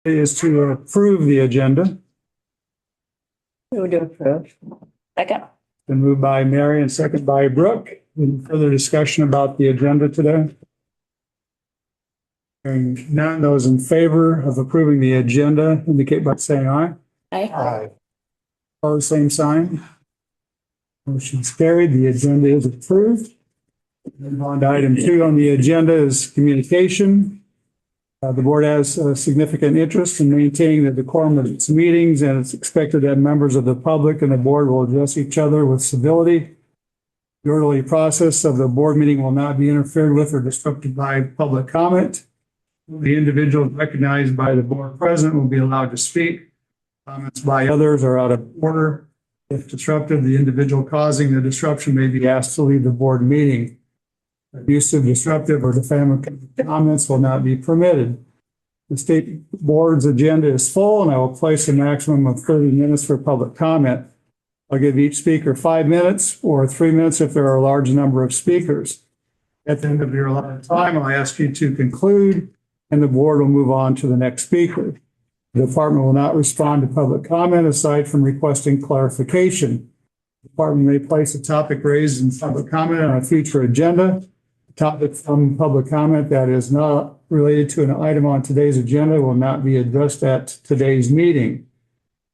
is to approve the agenda. Move to approve. Second. Been moved by Mary and second by Brooke. Any further discussion about the agenda today? Hearing none, those in favor of approving the agenda indicate by saying aye. Aye. Opposed, same sign. Motion's carried. The agenda is approved. Move on to item 2 on the agenda is communication. The board has a significant interest in maintaining the decorum of its meetings, and it's expected that members of the public and the board will address each other with civility. The orderly process of the board meeting will not be interfered with or disrupted by public comment. The individuals recognized by the board president will be allowed to speak. Comments by others are out of order. If disruptive, the individual causing the disruption may be asked to leave the board meeting. Abusive, disruptive, or defamatory comments will not be permitted. The state board's agenda is full, and I will place a maximum of 30 minutes for public comment. I'll give each speaker 5 minutes or 3 minutes if there are a large number of speakers. At the end of your allotted time, I'll ask you to conclude, and the board will move on to the next speaker. The department will not respond to public comment aside from requesting clarification. The department may place a topic raised in public comment on a future agenda. A topic from public comment that is not related to an item on today's agenda will not be addressed at today's meeting.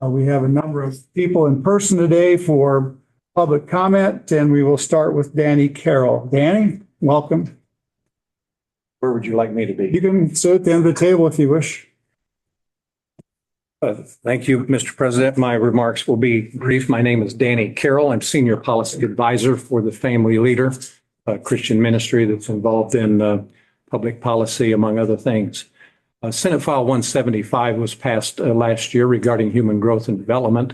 We have a number of people in person today for public comment, and we will start with Danny Carroll. Danny, welcome. Where would you like me to be? You can sit at the end of the table if you wish. Thank you, Mr. President. My remarks will be brief. My name is Danny Carroll. I'm Senior Policy Advisor for the Family Leader, a Christian ministry that's involved in public policy, among other things. Senate File 175 was passed last year regarding human growth and development.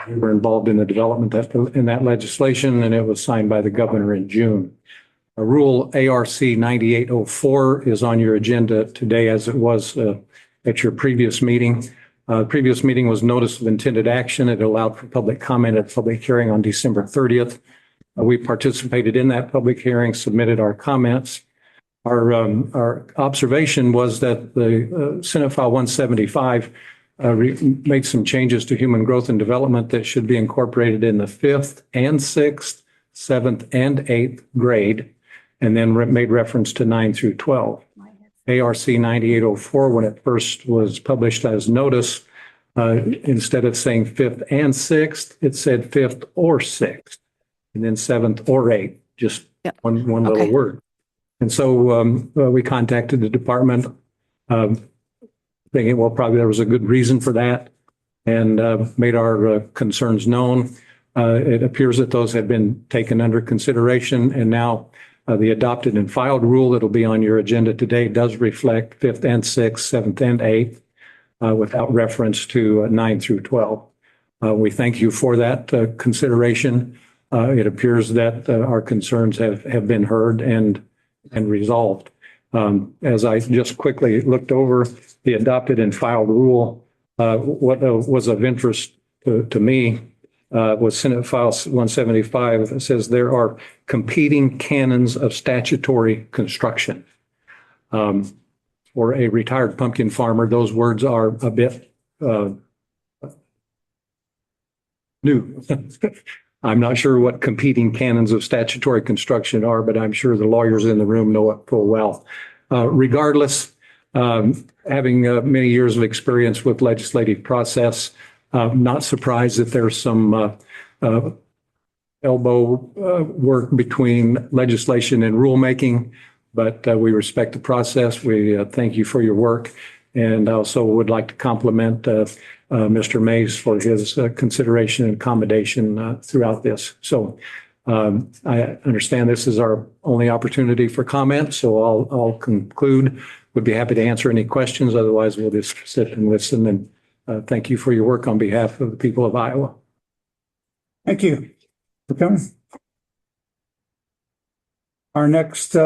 We were involved in the development in that legislation, and it was signed by the governor in June. Rule ARC 9804 is on your agenda today, as it was at your previous meeting. The previous meeting was notice of intended action. It allowed for public comment at public hearing on December 30th. We participated in that public hearing, submitted our comments. Our observation was that the Senate File 175 made some changes to human growth and development that should be incorporated in the 5th and 6th, 7th and 8th grade, and then made reference to 9 through 12. ARC 9804, when it first was published as notice, instead of saying 5th and 6th, it said 5th or 6th, and then 7th or 8th, just one little word. And so we contacted the department, thinking, well, probably there was a good reason for that, and made our concerns known. It appears that those have been taken under consideration, and now the adopted and filed rule that'll be on your agenda today does reflect 5th and 6th, 7th and 8th, without reference to 9 through 12. We thank you for that consideration. It appears that our concerns have been heard and resolved. As I just quickly looked over the adopted and filed rule, what was of interest to me was Senate File 175. It says there are competing canons of statutory construction. For a retired pumpkin farmer, those words are a bit new. I'm not sure what competing canons of statutory construction are, but I'm sure the lawyers in the room know it full well. Regardless, having many years of experience with legislative process, not surprised that there's some elbow work between legislation and rulemaking, but we respect the process. We thank you for your work, and also would like to compliment Mr. Mays for his consideration and accommodation throughout this. So I understand this is our only opportunity for comment, so I'll conclude. Would be happy to answer any questions. Otherwise, we'll just sit and listen, and thank you for your work on behalf of the people of Iowa. Thank you for coming. Our next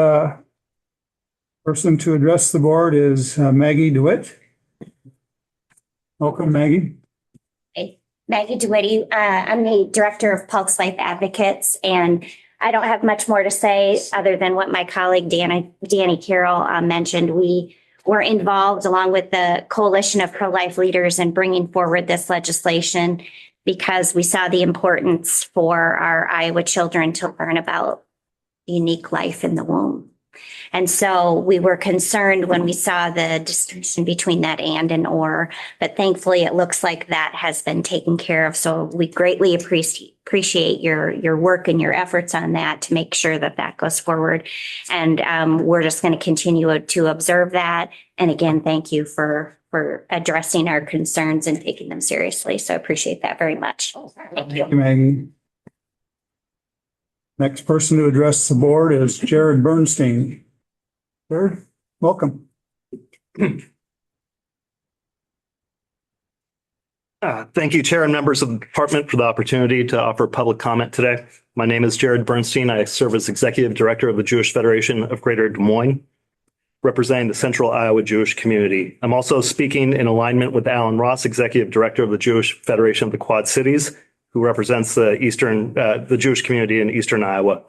person to address the board is Maggie DeWitt. Welcome, Maggie. Hey, Maggie DeWitt. I'm the director of Pulse Life Advocates, and I don't have much more to say other than what my colleague Danny Carroll mentioned. We were involved along with the Coalition of Pro-Life Leaders in bringing forward this legislation because we saw the importance for our Iowa children to learn about unique life in the womb. And so we were concerned when we saw the distinction between that and or, but thankfully it looks like that has been taken care of. So we greatly appreciate your work and your efforts on that to make sure that that goes forward. And we're just going to continue to observe that. And again, thank you for addressing our concerns and taking them seriously. So I appreciate that very much. Thank you. Thank you, Maggie. Next person to address the board is Jared Bernstein. Jared, welcome. Thank you, Chair and members of the department, for the opportunity to offer public comment today. My name is Jared Bernstein. I serve as Executive Director of the Jewish Federation of Greater Des Moines, representing the Central Iowa Jewish community. I'm also speaking in alignment with Alan Ross, Executive Director of the Jewish Federation of the Quad Cities, who represents the Jewish community in Eastern Iowa.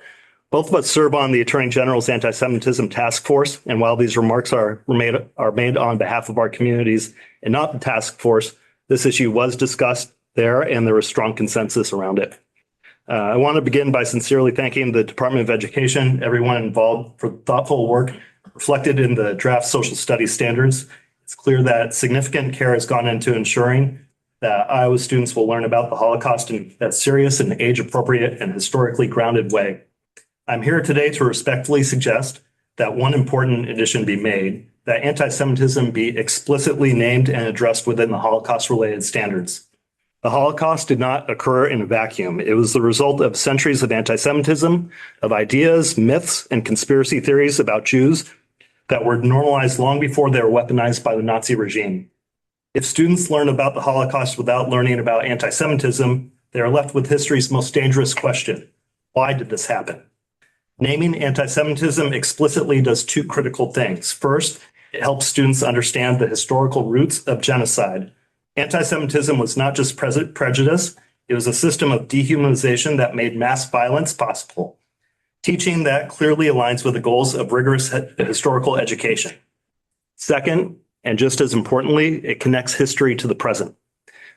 Both of us serve on the Attorney General's Anti-Semitism Task Force, and while these remarks are made on behalf of our communities and not the task force, this issue was discussed there, and there was strong consensus around it. I want to begin by sincerely thanking the Department of Education, everyone involved, for thoughtful work reflected in the draft social studies standards. It's clear that significant care has gone into ensuring that Iowa students will learn about the Holocaust in a serious and age-appropriate and historically grounded way. I'm here today to respectfully suggest that one important addition be made, that anti-Semitism be explicitly named and addressed within the Holocaust-related standards. The Holocaust did not occur in a vacuum. It was the result of centuries of anti-Semitism, of ideas, myths, and conspiracy theories about Jews that were normalized long before they were weaponized by the Nazi regime. If students learn about the Holocaust without learning about anti-Semitism, they are left with history's most dangerous question: why did this happen? Naming anti-Semitism explicitly does two critical things. First, it helps students understand the historical roots of genocide. Anti-Semitism was not just prejudice, it was a system of dehumanization that made mass violence possible. Teaching that clearly aligns with the goals of rigorous historical education. Second, and just as importantly, it connects history to the present.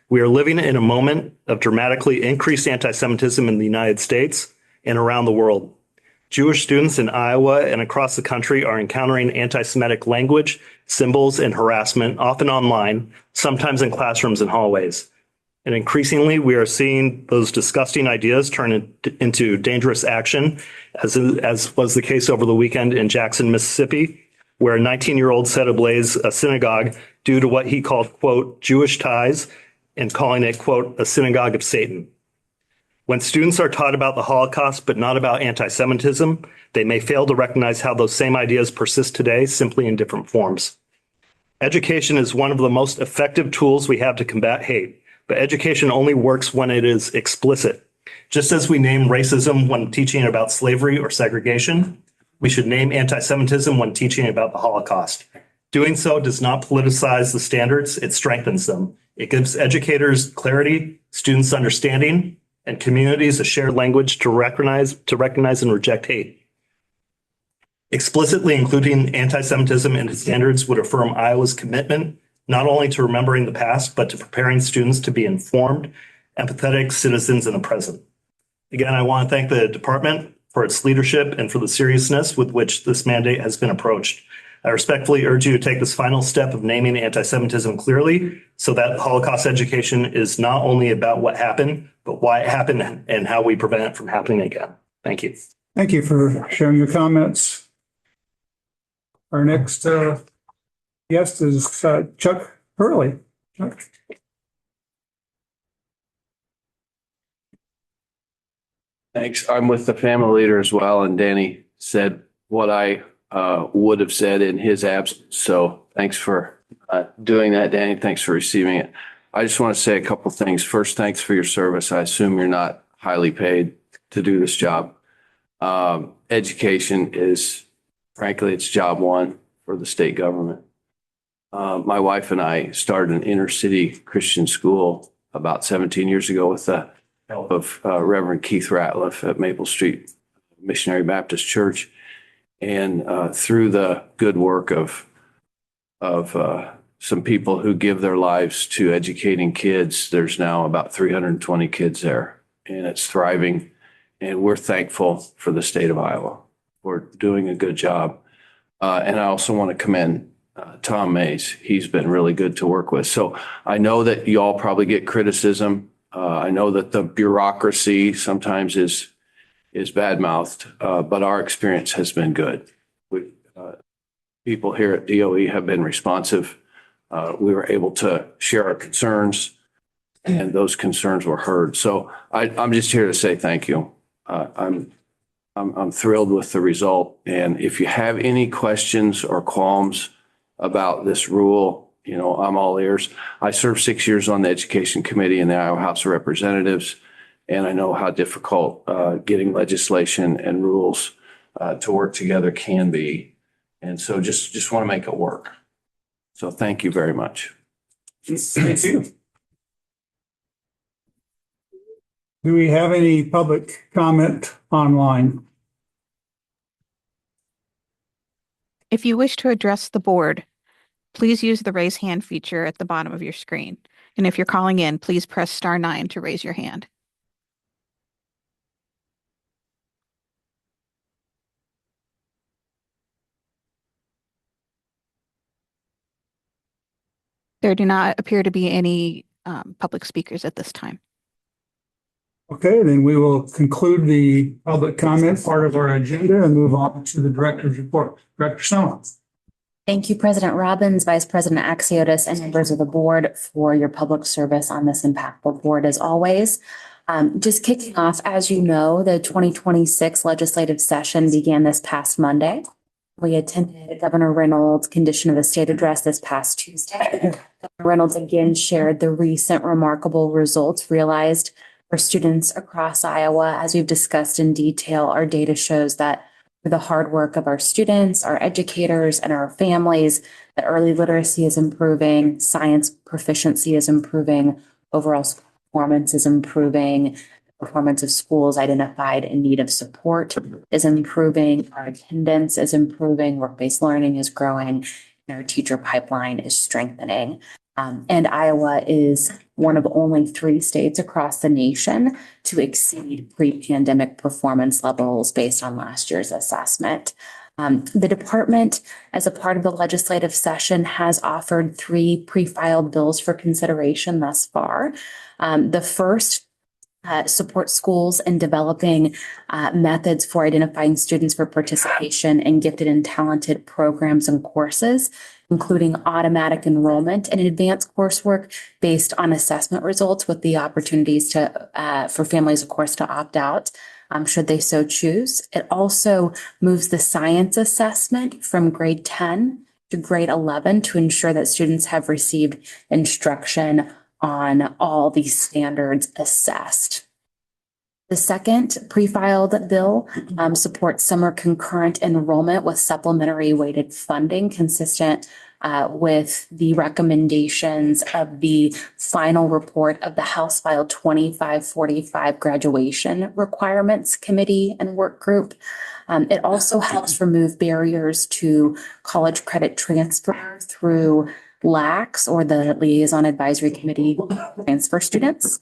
We are living in a moment of dramatically increased anti-Semitism in the United States and around the world. Jewish students in Iowa and across the country are encountering anti-Semitic language, symbols, and harassment, often online, sometimes in classrooms and hallways. And increasingly, we are seeing those disgusting ideas turn into dangerous action, as was the case over the weekend in Jackson, Mississippi, where a 19-year-old set ablaze a synagogue due to what he called, quote, Jewish ties, and calling it, quote, a synagogue of Satan. When students are taught about the Holocaust but not about anti-Semitism, they may fail to recognize how those same ideas persist today, simply in different forms. Education is one of the most effective tools we have to combat hate, but education only works when it is explicit. Just as we name racism when teaching about slavery or segregation, we should name anti-Semitism when teaching about the Holocaust. Doing so does not politicize the standards, it strengthens them. It gives educators clarity, students understanding, and communities a shared language to recognize and reject hate. Explicitly including anti-Semitism in its standards would affirm Iowa's commitment not only to remembering the past, but to preparing students to be informed, empathetic citizens in the present. Again, I want to thank the department for its leadership and for the seriousness with which this mandate has been approached. I respectfully urge you to take this final step of naming anti-Semitism clearly so that Holocaust education is not only about what happened, but why it happened and how we prevent it from happening again. Thank you. Thank you for sharing your comments. Our next guest is Chuck Hurley. Chuck. Thanks. I'm with the family leader as well, and Danny said what I would have said in his absence. So thanks for doing that, Danny. Thanks for receiving it. I just want to say a couple of things. First, thanks for your service. I assume you're not highly paid to do this job. Education is, frankly, it's job one for the state government. My wife and I started an inner city Christian school about 17 years ago with the help of Reverend Keith Ratliff at Maple Street Missionary Baptist Church. And through the good work of some people who give their lives to educating kids. There's now about 320 kids there, and it's thriving. And we're thankful for the state of Iowa. We're doing a good job. And I also want to commend Tom Mays. He's been really good to work with. So I know that you all probably get criticism. I know that the bureaucracy sometimes is bad-mouthed, but our experience has been good. People here at DOE have been responsive. We were able to share our concerns, and those concerns were heard. So I'm just here to say thank you. I'm thrilled with the result. And if you have any questions or qualms about this rule, you know, I'm all ears. I served 6 years on the Education Committee in the Iowa House of Representatives, and I know how difficult getting legislation and rules to work together can be. And so just want to make it work. So thank you very much. Thank you. Do we have any public comment online? If you wish to address the board, please use the raise hand feature at the bottom of your screen. And if you're calling in, please press *9 to raise your hand. There do not appear to be any public speakers at this time. Okay, then we will conclude the public comment part of our agenda and move on to the director's report. Director Snow. Thank you, President Robbins, Vice President Axiotis, and members of the board for your public service on this impactful board as always. Just kicking off, as you know, the 2026 legislative session began this past Monday. We attended Governor Reynolds' condition of the state address this past Tuesday. Governor Reynolds again shared the recent remarkable results realized for students across Iowa. As we've discussed in detail, our data shows that for the hard work of our students, our educators, and our families, that early literacy is improving, science proficiency is improving, overall performance is improving, the performance of schools identified in need of support is improving, our attendance is improving, work-based learning is growing, and our teacher pipeline is strengthening. And Iowa is one of only 3 states across the nation to exceed pre-pandemic performance levels based on last year's assessment. The department, as a part of the legislative session, has offered 3 pre-filed bills for consideration thus far. The first support schools in developing methods for identifying students for participation in gifted and talented programs and courses, including automatic enrollment and advanced coursework based on assessment results, with the opportunities to for families, of course, to opt out should they so choose. It also moves the science assessment from grade 10 to grade 11 to ensure that students have received instruction on all these standards assessed. The second pre-filed bill supports summer concurrent enrollment with supplementary weighted funding consistent with the recommendations of the final report of the House File 2545 Graduation Requirements Committee and Work Group. It also helps remove barriers to college credit transfer through LACS, or the Liaison Advisory Committee transfer students.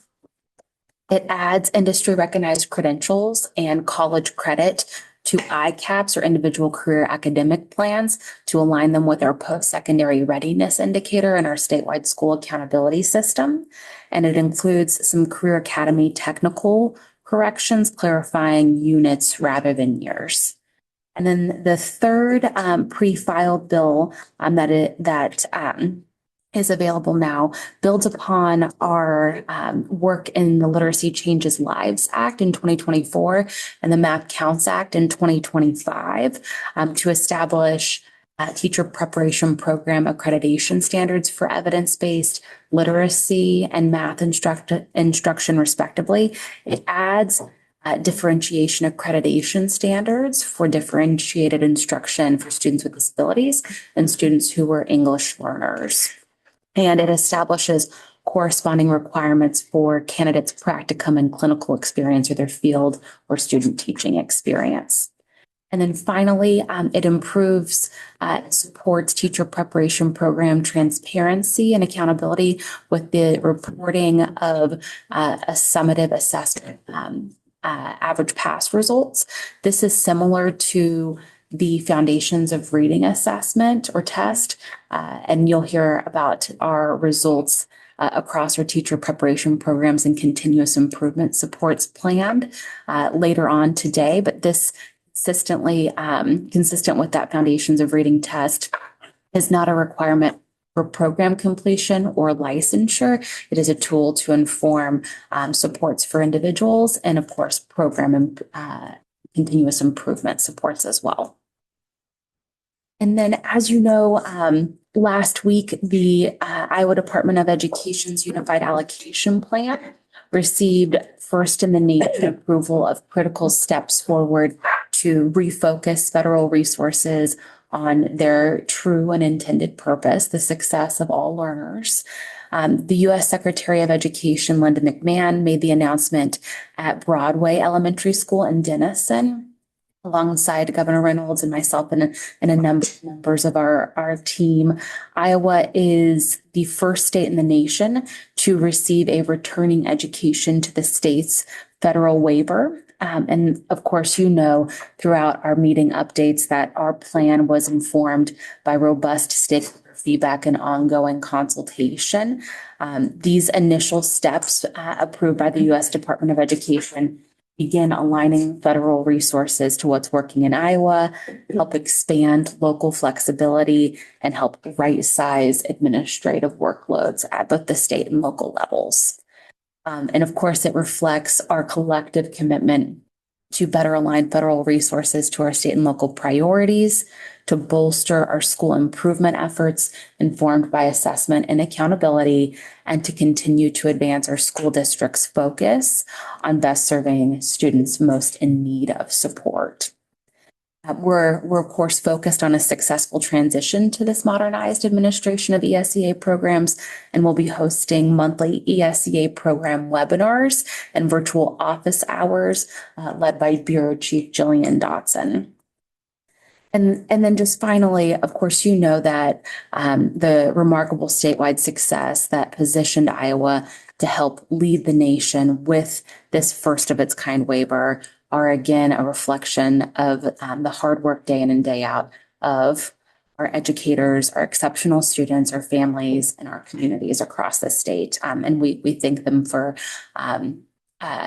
It adds industry recognized credentials and college credit to ICAPs, or individual career academic plans, to align them with our post-secondary readiness indicator and our statewide school accountability system. And it includes some Career Academy technical corrections, clarifying units rather than years. And then the third pre-filed bill that is available now builds upon our work in the Literacy Changes Lives Act in 2024 and the Math Counts Act in 2025 to establish teacher preparation program accreditation standards for evidence-based literacy and math instruction, respectively. It adds differentiation accreditation standards for differentiated instruction for students with disabilities and students who were English learners. And it establishes corresponding requirements for candidates' practicum and clinical experience, or their field or student teaching experience. And then finally, it improves, supports teacher preparation program transparency and accountability with the reporting of a summative assessment average pass results. This is similar to the Foundations of Reading assessment or test, and you'll hear about our results across our teacher preparation programs and continuous improvement supports planned later on today. But this consistent with that Foundations of Reading test is not a requirement for program completion or licensure. It is a tool to inform supports for individuals and, of course, program and continuous improvement supports as well. And then, as you know, last week, the Iowa Department of Education's Unified Allocation Plan received first in the nation approval of critical steps forward to refocus federal resources on their true and intended purpose, the success of all learners. The U.S. Secretary of Education, Linda McMahon, made the announcement at Broadway Elementary School in Denison, alongside Governor Reynolds and myself and a number of members of our team. Iowa is the first state in the nation to receive a returning education to the state's federal waiver. And of course, you know, throughout our meeting updates that our plan was informed by robust stakeholder feedback and ongoing consultation. These initial steps approved by the U.S. Department of Education begin aligning federal resources to what's working in Iowa, help expand local flexibility, and help right-size administrative workloads at both the state and local levels. And of course, it reflects our collective commitment to better align federal resources to our state and local priorities, to bolster our school improvement efforts informed by assessment and accountability, and to continue to advance our school district's focus on best serving students most in need of support. We're of course focused on a successful transition to this modernized administration of ESEA programs, and we'll be hosting monthly ESEA program webinars and virtual office hours led by Bureau Chief Jillian Dotson. And then just finally, of course, you know that the remarkable statewide success that positioned Iowa to help lead the nation with this first of its kind waiver are again a reflection of the hard work day in and day out of our educators, our exceptional students, our families, and our communities across the state. And we thank them for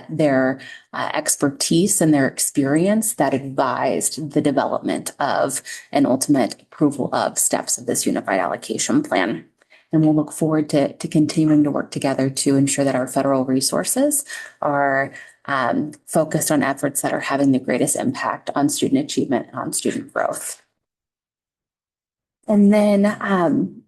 their expertise and their experience that advised the development of an ultimate approval of steps of this unified allocation plan. And we'll look forward to continuing to work together to ensure that our federal resources are focused on efforts that are having the greatest impact on student achievement and on student growth. And then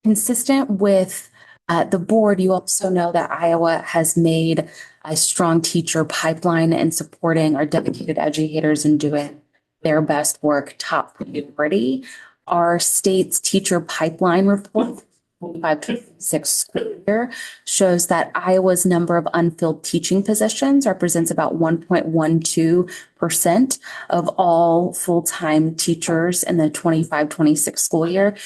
consistent with the board, you also know that Iowa has made a strong teacher pipeline in supporting our dedicated educators and doing their best work top priority. Our state's teacher pipeline report 25-26 school year shows that Iowa's number of unfilled teaching positions represents about 1.12% of all full-time teachers in the 25-26 school year,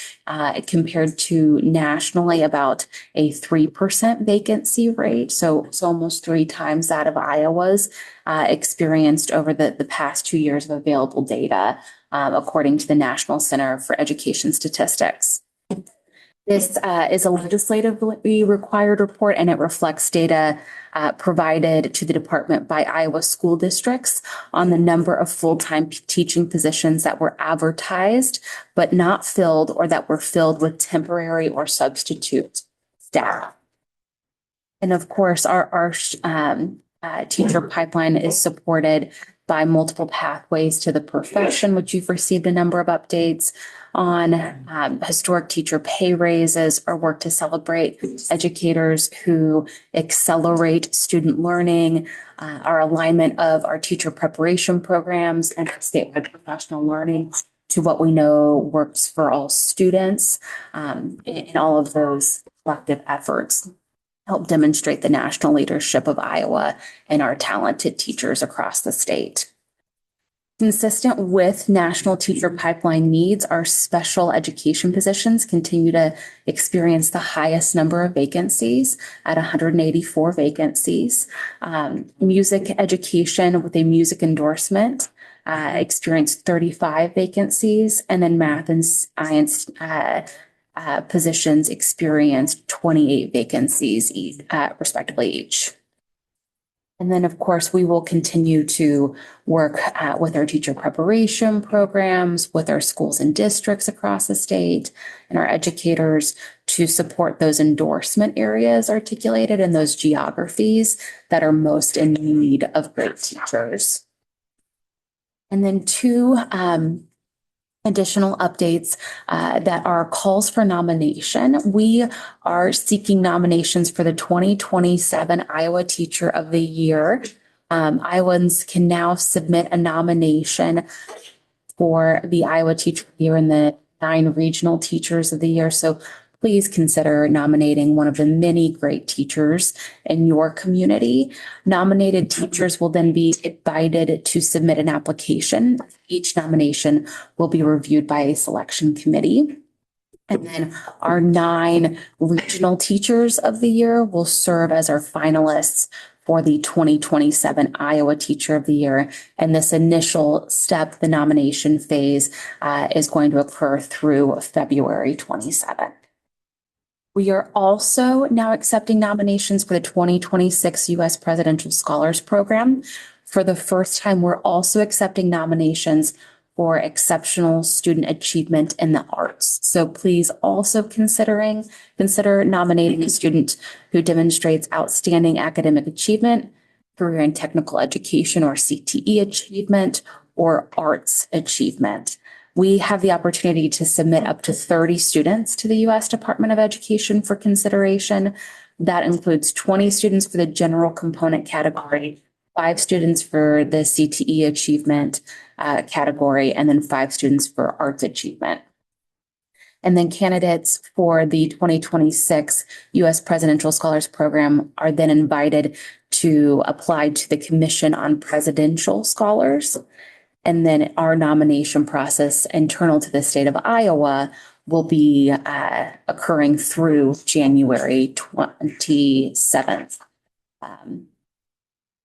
compared to nationally about a 3% vacancy rate. So almost 3 times that of Iowa's experienced over the past 2 years of available data, according to the National Center for Education Statistics. This is a legislatively required report, and it reflects data provided to the department by Iowa school districts on the number of full-time teaching positions that were advertised but not filled, or that were filled with temporary or substitute staff. And of course, our teacher pipeline is supported by multiple pathways to the profession, which you've received a number of updates on, historic teacher pay raises, our work to celebrate educators who accelerate student learning, our alignment of our teacher preparation programs and statewide professional learning to what we know works for all students, in all of those collective efforts help demonstrate the national leadership of Iowa and our talented teachers across the state. Consistent with national teacher pipeline needs, our special education positions continue to experience the highest number of vacancies at 184 vacancies. Music education with a music endorsement experienced 35 vacancies, and then math and science positions experienced 28 vacancies respectively each. And then, of course, we will continue to work with our teacher preparation programs, with our schools and districts across the state, and our educators to support those endorsement areas articulated in those geographies that are most in need of great teachers. And then two additional updates that are calls for nomination. We are seeking nominations for the 2027 Iowa Teacher of the Year. Iowans can now submit a nomination for the Iowa Teacher of the Year and the 9 regional teachers of the year. So please consider nominating one of the many great teachers in your community. Nominated teachers will then be invited to submit an application. Each nomination will be reviewed by a selection committee. And then our 9 regional teachers of the year will serve as our finalists for the 2027 Iowa Teacher of the Year. And this initial step, the nomination phase, is going to occur through February 27th. We are also now accepting nominations for the 2026 U.S. Presidential Scholars Program. For the first time, we're also accepting nominations for exceptional student achievement in the arts. So please also consider nominating a student who demonstrates outstanding academic achievement, career and technical education or CTE achievement, or arts achievement. We have the opportunity to submit up to 30 students to the U.S. Department of Education for consideration. That includes 20 students for the general component category, 5 students for the CTE achievement category, and then 5 students for arts achievement. And then candidates for the 2026 U.S. Presidential Scholars Program are then invited to apply to the Commission on Presidential Scholars. And then our nomination process internal to the state of Iowa will be occurring through January 27th.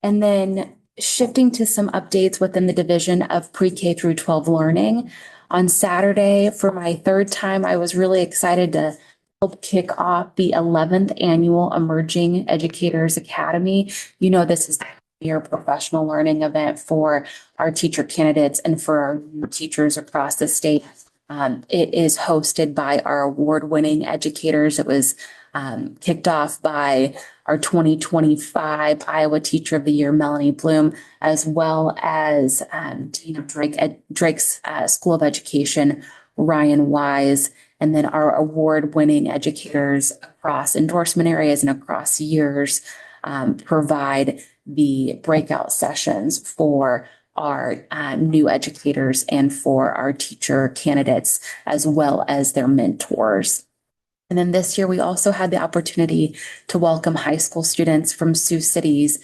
And then shifting to some updates within the Division of Pre-K through 12 Learning. On Saturday, for my 3rd time, I was really excited to help kick off the 11th annual Emerging Educators Academy. You know, this is your professional learning event for our teacher candidates and for our new teachers across the state. It is hosted by our award-winning educators. It was kicked off by our 2025 Iowa Teacher of the Year, Melanie Bloom, as well as Dean of Drake's School of Education, Ryan Wise, and then our award-winning educators across endorsement areas and across years provide the breakout sessions for our new educators and for our teacher candidates, as well as their mentors. And then this year, we also had the opportunity to welcome high school students from Sioux City's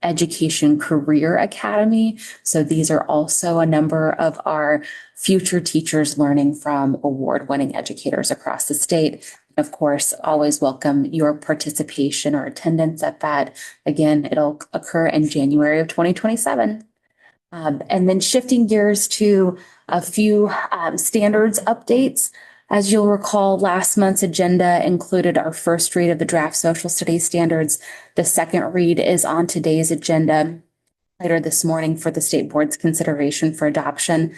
Education Career Academy. So these are also a number of our future teachers learning from award-winning educators across the state. Of course, always welcome your participation or attendance at that. Again, it'll occur in January of 2027. And then shifting gears to a few standards updates. As you'll recall, last month's agenda included our first read of the draft social studies standards. The second read is on today's agenda later this morning for the state board's consideration for adoption.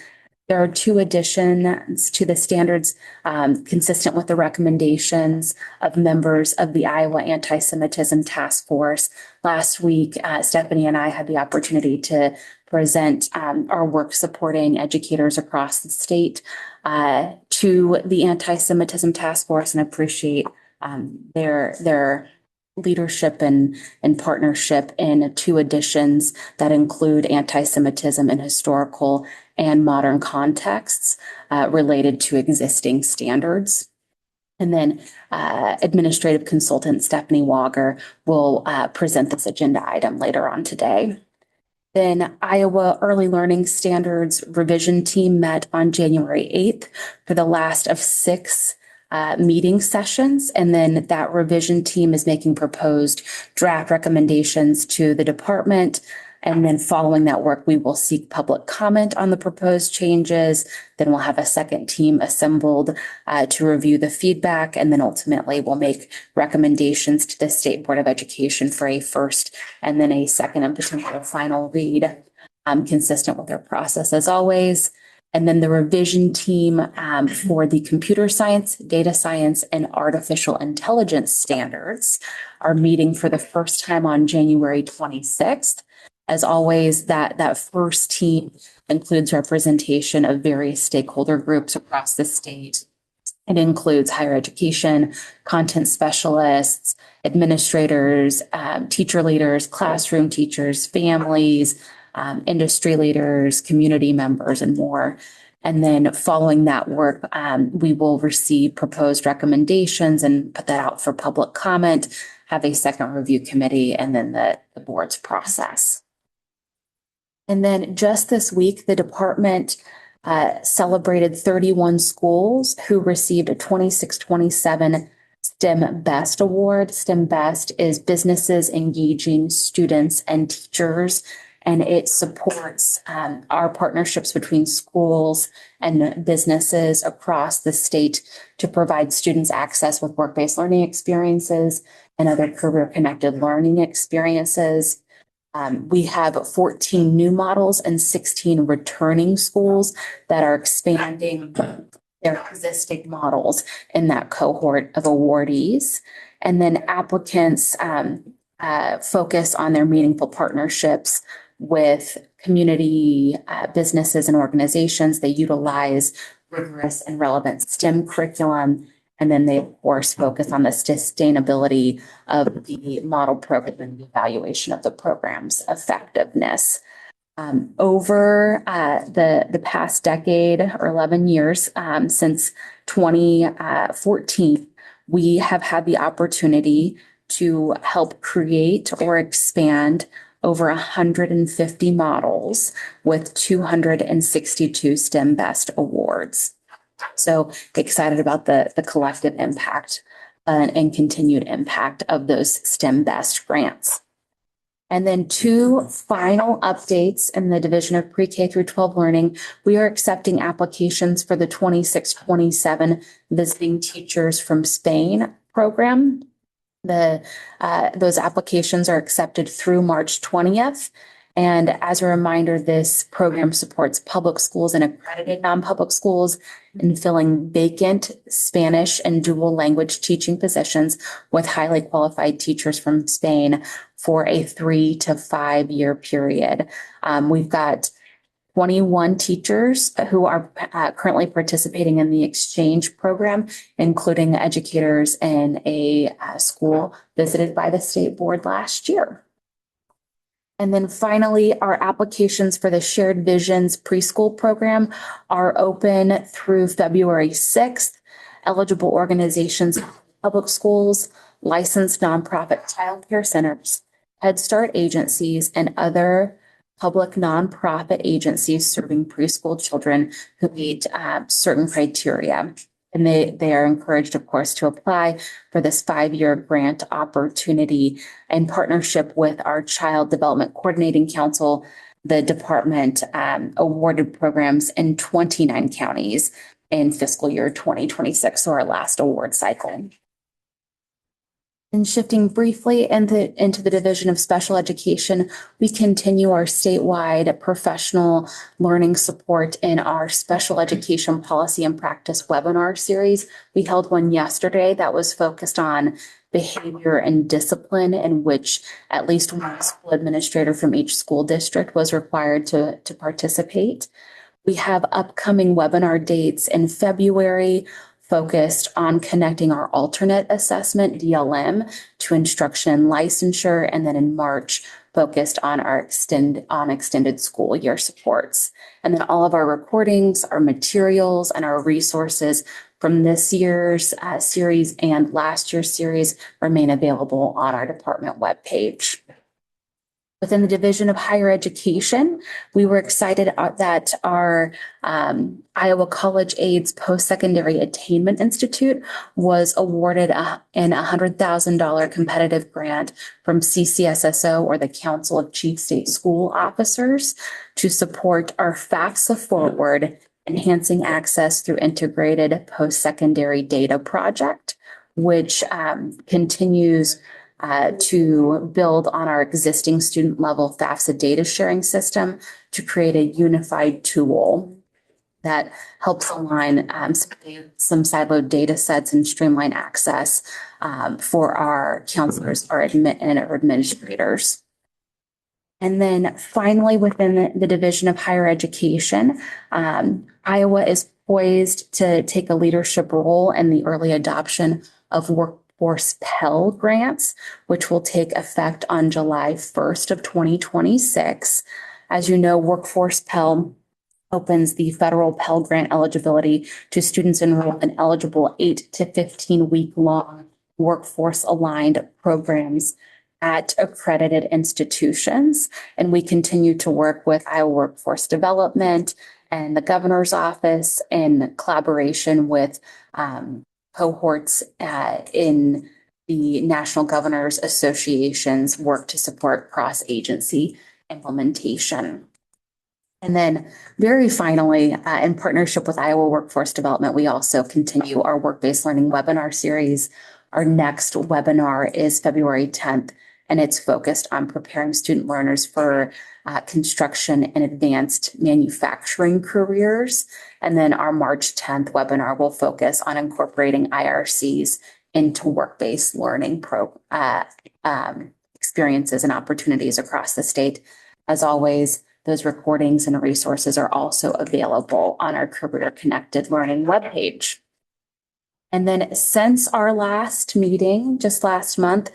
There are 2 additions to the standards consistent with the recommendations of members of the Iowa Anti-Semitism Task Force. Last week, Stephanie and I had the opportunity to present our work supporting educators across the state to the Anti-Semitism Task Force, and appreciate their leadership and partnership in 2 additions that include anti-Semitism in historical and modern contexts related to existing standards. And then administrative consultant Stephanie Wager will present this agenda item later on today. Then Iowa Early Learning Standards Revision Team met on January 8th for the last of 6 meeting sessions. And then that revision team is making proposed draft recommendations to the department. And then following that work, we will seek public comment on the proposed changes. Then we'll have a second team assembled to review the feedback. And then ultimately we'll make recommendations to the State Board of Education for a first and then a second and potential final read, consistent with their process as always. And then the revision team for the computer science, data science, and artificial intelligence standards are meeting for the first time on January 26th. As always, that first team includes representation of various stakeholder groups across the state. It includes higher education, content specialists, administrators, teacher leaders, classroom teachers, families, industry leaders, community members, and more. And then following that work, we will receive proposed recommendations and put that out for public comment, have a second review committee, and then the board's process. And then just this week, the department celebrated 31 schools who received a 26-27 STEM Best Award. STEM Best is businesses engaging students and teachers, and it supports our partnerships between schools and businesses across the state to provide students access with work-based learning experiences and other career-connected learning experiences. We have 14 new models and 16 returning schools that are expanding their existing models in that cohort of awardees. And then applicants focus on their meaningful partnerships with community businesses and organizations. They utilize rigorous and relevant STEM curriculum. And then they, of course, focus on the sustainability of the model program and the evaluation of the program's effectiveness. Over the past decade or 11 years, since 2014, we have had the opportunity to help create or expand over 150 models with 262 STEM Best Awards. So excited about the collective impact and continued impact of those STEM Best grants. And then 2 final updates in the Division of Pre-K through 12 Learning. We are accepting applications for the 26-27 Visiting Teachers from Spain program. Those applications are accepted through March 20th. And as a reminder, this program supports public schools and accredited non-public schools in filling vacant Spanish and dual language teaching positions with highly qualified teachers from Spain for a 3 to 5 year period. We've got 21 teachers who are currently participating in the exchange program, including educators in a school visited by the state board last year. And then finally, our applications for the Shared Visions preschool program are open through February 6th. Eligible organizations, public schools, licensed nonprofit childcare centers, Head Start agencies, and other public nonprofit agencies serving preschool children who meet certain criteria. And they are encouraged, of course, to apply for this 5-year grant opportunity in partnership with our Child Development Coordinating Council. The department awarded programs in 29 counties in fiscal year 2026, so our last award cycle. And shifting briefly into the Division of Special Education, we continue our statewide professional learning support in our Special Education Policy and Practice webinar series. We held one yesterday that was focused on behavior and discipline, in which at least one school administrator from each school district was required to participate. We have upcoming webinar dates in February focused on connecting our alternate assessment, DLM, to instruction and licensure, and then in March, focused on our extended school year supports. And then all of our recordings, our materials, and our resources from this year's series and last year's series remain available on our department webpage. Within the Division of Higher Education, we were excited that our Iowa College Aids Post-Secondary Attainment Institute was awarded an $100,000 competitive grant from CCSSO, or the Council of Chief State School Officers, to support our FAFSA Forward Enhancing Access Through Integrated Post-Secondary Data project, which continues to build on our existing student level FAFSA data sharing system to create a unified tool that helps align some siloed data sets and streamline access for our counselors and our administrators. And then finally, within the Division of Higher Education, Iowa is poised to take a leadership role in the early adoption of Workforce Pell grants, which will take effect on July 1st of 2026. As you know, Workforce Pell opens the federal Pell Grant eligibility to students enrolled in eligible 8 to 15 week long workforce aligned programs at accredited institutions. And we continue to work with Iowa Workforce Development and the governor's office in collaboration with cohorts in the National Governors Association's work to support cross-agency implementation. And then very finally, in partnership with Iowa Workforce Development, we also continue our work-based learning webinar series. Our next webinar is February 10th, and it's focused on preparing student learners for construction and advanced manufacturing careers. And then our March 10th webinar will focus on incorporating IRCs into work-based learning experiences and opportunities across the state. As always, those recordings and resources are also available on our Career Connected Learning webpage. And then since our last meeting, just last month,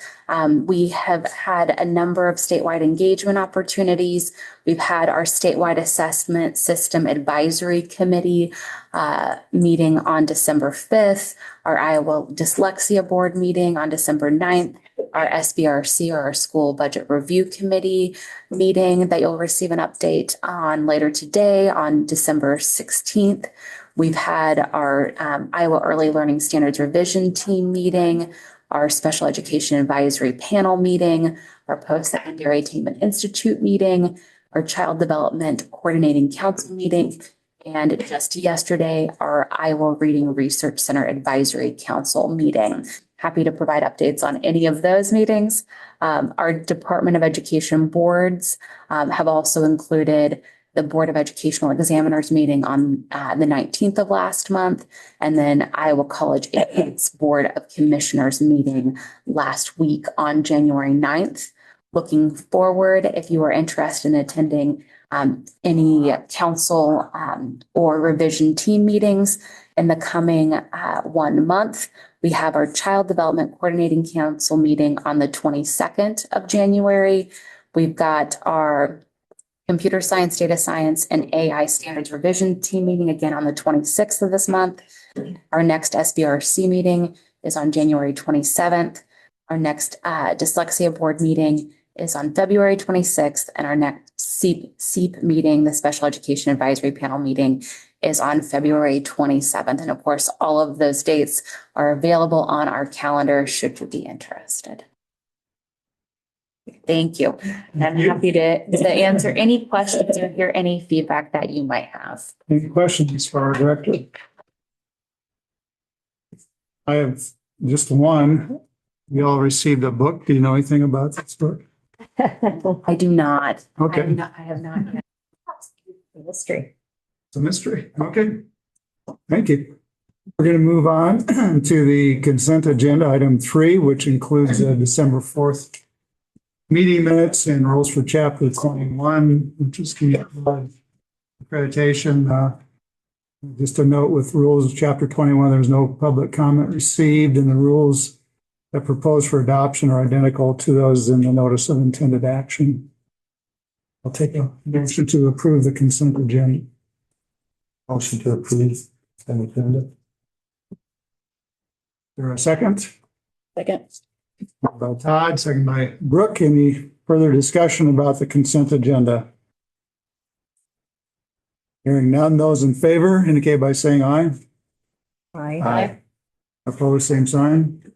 we have had a number of statewide engagement opportunities. We've had our statewide assessment system advisory committee meeting on December 5th, our Iowa Dyslexia Board meeting on December 9th, our SBRC, or our School Budget Review Committee meeting that you'll receive an update on later today on December 16th. We've had our Iowa Early Learning Standards Revision Team meeting, our Special Education Advisory Panel meeting, our Post-Secondary Attainment Institute meeting, our Child Development Coordinating Council meeting, and just yesterday, our Iowa Reading Research Center Advisory Council meeting. Happy to provide updates on any of those meetings. Our Department of Education boards have also included the Board of Educational Examiners meeting on the 19th of last month, and then Iowa College Aids Board of Commissioners meeting last week on January 9th. Looking forward, if you are interested in attending any council or revision team meetings in the coming 1 month, we have our Child Development Coordinating Council meeting on the 22nd of January. We've got our Computer Science, Data Science, and AI Standards Revision Team meeting again on the 26th of this month. Our next SBRC meeting is on January 27th. Our next Dyslexia Board meeting is on February 26th, and our next SEEP meeting, the Special Education Advisory Panel meeting, is on February 27th. And of course, all of those dates are available on our calendar should you be interested. Thank you. I'm happy to answer any questions or hear any feedback that you might have. Any questions for our director? I have just one. You all received a book. Do you know anything about this book? I do not. Okay. I have not yet. Mystery. It's a mystery. Okay. Thank you. We're going to move on to the consent agenda, item 3, which includes December 4th meeting minutes and rules for chapter 21, which is accreditation. Just a note with rules of chapter 21, there's no public comment received, and the rules that propose for adoption are identical to those in the notice of intended action. I'll take a motion to approve the consent agenda. Motion to approve the agenda. Is there a second? Second. Moved by Todd, second by Brooke. Any further discussion about the consent agenda? Hearing none, those in favor indicate by saying aye. Aye. Opposed, same sign.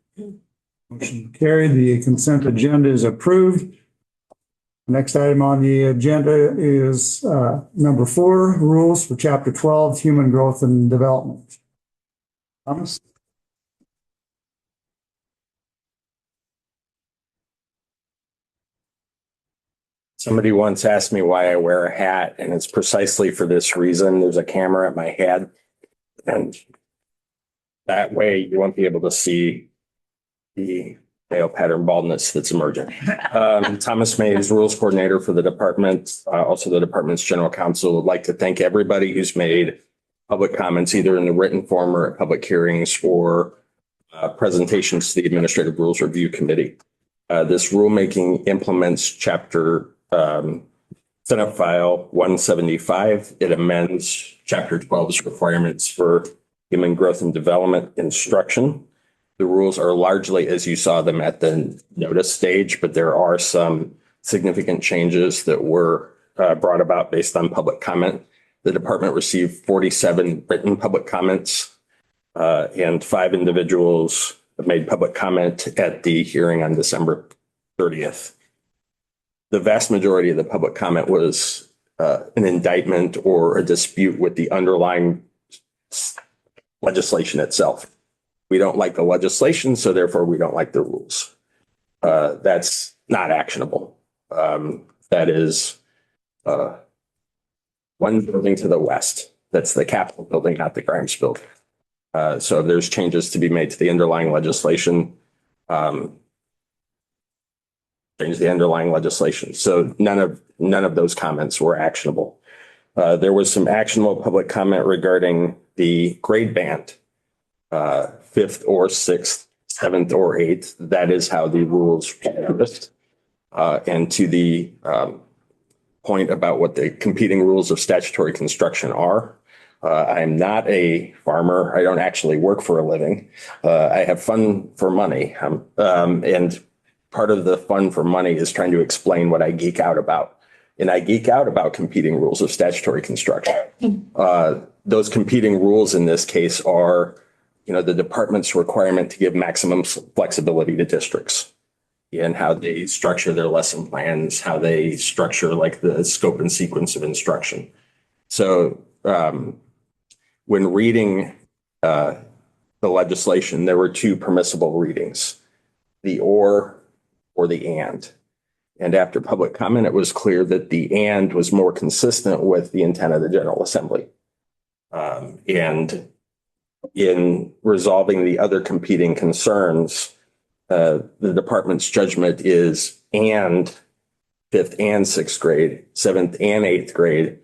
Motion carried. The consent agenda is approved. Next item on the agenda is number 4, rules for Chapter 12, Human Growth and Development. Thomas? Somebody once asked me why I wear a hat, and it's precisely for this reason. There's a camera at my head, and that way you won't be able to see the male pattern baldness that's emerging. Thomas Mays, Rules Coordinator for the department, also the department's general counsel. Would like to thank everybody who's made public comments, either in the written form or at public hearings or presentations to the Administrative Rules Review Committee. This rulemaking implements Chapter Senate File 175. It amends Chapter 12's requirements for human growth and development instruction. The rules are largely as you saw them at the notice stage, but there are some significant changes that were brought about based on public comment. The department received 47 written public comments, and 5 individuals made public comment at the hearing on December 30th. The vast majority of the public comment was an indictment or a dispute with the underlying legislation itself. We don't like the legislation, so therefore we don't like the rules. That's not actionable. That is one building to the west. That's the Capitol building, not the Grimes building. So if there's changes to be made to the underlying legislation, change the underlying legislation. So none of those comments were actionable. There was some actionable public comment regarding the grade band, 5th or 6th, 7th or 8th. That is how the rules were noticed. And to the point about what the competing rules of statutory construction are, I'm not a farmer. I don't actually work for a living. I have fun for money. And part of the fun for money is trying to explain what I geek out about. And I geek out about competing rules of statutory construction. Those competing rules in this case are, the department's requirement to give maximum flexibility to districts in how they structure their lesson plans, how they structure like the scope and sequence of instruction. So when reading the legislation, there were 2 permissible readings, the or the and. And after public comment, it was clear that the and was more consistent with the intent of the General Assembly. And in resolving the other competing concerns, the department's judgment is and 5th and 6th grade, 7th and 8th grade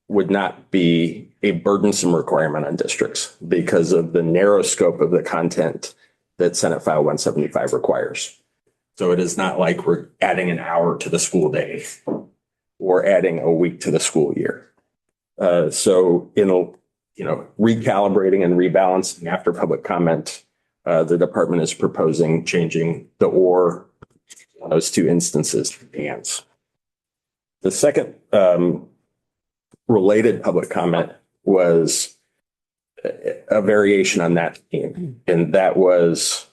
would not be a burdensome requirement on districts because of the narrow scope of the content that Senate File 175 requires. So it is not like we're adding an hour to the school day or adding a week to the school year. So in recalibrating and rebalancing after public comment, the department is proposing changing the or on those 2 instances to ands. The second related public comment was a variation on that theme, and that was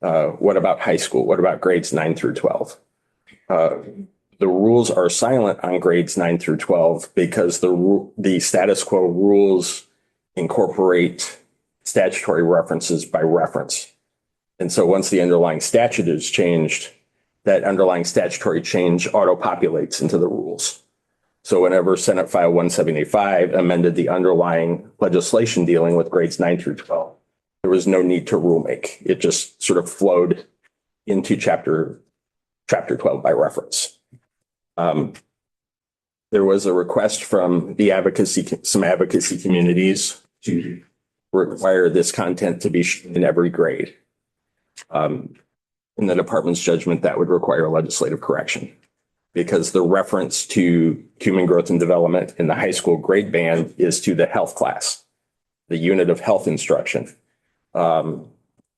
what about high school? What about grades 9 through 12? The rules are silent on grades 9 through 12 because the status quo rules incorporate statutory references by reference. And so once the underlying statute is changed, that underlying statutory change auto-populates into the rules. So whenever Senate File 175 amended the underlying legislation dealing with grades 9 through 12, there was no need to rulemaking. It just sort of flowed into chapter 12 by reference. There was a request from some advocacy communities to require this content to be shown in every grade. In the department's judgment, that would require legislative correction because the reference to human growth and development in the high school grade band is to the health class, the unit of health instruction. And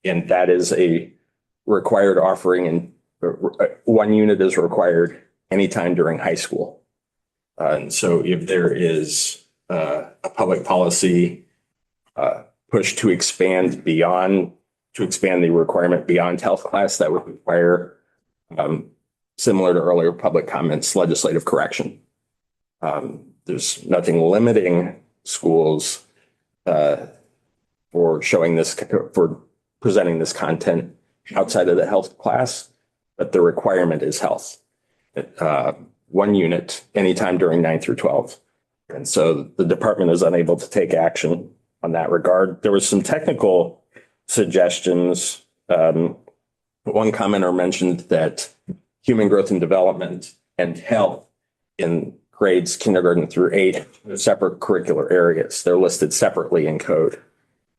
that is a required offering in one unit is required anytime during high school. And so if there is a public policy push to expand the requirement beyond health class, that would require, similar to earlier public comments, legislative correction. There's nothing limiting schools for presenting this content outside of the health class, but the requirement is health. One unit anytime during 9 through 12. And so the department is unable to take action on that regard. There was some technical suggestions. One commenter mentioned that human growth and development and health in grades kindergarten through 8 are separate curricular areas. They're listed separately in code.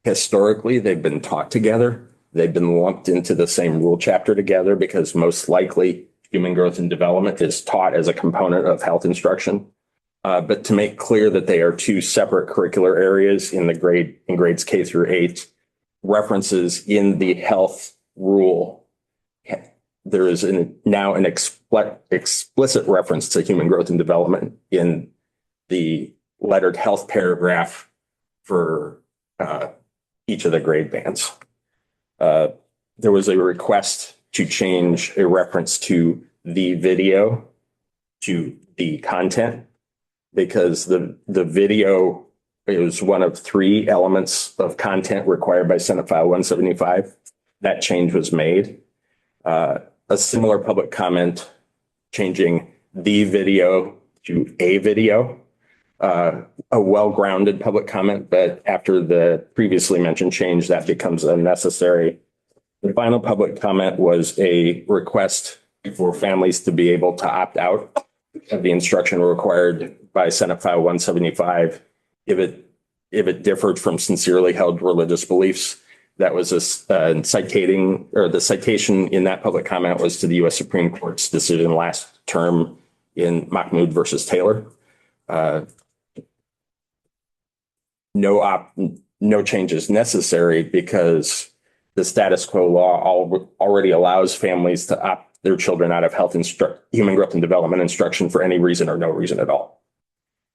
Historically, they've been taught together. They've been lumped into the same rule chapter together because most likely human growth and development is taught as a component of health instruction. But to make clear that they are two separate curricular areas in grades K through 8, references in the health rule, there is now an explicit reference to human growth and development in the lettered health paragraph for each of the grade bands. There was a request to change a reference to the video to the content, because the video is one of 3 elements of content required by Senate File 175. That change was made. A similar public comment changing the video to a video, a well-grounded public comment, but after the previously mentioned change, that becomes unnecessary. The final public comment was a request for families to be able to opt out of the instruction required by Senate File 175 if it differed from sincerely held religious beliefs. That was the citation in that public comment was to the U.S. Supreme Court's decision last term in Mahmoud versus Taylor. No change is necessary because the status quo law already allows families to opt their children out of human growth and development instruction for any reason or no reason at all.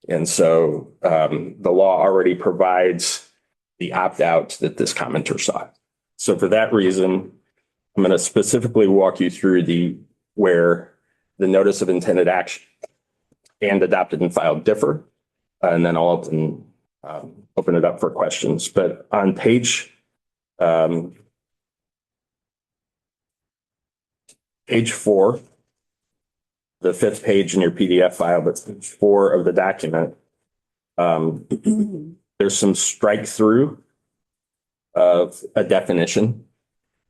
And so the law already provides the opt-out that this commenter sought. So for that reason, I'm going to specifically walk you through where the notice of intended action and adopted and filed differ, and then I'll open it up for questions. But on page 4, the 5th page in your PDF file, but page 4 of the document, there's some strike through of a definition.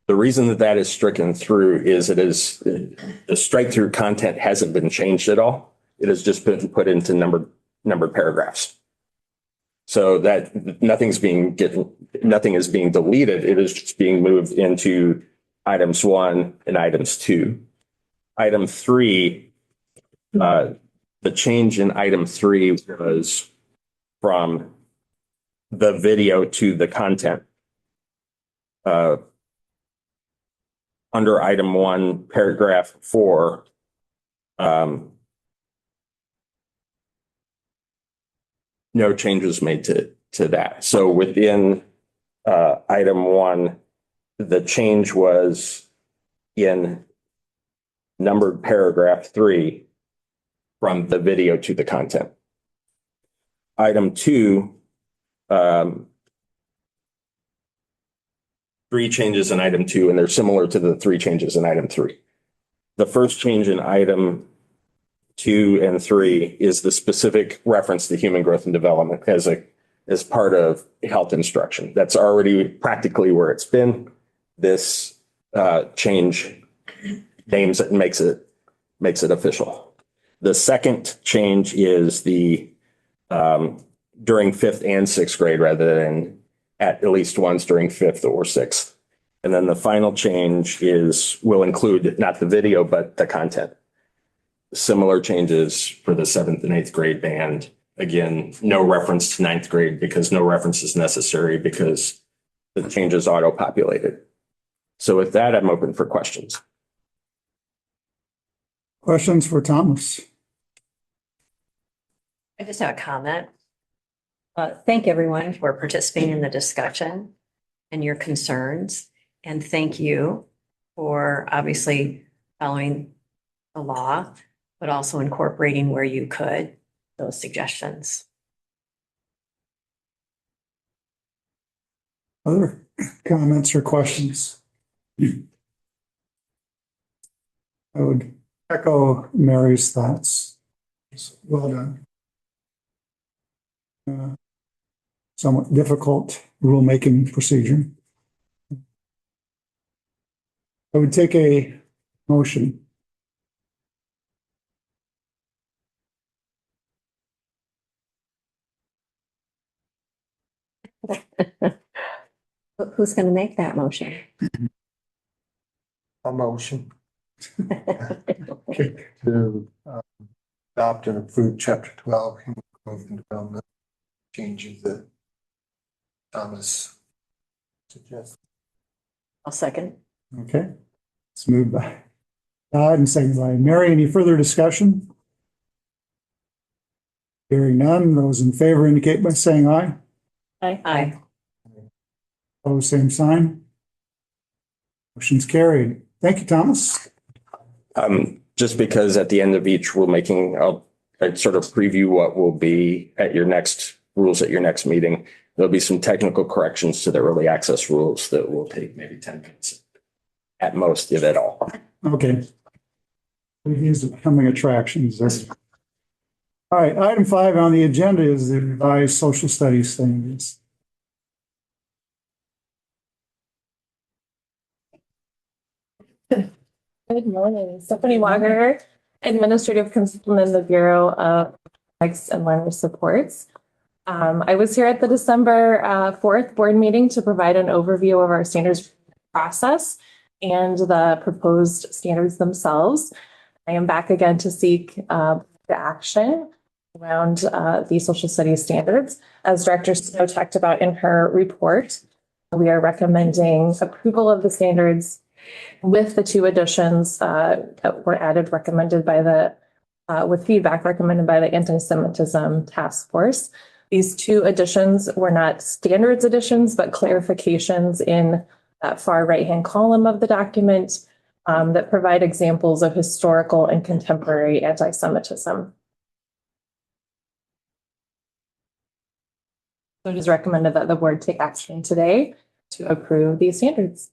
The reason that is stricken through is the strike through content hasn't been changed at all. It has just been put into numbered paragraphs. So that nothing is being deleted. It is just being moved into items 1 and items 2. Item 3, the change in item 3 was from the video to the content. Under item 1, paragraph 4, no changes made to that. So within item 1, the change was in numbered paragraph 3 from the video to the content. Item 2, 3 changes in item 2, and they're similar to the 3 changes in item 3. The first change in item 2 and 3 is the specific reference to human growth and development as part of health instruction. That's already practically where it's been. This change names it and makes it official. The second change is the during 5th and 6th grade rather than at least once during 5th or 6th. And then the final change will include not the video, but the content. Similar changes for the 7th and 8th grade band. Again, no reference to 9th grade because no reference is necessary because the change is auto-populated. So with that, I'm open for questions. Questions for Thomas? I just have a comment. Thank everyone for participating in the discussion and your concerns. And thank you for obviously following the law, but also incorporating where you could those suggestions. Other comments or questions? I would echo Mary's thoughts. Well done. Somewhat difficult rulemaking procedure. I would take a motion. Who's going to make that motion? A motion Okay. to adopt and approve chapter 12, human growth and development changes that Thomas suggested. I'll second. Okay. It's moved by Todd and seconded by Mary. Any further discussion? Hearing none, those in favor indicate by saying aye. Aye. Opposed, same sign. Motion's carried. Thank you, Thomas. Just because at the end of each rulemaking, I'd sort of preview what will be at your next rules at your next meeting. There'll be some technical corrections to the early access rules that will take maybe 10 minutes at most, if at all. Okay. These are coming attractions. All right, item 5 on the agenda is the revised social studies standards. Good morning, Stephanie Wager, Administrative Consultant in the Bureau of Academics and Learner Supports. I was here at the December 4th board meeting to provide an overview of our standards process and the proposed standards themselves. I am back again to seek the action around the social studies standards. As Director Snow talked about in her report, we are recommending approval of the standards with the 2 additions that were added, recommended by the, with feedback recommended by the Anti-Semitism Task Force. These 2 additions were not standards additions, but clarifications in that far right-hand column of the document that provide examples of historical and contemporary anti-Semitism. So it is recommended that the board take action today to approve these standards.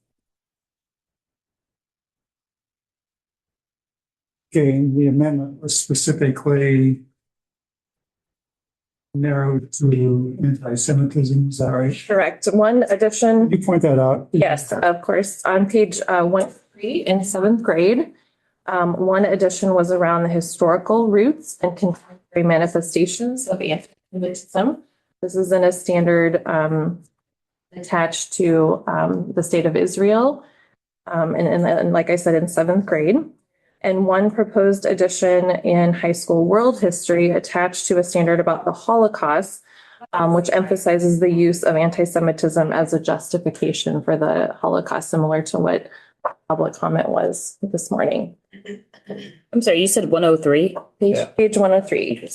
Okay, and the amendment was specifically narrowed to anti-Semitism, is that right? Correct. One addition. Can you point that out? Yes, of course. On page 1-3 in 7th grade, one addition was around the historical roots and contemporary manifestations of anti-Semitism. This is in a standard attached to the state of Israel, and like I said, in 7th grade. And one proposed addition in high school world history attached to a standard about the Holocaust, which emphasizes the use of anti-Semitism as a justification for the Holocaust, similar to what public comment was this morning. I'm sorry, you said 103? Page 103.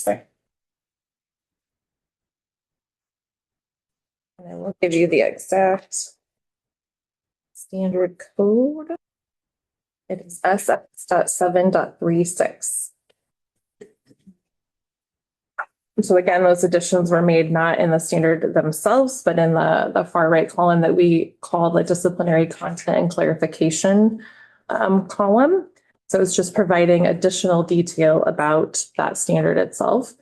And I will give you the exact standard code. It is SF.7.36. So again, those additions were made not in the standard themselves, but in the far right column that we call the disciplinary content and clarification column. So it's just providing additional detail about that standard itself.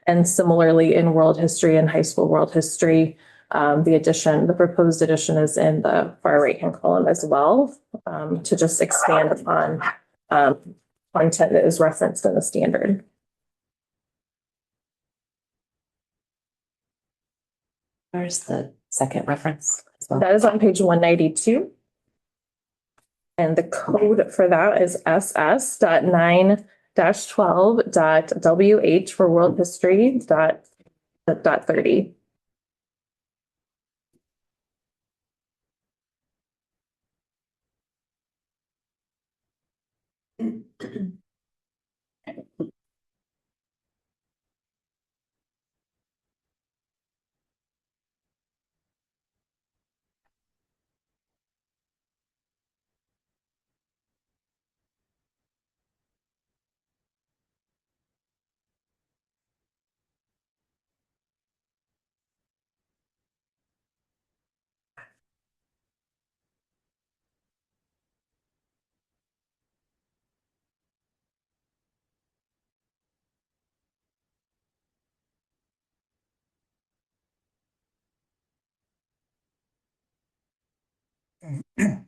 And similarly in world history and high school world history, the proposed addition is in the far right-hand column as well, to just expand upon content that is referenced in the standard. Where's the second reference as well? That is on page 192. And the code for that is SS.9-12.WH for world history .30.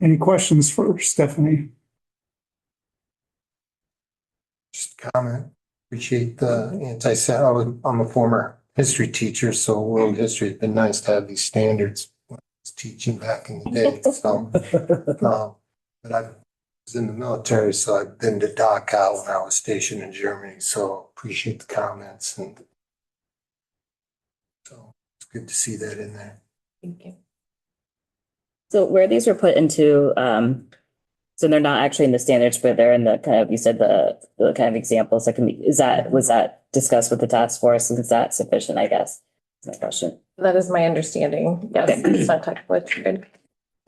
Any questions for Stephanie? Just comment. Appreciate the anti-Sam. I'm a former history teacher, so world history has been nice to have these standards when I was teaching back in the day. So, but I was in the military, so I've been to Dachau when I was stationed in Germany. So appreciate the comments, and so it's good to see that in there. Thank you. So where these were put into, so they're not actually in the standards, but they're in the kind of, you said the kind of examples that can be, was that discussed with the task force? And is that sufficient, I guess? That's my question. That is my understanding. Yes, it's not technically triggered.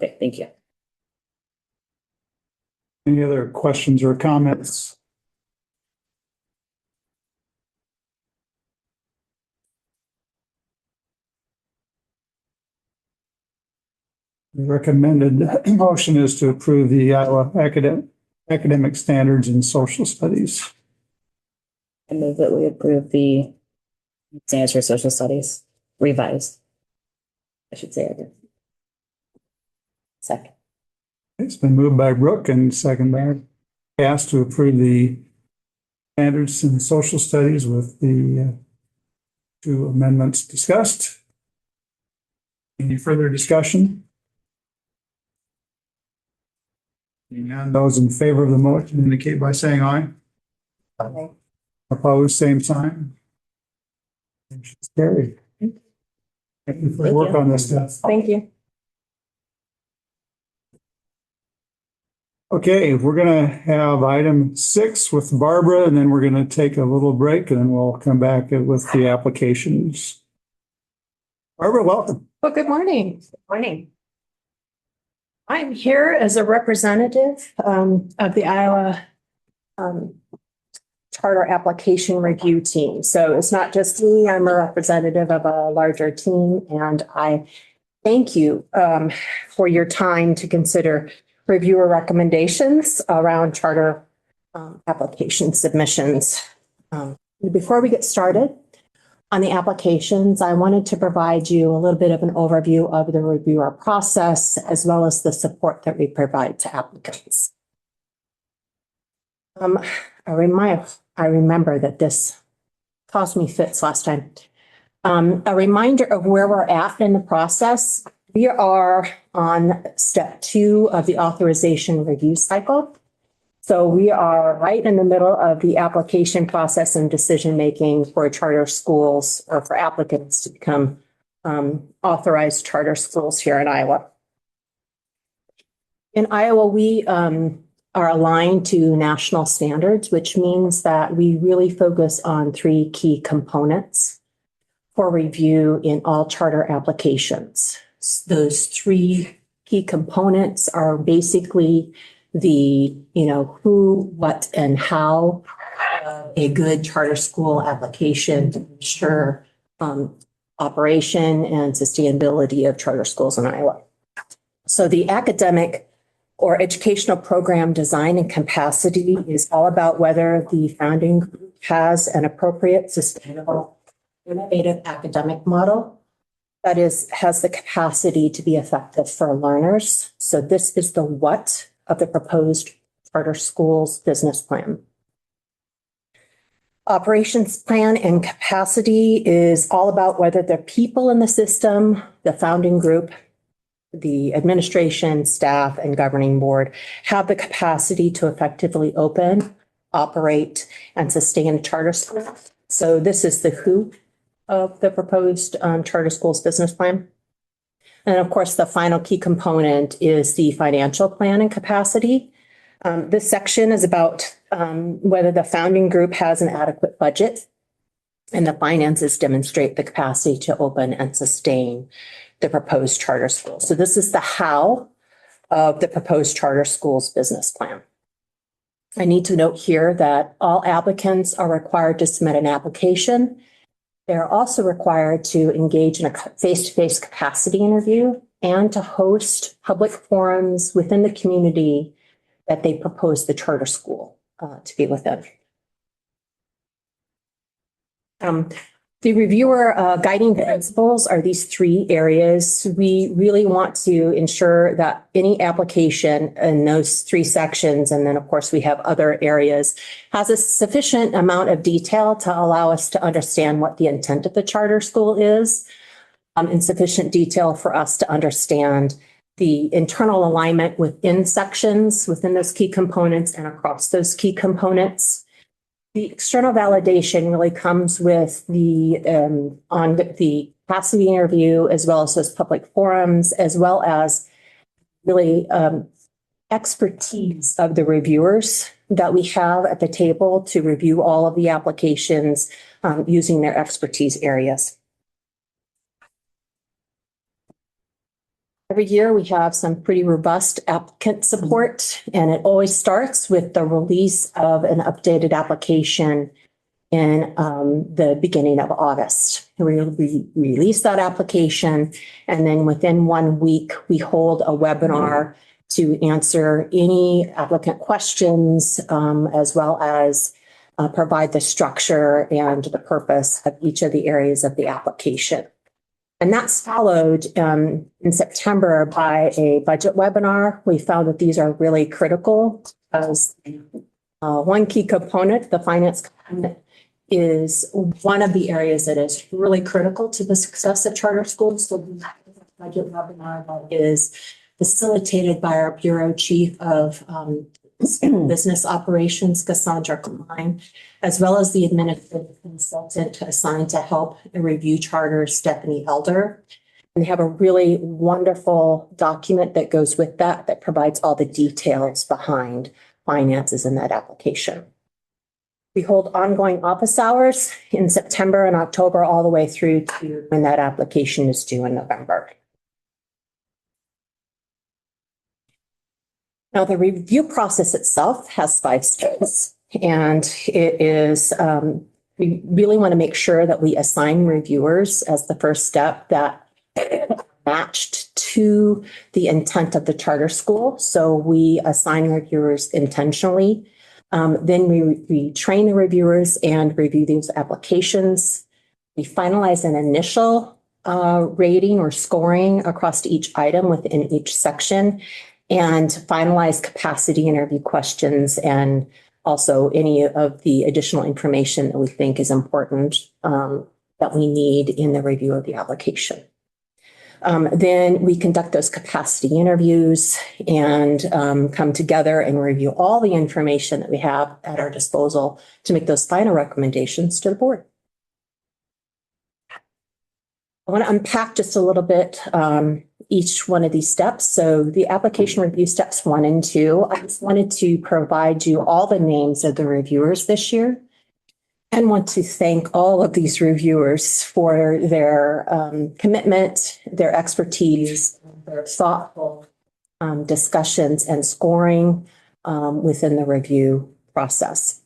Okay, thank you. Any other questions or comments? The recommended motion is to approve the Iowa academic standards in social studies. I move that we approve the standards for social studies revised. I should say, I guess. Second. It's been moved by Brooke and second by Cass to approve the standards in social studies with the two amendments discussed. Any further discussion? Seeing none, those in favor of the motion indicate by saying aye. Aye. Opposed, same sign. Motion's carried. Thank you for your work on this stuff. Thank you. Okay, we're gonna have item 6 with Barbara, and then we're gonna take a little break, and then we'll come back with the applications. Barbara, welcome. Well, good morning. Good morning. I'm here as a representative of the Iowa Charter Application Review Team. So it's not just me, I'm a representative of a larger team, and I thank you for your time to consider reviewer recommendations around charter application submissions. Before we get started on the applications, I wanted to provide you a little bit of an overview of the reviewer process, as well as the support that we provide to applicants. I remember that this caused me fits last time. A reminder of where we're at in the process. We are on step 2 of the authorization review cycle. So we are right in the middle of the application process and decision-making for charter schools, or for applicants to become authorized charter schools here in Iowa. In Iowa, we are aligned to national standards, which means that we really focus on 3 key components for review in all charter applications. Those 3 key components are basically the, who, what, and how a good charter school application to ensure operation and sustainability of charter schools in Iowa. So the academic or educational program design and capacity is all about whether the founding group has an appropriate, sustainable, innovative academic model that has the capacity to be effective for learners. So this is the what of the proposed charter schools business plan. Operations plan and capacity is all about whether the people in the system, the founding group, the administration, staff, and governing board have the capacity to effectively open, operate, and sustain a charter school. So this is the who of the proposed charter schools business plan. And of course, the final key component is the financial plan and capacity. This section is about whether the founding group has an adequate budget, and the finances demonstrate the capacity to open and sustain the proposed charter school. So this is the how of the proposed charter schools business plan. I need to note here that all applicants are required to submit an application. They're also required to engage in a face-to-face capacity interview and to host public forums within the community that they propose the charter school to be within. The reviewer guiding principles are these three areas. We really want to ensure that any application in those three sections, and then of course we have other areas, has a sufficient amount of detail to allow us to understand what the intent of the charter school is, in sufficient detail for us to understand the internal alignment within sections, within those key components and across those key components. The external validation really comes with on the capacity interview, as well as those public forums, as well as really expertise of the reviewers that we have at the table to review all of the applications using their expertise areas. Every year we have some pretty robust applicant support, and it always starts with the release of an updated application in the beginning of August. We release that application, and then within 1 week, we hold a webinar to answer any applicant questions, as well as provide the structure and the purpose of each of the areas of the application. And that's followed in September by a budget webinar. We found that these are really critical as one key component, the finance component, is one of the areas that is really critical to the success of charter schools. So the budget webinar that is facilitated by our Bureau Chief of Business Operations, Cassandra Klein, as well as the administrative consultant assigned to help review charters, Stephanie Elder. And they have a really wonderful document that goes with that provides all the details behind finances in that application. We hold ongoing office hours in September and October, all the way through to when that application is due in November. Now, the review process itself has 5 steps, and it is, we really want to make sure that we assign reviewers as the first step that matched to the intent of the charter school. So we assign reviewers intentionally. Then we train the reviewers and review these applications. We finalize an initial rating or scoring across each item within each section, and finalize capacity interview questions and also any of the additional information that we think is important that we need in the review of the application. Then we conduct those capacity interviews and come together and review all the information that we have at our disposal to make those final recommendations to the board. I want to unpack just a little bit each one of these steps. So the application review steps 1 and 2, I just wanted to provide you all the names of the reviewers this year and want to thank all of these reviewers for their commitment, their expertise, their thoughtful discussions and scoring within the review process.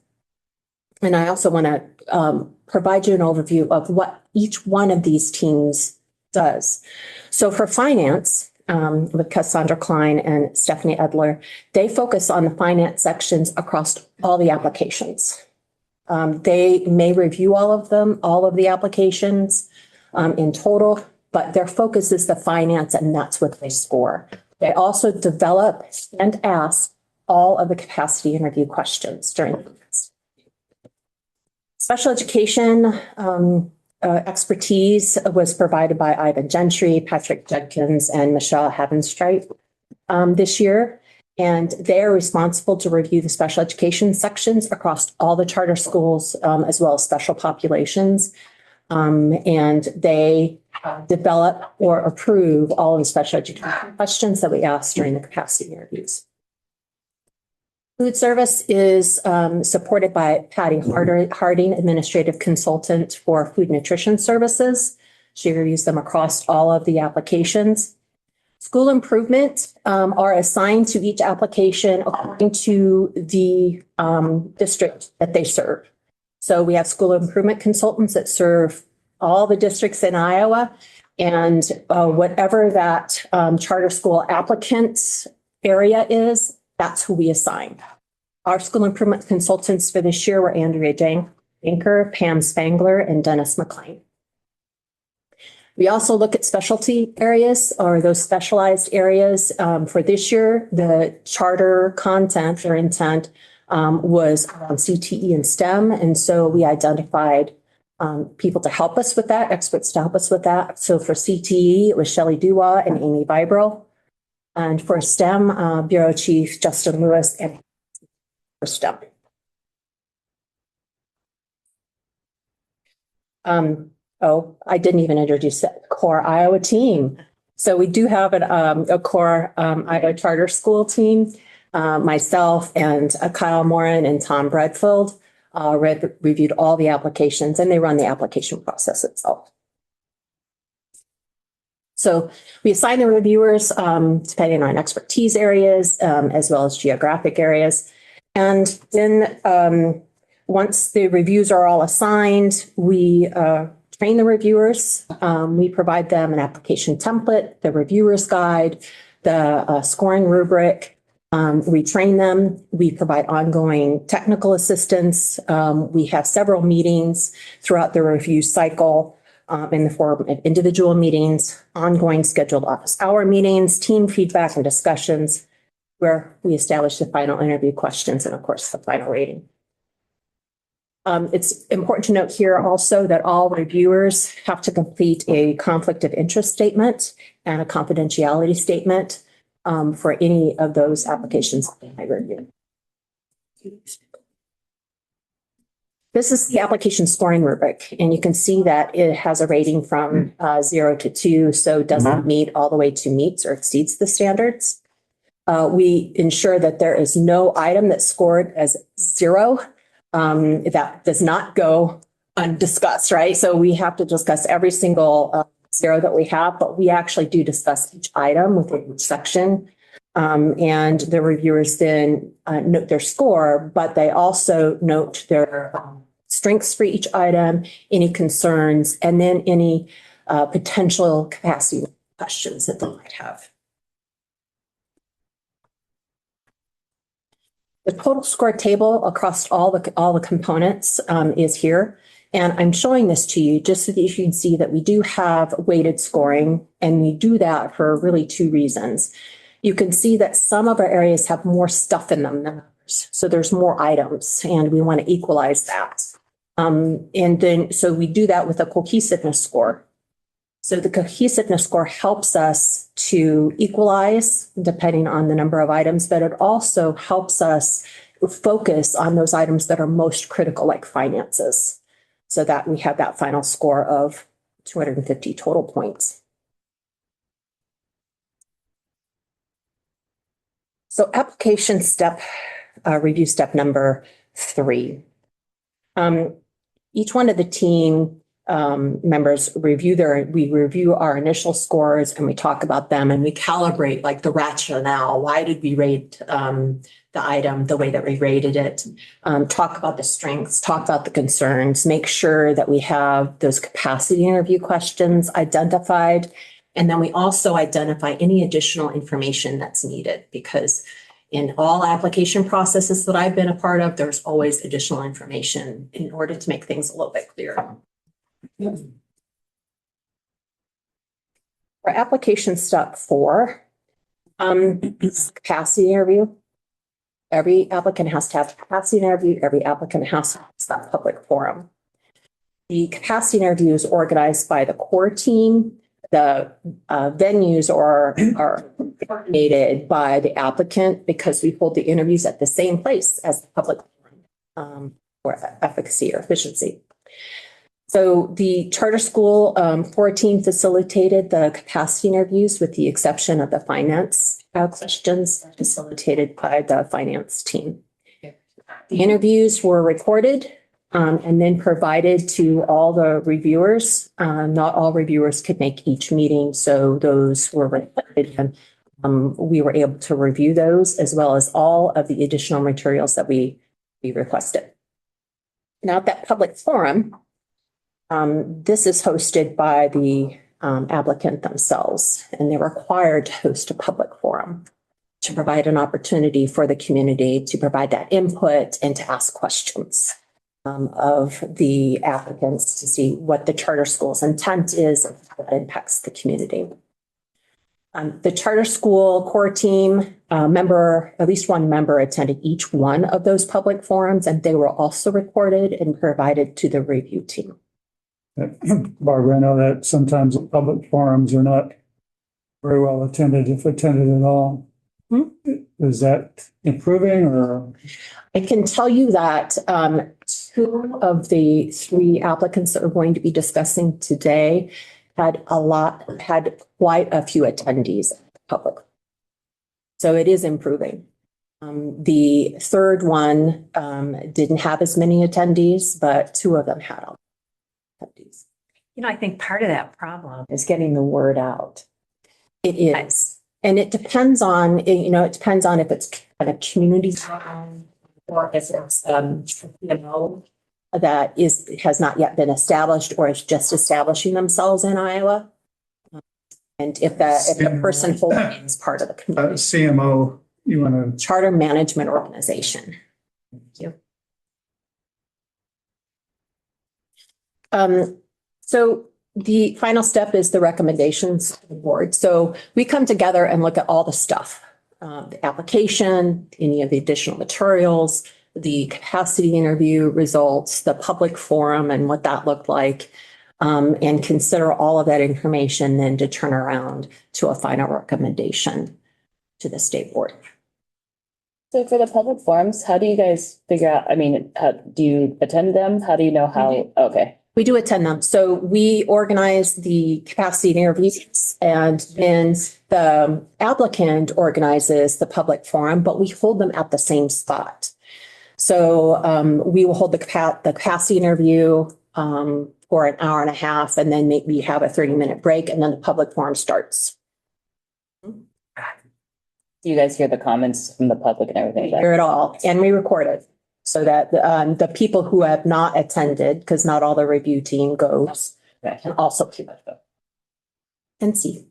And I also want to provide you an overview of what each one of these teams does. So for finance, with Cassandra Klein and Stephanie Edler, they focus on the finance sections across all the applications. They may review all of the applications in total, but their focus is the finance, and that's what they score. They also develop and ask all of the capacity interview questions during the test. Special education expertise was provided by Ivan Gentry, Patrick Judkins, and Michelle Havenstreit this year. And they are responsible to review the special education sections across all the charter schools, as well as special populations. And they develop or approve all of the special education questions that we ask during the capacity interviews. Food service is supported by Patty Harding, administrative consultant for food nutrition services. She reviews them across all of the applications. School improvement are assigned to each application according to the district that they serve. So we have school improvement consultants that serve all the districts in Iowa, and whatever that charter school applicant's area is, that's who we assign. Our school improvement consultants for this year were Andrea Dang Banker, Pam Spangler, and Dennis McLean. We also look at specialty areas or those specialized areas. For this year, the charter content or intent was on CTE and STEM. And so we identified people to help us with that, experts to help us with that. So for CTE, it was Shelley Duwa and Amy Vibral. And for STEM, Bureau Chief Justin Lewis and for STEM. I didn't even introduce the Core Iowa team. So we do have a Core Iowa Charter School team. Myself and Kyle Morin and Tom Bradfield reviewed all the applications, and they run the application process itself. So we assign the reviewers depending on expertise areas as well as geographic areas. And then once the reviews are all assigned, we train the reviewers. We provide them an application template, the reviewer's guide, the scoring rubric. We train them. We provide ongoing technical assistance. We have several meetings throughout the review cycle in the form of individual meetings, ongoing scheduled office hour meetings, team feedback and discussions, where we establish the final interview questions and, of course, the final rating. It's important to note here also that all reviewers have to complete a conflict of interest statement and a confidentiality statement for any of those applications that I reviewed. This is the application scoring rubric, and you can see that it has a rating from 0 to 2, so it doesn't meet all the way to meets or exceeds the standards. We ensure that there is no item that's scored as 0 that does not go undiscussed, right? So we have to discuss every single 0 that we have, but we actually do discuss each item within each section. And the reviewers then note their score, but they also note their strengths for each item, any concerns, and then any potential capacity questions that they might have. The total score table across all the components is here. And I'm showing this to you just so that you can see that we do have weighted scoring, and we do that for really 2 reasons. You can see that some of our areas have more stuff in them than others. So there's more items, and we want to equalize that. And then, so we do that with a cohesiveness score. So the cohesiveness score helps us to equalize depending on the number of items, but it also helps us focus on those items that are most critical, like finances, so that we have that final score of 250 total points. So application step, review step number 3. Each one of the team members we review our initial scores, and we talk about them, and we calibrate like the rationale. Why did we rate the item the way that we rated it? Talk about the strengths, talk about the concerns, make sure that we have those capacity interview questions identified. And then we also identify any additional information that's needed, because in all application processes that I've been a part of, there's always additional information in order to make things a little bit clearer. For application step 4, capacity interview. Every applicant has to have a capacity interview. Every applicant has to have that public forum. The capacity interview is organized by the core team. The venues are coordinated by the applicant, because we hold the interviews at the same place as the public for efficacy or efficiency. So the charter school core team facilitated the capacity interviews, with the exception of the finance questions facilitated by the finance team. The interviews were recorded and then provided to all the reviewers. Not all reviewers could make each meeting, so those were recorded, and we were able to review those, as well as all of the additional materials that we requested. Now, at that public forum, this is hosted by the applicant themselves, and they're required to host a public forum to provide an opportunity for the community to provide that input and to ask questions. of the applicants to see what the charter school's intent is and how that impacts the community. The charter school core team member, at least one member attended each one of those public forums, and they were also recorded and provided to the review team. Barbara, I know that sometimes public forums are not very well attended, if attended at all. Is that improving, or? I can tell you that two of the three applicants that we're going to be discussing today had quite a few attendees public. So it is improving. The third one didn't have as many attendees, but two of them had attendees. I think part of that problem is getting the word out. It is. And it depends on, it depends on if it's kind of community or if it's, that has not yet been established or is just establishing themselves in Iowa. And if the person holding it is part of the community. CMO, you want to? Charter Management Organization. Thank you. So the final step is the recommendations to the board. So we come together and look at all the stuff, the application, any of the additional materials, the capacity interview results, the public forum and what that looked like, and consider all of that information then to turn around to a final recommendation to the state board. So for the public forums, how do you guys figure out, do you attend them? How do you know how? Okay. We do attend them. So we organize the capacity interviews and then the applicant organizes the public forum, but we hold them at the same spot. So we will hold the capacity interview for an hour and a half, and then maybe have a 30-minute break, and then the public forum starts. Do you guys hear the comments from the public and everything? We hear it all, and we record it so that the people who have not attended, because not all the review team goes, can also keep it and see.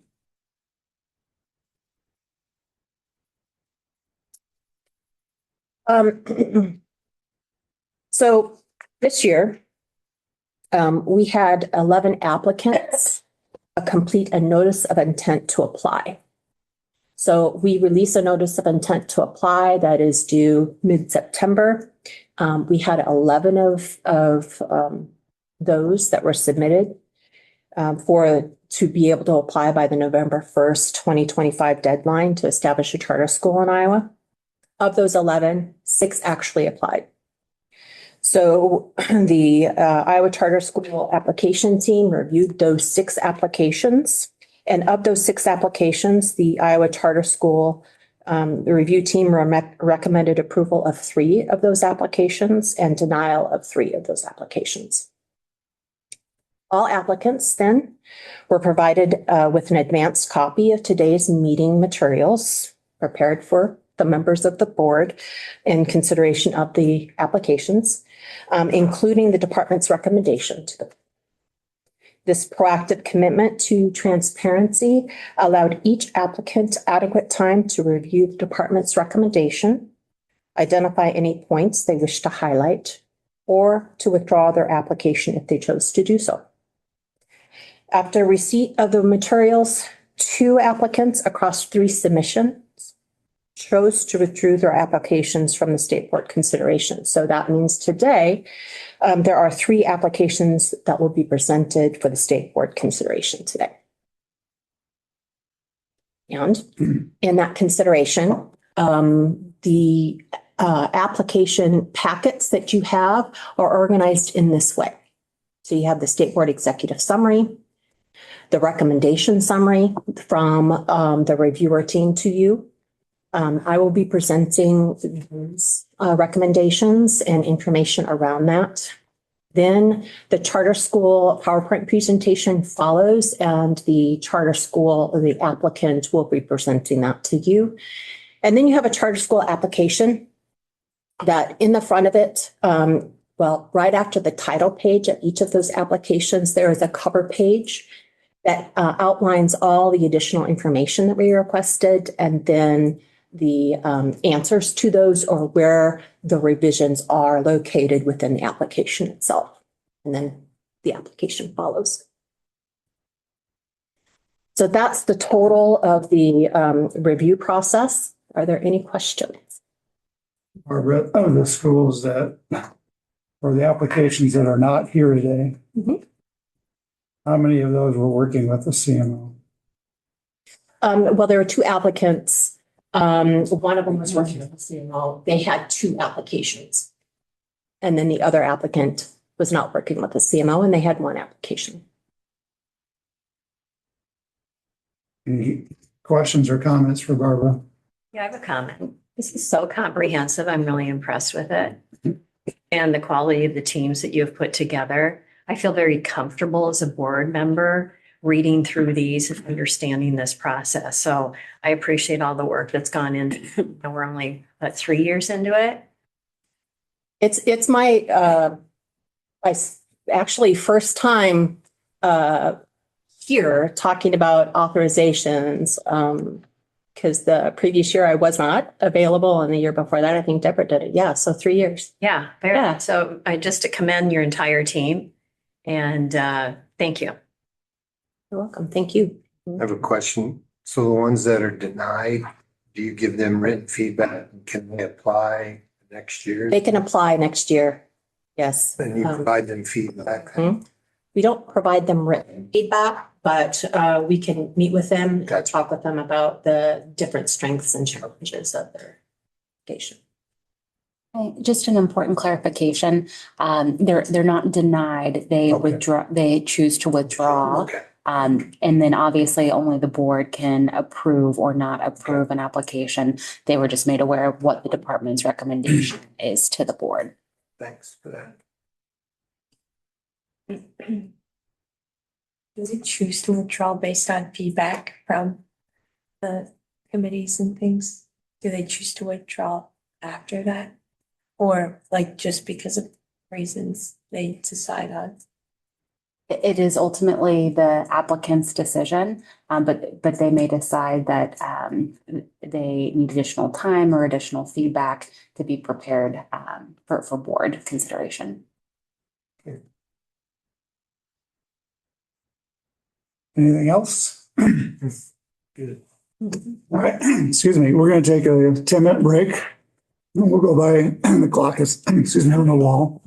So this year, we had 11 applicants complete a notice of intent to apply. So we release a notice of intent to apply that is due mid-September. We had 11 of those that were submitted to be able to apply by the November 1st, 2025 deadline to establish a charter school in Iowa. Of those 11, 6 actually applied. So the Iowa Charter School application team reviewed those 6 applications. And of those 6 applications, the Iowa Charter School, the review team recommended approval of 3 of those applications and denial of 3 of those applications. All applicants then were provided with an advanced copy of today's meeting materials prepared for the members of the board in consideration of the applications, including the department's recommendation to the board. This proactive commitment to transparency allowed each applicant adequate time to review the department's recommendation, identify any points they wish to highlight, or to withdraw their application if they chose to do so. After receipt of the materials, 2 applicants across 3 submissions chose to withdraw their applications from the state board consideration. So that means today, there are 3 applications that will be presented for the state board consideration today. And in that consideration, the application packets that you have are organized in this way. So you have the state board executive summary, the recommendation summary from the reviewer team to you. I will be presenting those recommendations and information around that. Then the charter school PowerPoint presentation follows, and the charter school, the applicant will be presenting that to you. And then you have a charter school application that in the front of it, right after the title page of each of those applications, there is a cover page that outlines all the additional information that we requested, and then the answers to those or where the revisions are located within the application itself. And then the application follows. So that's the total of the review process. Are there any questions? Barbara, of the schools that, or the applications that are not here today, Mhm. how many of those were working with the CMO? Well, there were two applicants. One of them was working with the CMO. They had two applications. And then the other applicant was not working with the CMO and they had one application. Any questions or comments for Barbara? Yeah, I have a comment. This is so comprehensive. I'm really impressed with it. And the quality of the teams that you have put together. I feel very comfortable as a board member reading through these and understanding this process. So I appreciate all the work that's gone into it. And we're only, 3 years into it? It's my, actually first time here talking about authorizations. Because the previous year I was not available and the year before that, I think Deborah did it. Yeah, so 3 years. Yeah, very. Yeah. So I just to commend your entire team and thank you. You're welcome. Thank you. I have a question. So the ones that are denied, do you give them written feedback? Can they apply next year? They can apply next year. Yes. And you provide them feedback? We don't provide them written feedback, but we can meet with them, and Gotcha. talk with them about the different strengths and challenges of their application. Just an important clarification. They're not denied. They Okay. withdraw, they choose to withdraw. Okay. And then obviously only the board can approve or not approve an application. They were just made aware of what the department's recommendation is to the board. Thanks for that. Do they choose to withdraw based on feedback from the committees and things? Do they choose to withdraw after that? Or like just because of reasons they decide on? It is ultimately the applicant's decision, but they may decide that they need additional time or additional feedback to be prepared for board consideration. Anything else? Good. All right, excuse me, we're gonna take a 10-minute break. We'll go by, the clock is, excuse me, on the wall.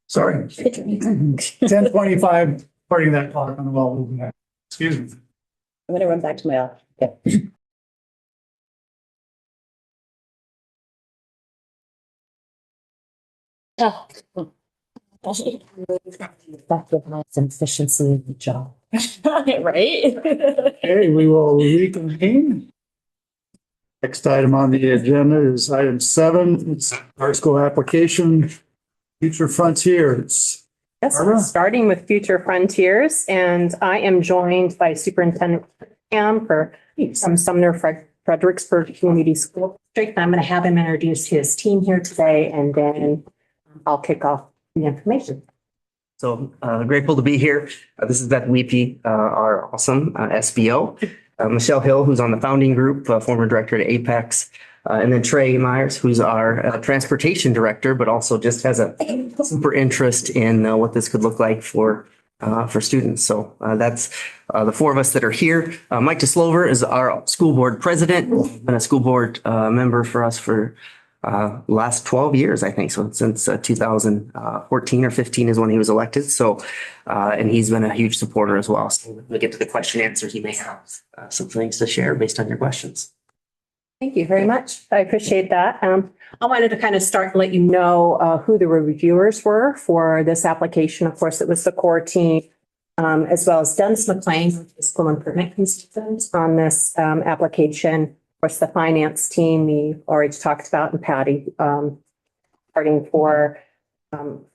Sorry. 10:25, parting that clock on the wall. We'll be back. Excuse me. I'm gonna run back to my office. Yeah. Effectiveness and efficiency of the job. Right? Okay, we will reconvene. Next item on the agenda is item 7. It's our school application, Future Frontiers. Yes, Barbara? starting with Future Frontiers, and I am joined by Superintendent Pam from Sumner Fredericksburg Community School District. I'm going to have him introduce his team here today, and then I'll kick off the information. So grateful to be here. This is Beth Weepy, our awesome SBO. Michelle Hill, who's on the founding group, former director at Apex. And then Trey Myers, who's our transportation director, but also just has a super interest in what this could look like for students. So that's the 4 of us that are here. Mike DeSlover is our school board president, been a school board member for us for last 12 years, I think. So since 2014 or 15 is when he was elected. So, and he's been a huge supporter as well. So we'll get to the question answers. He may have some things to share based on your questions. Thank you very much. I appreciate that. I wanted to kind of start and let you know who the reviewers were for this application. Of course, it was the core team, as well as Dennis McLean, the school improvement consultant on this application. Of course, the finance team we already talked about, and Patty, starting for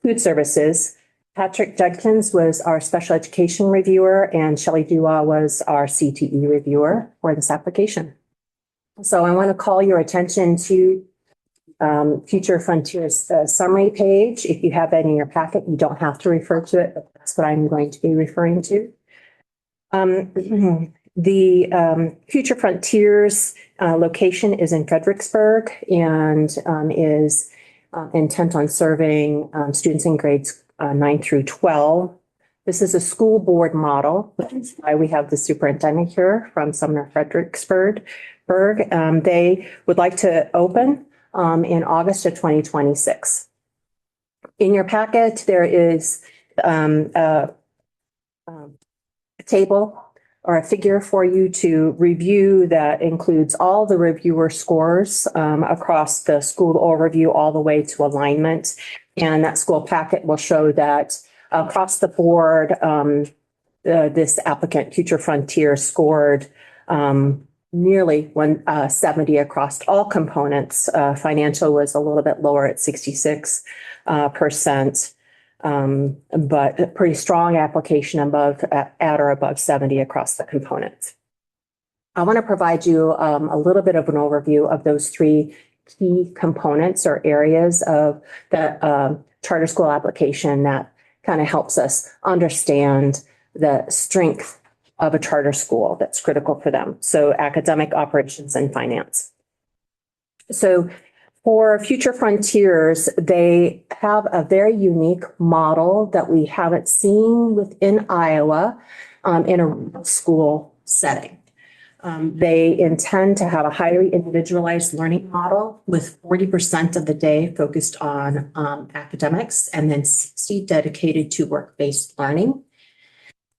food services. Patrick Judkins was our special education reviewer, and Shelley Dua was our CTE reviewer for this application. So I want to call your attention to Future Frontiers summary page. If you have that in your packet, you don't have to refer to it, but that's what I'm going to be referring to. The Future Frontiers location is in Fredericksburg and is intent on serving students in grades 9 through 12. This is a school board model, which is why we have the superintendent here from Sumner Fredericksburg. They would like to open in August of 2026. In your packet, there is a table or a figure for you to review that includes all the reviewer scores across the school overview all the way to alignment. And that school packet will show that across the board, this applicant, Future Frontier, scored nearly 170 across all components. Financial was a little bit lower at 66%. But a pretty strong application at or above 70 across the components. I want to provide you a little bit of an overview of those three key components or areas of the charter school application that kind of helps us understand the strength of a charter school that's critical for them. So academic, operations, and finance. So for Future Frontiers, they have a very unique model that we haven't seen within Iowa in a school setting. They intend to have a highly individualized learning model with 40% of the day focused on academics and then 60% dedicated to work-based learning,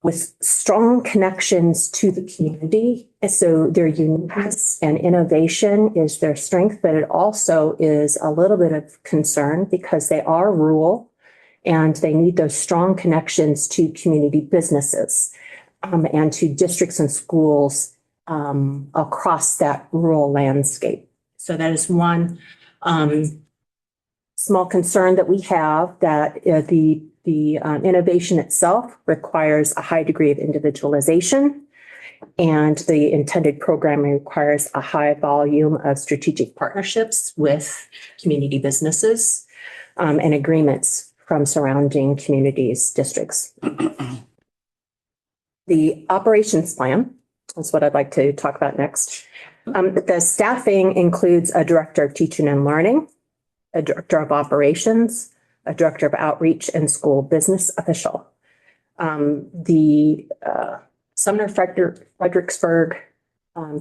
with strong connections to the community. So their uniqueness and innovation is their strength, but it also is a little bit of concern because they are rural and they need those strong connections to community businesses and to districts and schools across that rural landscape. So that is one small concern that we have, that the innovation itself requires a high degree of individualization, and the intended programming requires a high volume of strategic partnerships with community businesses and agreements from surrounding communities, districts. The operations plan is what I'd like to talk about next. The staffing includes a director of teaching and learning, a director of operations, a director of outreach, and school business official. The Sumner Fredericksburg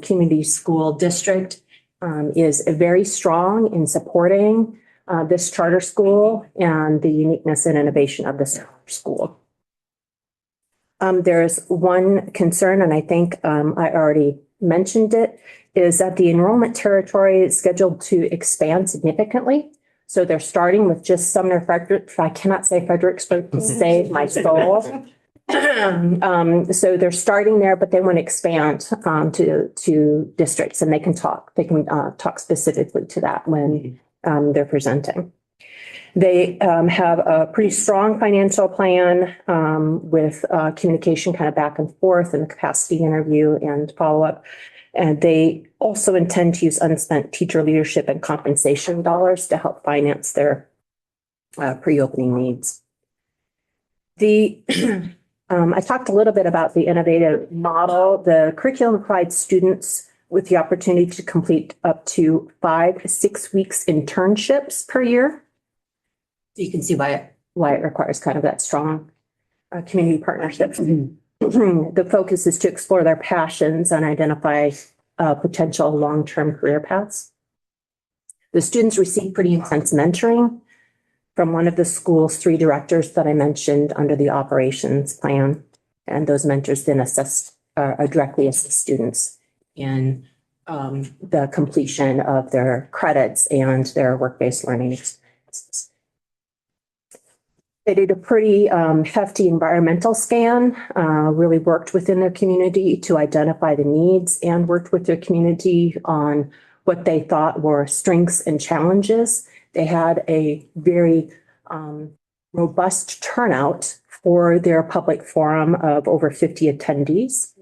Community School District is very strong in supporting this charter school and the uniqueness and innovation of this school. There's one concern, and I think I already mentioned it, is that the enrollment territory is scheduled to expand significantly. So they're starting with just Sumner Frederick. I cannot say Fredericksburg to save my soul. So they're starting there, but they want to expand to districts, and they can talk specifically to that when they're presenting. They have a pretty strong financial plan with communication kind of back and forth and capacity interview and follow-up. And they also intend to use unspent teacher leadership and compensation dollars to help finance their pre-opening needs. I talked a little bit about the innovative model. The curriculum provides students with the opportunity to complete up to 5 to 6 weeks internships per year. So you can see why it requires kind of that strong community partnership. The focus is to explore their passions and identify potential long-term career paths. The students receive pretty intense mentoring from one of the school's 3 directors that I mentioned under the operations plan. And those mentors then directly assist students in the completion of their credits and their work-based learning experiences. They did a pretty hefty environmental scan, really worked within their community to identify the needs and worked with their community on what they thought were strengths and challenges. They had a very robust turnout for their public forum of over 50 attendees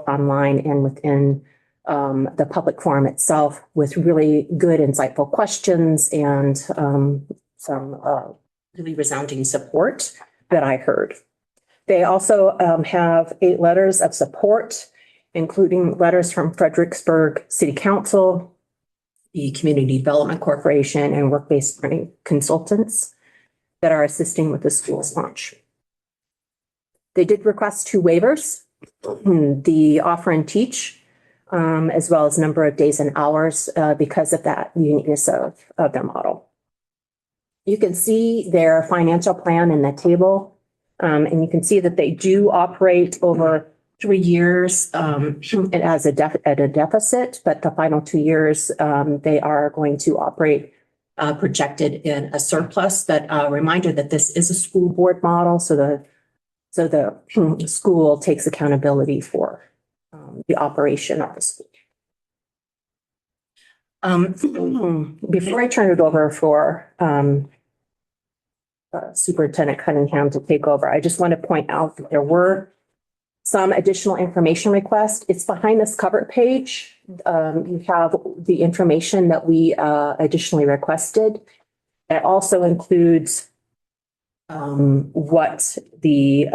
online and within the public forum itself, with really good, insightful questions and some really resounding support that I heard. They also have 8 letters of support including letters from Fredericksburg City Council, the Community Development Corporation, and work-based learning consultants that are assisting with the school's launch. They did request 2 waivers, the offer and teach, as well as number of days and hours because of that uniqueness of their model. You can see their financial plan in the table, and you can see that they do operate over 3 years at a deficit, but the final 2 years they are going to operate projected in a surplus. But a reminder that this is a school board model, so the school takes accountability for the operation of the school. Before I turn it over for Superintendent Cunningham to take over, I just want to point out that there were some additional information requests. It's behind this cover page. You have the information that we additionally requested. It also includes what the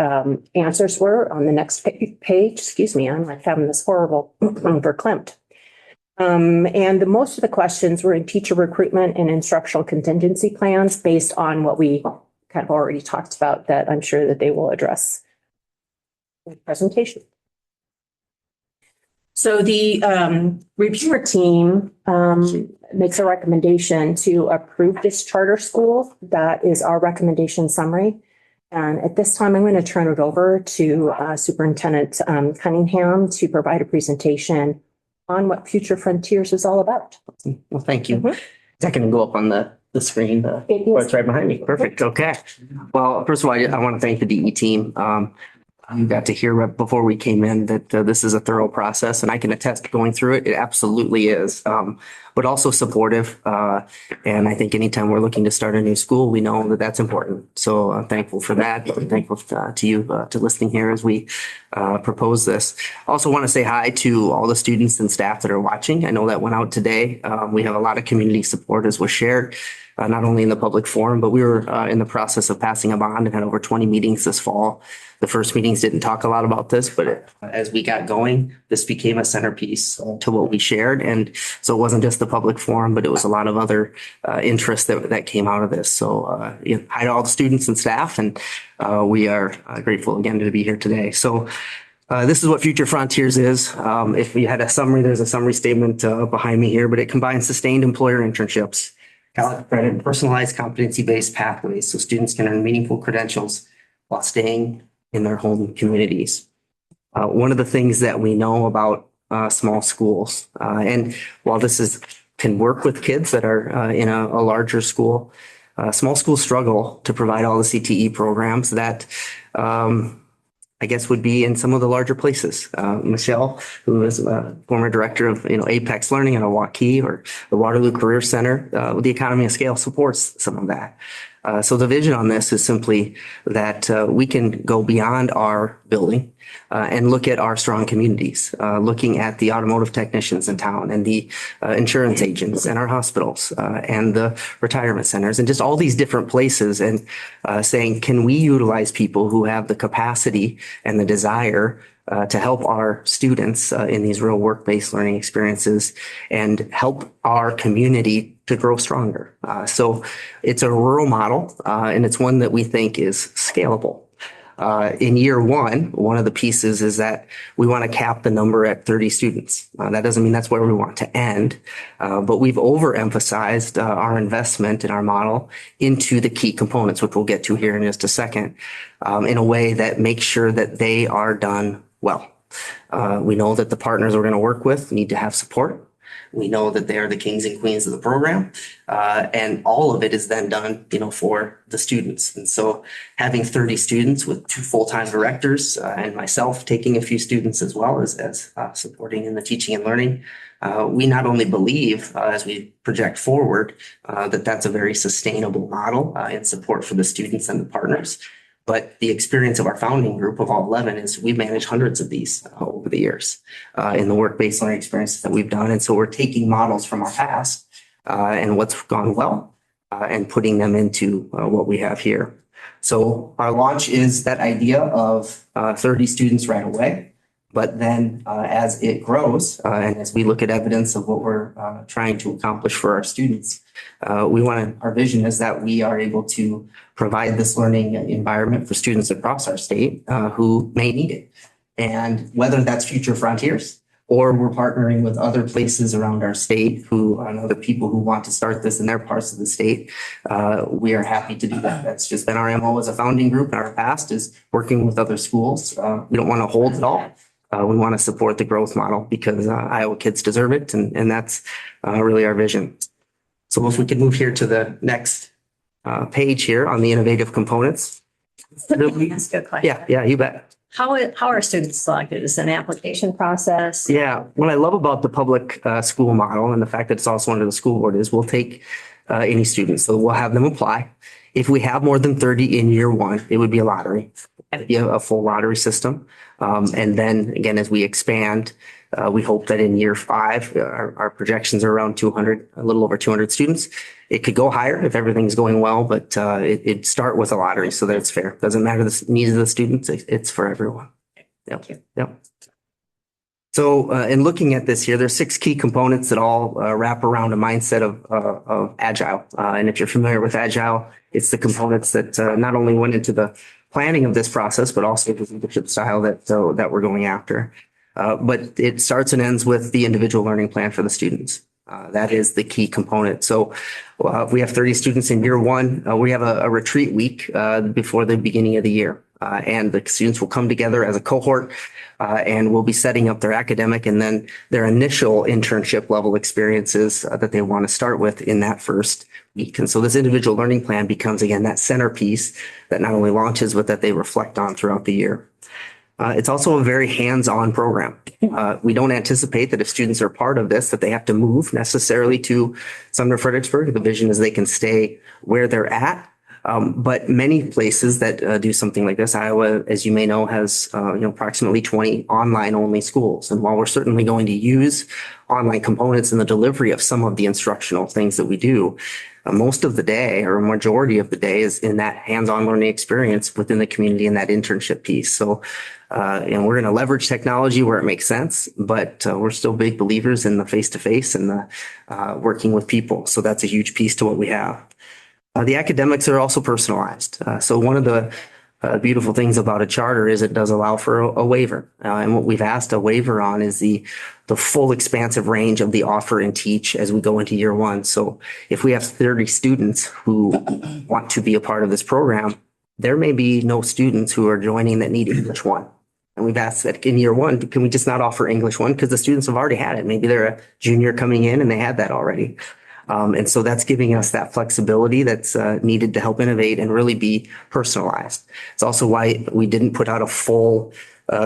answers were on the next page. Excuse me, I'm like having this horrible verklempt. And most of the questions were in teacher recruitment and instructional contingency plans based on what we kind of already talked about that I'm sure that they will address in the presentation. So the reviewer team makes a recommendation to approve this charter school. That is our recommendation summary. And at this time, I'm going to turn it over to Superintendent Cunningham to provide a presentation on what Future Frontiers is all about. Well, thank you. Is that going to go up on the screen? It's right behind me. Perfect. Okay. Well, first of all, I want to thank the DE team. You got to hear right before we came in that this is a thorough process, and I can attest going through it. It absolutely is, but also supportive. And I think anytime we're looking to start a new school, we know that that's important. So I'm thankful for that. I'm thankful to you to listening here as we propose this. Also want to say hi to all the students and staff that are watching. I know that went out today. We have a lot of community support as was shared. Not only in the public forum, but we were in the process of passing a bond and had over 20 meetings this fall. The first meetings didn't talk a lot about this, but as we got going, this became a centerpiece to what we shared. And so it wasn't just the public forum, but it was a lot of other interests that came out of this. So hi to all the students and staff, and we are grateful again to be here today. So this is what Future Frontiers is. If we had a summary, there's a summary statement behind me here, but it combines sustained employer internships, college credit, and personalized competency-based pathways so students can earn meaningful credentials while staying in their home communities. One of the things that we know about small schools, and while this can work with kids that are in a larger school, small schools struggle to provide all the CTE programs that I guess would be in some of the larger places. Michelle, who is former director of Apex Learning in Waukee or the Waterloo Career Center, the economy of scale supports some of that. So the vision on this is simply that we can go beyond our building and look at our strong communities, looking at the automotive technicians in town and the insurance agents and our hospitals and the retirement centers and just all these different places and saying, can we utilize people who have the capacity and the desire to help our students in these real work-based learning experiences and help our community to grow stronger. So it's a rural model, and it's one that we think is scalable. In year one of the pieces is that we want to cap the number at 30 students. That doesn't mean that's where we want to end, but we've overemphasized our investment in our model into the key components, which we'll get to here in just a second, in a way that makes sure that they are done well. We know that the partners we're going to work with need to have support. We know that they are the kings and queens of the program, and all of it is then done, for the students. And so having 30 students with 2 full-time directors and myself taking a few students as well as supporting in the teaching and learning, we not only believe as we project forward that that's a very sustainable model in support for the students and the partners. But the experience of our founding group of all 11 is we've managed hundreds of these over the years in the work-based learning experiences that we've done. And so we're taking models from our past and what's gone well and putting them into what we have here. So our launch is that idea of 30 students right away. But then as it grows and as we look at evidence of what we're trying to accomplish for our students, our vision is that we are able to provide this learning environment for students across our state who may need it. And whether that's Future Frontiers or we're partnering with other places around our state and other people who want to start this in their parts of the state, we are happy to do that. That's just been our MO as a founding group in our past, is working with other schools. We don't want to hold it all. We want to support the growth model because Iowa kids deserve it. And that's really our vision. So if we could move here to the next page here on the innovative components. Let me ask you a question. Yeah, you bet. How are students selected? Is it an application process? Yeah, what I love about the public school model and the fact that it's also under the school board is we'll take any students. So we'll have them apply. If we have more than 30 in year one, it would be a lottery. It'd be a full lottery system. And then again, as we expand, we hope that in year 5, our projections are around 200, a little over 200 students. It could go higher if everything's going well, but it'd start with a lottery so that it's fair. Doesn't matter the needs of the students. It's for everyone. Yep. Yep. So in looking at this here, there's 6 key components that all wrap around a mindset of Agile. And if you're familiar with Agile, it's the components that not only went into the planning of this process, but also the leadership style that we're going after. But it starts and ends with the individual learning plan for the students. That is the key component. So we have 30 students in year 1. We have a retreat week before the beginning of the year. And the students will come together as a cohort and we'll be setting up their academic and then their initial internship level experiences that they want to start with in that first week. And so this individual learning plan becomes, again, that centerpiece that not only launches, but that they reflect on throughout the year. It's also a very hands-on program. We don't anticipate that if students are part of this, that they have to move necessarily to Sumner Fredericksburg. The vision is they can stay where they're at. But many places that do something like this, Iowa, as you may know, has approximately 20 online-only schools. And while we're certainly going to use online components in the delivery of some of the instructional things that we do, most of the day or a majority of the day is in that hands-on learning experience within the community and that internship piece. So, we're going to leverage technology where it makes sense, but we're still big believers in the face-to-face and the working with people. So that's a huge piece to what we have. The academics are also personalized. So one of the beautiful things about a charter is it does allow for a waiver. And what we've asked a waiver on is the full expansive range of the offer and teach as we go into year 1. So if we have 30 students who want to be a part of this program, there may be no students who are joining that need English 1. And we've asked that in year 1, can we just not offer English 1? Because the students have already had it. Maybe they're a junior coming in and they had that already. And so that's giving us that flexibility that's needed to help innovate and really be personalized. It's also why we didn't put out a full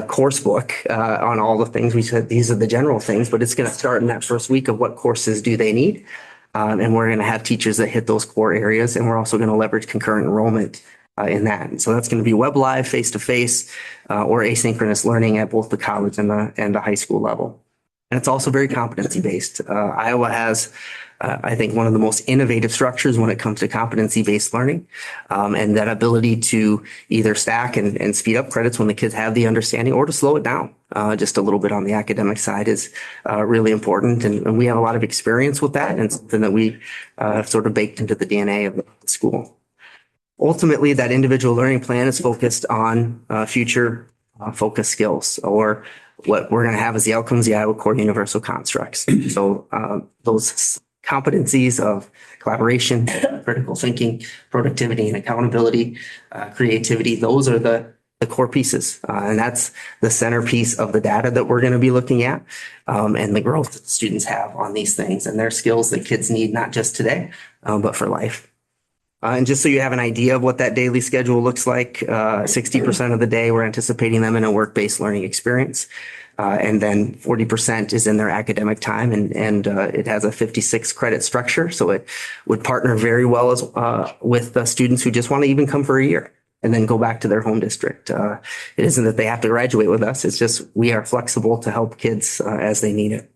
course book on all the things. We said these are the general things, but it's going to start in that first week of what courses do they need. And we're going to have teachers that hit those core areas. And we're also going to leverage concurrent enrollment in that. And so that's going to be web live, face-to-face, or asynchronous learning at both the college and the high school level. And it's also very competency-based. Iowa has I think one of the most innovative structures when it comes to competency-based learning, and that ability to either stack and speed up credits when the kids have the understanding or to slow it down just a little bit on the academic side is really important. And we have a lot of experience with that and something that we sort of baked into the DNA of the school. Ultimately, that individual learning plan is focused on future focus skills, or what we're going to have as the outcomes, the Iowa Core Universal Constructs. So those competencies of collaboration, critical thinking, productivity and accountability, creativity, those are the core pieces. And that's the centerpiece of the data that we're going to be looking at, and the growth that students have on these things and their skills that kids need, not just today, but for life. And just so you have an idea of what that daily schedule looks like, 60% of the day, we're anticipating them in a work-based learning experience. And then 40% is in their academic time, and it has a 56 credit structure. So it would partner very well with the students who just want to even come for a year and then go back to their home district. It isn't that they have to graduate with us. It's just we are flexible to help kids as they need it.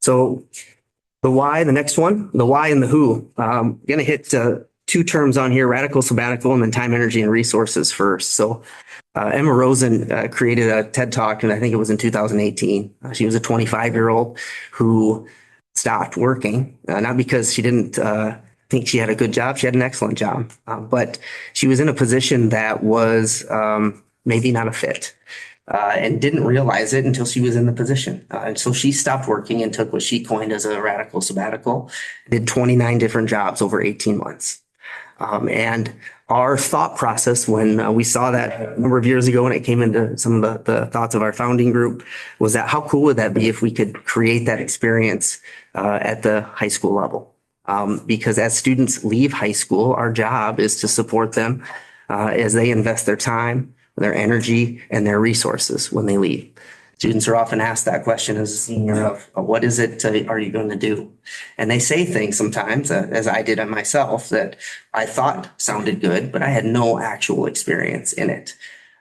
So the why, the next one, the why and the who. I'm going to hit two terms on here, radical sabbatical and then time, energy, and resources first. So Emma Rosen created a TED Talk, and I think it was in 2018. She was a 25-year-old who stopped working, not because she didn't think she had a good job. She had an excellent job, but she was in a position that was maybe not a fit. And didn't realize it until she was in the position. And so she stopped working and took what she coined as a radical sabbatical, did 29 different jobs over 18 months. And our thought process when we saw that a number of years ago when it came into some of the thoughts of our founding group was that how cool would that be if we could create that experience at the high school level? Because as students leave high school, our job is to support them as they invest their time, their energy, and their resources when they leave. Students are often asked that question as a senior of what is it are you going to do? And they say things sometimes, as I did on myself, that I thought sounded good, but I had no actual experience in it.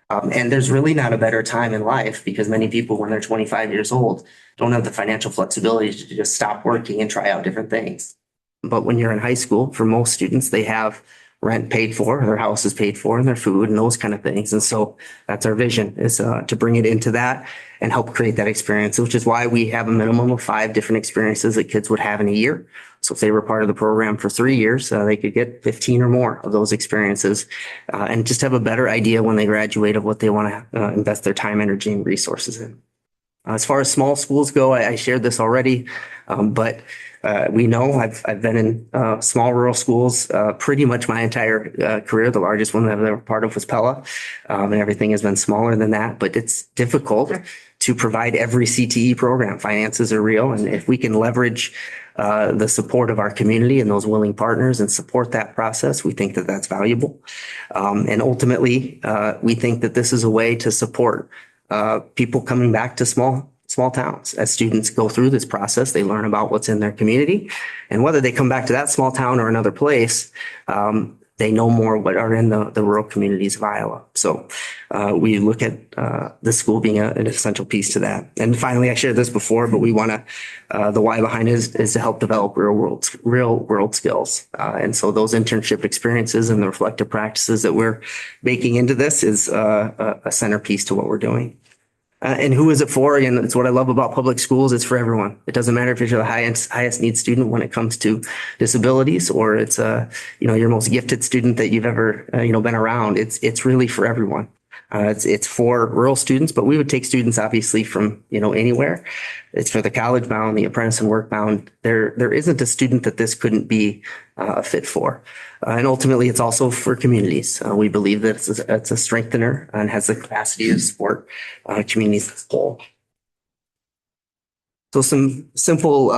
And there's really not a better time in life because many people, when they're 25 years old, don't have the financial flexibility to just stop working and try out different things. But when you're in high school, for most students, they have rent paid for, their house is paid for, and their food and those kind of things. And so that's our vision is to bring it into that and help create that experience, which is why we have a minimum of 5 different experiences that kids would have in a year. So if they were part of the program for 3 years, they could get 15 or more of those experiences and just have a better idea when they graduate of what they want to invest their time, energy, and resources in. As far as small schools go, I shared this already, but we know I've been in small rural schools pretty much my entire career. The largest one that I've ever part of was Pella, and everything has been smaller than that. But it's difficult to provide every CTE program. Finances are real, and if we can leverage the support of our community and those willing partners and support that process, we think that that's valuable. And ultimately, we think that this is a way to support people coming back to small towns. As students go through this process, they learn about what's in their community, and whether they come back to that small town or another place, they know more what are in the rural communities of Iowa. So we look at the school being an essential piece to that. And finally, I shared this before, but we want to, the why behind it is to help develop real world skills. And so those internship experiences and the reflective practices that we're baking into this is a centerpiece to what we're doing. And who is it for? Again, it's what I love about public schools. It's for everyone. It doesn't matter if you're the highest need student when it comes to disabilities, or it's your most gifted student that you've ever been around. It's really for everyone. It's for rural students, but we would take students obviously from anywhere. It's for the college bound, the apprentice and work bound. There isn't a student that this couldn't be a fit for. And ultimately, it's also for communities. We believe that it's a strengthener and has the capacity to support communities as a whole. So some simple,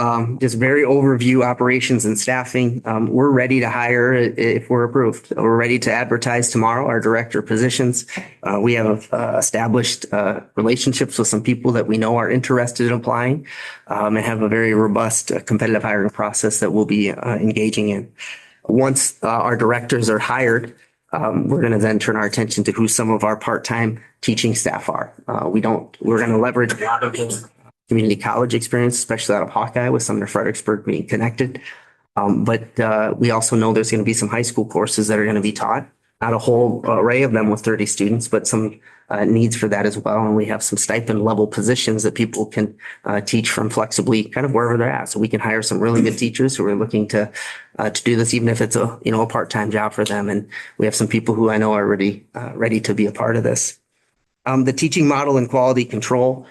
just very overview operations and staffing. We're ready to hire if we're approved. We're ready to advertise tomorrow our director positions. We have established relationships with some people that we know are interested in applying and have a very robust competitive hiring process that we'll be engaging in. Once our directors are hired, we're going to then turn our attention to who some of our part-time teaching staff are. We're going to leverage a lot of the community college experience, especially out of Hawkeye with Sumner Fredericksburg being connected. But we also know there's going to be some high school courses that are going to be taught. Not a whole array of them with 30 students, but some needs for that as well. And we have some stipend level positions that people can teach from flexibly kind of wherever they're at. So we can hire some really good teachers who are looking to do this, even if it's a part-time job for them. And we have some people who I know are ready to be a part of this. The teaching model and quality control,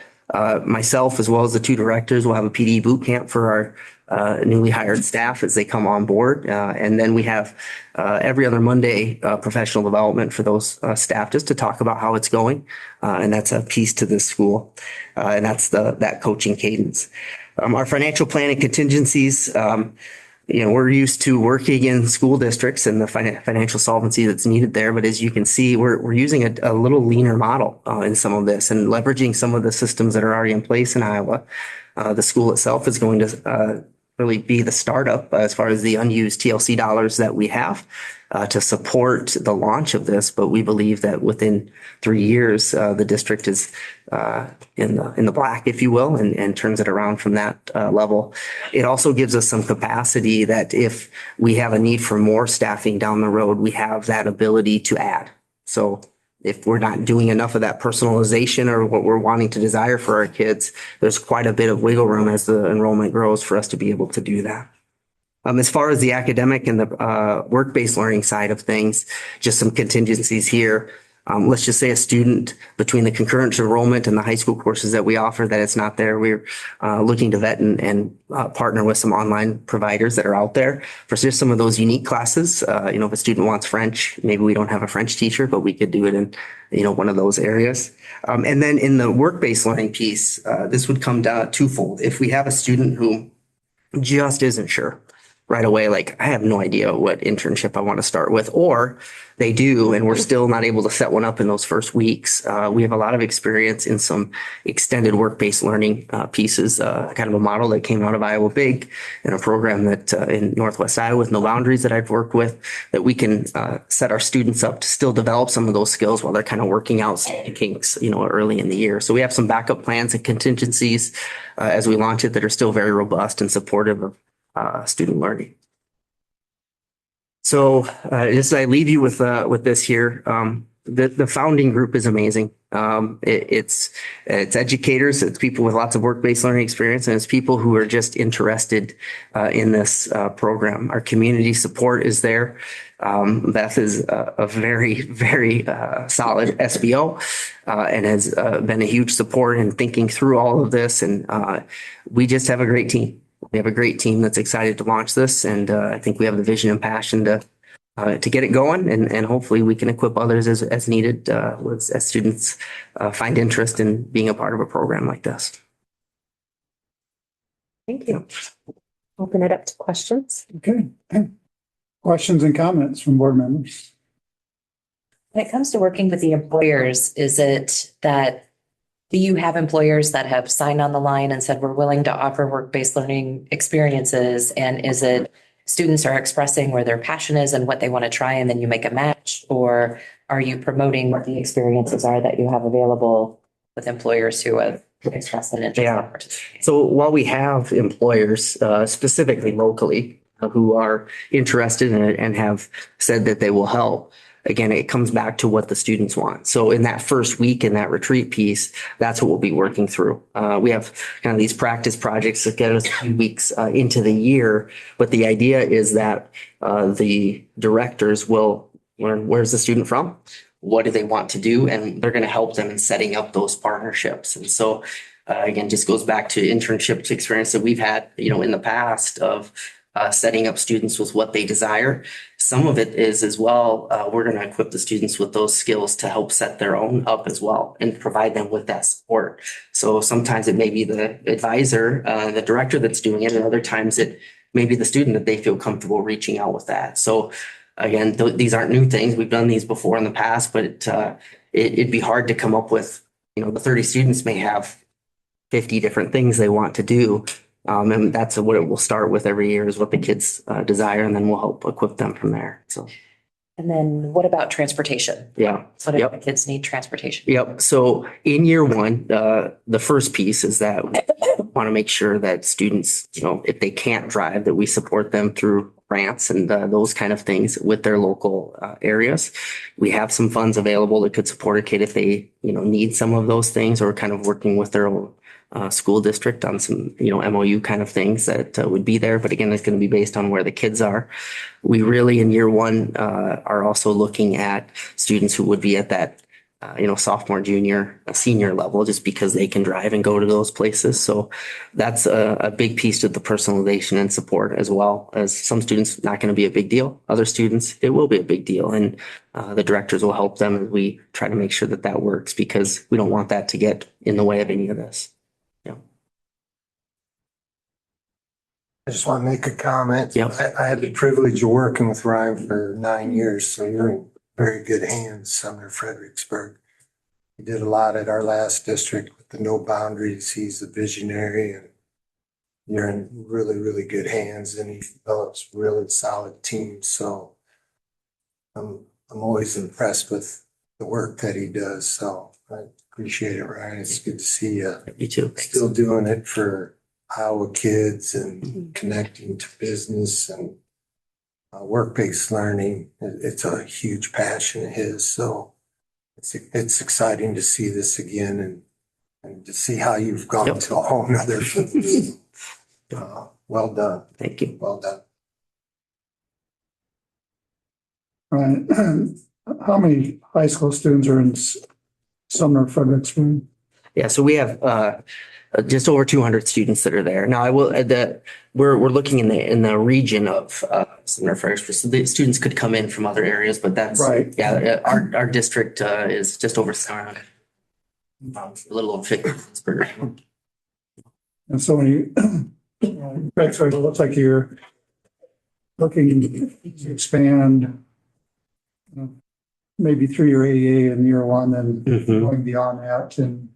myself, as well as the 2 directors, will have a PD boot camp for our newly hired staff as they come on board. And then we have every other Monday professional development for those staff just to talk about how it's going. And that's a piece to this school. And that's that coaching cadence. Our financial plan and contingencies, we're used to working in school districts and the financial solvency that's needed there. But as you can see, we're using a little leaner model in some of this and leveraging some of the systems that are already in place in Iowa. The school itself is going to really be the startup as far as the unused TLC dollars that we have to support the launch of this. But we believe that within 3 years, the district is in the black, if you will, and turns it around from that level. It also gives us some capacity that if we have a need for more staffing down the road, we have that ability to add. So if we're not doing enough of that personalization or what we're wanting to desire for our kids, there's quite a bit of wiggle room as the enrollment grows for us to be able to do that. As far as the academic and the work-based learning side of things, just some contingencies here. Let's just say a student between the concurrent enrollment and the high school courses that we offer, that it's not there. We're looking to vet and partner with some online providers that are out there for just some of those unique classes. If a student wants French, maybe we don't have a French teacher, but we could do it in, one of those areas. And then in the work-based learning piece, this would come down twofold. If we have a student who just isn't sure right away, like I have no idea what internship I want to start with, or they do, and we're still not able to set one up in those first weeks. We have a lot of experience in some extended work-based learning pieces, kind of a model that came out of Iowa Big and a program that in Northwest Iowa with No Boundaries that I've worked with, that we can set our students up to still develop some of those skills while they're kind of working out some kinks, early in the year. So we have some backup plans and contingencies as we launch it that are still very robust and supportive of student learning. So just I leave you with this here. The founding group is amazing. It's educators, it's people with lots of work-based learning experience, and it's people who are just interested in this program. Our community support is there. Beth is a very, very solid SBO and has been a huge support in thinking through all of this. And we just have a great team. We have a great team that's excited to launch this, and I think we have the vision and passion to get it going, and hopefully we can equip others as needed as students find interest in being a part of a program like this. Thank you. Open it up to questions. Okay. Questions and comments from board members? When it comes to working with the employers, is it that do you have employers that have signed on the line and said, we're willing to offer work-based learning experiences? And is it students are expressing where their passion is and what they want to try, and then you make a match? Or are you promoting what the experiences are that you have available with employers who have expressed an interest? Yeah. So while we have employers, specifically locally, who are interested in it and have said that they will help, again, it comes back to what the students want. So in that first week, in that retreat piece, that's what we'll be working through. We have kind of these practice projects that get us a few weeks into the year. But the idea is that the directors will learn, where's the student from? What do they want to do? And they're going to help them in setting up those partnerships. And so again, just goes back to internships experience that we've had, in the past of setting up students with what they desire. Some of it is as well, we're going to equip the students with those skills to help set their own up as well and provide them with that support. So sometimes it may be the advisor, the director that's doing it, and other times it may be the student that they feel comfortable reaching out with that. So again, these aren't new things. We've done these before in the past, but it'd be hard to come up with, the 30 students may have 50 different things they want to do. And that's what it will start with every year, is what the kids desire, and then we'll help equip them from there. So. And then what about transportation? Yeah. So do the kids need transportation? Yep. So in year one, the first piece is that we want to make sure that students, if they can't drive, that we support them through grants and those kind of things with their local areas. We have some funds available that could support a kid if they, need some of those things, or kind of working with their own school district on some, MOU kind of things that would be there. But again, it's going to be based on where the kids are. We really in year one are also looking at students who would be at that, sophomore, junior, senior level, just because they can drive and go to those places. So that's a big piece to the personalization and support, as well as some students not going to be a big deal. Other students, it will be a big deal. And the directors will help them as we try to make sure that that works, because we don't want that to get in the way of any of this. I just want to make a comment. Yep. I had the privilege of working with Ryan for 9 years, so you're in very good hands, Sumner Fredericksburg. He did a lot at our last district with the No Boundaries. He's a visionary, and you're in really, really good hands, and he develops really solid teams. So I'm always impressed with the work that he does. So I appreciate it, Ryan. It's good to see you. You too. Still doing it for Iowa kids and connecting to business and work-based learning. It's a huge passion of his. So it's exciting to see this again and to see how you've gone to a whole nother. Well done. Thank you. Well done. Right. How many high school students are in Sumner Fredericksburg? Yeah, so we have just over 200 students that are there. Now, we're looking in the region of Sumner Fredericksburg, so the students could come in from other areas, but that's Right. Yeah, our district is just over 700, a little over 50. And so when you, it looks like you're looking to expand maybe through your AEA in year one and going beyond that in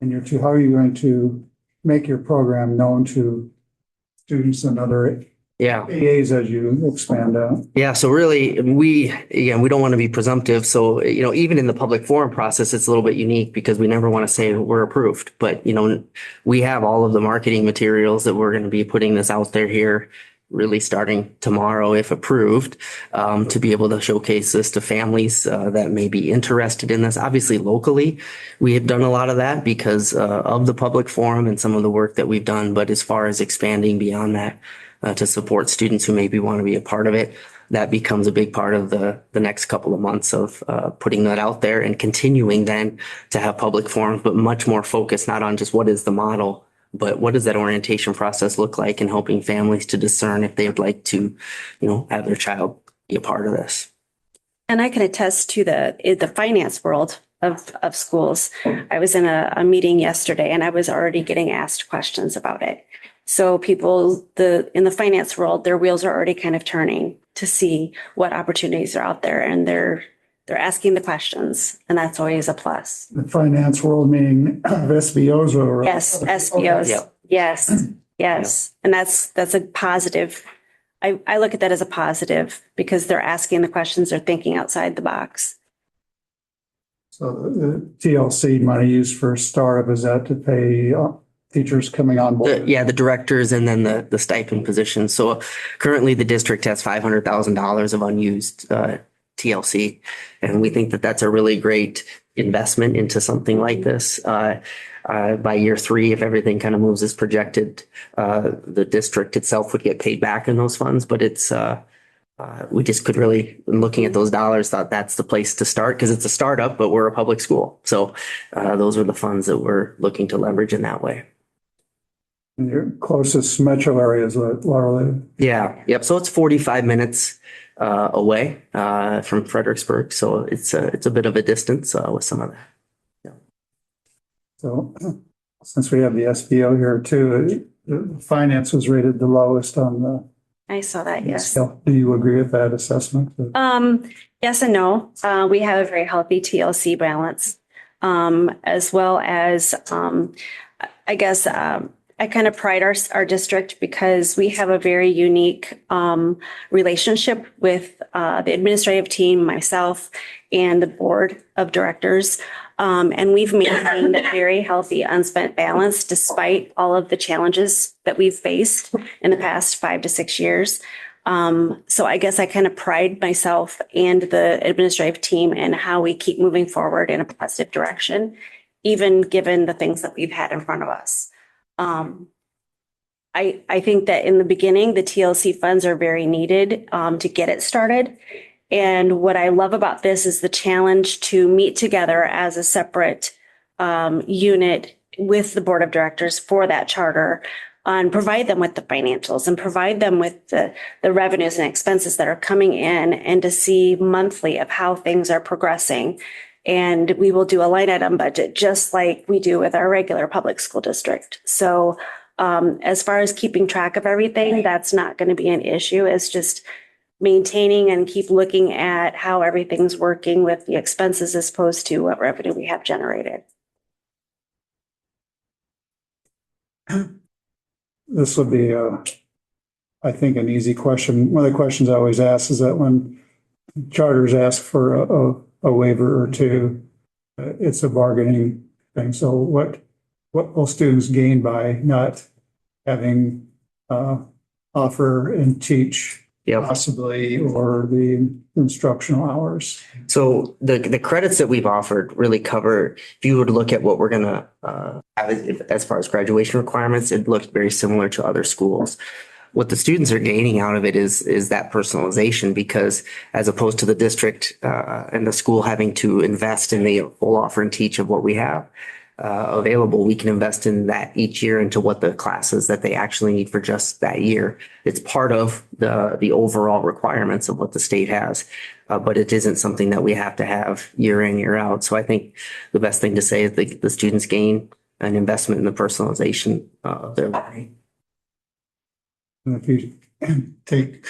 year two. How are you going to make your program known to students and other AEAs as you expand out? Yeah, so really, we don't want to be presumptive. So, even in the public forum process, it's a little bit unique because we never want to say we're approved. But, we have all of the marketing materials that we're going to be putting this out there here, really starting tomorrow, if approved, to be able to showcase this to families that may be interested in this. Obviously, locally, we have done a lot of that because of the public forum and some of the work that we've done. But as far as expanding beyond that, to support students who maybe want to be a part of it, that becomes a big part of the next couple of months of putting that out there and continuing then to have public forums, but much more focused, not on just what is the model, but what does that orientation process look like, and helping families to discern if they would like to, have their child be a part of this. And I can attest to the finance world of schools. I was in a meeting yesterday and I was already getting asked questions about it. So people in the finance world, their wheels are already kind of turning to see what opportunities are out there, and they're asking the questions, and that's always a plus. The finance world meaning SBOs or? Yes, SBOs. Yep. Yes. And that's a positive. I look at that as a positive because they're asking the questions, they're thinking outside the box. So the TLC money used for startup, is that to pay teachers coming on board? The directors and then the stipend positions. So currently the district has $500,000 of unused TLC. And we think that that's a really great investment into something like this. By year 3, if everything kind of moves as projected, the district itself would get paid back in those funds. But it's we just could really, looking at those dollars, thought that's the place to start because it's a startup, but we're a public school. So those are the funds that we're looking to leverage in that way. And your closest metro area is Laurel. Yeah. Yep. So it's 45 minutes away from Fredericksburg. So it's a bit of a distance with some of that. Yeah. So since we have the SBO here too, the finance was rated the lowest on the. I saw that, yes. Scale. Do you agree with that assessment? Yes and no. We have a very healthy TLC balance, as well as, I guess, I kind of pride our district because we have a very unique relationship with the administrative team, myself, and the board of directors. And we've maintained a very healthy unspent balance despite all of the challenges that we've faced in the past 5 to 6 years. So I guess I kind of pride myself and the administrative team in how we keep moving forward in a positive direction, even given the things that we've had in front of us. I think that in the beginning, the TLC funds are very needed to get it started. And what I love about this is the challenge to meet together as a separate unit with the board of directors for that charter and provide them with the financials and provide them with the revenues and expenses that are coming in, and to see monthly of how things are progressing. And we will do a line item budget just like we do with our regular public school district. So as far as keeping track of everything, that's not going to be an issue. It's just maintaining and keep looking at how everything's working with the expenses as opposed to what revenue we have generated. This would be, I think, an easy question. One of the questions I always ask is that when charters ask for a waiver or two, it's a bargaining thing. So what will students gain by not having offer and teach Yep. possibly, or the instructional hours? So the credits that we've offered really cover, if you would look at what we're gonna have as far as graduation requirements, it looks very similar to other schools. What the students are gaining out of it is that personalization, because as opposed to the district and the school having to invest in the full offer and teach of what we have available, we can invest in that each year into what the classes that they actually need for just that year. It's part of the overall requirements of what the state has, but it isn't something that we have to have year in, year out. So I think the best thing to say is the students gain an investment in the personalization of their learning. And if you take,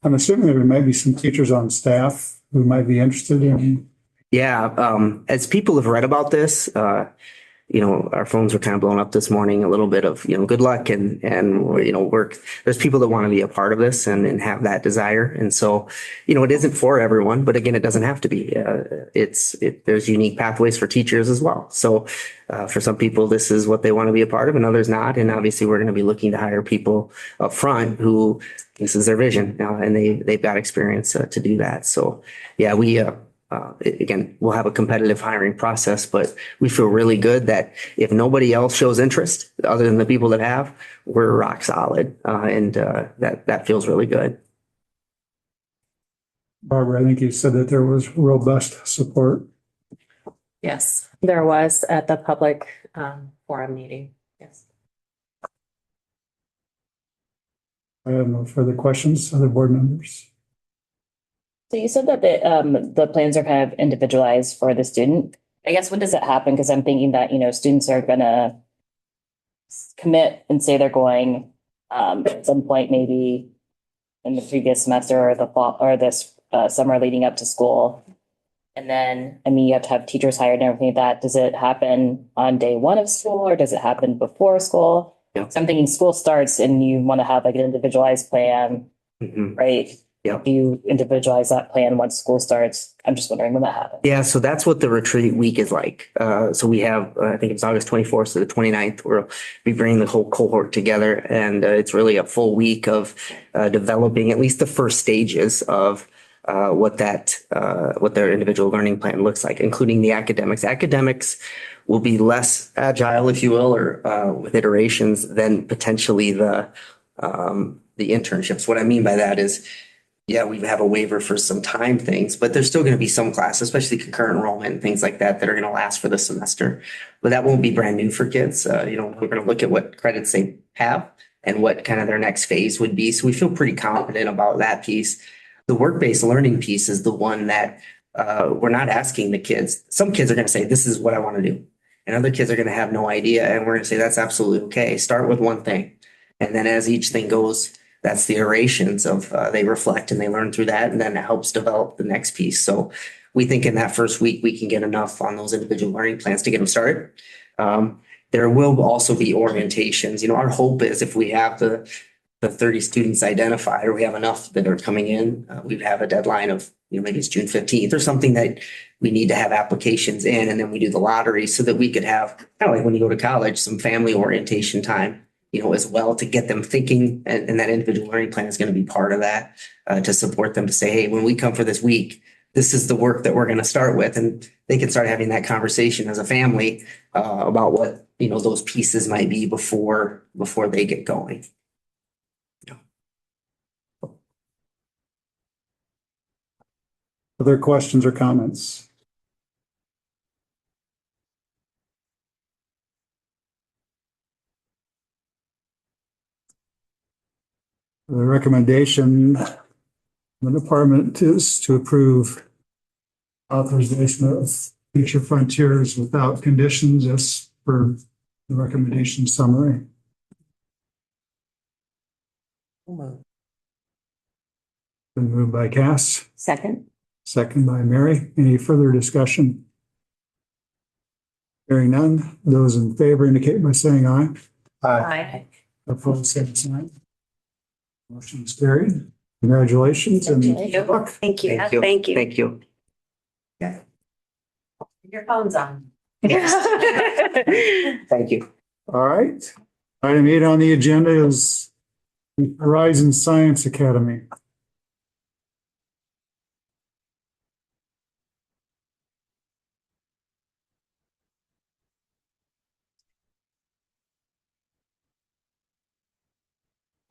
I'm assuming there might be some teachers on staff who might be interested in. Yeah, as people have read about this, our phones were kind of blown up this morning, a little bit of, good luck and work. There's people that want to be a part of this and have that desire. And so, it isn't for everyone, but again, it doesn't have to be. There's unique pathways for teachers as well. So for some people, this is what they want to be a part of and others not. And obviously we're going to be looking to hire people up front who this is their vision and they've got experience to do that. So yeah, again, we'll have a competitive hiring process, but we feel really good that if nobody else shows interest other than the people that have, we're rock solid. And that feels really good. Barbara, I think you said that there was robust support. Yes, there was at the public forum meeting. Yes. I have no further questions. Other board members? So you said that the plans are kind of individualized for the student. I guess when does it happen? Because I'm thinking that, students are gonna commit and say they're going at some point, maybe in the previous semester or the fall or this summer leading up to school. And then, you have to have teachers hired and everything like that. Does it happen on day one of school or does it happen before school? Yeah. So I'm thinking school starts and you want to have like an individualized plan, right? Yeah. Do you individualize that plan once school starts? I'm just wondering when that happens. Yeah, so that's what the retreat week is like. So we have, I think it's August 24th to the 29th, where we bring the whole cohort together. And it's really a full week of developing at least the first stages of what their individual learning plan looks like, including the academics. Academics will be less agile, if you will, or with iterations than potentially the internships. What I mean by that is, yeah, we have a waiver for some time things, but there's still going to be some classes, especially concurrent enrollment and things like that, that are going to last for the semester. But that won't be brand new for kids. We're going to look at what credits they have and what kind of their next phase would be. So we feel pretty confident about that piece. The work-based learning piece is the one that we're not asking the kids. Some kids are going to say, this is what I want to do. And other kids are going to have no idea. And we're going to say, that's absolutely okay. Start with one thing. And then as each thing goes, that's the iterations of they reflect and they learn through that. And then it helps develop the next piece. So we think in that first week, we can get enough on those individual learning plans to get them started. There will also be orientations. Our hope is if we have the 30 students identified, or we have enough that are coming in, we'd have a deadline of, maybe it's June 15th or something that we need to have applications in. And then we do the lottery so that we could have, kind of like when you go to college, some family orientation time, as well, to get them thinking. And that individual learning plan is going to be part of that, to support them to say, hey, when we come for this week, this is the work that we're going to start with. And they can start having that conversation as a family about what, those pieces might be before they get going. Other questions or comments? The recommendation of the department is to approve authorization of Future Frontiers without conditions as per the recommendation summary. Been moved by Cass. Second. Second by Mary. Any further discussion? Hearing none. Those in favor indicate by saying aye. Aye. Opposed, same sign. Motion is carried. Congratulations and good luck. Thank you. Thank you. Your phone's on. Thank you. All right. Item 8 on the agenda is Horizon Science Academy.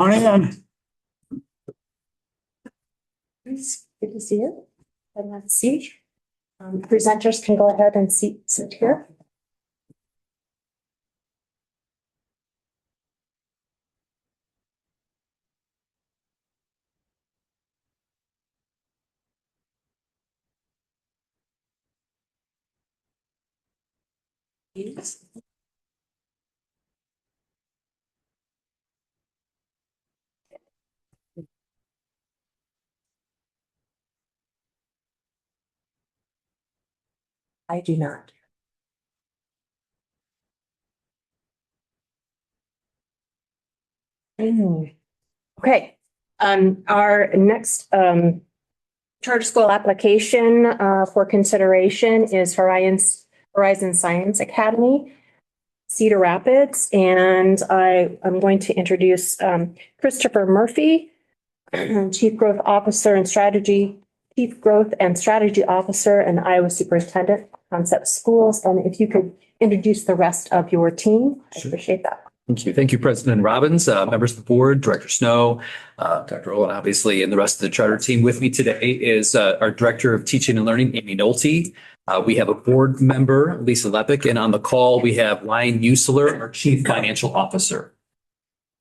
On in. Good to see you. And let's see. Presenters can go ahead and sit here. Yes. I do not. Okay, our next charter school application for consideration is Horizon Science Academy, Cedar Rapids, and I'm going to introduce Christopher Murphy, Chief Growth and Strategy Officer and Iowa Superintendent, Concept Schools. And if you could introduce the rest of your team, I appreciate that. Thank you. Thank you, President Robbins, members of the board, Director Snow, Dr. Olin, obviously, and the rest of the charter team. With me today is our Director of Teaching and Learning, Amy Nolte. We have a board member, Lisa Lepic, and on the call, we have Ryan Usler, our Chief Financial Officer.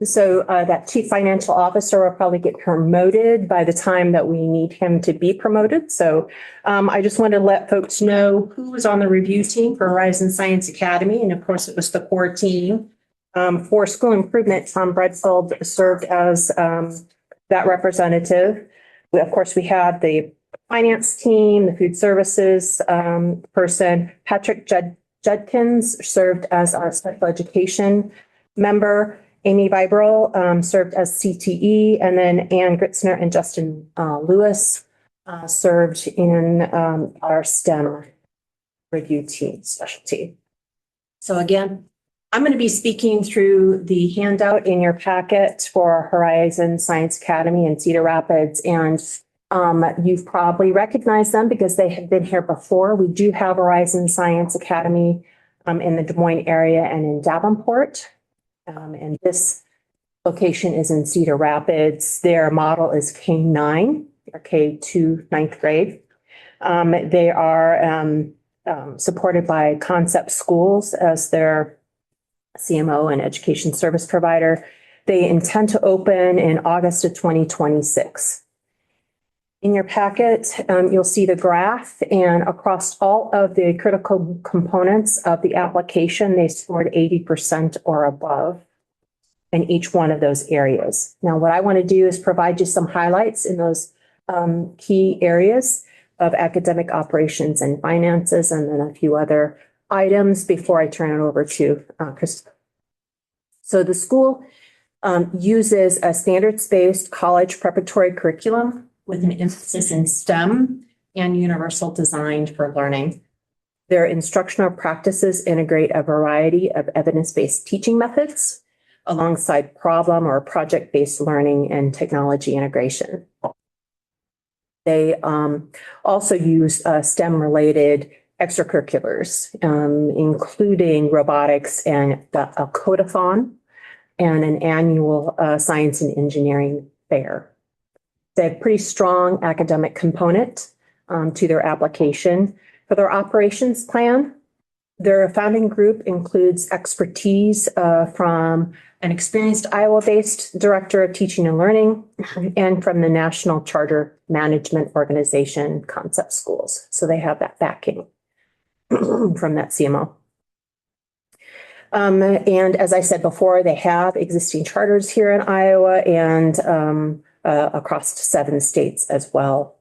So that Chief Financial Officer will probably get promoted by the time that we need him to be promoted. So I just wanted to let folks know who was on the review team for Horizon Science Academy. And of course, it was the core team. For school improvement, Tom Bredfeld served as that representative. Of course, we had the finance team, the food services person. Patrick Judkins served as our special education member. Amy Vibrel served as CTE, and then Ann Gritzner and Justin Lewis served in our STEM review team, specialty. So again, I'm going to be speaking through the handout in your packet for Horizon Science Academy in Cedar Rapids. And you've probably recognized them because they have been here before. We do have Horizon Science Academy in the Des Moines area and in Davenport. And this location is in Cedar Rapids. Their model is K-9 or K-2 ninth grade. They are supported by Concept Schools as their CMO and education service provider. They intend to open in August of 2026. In your packet, you'll see the graph, and across all of the critical components of the application, they scored 80% or above in each one of those areas. Now, what I want to do is provide you some highlights in those key areas of academic operations and finances, and then a few other items before I turn it over to Christopher. So the school uses a standards-based college preparatory curriculum with an emphasis in STEM and universal design for learning. Their instructional practices integrate a variety of evidence-based teaching methods alongside problem or project-based learning and technology integration. They also use STEM-related extracurriculars, including robotics and a codathon and an annual science and engineering fair. They have pretty strong academic component to their application. For their operations plan, their founding group includes expertise from an experienced Iowa-based director of teaching and learning and from the National Charter Management Organization, Concept Schools. So they have that backing from that CMO. And as I said before, they have existing charters here in Iowa and across 7 states as well.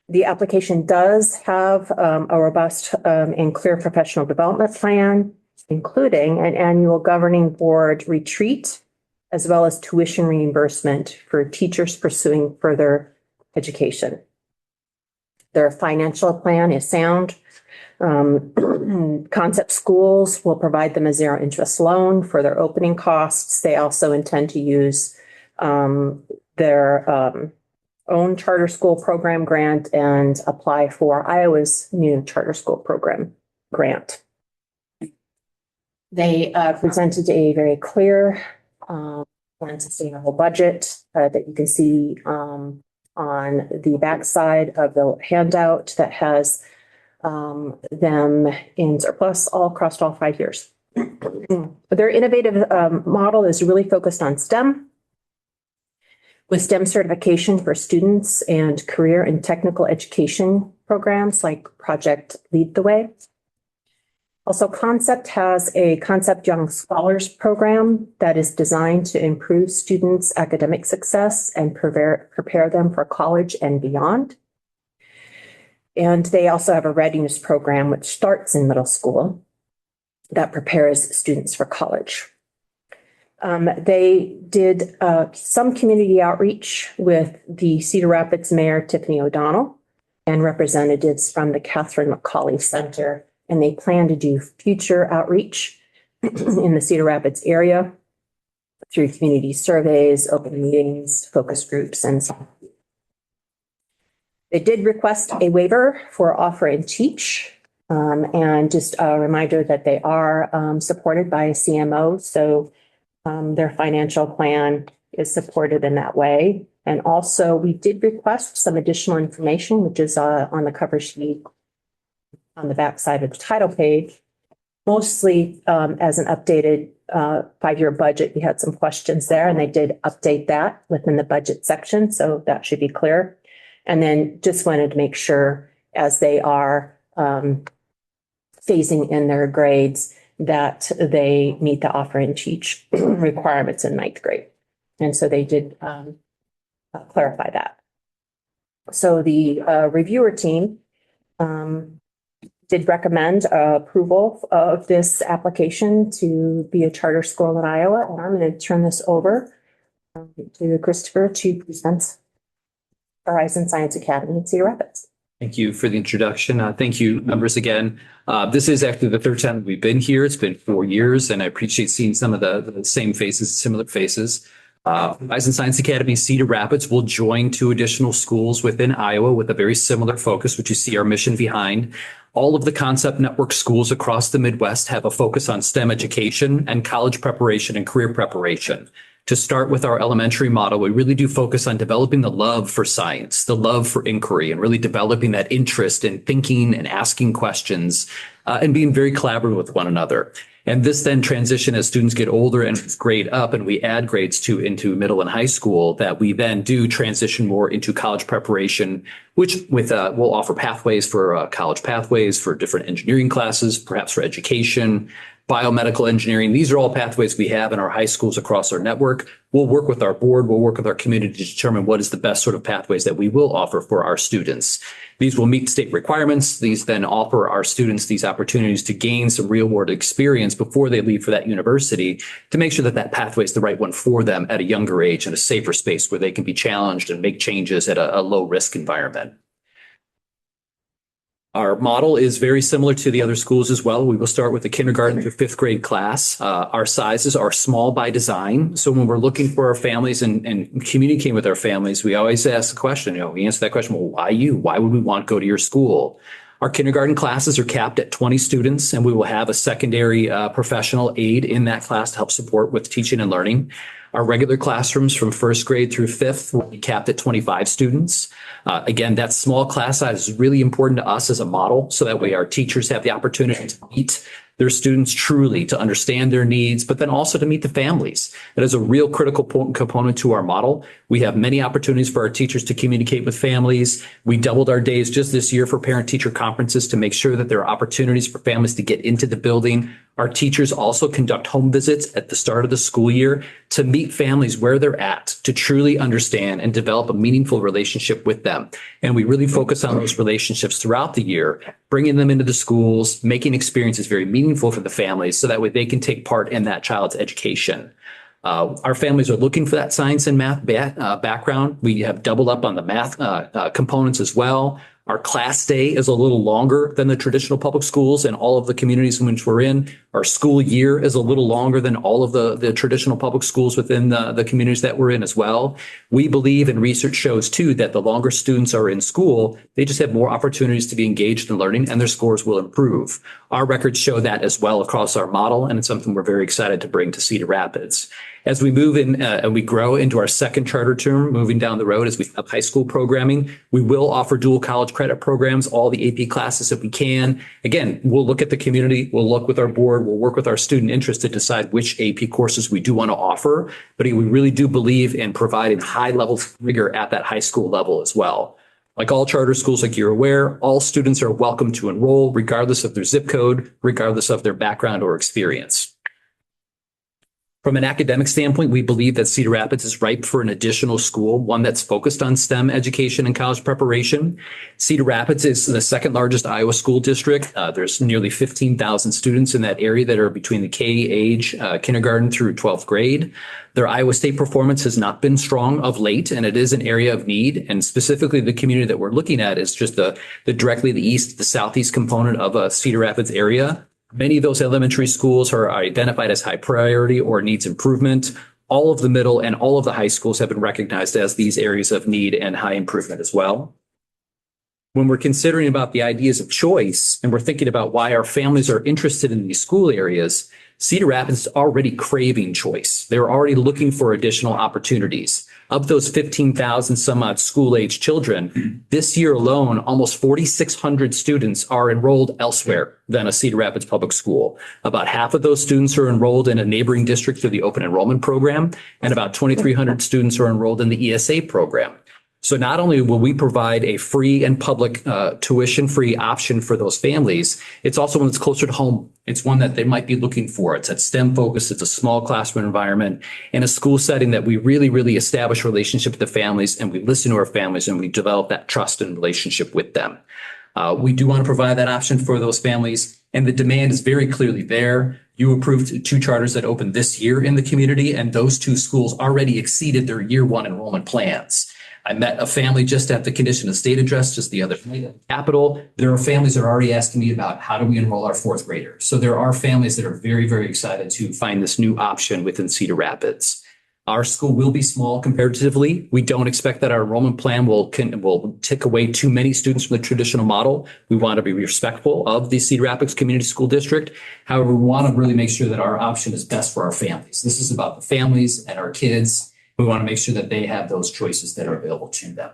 The application does have a robust and clear professional development plan, including an annual governing board retreat, as well as tuition reimbursement for teachers pursuing further education. Their financial plan is sound. Concept Schools will provide them a zero interest loan for their opening costs. They also intend to use their own charter school program grant and apply for Iowa's new charter school program grant. They presented a very clear and sustainable budget that you can see on the backside of the handout that has them in surplus all across all 5 years. Their innovative model is really focused on STEM, with STEM certification for students and career and technical education programs like Project Lead the Way. Also, Concept has a Concept Young Scholars program that is designed to improve students' academic success and prepare them for college and beyond. And they also have a readiness program which starts in middle school that prepares students for college. They did some community outreach with the Cedar Rapids Mayor Tiffany O'Donnell and representatives from the Catherine McCauley Center, and they plan to do future outreach in the Cedar Rapids area through community surveys, open meetings, focus groups, and so on. They did request a waiver for Offer and Teach. And just a reminder that they are supported by a CMO, so their financial plan is supported in that way. And also, we did request some additional information, which is on the cover sheet on the back side of the title page, mostly as an updated 5-year budget. We had some questions there, and they did update that within the budget section, so that should be clear. And then just wanted to make sure, as they are phasing in their grades, that they meet the Offer and Teach requirements in 9th grade. And so they did clarify that. So the reviewer team did recommend approval of this application to be a charter school in Iowa. And I'm going to turn this over to Christopher to present Horizon Science Academy in Cedar Rapids. Thank you for the introduction. Thank you, members, again. This is actually the third time we've been here. It's been 4 years, and I appreciate seeing some of the same faces, similar faces. Horizon Science Academy Cedar Rapids will join 2 additional schools within Iowa with a very similar focus, which you see our mission behind. All of the Concept Network schools across the Midwest have a focus on STEM education and college preparation and career preparation. To start with our elementary model, we really do focus on developing the love for science, the love for inquiry, and really developing that interest in thinking and asking questions and being very collaborative with one another. And this then transition as students get older and grade up, and we add grades into middle and high school, that we then do transition more into college preparation, which will offer pathways for college pathways for different engineering classes, perhaps for education, biomedical engineering. These are all pathways we have in our high schools across our network. We'll work with our board, we'll work with our community to determine what is the best sort of pathways that we will offer for our students. These will meet state requirements. These then offer our students these opportunities to gain some real world experience before they leave for that university, to make sure that that pathway is the right one for them at a younger age in a safer space where they can be challenged and make changes at a low risk environment. Our model is very similar to the other schools as well. We will start with the kindergarten through 5th grade class. Our sizes are small by design. So when we're looking for our families and communicating with our families, we always ask the question, we answer that question, well, why you? Why would we want to go to your school? Our kindergarten classes are capped at 20 students, and we will have a secondary professional aide in that class to help support with teaching and learning. Our regular classrooms from 1st grade through 5th will be capped at 25 students. Again, that small class size is really important to us as a model, so that way our teachers have the opportunity to meet their students truly, to understand their needs, but then also to meet the families. That is a real critical component to our model. We have many opportunities for our teachers to communicate with families. We doubled our days just this year for parent-teacher conferences to make sure that there are opportunities for families to get into the building. Our teachers also conduct home visits at the start of the school year to meet families where they're at, to truly understand and develop a meaningful relationship with them. And we really focus on those relationships throughout the year, bringing them into the schools, making experiences very meaningful for the families, so that way they can take part in that child's education. Our families are looking for that science and math background. We have doubled up on the math components as well. Our class day is a little longer than the traditional public schools in all of the communities in which we're in. Our school year is a little longer than all of the traditional public schools within the communities that we're in as well. We believe, and research shows too, that the longer students are in school, they just have more opportunities to be engaged in learning and their scores will improve. Our records show that as well across our model, and it's something we're very excited to bring to Cedar Rapids. As we move in and we grow into our second charter term, moving down the road as we have high school programming, we will offer dual college credit programs, all the AP classes that we can. Again, we'll look at the community, we'll look with our board, we'll work with our student interest to decide which AP courses we do want to offer. But we really do believe in providing high levels of rigor at that high school level as well. Like all charter schools, like you're aware, all students are welcome to enroll regardless of their zip code, regardless of their background or experience. From an academic standpoint, we believe that Cedar Rapids is ripe for an additional school, one that's focused on STEM education and college preparation. Cedar Rapids is the second largest Iowa school district. There's nearly 15,000 students in that area that are between the K age, kindergarten through 12th grade. Their Iowa State performance has not been strong of late, and it is an area of need. And specifically, the community that we're looking at is just the directly the east, the southeast component of Cedar Rapids area. Many of those elementary schools are identified as high priority or needs improvement. All of the middle and all of the high schools have been recognized as these areas of need and high improvement as well. When we're considering about the ideas of choice and we're thinking about why our families are interested in these school areas, Cedar Rapids is already craving choice. They're already looking for additional opportunities. Of those 15,000 some odd school-age children, this year alone, almost 4,600 students are enrolled elsewhere than a Cedar Rapids public school. About half of those students are enrolled in a neighboring district through the open enrollment program, and about 2,300 students are enrolled in the ESA program. So not only will we provide a free and public tuition-free option for those families, it's also one that's closer to home. It's one that they might be looking for. It's at STEM focused. It's a small classroom environment in a school setting that we really establish a relationship with the families, and we listen to our families and we develop that trust and relationship with them. We do want to provide that option for those families, and the demand is very clearly there. You approved 2 charters that opened this year in the community, and those 2 schools already exceeded their year 1 enrollment plans. I met a family just at the condition of state address just the other night at the Capitol. There are families that are already asking me about how do we enroll our 4th graders. So there are families that are very excited to find this new option within Cedar Rapids. Our school will be small comparatively. We don't expect that our enrollment plan will take away too many students from the traditional model. We want to be respectful of the Cedar Rapids Community School District. However, we want to really make sure that our option is best for our families. This is about the families and our kids. We want to make sure that they have those choices that are available to them.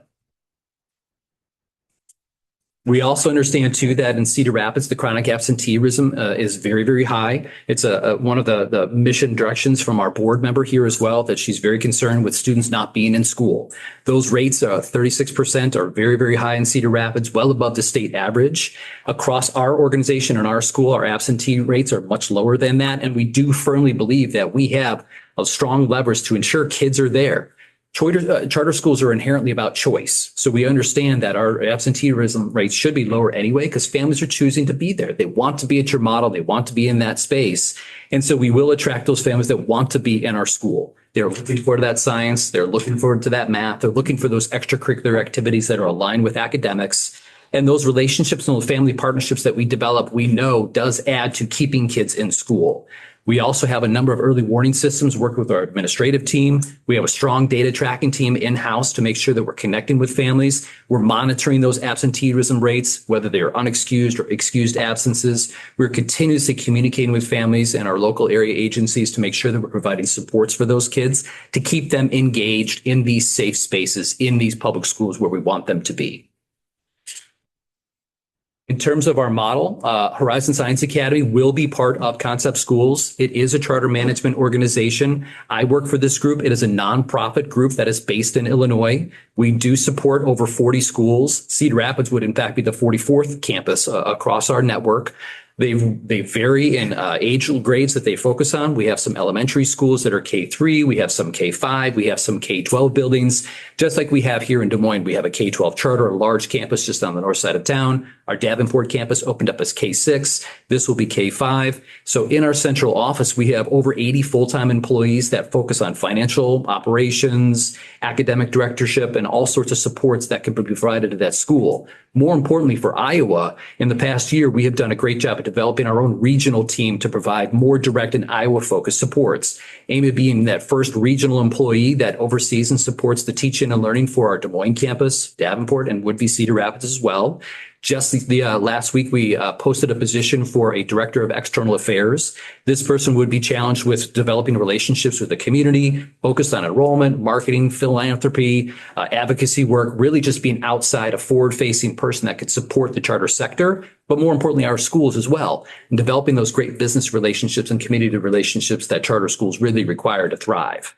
We also understand too that in Cedar Rapids, the chronic absenteeism is very high. It's one of the mission directions from our board member here as well, that she's very concerned with students not being in school. Those rates, 36%, are very high in Cedar Rapids, well above the state average. Across our organization and our school, our absentee rates are much lower than that. And we do firmly believe that we have strong levers to ensure kids are there. Charter schools are inherently about choice. So we understand that our absenteeism rates should be lower anyway, because families are choosing to be there. They want to be at your model. They want to be in that space. And so we will attract those families that want to be in our school. They're looking forward to that science. They're looking forward to that math. They're looking for those extracurricular activities that are aligned with academics. And those relationships and those family partnerships that we develop, we know does add to keeping kids in school. We also have a number of early warning systems working with our administrative team. We have a strong data tracking team in-house to make sure that we're connecting with families. We're monitoring those absenteeism rates, whether they are unexcused or excused absences. We're continuously communicating with families and our local area agencies to make sure that we're providing supports for those kids to keep them engaged in these safe spaces, in these public schools where we want them to be. In terms of our model, Horizon Science Academy will be part of Concept Schools. It is a charter management organization. I work for this group. It is a nonprofit group that is based in Illinois. We do support over 40 schools. Cedar Rapids would in fact be the 44th campus across our network. They vary in age grades that they focus on. We have some elementary schools that are K-3. We have some K-5. We have some K-12 buildings. Just like we have here in Des Moines, we have a K-12 charter, a large campus just on the north side of town. Our Davenport campus opened up as K-6. This will be K-5. So in our central office, we have over 80 full-time employees that focus on financial operations, academic directorship, and all sorts of supports that can be provided to that school. More importantly, for Iowa, in the past year, we have done a great job at developing our own regional team to provide more direct and Iowa-focused supports. Amy being that first regional employee that oversees and supports the teaching and learning for our Des Moines campus, Davenport, and would be Cedar Rapids as well. Just last week, we posted a position for a director of external affairs. This person would be challenged with developing relationships with the community, focused on enrollment, marketing, philanthropy, advocacy work, really just being outside a forward-facing person that could support the charter sector, but more importantly, our schools as well, and developing those great business relationships and community relationships that charter schools really require to thrive.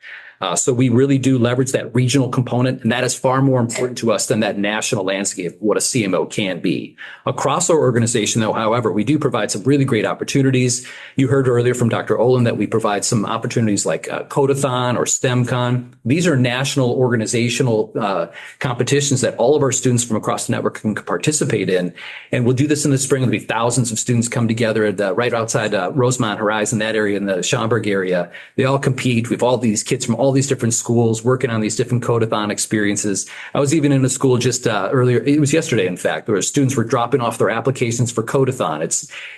So we really do leverage that regional component, and that is far more important to us than that national landscape, what a CMO can be. Across our organization, though, however, we do provide some really great opportunities. You heard earlier from Dr. Olin that we provide some opportunities like Codathon or STEMCon. These are national organizational competitions that all of our students from across the network can participate in. And we'll do this in the spring. There'll be thousands of students come together at right outside Rosemont Horizon, that area in the Schaumburg area. They all compete. We have all these kids from all these different schools working on these different Codathon experiences. I was even in a school just earlier, it was yesterday, in fact, where students were dropping off their applications for Codathon.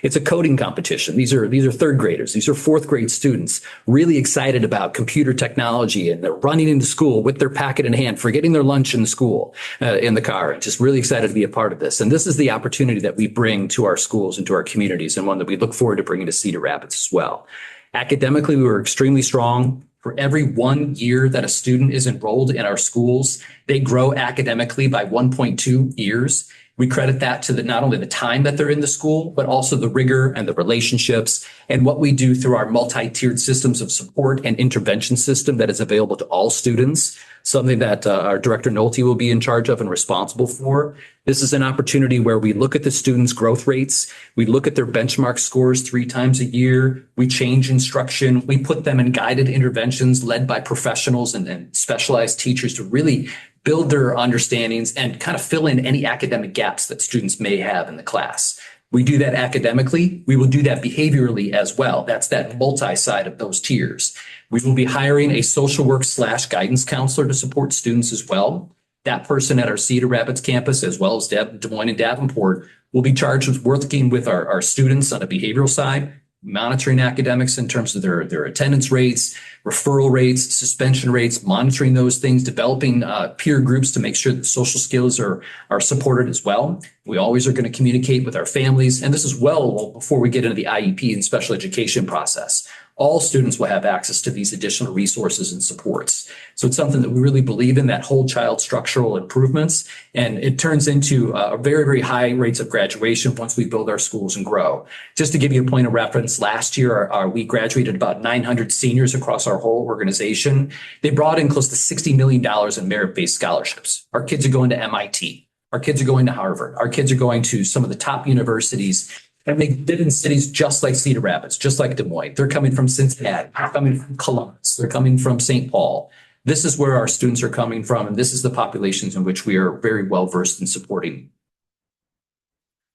It's a coding competition. These are third graders. These are fourth grade students really excited about computer technology, and they're running into school with their packet in hand, forgetting their lunch in school, in the car, just really excited to be a part of this. And this is the opportunity that we bring to our schools and to our communities, and one that we look forward to bringing to Cedar Rapids as well. Academically, we were extremely strong. For every 1 year that a student is enrolled in our schools, they grow academically by 1.2 years. We credit that to not only the time that they're in the school, but also the rigor and the relationships and what we do through our multi-tiered systems of support and intervention system that is available to all students, something that our Director Nolte will be in charge of and responsible for. This is an opportunity where we look at the students' growth rates. We look at their benchmark scores 3 times a year. We change instruction. We put them in guided interventions led by professionals and specialized teachers to really build their understandings and kind of fill in any academic gaps that students may have in the class. We do that academically. We will do that behaviorally as well. That's that multi-side of those tiers. We will be hiring a social work / guidance counselor to support students as well. That person at our Cedar Rapids campus, as well as Des Moines and Davenport, will be charged with working with our students on a behavioral side, monitoring academics in terms of their attendance rates, referral rates, suspension rates, monitoring those things, developing peer groups to make sure that social skills are supported as well. We always are going to communicate with our families, and this is well before we get into the IEP and special education process. All students will have access to these additional resources and supports. So it's something that we really believe in, that whole child structural improvements, and it turns into very, very high rates of graduation once we build our schools and grow. Just to give you a point of reference, last year we graduated about 900 seniors across our whole organization. They brought in close to $60 million in merit-based scholarships. Our kids are going to MIT. Our kids are going to Harvard. Our kids are going to some of the top universities. And they did in cities just like Cedar Rapids, just like Des Moines. They're coming from Cincinnati. They're coming from Columbus. They're coming from St. Paul. This is where our students are coming from, and this is the populations in which we are very well versed in supporting.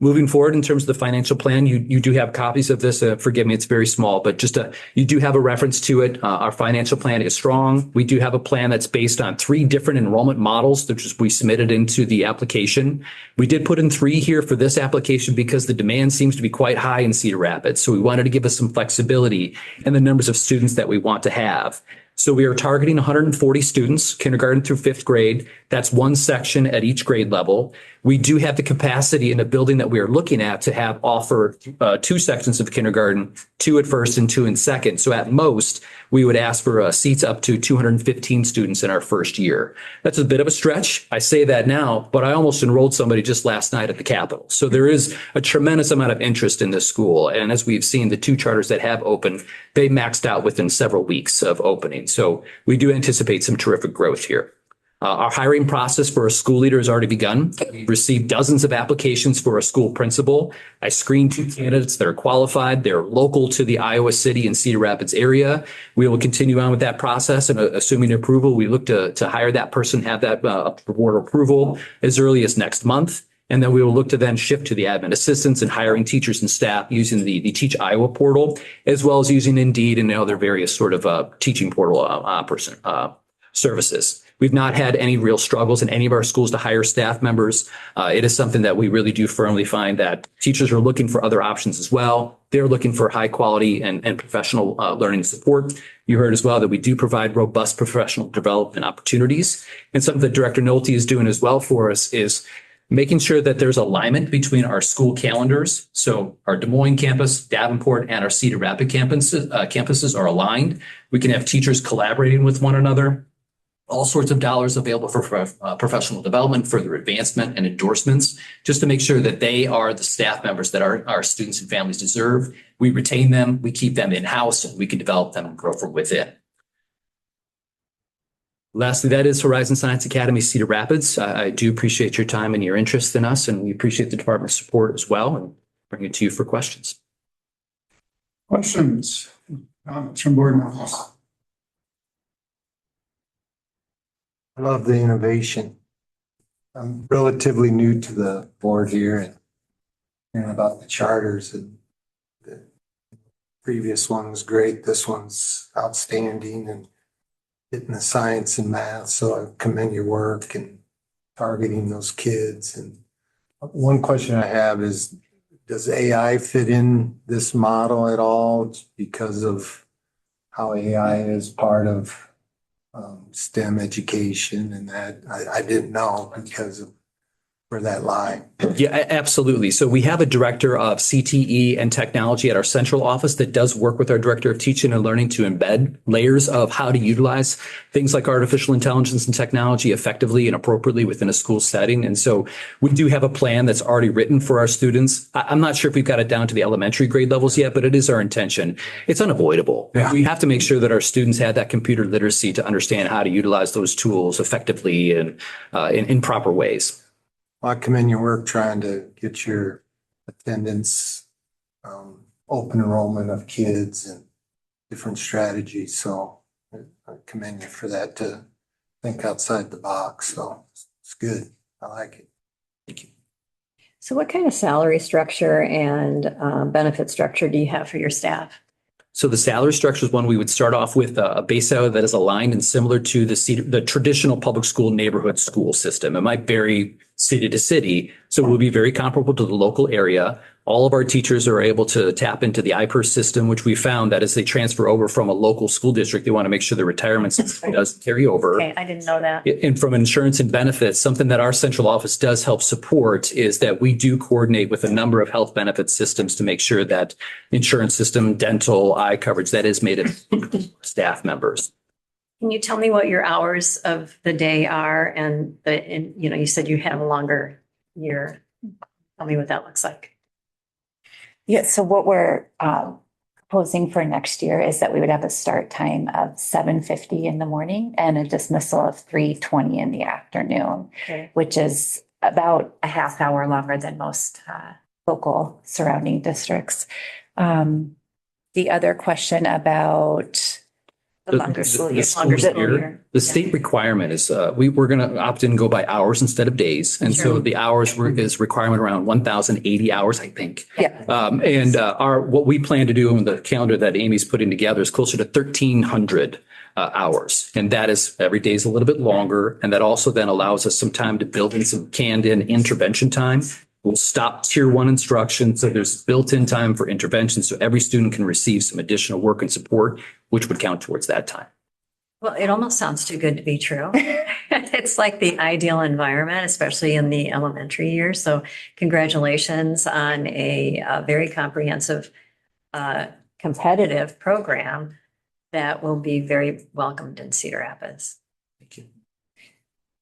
Moving forward in terms of the financial plan, you do have copies of this. Forgive me, it's very small, but you do have a reference to it. Our financial plan is strong. We do have a plan that's based on 3 different enrollment models that we submitted into the application. We did put in 3 here for this application because the demand seems to be quite high in Cedar Rapids. So we wanted to give us some flexibility in the numbers of students that we want to have. So we are targeting 140 students, kindergarten through 5th grade. That's 1 section at each grade level. We do have the capacity in the building that we are looking at to offer 2 sections of kindergarten, 2 at first and 2 in second. So at most, we would ask for seats up to 215 students in our first year. That's a bit of a stretch. I say that now, but I almost enrolled somebody just last night at the Capitol. So there is a tremendous amount of interest in this school. And as we've seen, the 2 charters that have opened, they maxed out within several weeks of opening. So we do anticipate some terrific growth here. Our hiring process for a school leader has already begun. We've received dozens of applications for a school principal. I screened 2 candidates that are qualified. They're local to the Iowa City and Cedar Rapids area. We will continue on with that process, and assuming approval, we look to hire that person, have that board approval as early as next month. And then we will look to then shift to the admin assistants and hiring teachers and staff using the Teach Iowa portal, as well as using Indeed and other various sort of teaching portal services. We've not had any real struggles in any of our schools to hire staff members. It is something that we really do firmly find that teachers are looking for other options as well. They're looking for high quality and professional learning support. You heard as well that we do provide robust professional development opportunities. And something that Director Nolte is doing as well for us is making sure that there's alignment between our school calendars. So our Des Moines campus, Davenport, and our Cedar Rapids campuses are aligned. We can have teachers collaborating with one another. All sorts of dollars available for professional development, further advancement, and endorsements, just to make sure that they are the staff members that our students and families deserve. We retain them, we keep them in-house, and we can develop them and grow from within. Lastly, that is Horizon Science Academy Cedar Rapids. I do appreciate your time and your interest in us, and we appreciate the department's support as well, and bring it to you for questions. Questions, comments from board members? I love the innovation. I'm relatively new to the board here and about the charters, and the previous one was great. This one's outstanding and hitting the science and math. So I commend your work and targeting those kids. And one question I have is, does AI fit in this model at all because of how AI is part of STEM education? And that I didn't know because of where that lie. Yeah, absolutely. So we have a director of CTE and technology at our central office that does work with our director of teaching and learning to embed layers of how to utilize things like artificial intelligence and technology effectively and appropriately within a school setting. And so we do have a plan that's already written for our students. I'm not sure if we've got it down to the elementary grade levels yet, but it is our intention. It's unavoidable. Yeah. We have to make sure that our students have that computer literacy to understand how to utilize those tools effectively and in proper ways. I commend your work trying to get your attendance, open enrollment of kids and different strategies. So I commend you for that, to think outside the box. So it's good. I like it. Thank you. So what kind of salary structure and benefit structure do you have for your staff? So the salary structure is one we would start off with a base salary that is aligned and similar to the traditional public school neighborhood school system. It might vary city to city, so it will be very comparable to the local area. All of our teachers are able to tap into the IPERS system, which we found that as they transfer over from a local school district, they want to make sure the retirement system does carry over. Okay, I didn't know that. And from insurance and benefits, something that our central office does help support is that we do coordinate with a number of health benefit systems to make sure that insurance system, dental, eye coverage, that is made of staff members. Can you tell me what your hours of the day are? And you said you have a longer year. Tell me what that looks like. Yeah, so what we're proposing for next year is that we would have a start time of 7:50 in the morning and a dismissal of 3:20 in the afternoon, Okay. which is about a half hour longer than most local surrounding districts. The other question about The longer school year. The state requirement is we're going to opt in and go by hours instead of days. And so the hours is requirement around 1,080 hours, I think. Yeah. And what we plan to do in the calendar that Amy's putting together is closer to 1,300 hours. And that is every day is a little bit longer. And that also then allows us some time to build in some canned-in intervention time. We'll stop tier 1 instruction. So there's built-in time for intervention. So every student can receive some additional work and support, which would count towards that time. Well, it almost sounds too good to be true. It's like the ideal environment, especially in the elementary years. So congratulations on a very comprehensive, competitive program that will be very welcomed in Cedar Rapids. Thank you.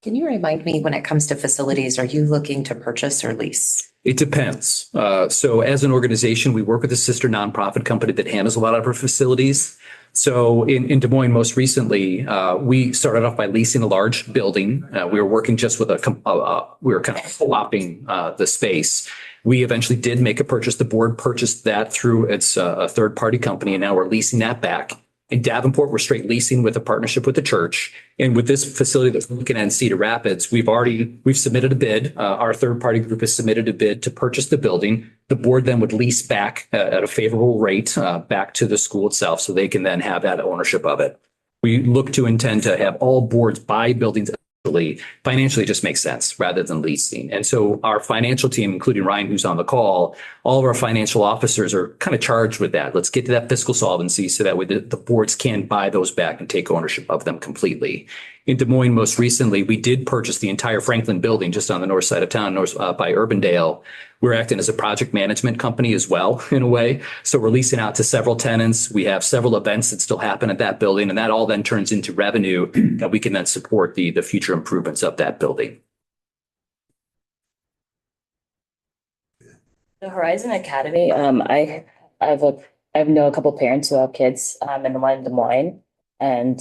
Can you remind me, when it comes to facilities, are you looking to purchase or lease? It depends. So as an organization, we work with a sister nonprofit company that handles a lot of our facilities. So in Des Moines, most recently, we started off by leasing a large building. We were working just with we were kind of co-opting the space. We eventually did make a purchase. The board purchased that through its a third-party company, and now we're leasing that back. In Davenport, we're straight leasing with a partnership with the church. And with this facility that we're looking at in Cedar Rapids, we've submitted a bid. Our third-party group has submitted a bid to purchase the building. The board then would lease back at a favorable rate back to the school itself, so they can then have that ownership of it. We look to intend to have all boards buy buildings. Financially, it just makes sense rather than leasing. And so our financial team, including Ryan, who's on the call, all of our financial officers are kind of charged with that. Let's get to that fiscal solvency so that way the boards can buy those back and take ownership of them completely. In Des Moines, most recently, we did purchase the entire Franklin building just on the north side of town, by Urbandale. We're acting as a project management company as well, in a way. So we're leasing out to several tenants. We have several events that still happen at that building, and that all then turns into revenue that we can then support the future improvements of that building. The Horizon Academy, I know a couple parents who have kids, and one in Des Moines, and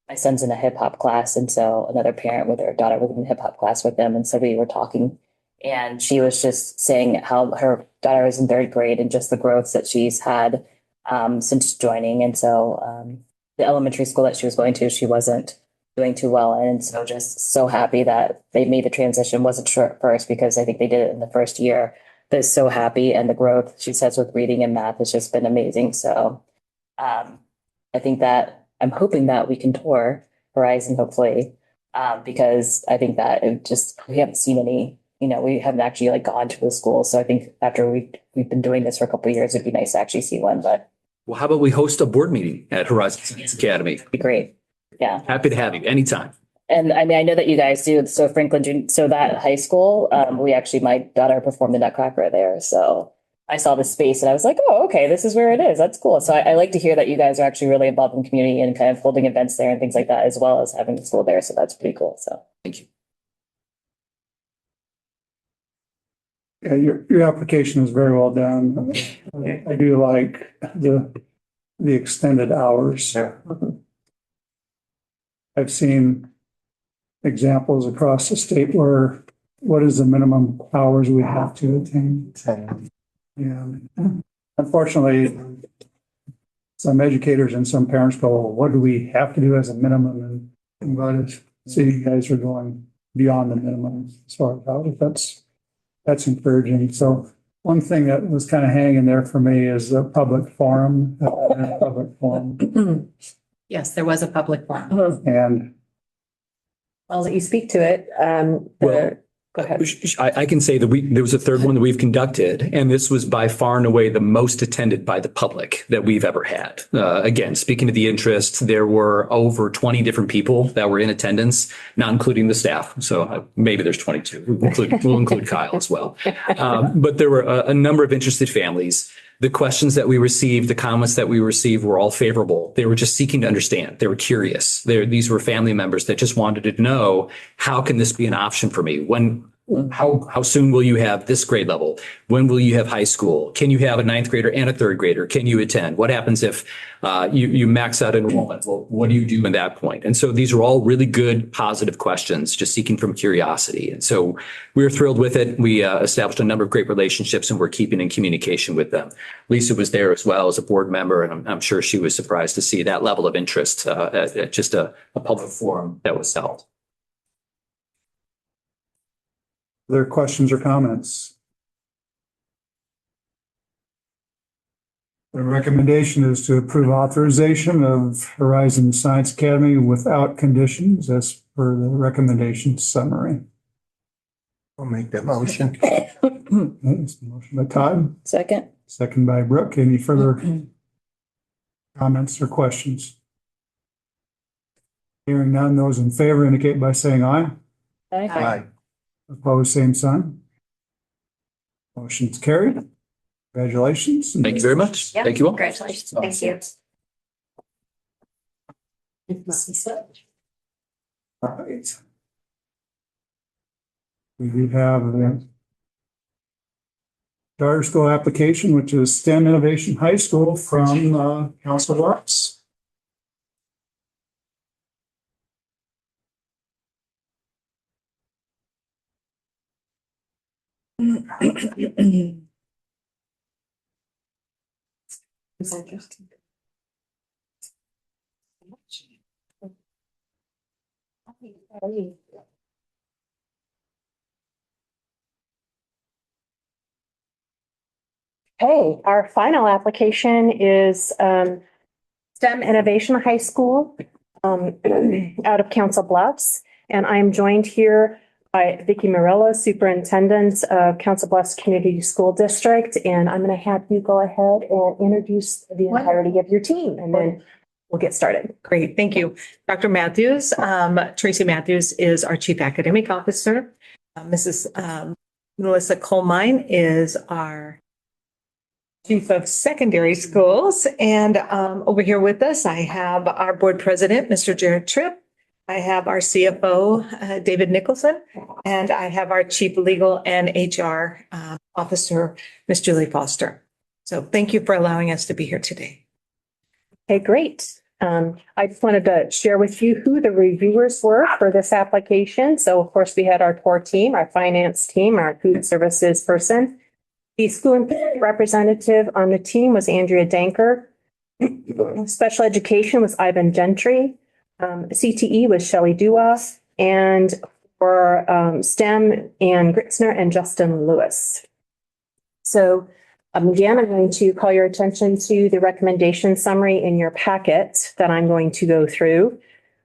my son's in a hip hop class, and so another parent with her daughter was in a hip hop class with them, and so we were talking, and she was just saying how her daughter was in third grade and just the growth that she's had since joining, and so the elementary school that she was going to, she wasn't doing too well, and so just so happy that they made the transition. Wasn't sure at first because I think they did it in the first year, but so happy, and the growth she says with reading and math has just been amazing. So I think that I'm hoping that we can tour Horizon, hopefully, because I think that we haven't seen any, we haven't actually like gone to the school. So I think after we've been doing this for a couple of years, it'd be nice to actually see one. But well, how about we host a board meeting at Horizon Science Academy? It'd be great. Yeah. Happy to have you anytime. And I know that you guys do. So Franklin, so that high school, my daughter performed the Nutcracker there. So I saw the space and I was like, oh, okay, this is where it is. That's cool. So I like to hear that you guys are actually really involved in the community and kind of holding events there and things like that, as well as having the school there. So that's pretty cool. So thank you. Yeah, your application is very well done. I do like the extended hours. I've seen examples across the state where what is the minimum hours we have to attain? 10. Yeah. Unfortunately, some educators and some parents go, well, what do we have to do as a minimum? And but so you guys are going beyond the minimum as far as hours. That's encouraging. So one thing that was kind of hanging there for me is the public forum. Yes, there was a public forum. And I'll let you speak to it. Go ahead. I can say that there was a third one that we've conducted, and this was by far and away the most attended by the public that we've ever had. Again, speaking to the interest, there were over 20 different people that were in attendance, not including the staff. So maybe there's 22. We'll include Kyle as well. But there were a number of interested families. The questions that we received, the comments that we received were all favorable. They were just seeking to understand. They were curious. These were family members that just wanted to know, how can this be an option for me? How soon will you have this grade level? When will you have high school? Can you have a ninth grader and a third grader? Can you attend? What happens if you max out enrollment? Well, what do you do in that point? And so these are all really good, positive questions, just seeking from curiosity. And so we were thrilled with it. We established a number of great relationships, and we're keeping in communication with them. Lisa was there as well as a board member, and I'm sure she was surprised to see that level of interest at just a public forum that was held. other questions or comments? The recommendation is to approve authorization of Horizon Science Academy without conditions as per the recommendation summary. I'll make that motion. Motion by Todd. Second. Second by Brooke. Any further comments or questions? Hearing none, those in favor indicate by saying aye. Aye. Opposed, same sign. Motion's carried. Congratulations. Thank you very much. Yep. Thank you all. Congratulations. Thank you. All right. We do have the charter school application, which is STEM Innovation High School from Council Bluffs. Okay, our final application is STEM Innovation High School out of Council Bluffs. And I'm joined here by Vicki Morello, Superintendent of Council Bluffs Community School District. And I'm going to have you go ahead and introduce the entirety of your team, and then we'll get started. Great, thank you. Dr. Matthews, Tracy Matthews is our Chief Academic Officer. Mrs. Melissa Colmine is our Chief of Secondary Schools. And over here with us, I have our Board President, Mr. Jared Tripp. I have our CFO, David Nicholson, and I have our Chief Legal and HR Officer, Ms. Julie Foster. So thank you for allowing us to be here today. Okay, great. I just wanted to share with you who the reviewers were for this application. So of course, we had our core team, our finance team, our food services person. The school representative on the team was Andrea Danker. Special education was Ivan Gentry. CTE was Shelley Duas. And for STEM, Ann Gritzner and Justin Lewis. So again, I'm going to call your attention to the recommendation summary in your packet that I'm going to go through.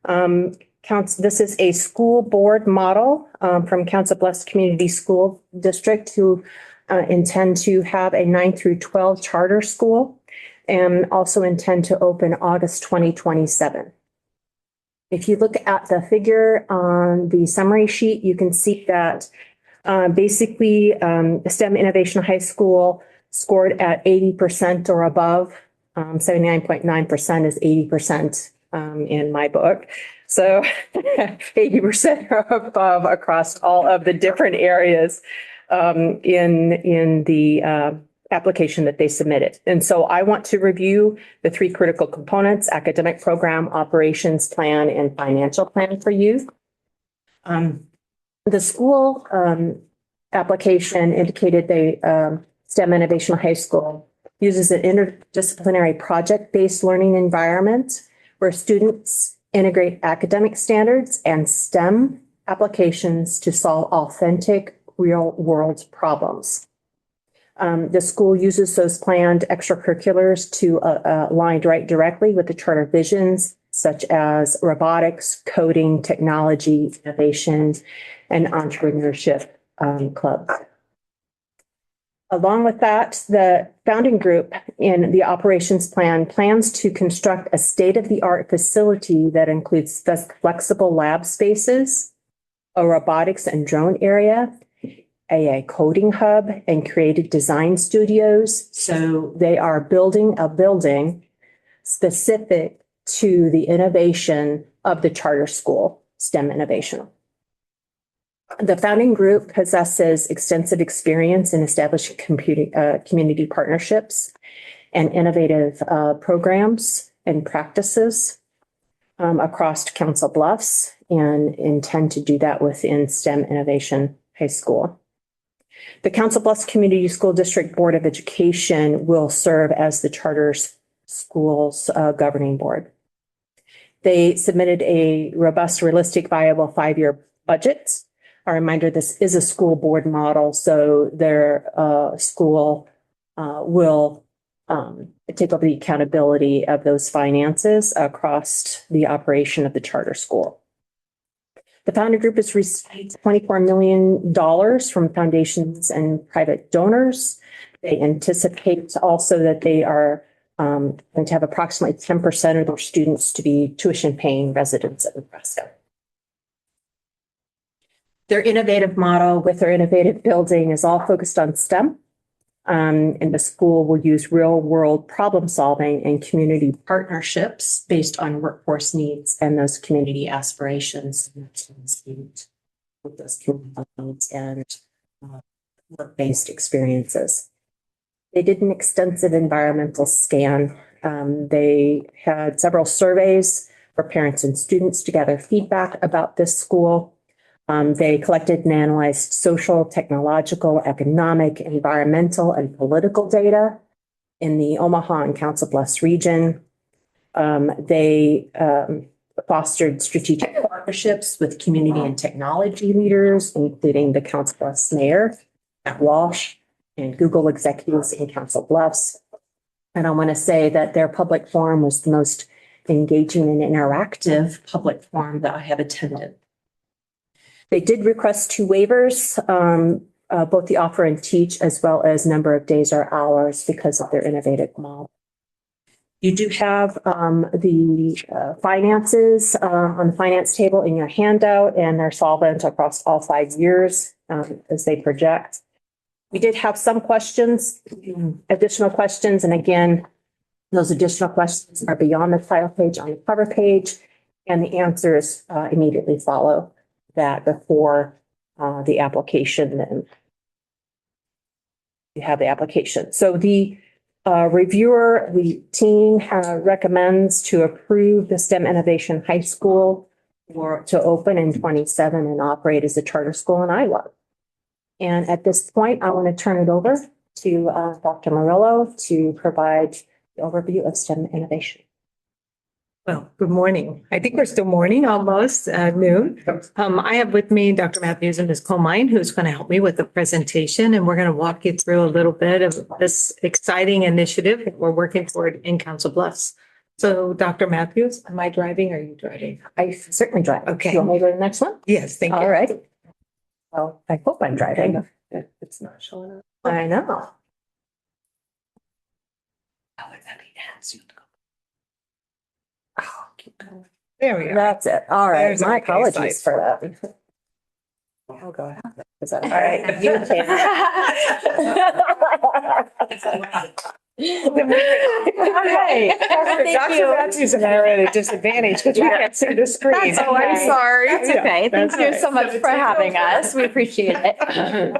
This is a school board model from Council Bluffs Community School District who intend to have a 9 through 12 charter school and also intend to open August 2027. If you look at the figure on the summary sheet, you can see that basically STEM Innovation High School scored at 80% or above. 79.9% is 80% in my book. So 80% or above across all of the different areas in the application that they submitted. And so I want to review the three critical components: academic program, operations plan, and financial plan for youth. The school application indicated STEM Innovation High School uses an interdisciplinary project-based learning environment where students integrate academic standards and STEM applications to solve authentic real-world problems. The school uses those planned extracurriculars to align right directly with the charter visions, such as robotics, coding, technology, innovation, and entrepreneurship clubs. Along with that, the founding group in the operations plan plans to construct a state-of-the-art facility that includes flexible lab spaces, a robotics and drone area, a coding hub, and creative design studios. So they are building a building specific to the innovation of the charter school, STEM innovation. The founding group possesses extensive experience in establishing community partnerships and innovative programs and practices across Council Bluffs, and intend to do that within STEM Innovation High School. The Council Bluffs Community School District Board of Education will serve as the charter schools governing board. They submitted a robust, realistic, viable 5-year budget. A reminder, this is a school board model, so their school will take over the accountability of those finances across the operation of the charter school. The founder group has received $24 million from foundations and private donors. They anticipate also that they are going to have approximately 10% of their students to be tuition-paying residents of Nebraska. Their innovative model with their innovative building is all focused on STEM. And the school will use real world problem solving and community partnerships based on workforce needs and those community aspirations. With those community needs and work-based experiences. They did an extensive environmental scan. They had several surveys for parents and students to gather feedback about this school. They collected and analyzed social, technological, economic, environmental, and political data in the Omaha and Council Bluffs region. They fostered strategic partnerships with community and technology leaders, including the Council Bluffs Mayor, Matt Walsh, and Google executives in Council Bluffs. And I want to say that their public forum was the most engaging and interactive public forum that I have attended. They did request 2 waivers, both the offer and teach, as well as number of days or hours because of their innovative model. You do have the finances on the finance table in your handout, and they're solvent across all 5 years as they project. We did have some questions, additional questions, and again, those additional questions are beyond the title page on the cover page, and the answers immediately follow that before the application. Then you have the application. So the reviewer, the team recommends to approve the STEM Innovation High School to open in 27 and operate as a charter school in Iowa. And at this point, I want to turn it over to Dr. Murillo to provide the overview of STEM innovation. Well, good morning. I think we're still morning, almost noon. I have with me Dr. Matthews and Ms. Colmine, who's going to help me with the presentation, and we're going to walk you through a little bit of this exciting initiative that we're working toward in Council Bluffs. So, Dr. Matthews, am I driving or are you driving? I certainly drive. Okay. You want me to go to the next one? Yes, thank you. All right. Well, I hope I'm driving. It's not showing up. I know. There we go. That's it. All right. There's My our apologies case for that. I'll go ahead. Is that all right? You Okay. Dr. Matthews and I are at a disadvantage because we can't see the screen. Oh, I'm sorry. That's okay. Thank you so much for having us. us. We appreciate it.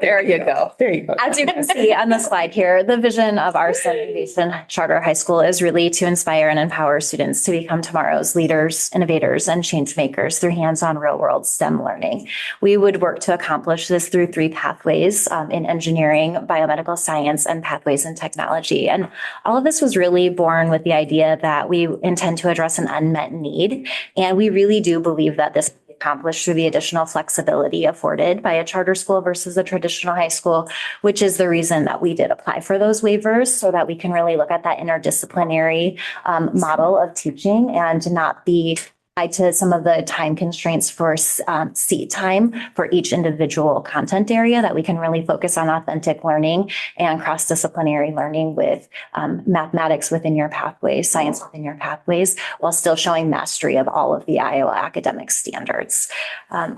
There you go. There you go. As you can see on the slide here, the vision of our STEM Innovation Charter High School is really to inspire and empower students to become tomorrow's leaders, innovators, and change makers through hands-on real-world STEM learning. We would work to accomplish this through 3 pathways in engineering, biomedical science, and pathways in technology. And all of this was really born with the idea that we intend to address an unmet need. And we really do believe that this can be accomplished through the additional flexibility afforded by a charter school versus a traditional high school, which is the reason that we did apply for those waivers so that we can really look at that interdisciplinary model of teaching and not be tied to some of the time constraints for seat time for each individual content area, that we can really focus on authentic learning and cross-disciplinary learning with mathematics within your pathways, science within your pathways, while still showing mastery of all of the Iowa academic standards.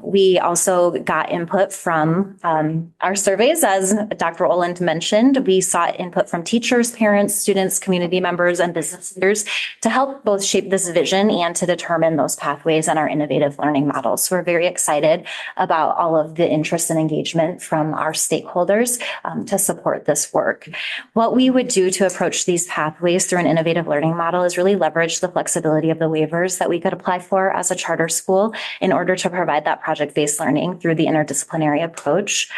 We also got input from our surveys, as Dr. Oland mentioned. We sought input from teachers, parents, students, community members, and business leaders to help both shape this vision and to determine those pathways and our innovative learning models. So we're very excited about all of the interest and engagement from our stakeholders to support this work. What we would do to approach these pathways through an innovative learning model is really leverage the flexibility of the waivers that we could apply for as a charter school in order to provide that project-based learning through the interdisciplinary approach.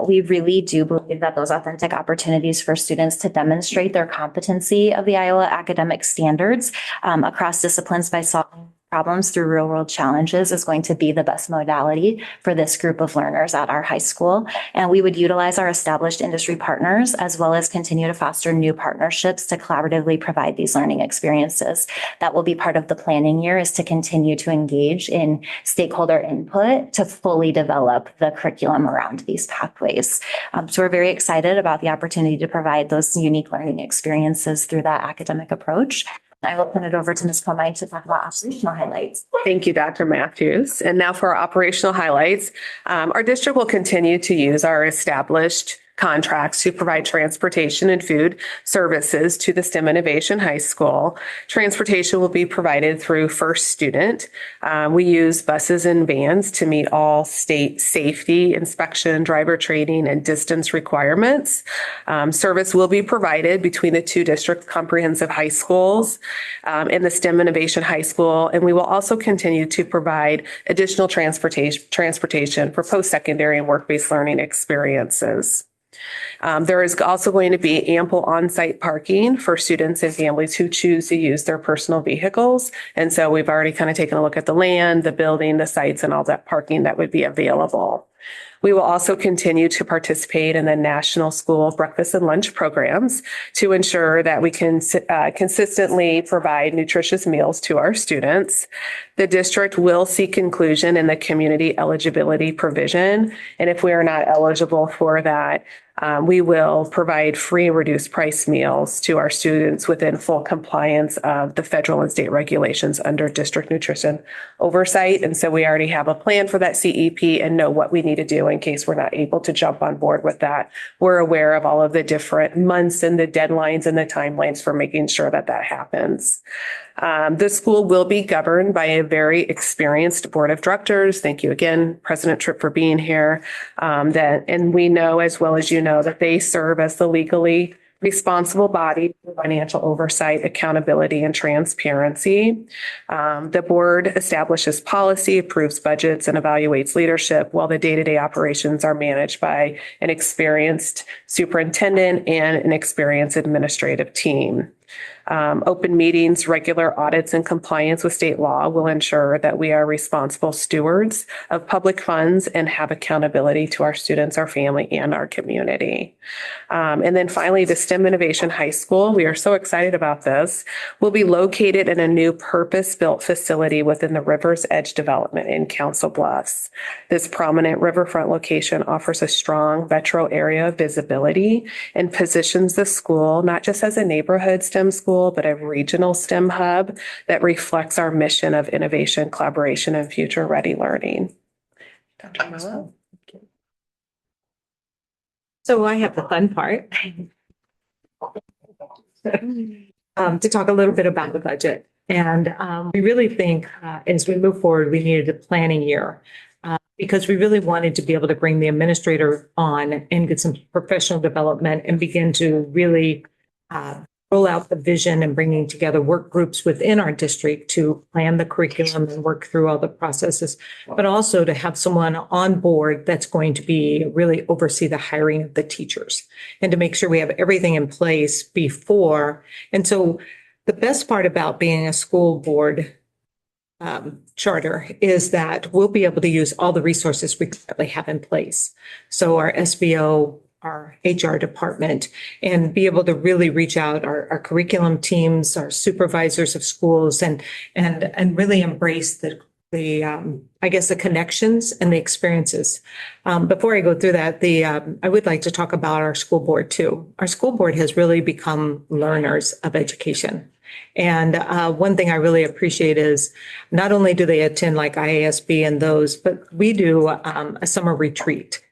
We really do believe that those authentic opportunities for students to demonstrate their competency of the Iowa academic standards across disciplines by solving problems through real world challenges is going to be the best modality for this group of learners at our high school. And we would utilize our established industry partners as well as continue to foster new partnerships to collaboratively provide these learning experiences. That will be part of the planning year, is to continue to engage in stakeholder input to fully develop the curriculum around these pathways. So we're very excited about the opportunity to provide those unique learning experiences through that academic approach. I will turn it over to Ms. Colmine to talk about operational highlights. Thank you, Dr. Matthews. And now for our operational highlights. Our district will continue to use our established contracts to provide transportation and food services to the STEM Innovation High School. Transportation will be provided through First Student. We use buses and vans to meet all state safety, inspection, driver training, and distance requirements. Service will be provided between the two district comprehensive high schools and the STEM Innovation High School. And we will also continue to provide additional transportation for post-secondary and work-based learning experiences. There is also going to be ample on-site parking for students and families who choose to use their personal vehicles. And so we've already kind of taken a look at the land, the building, the sites, and all that parking that would be available. We will also continue to participate in the national school breakfast and lunch programs to ensure that we can consistently provide nutritious meals to our students. The district will seek inclusion in the community eligibility provision. And if we are not eligible for that, we will provide free reduced price meals to our students within full compliance of the federal and state regulations under district nutrition oversight. And so we already have a plan for that CEP and know what we need to do in case we're not able to jump on board with that. We're aware of all of the different months and the deadlines and the timelines for making sure that that happens. The school will be governed by a very experienced board of directors. Thank you again, President Tripp, for being here. And we know, as well as you know, that they serve as the legally responsible body for financial oversight, accountability, and transparency. The board establishes policy, approves budgets, and evaluates leadership, while the day-to-day operations are managed by an experienced superintendent and an experienced administrative team. Open meetings, regular audits, and compliance with state law will ensure that we are responsible stewards of public funds and have accountability to our students, our family, and our community. And then finally, the STEM Innovation High School, we are so excited about this, will be located in a new purpose-built facility within the River's Edge development in Council Bluffs. This prominent riverfront location offers a strong metro area visibility and positions the school not just as a neighborhood STEM school, but a regional STEM hub that reflects our mission of innovation, collaboration, and future-ready learning. Dr. Mello. So I have the fun part to talk a little bit about the budget. And we really think as we move forward, we needed a planning year because we really wanted to be able to bring the administrator on and get some professional development and begin to really roll out the vision and bringing together work groups within our district to plan the curriculum and work through all the processes, but also to have someone on board that's going to be really oversee the hiring of the teachers and to make sure we have everything in place before. And so the best part about being a school board charter is that we'll be able to use all the resources we currently have in place. So our SBO, our HR department, and be able to really reach out our curriculum teams, our supervisors of schools, and really embrace the I guess the connections and the experiences. Before I go through that, I would like to talk about our school board too. Our school board has really become learners of education. And one thing I really appreciate is not only do they attend like IASB and those, but we do a summer retreat.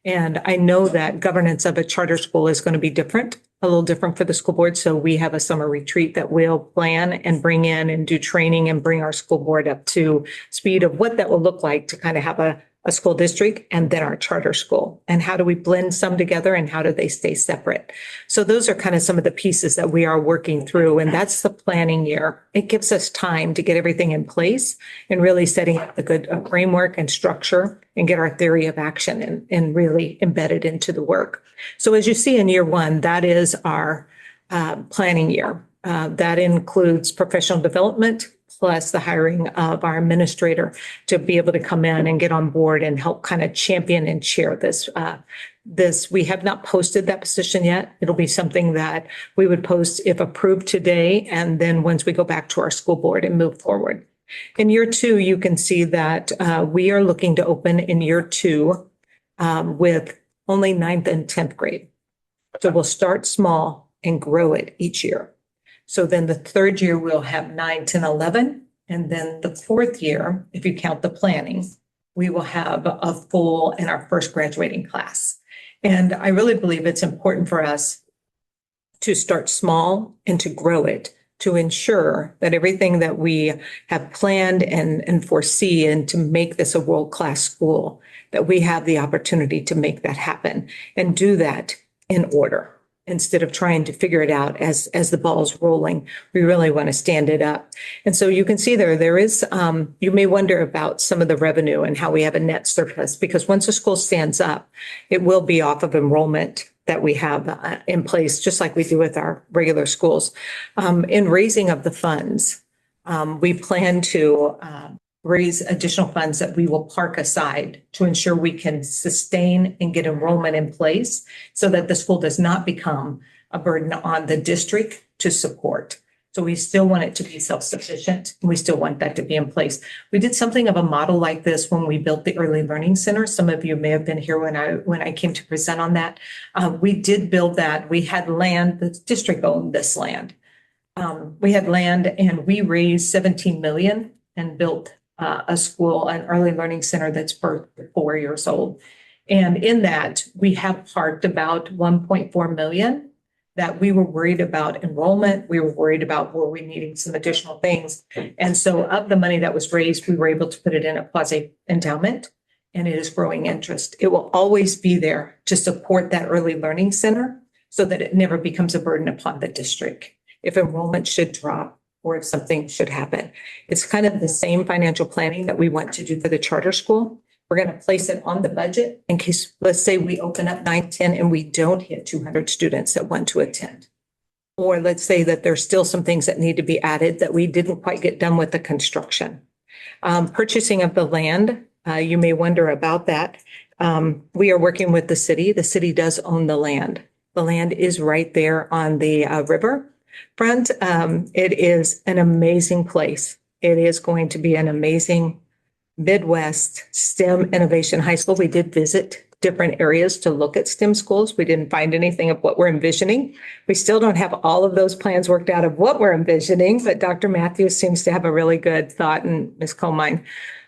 And I know that governance of a charter school is going to be different, a little different for the school board. So we have a summer retreat that we'll plan and bring in and do training and bring our school board up to speed of what that will look like to kind of have a school district and then our charter school. And how do we blend some together and how do they stay separate? So those are kind of some of the pieces that we are working through. And that's the planning year. It gives us time to get everything in place and really setting up the good framework and structure and get our theory of action and really embedded into the work. So as you see in year one, that is our planning year. That includes professional development, plus the hiring of our administrator to be able to come in and get on board and help kind of champion and chair this. We have not posted that position yet. It'll be something that we would post if approved today. And then once we go back to our school board and move forward. In year two, you can see that we are looking to open in year two with only 9th and 10th grade. So we'll start small and grow it each year. So then the third year, we'll have 9, 10, 11. And then the fourth year, if you count the planning, we will have a full in our first graduating class. And I really believe it's important for us to start small and to grow it, to ensure that everything that we have planned and foresee and to make this a world-class school, that we have the opportunity to make that happen and do that in order. Instead of trying to figure it out as the ball's rolling, we really want to stand it up. And so you can see there is, you may wonder about some of the revenue and how we have a net surplus, because once a school stands up, it will be off of enrollment that we have in place, just like we do with our regular schools. In raising of the funds, we plan to raise additional funds that we will park aside to ensure we can sustain and get enrollment in place so that the school does not become a burden on the district to support. So we still want it to be self-sufficient, and we still want that to be in place. We did something of a model like this when we built the Early Learning Center. Some of you may have been here when I came to present on that. We did build that. We had land, the district owned this land. We had land and we raised 17 million and built a school, an early learning center that's 4 years old. And in that, we have parked about 1.4 million that we were worried about enrollment. We were worried about were we needing some additional things. And so of the money that was raised, we were able to put it in a quasi endowment, and it is growing interest. It will always be there to support that early learning center so that it never becomes a burden upon the district if enrollment should drop or if something should happen. It's kind of the same financial planning that we want to do for the charter school. We're going to place it on the budget in case, let's say we open up 9-10 and we don't hit 200 students that want to attend. Or let's say that there's still some things that need to be added that we didn't quite get done with the construction. Purchasing of the land, you may wonder about that. We are working with the city. The city does own the land. The land is right there on the river front. It is an amazing place. It is going to be an amazing Midwest STEM Innovation High School. We did visit different areas to look at STEM schools. We didn't find anything of what we're envisioning. We still don't have all of those plans worked out of what we're envisioning, but Dr. Matthews seems to have a really good thought, and Ms. Colmine.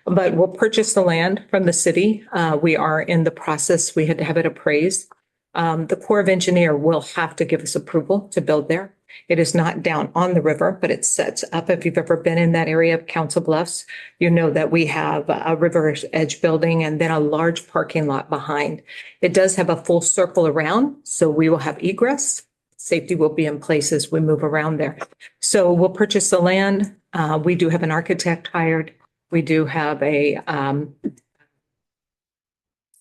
But we'll purchase the land from the city. We are in the process. We had to have it appraised. The Corps of Engineer will have to give us approval to build there. It is not down on the river, but it sets up. If you've ever been in that area of Council Bluffs, you know that we have a river edge building and then a large parking lot behind. It does have a full circle around, so we will have egress. Safety will be in place as we move around there. So we'll purchase the land. We do have an architect hired. We do have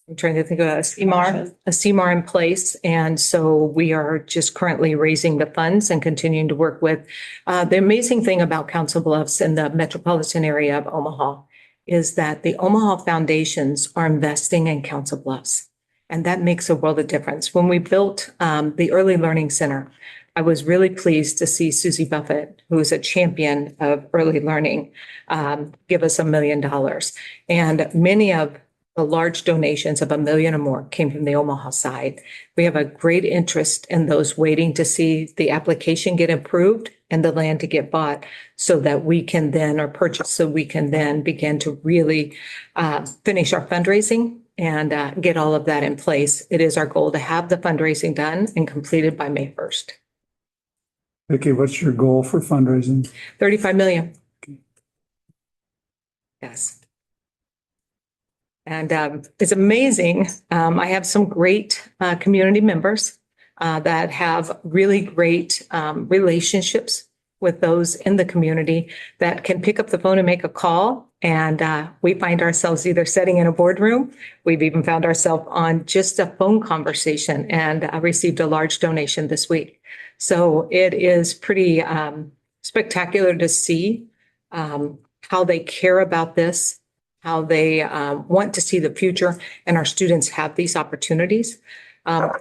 I'm trying to think of a CMAR in place. And so we are just currently raising the funds and continuing to work with. The amazing thing about Council Bluffs and the metropolitan area of Omaha is that the Omaha foundations are investing in Council Bluffs. And that makes a world of difference. When we built the Early Learning Center, I was really pleased to see Susie Buffett, who is a champion of early learning, give us $1 million. And many of the large donations of $1 million or more came from the Omaha side. We have a great interest in those waiting to see the application get approved and the land to get bought so that we can then, or purchase, so we can then begin to really finish our fundraising and get all of that in place. It is our goal to have the fundraising done and completed by May 1st. Vicki, what's your goal for fundraising? 35 million. Yes. And it's amazing. I have some great community members that have really great relationships with those in the community that can pick up the phone and make a call. And we find ourselves either sitting in a boardroom. We've even found ourselves on just a phone conversation, and I received a large donation this week. So it is pretty spectacular to see how they care about this, how they want to see the future, and our students have these opportunities.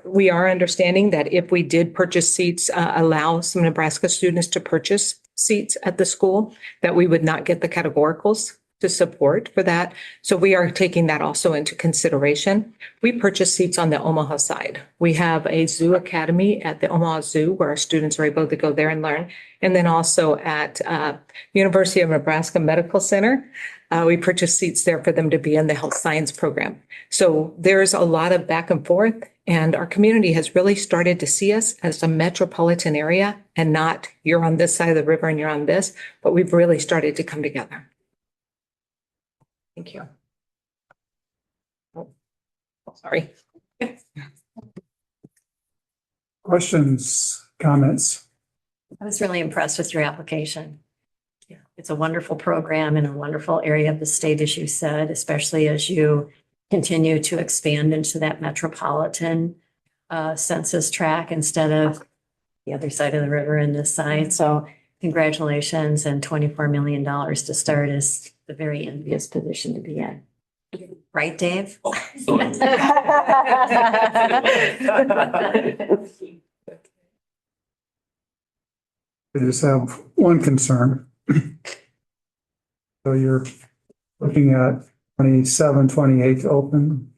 We are understanding that if we did purchase seats, allow some Nebraska students to purchase seats at the school, that we would not get the categoricals to support for that. So we are taking that also into consideration. We purchase seats on the Omaha side. We have a zoo academy at the Omaha Zoo where our students are able to go there and learn. And then also at University of Nebraska Medical Center, we purchase seats there for them to be in the health science program. So there's a lot of back and forth. And our community has really started to see us as a metropolitan area and not you're on this side of the river and you're on this, but we've really started to come together. Thank you. Oh, sorry. Questions, comments? I was really impressed with your application. Yeah, it's a wonderful program in a wonderful area of the state, as you said, especially as you continue to expand into that metropolitan census tract instead of the other side of the river and this side. So congratulations, and $24 million to start is a very envious position to be in. Right, Dave? I just have one concern. So you're looking at 27, 28 to open.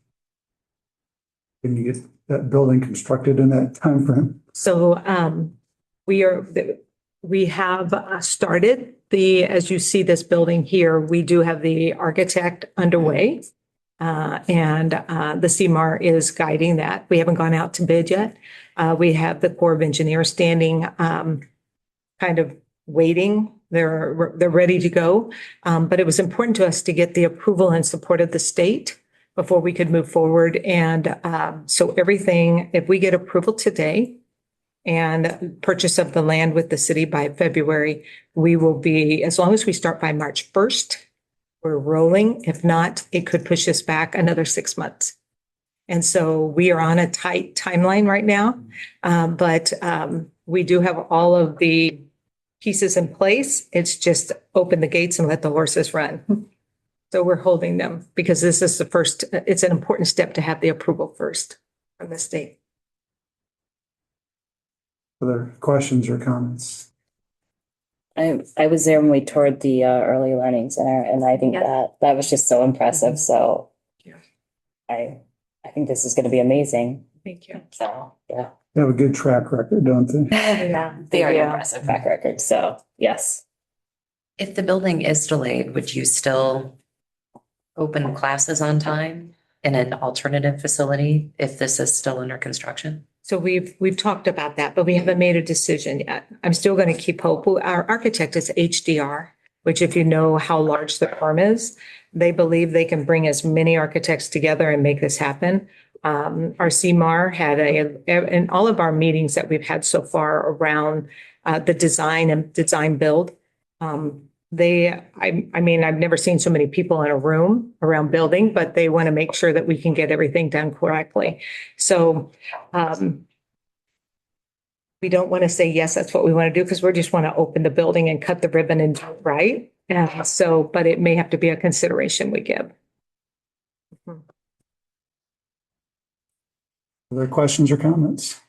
Can you get that building constructed in that timeframe? So we have started as you see this building here, we do have the architect underway. And the CMAR is guiding that. We haven't gone out to bid yet. We have the Corps of Engineers standing, kind of waiting. They're ready to go. But it was important to us to get the approval and support of the state before we could move forward. And so everything, if we get approval today and purchase of the land with the city by February, we will be, as long as we start by March 1st, we're rolling. If not, it could push us back another 6 months. And so we are on a tight timeline right now. But we do have all of the pieces in place. It's just open the gates and let the horses run. So we're holding them because this is the first, it's an important step to have the approval first from the state. Other questions or comments? I was there when we toured the early learning center, and I think that was just so impressive. So I think this is going to be amazing. Thank you. So yeah. They have a good track record, don't they? Yeah, they are an impressive track record. So yes. If the building is delayed, would you still open classes on time in an alternative facility if this is still under construction? So we've talked about that, but we haven't made a decision yet. I'm still going to keep hope. Our architect is HDR, which if you know how large the firm is, they believe they can bring as many architects together and make this happen. Our CMAR had in all of our meetings that we've had so far around the design and design build. I mean, I've never seen so many people in a room around building, but they want to make sure that we can get everything done correctly. So we don't want to say, yes, that's what we want to do, because we just want to open the building and cut the ribbon and do it right. But it may have to be a consideration we give. Other questions or comments?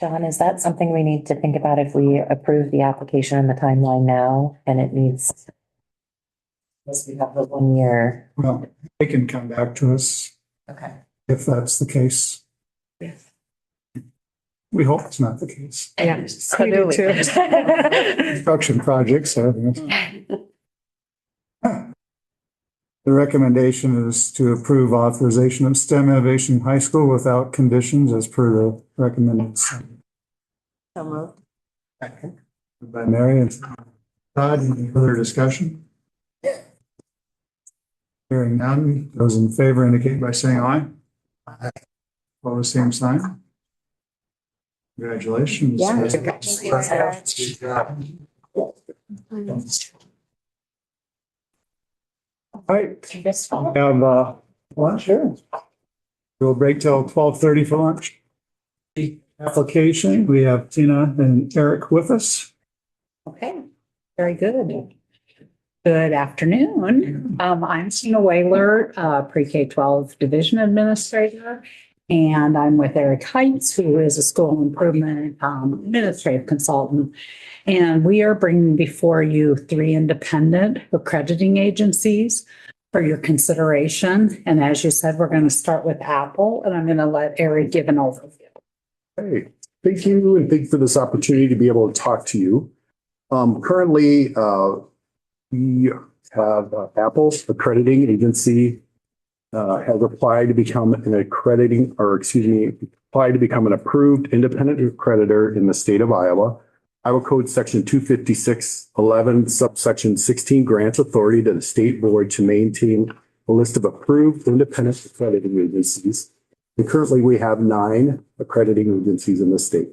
John, is that something we need to think about if we approve the application and the timeline now, and it needs, unless we have the 1 year? Well, they can come back to us. Okay. If that's the case. Yes. We hope it's not the case. Yeah, so do too. Construction projects. The recommendation is to approve authorization of STEM Innovation High School without conditions as per the recommended. So moved. Second. By Mary and Todd. Any further discussion? Hearing none. Those in favor indicate by saying aye. Aye. Opposed, same sign. Congratulations. Yeah. All right. We have lunch here. We'll break till 12:30 for lunch. Application, we have Tina and Eric with us. Okay, very good. Good afternoon. I'm Tina Whaler, Pre-K-12 Division Administrator, and I'm with Eric Heights, who is a school improvement administrative consultant. And we are bringing before you 3 independent accrediting agencies for your consideration. And as you said, we're going to start with Apple, and I'm going to let Eric give an overview. Hey, thank you, and thank you for this opportunity to be able to talk to you. Currently, we have Apple's accrediting agency has applied to become an accrediting, or excuse me, applied to become an approved independent accreditor in the state of Iowa. Iowa Code Section 25611, subsection 16 grants authority to the state board to maintain a list of approved independent accrediting agencies. And currently we have 9 accrediting agencies in the state.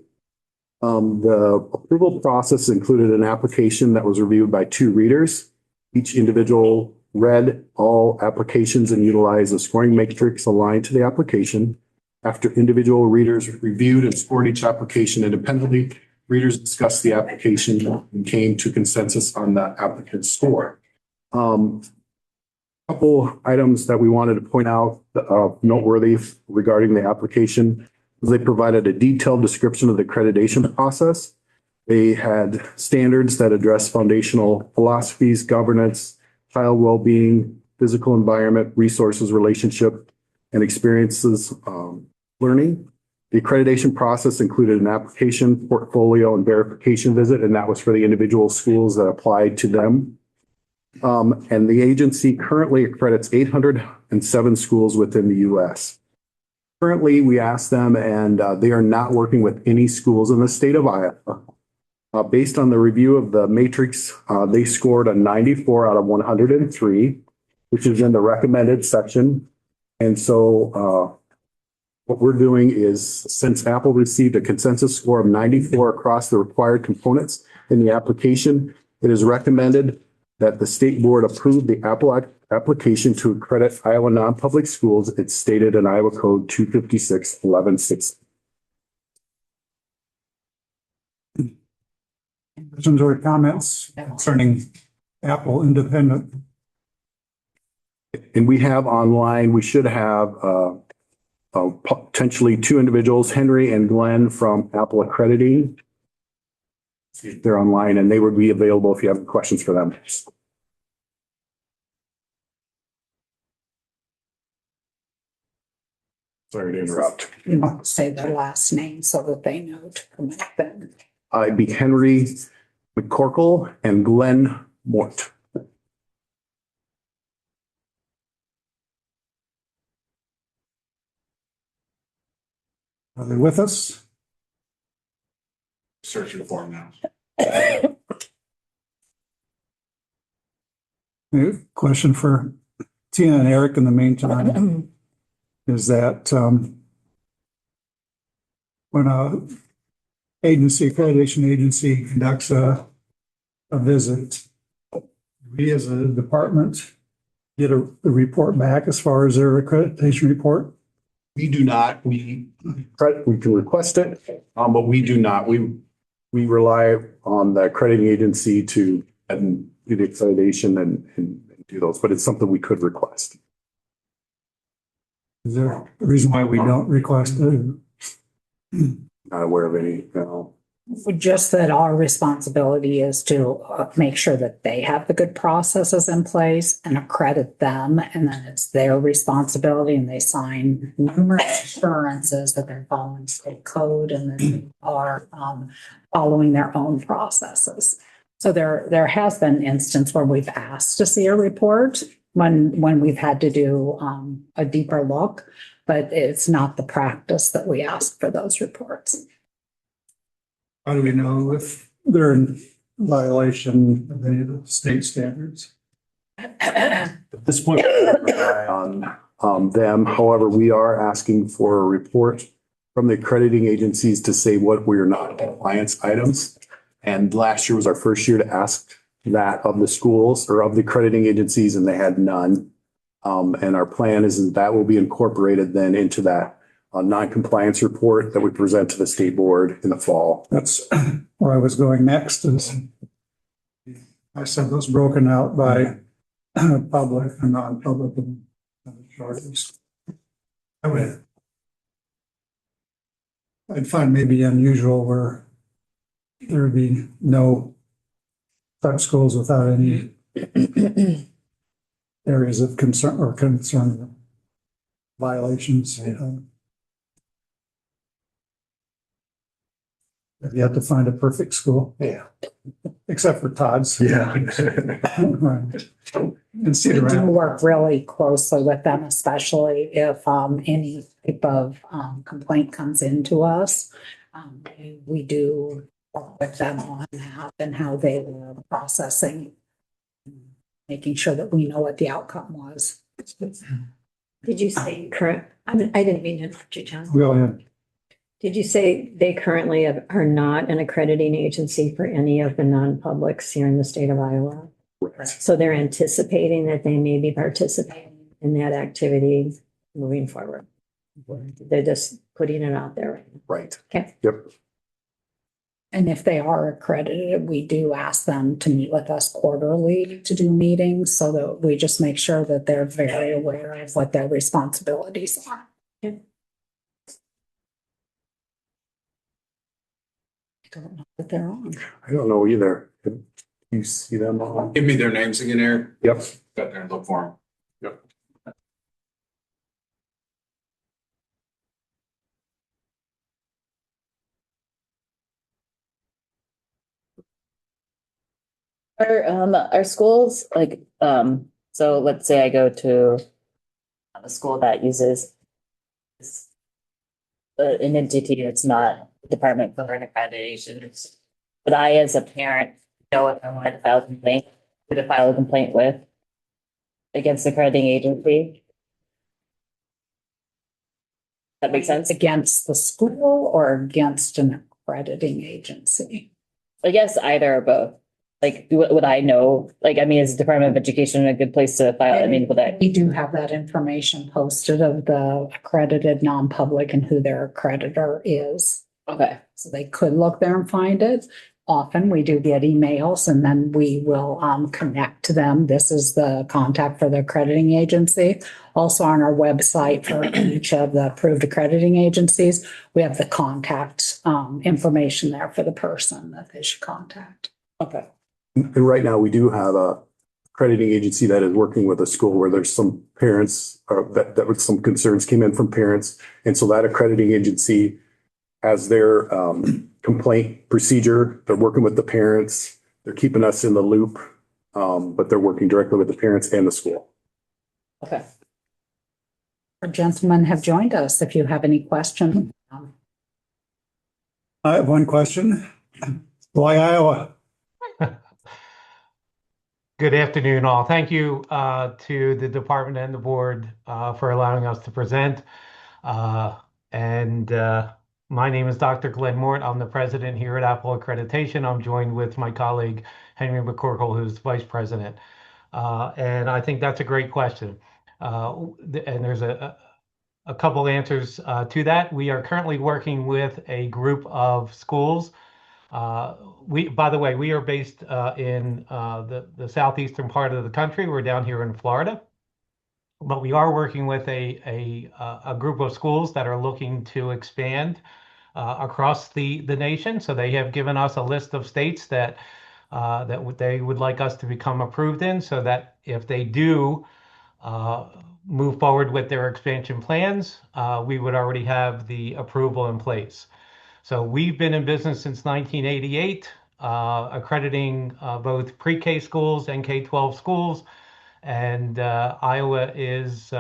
The approval process included an application that was reviewed by 2 readers. Each individual read all applications and utilized a scoring matrix aligned to the application. After individual readers reviewed and scored each application independently, readers discussed the application and came to consensus on the applicant's score. Couple items that we wanted to point out noteworthy regarding the application was they provided a detailed description of the accreditation process. They had standards that address foundational philosophies, governance, child well-being, physical environment, resources, relationship, and experiences learning. The accreditation process included an application, portfolio, and verification visit, and that was for the individual schools that applied to them. And the agency currently accredits 807 schools within the U.S. Currently, we asked them, and they are not working with any schools in the state of Iowa. Based on the review of the matrix, they scored a 94 out of 103, which is in the recommended section. And so what we're doing is, since Apple received a consensus score of 94 across the required components in the application, it is recommended that the state board approve the Apple application to accredit Iowa non-public schools. It's stated in Iowa Code 2561160. Questions or comments concerning Apple Independent? And we have online, we should have potentially 2 individuals, Henry and Glenn from Apple Accrediting. They're online and they would be available if you have questions for them. Sorry to interrupt. You want to say their last name so that they know to promote them. It'd be Henry McCorkle and Glenn Mort. Are they with us? Searching for them now. Question for Tina and Eric in the meantime is that when a accreditation agency conducts a visit, we as a department get a report back as far as their accreditation report? We do not. We can request it, but we do not. We rely on the accrediting agency to do the accreditation and do those, but it's something we could request. Is there a reason why we don't request it? Not aware of any, no. Just that our responsibility is to make sure that they have the good processes in place and accredit them. And then it's their responsibility and they sign numerous assurances that they're following state code and that they are following their own processes. So there has been an instance where we've asked to see a report when we've had to do a deeper look, but it's not the practice that we ask for those reports. How do we know if they're in violation of any of the state standards? At this point, we rely on them. However, we are asking for a report from the accrediting agencies to say what we're not compliance items. And last year was our first year to ask that of the schools or of the accrediting agencies, and they had none. And our plan is that will be incorporated then into that non-compliance report that we present to the state board in the fall. That's where I was going next is I said those broken out by public and non-public and charters. I'd find maybe unusual where there would be no such schools without any areas of concern violations. You have to find a perfect school, Yeah. except for Todd's. Yeah. Right. And We Cedar do Rapids. work really closely with them, especially if any type of complaint comes into us. We do work with them on that and how they were processing, making sure that we know what the outcome was. Did you say current, I didn't mean to interrupt you, John. Go ahead. Did you say they currently are not an accrediting agency for any of the non-publics here in the state of Iowa? So they're anticipating that they may be participating in that activity moving forward. They're just putting it out there. Right. Okay. Yep. And if they are accredited, we do ask them to meet with us quarterly to do meetings so that we just make sure that they're very aware of what their responsibilities are. Okay. I don't know that they're on. I don't know either. Can you see them on? Give me their names again, Eric. Yep. Got there and look for them. Yep. Are schools like, so let's say I go to a school that uses an entity that's not the Department for Accreditation. But I, as a parent, know if I want to file a complaint, who to file a complaint with against the accrediting agency. That makes sense? Against the school or against an accrediting agency? I guess either or both. Like, would I know, like, I mean, is the Department of Education a good place to file? I mean, would I? We do have that information posted of the accredited non-public and who their accreditor is. Okay. So they could look there and find it. Often we do get emails and then we will connect to them. This is the contact for the accrediting agency. Also on our website for each of the approved accrediting agencies, we have the contact information there for the person that they should contact. Okay. And right now, we do have a accrediting agency that is working with a school where there's some parents that with some concerns came in from parents. And so that accrediting agency has their complaint procedure. They're working with the parents. They're keeping us in the loop, but they're working directly with the parents and the school. Okay. Our gentlemen have joined us. If you have any questions. I have one question. Why Iowa? Good afternoon, all. Thank you to the department and the board for allowing us to present. My name is Dr. Glenn Mort. I'm the president here at Apple Accreditation. I'm joined with my colleague, Henry McCorkle, who's vice president. And I think that's a great question. And there's a couple answers to that. We are currently working with a group of schools. By the way, we are based in the southeastern part of the country. We're down here in Florida, but we are working with a group of schools that are looking to expand across the nation. So they have given us a list of states that they would like us to become approved in, so that if they do move forward with their expansion plans, we would already have the approval in place. So we've been in business since 1988, accrediting both pre-K schools and K-12 schools. And Iowa is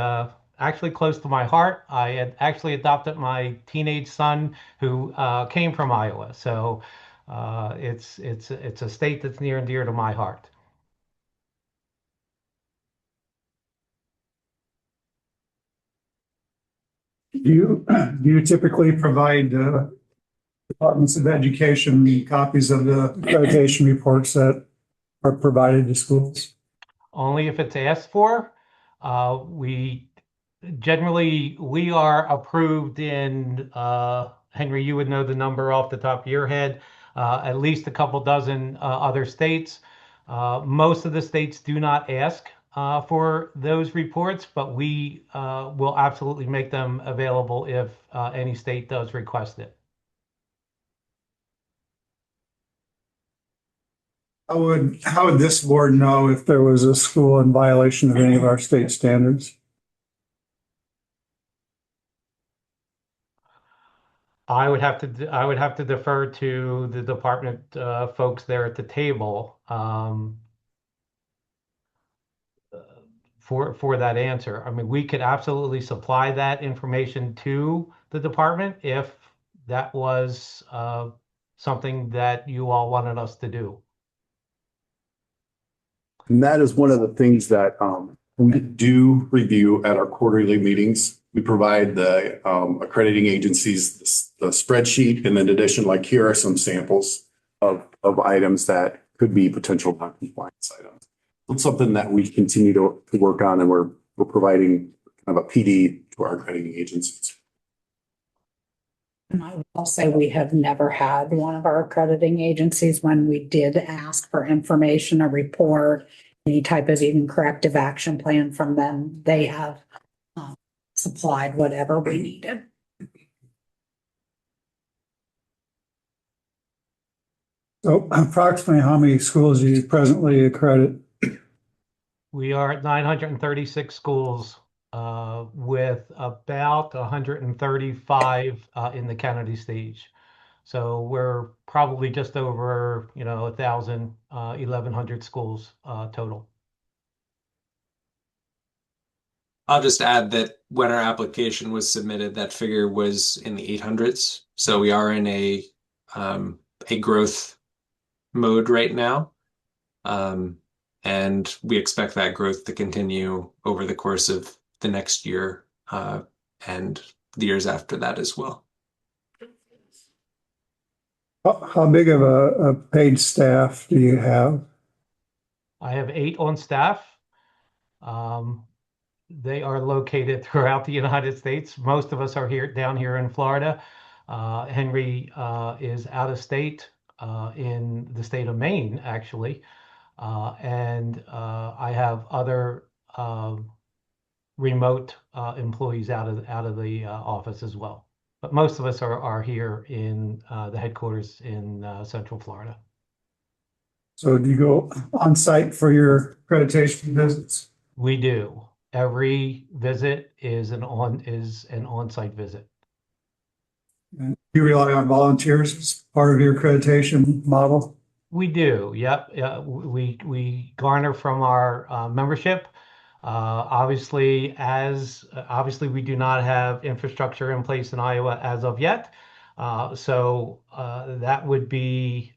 actually close to my heart. I had actually adopted my teenage son who came from Iowa. So it's a state that's near and dear to my heart. Do you typically provide departments of education copies of the accreditation reports that are provided to schools? Only if it's asked for. We are approved in, Henry, you would know the number off the top of your head, at least a couple dozen other states. Most of the states do not ask for those reports, but we will absolutely make them available if any state does request it. How would this board know if there was a school in violation of any of our state standards? I would have to defer to the department folks there at the table for that answer. I mean, we could absolutely supply that information to the department if that was something that you all wanted us to do. And that is one of the things that we do review at our quarterly meetings. We provide the accrediting agencies the spreadsheet, and in addition, like here are some samples of items that could be potential non-compliance items. It's something that we continue to work on, and we're providing kind of a PD to our accrediting agencies. And I will say we have never had one of our accrediting agencies, when we did ask for information, a report, any type of even corrective action plan from them, they have supplied whatever we needed. So approximately how many schools do you presently accredit? We are at 936 schools with about 135 in the Kennedy stage. So we're probably just over, 1,000, 1,100 schools total. I'll just add that when our application was submitted, that figure was in the 800s. So we are in a growth mode right now. And we expect that growth to continue over the course of the next year and the years after that as well. How big of a paid staff do you have? I have 8 on staff. They are located throughout the United States. Most of us are down here in Florida. Henry is out of state in the state of Maine, actually. And I have other remote employees out of the office as well. But most of us are here in the headquarters in Central Florida. So do you go on site for your accreditation visits? We do. Every visit is an on-site visit. And you rely on volunteers as part of your accreditation model? We do. Yep. Yeah, we garner from our membership. Obviously, we do not have infrastructure in place in Iowa as of yet. So that would be,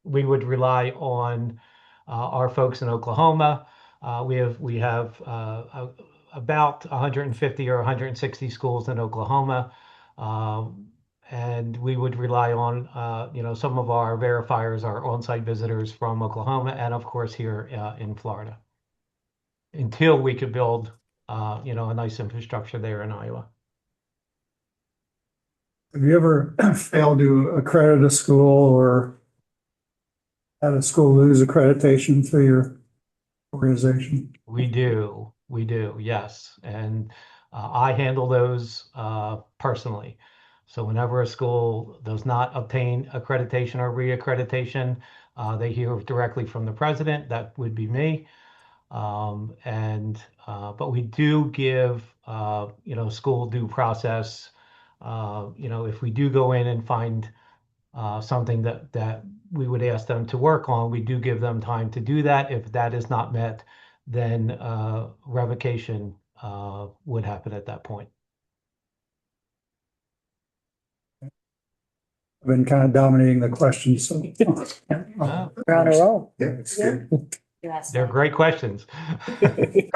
we would rely on our folks in Oklahoma. We have about 150 or 160 schools in Oklahoma. And we would rely on, some of our verifiers are on-site visitors from Oklahoma and of course here in Florida, until we could build, a nice infrastructure there in Iowa. Have you ever failed to accredit a school or had a school lose accreditation through your organization? We do, yes. And I handle those personally. So whenever a school does not obtain accreditation or reaccreditation, they hear directly from the president. That would be me. But we do give, school due process. If we do go in and find something that we would ask them to work on, we do give them time to do that. If that is not met, then revocation would happen at that point. I've been kind of dominating the questions. So. We're on a roll. Yeah, it's good. They're great questions. Any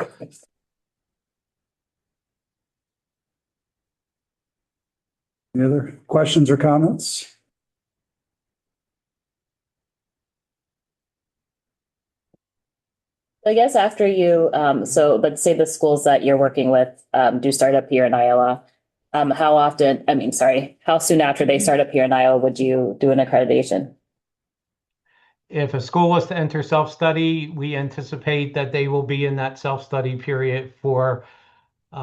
other questions or comments? I guess after you, so let's say the schools that you're working with do start up here in Iowa. How soon after they start up here in Iowa would you do an accreditation? If a school was to enter self-study, we anticipate that they will be in that self-study period for,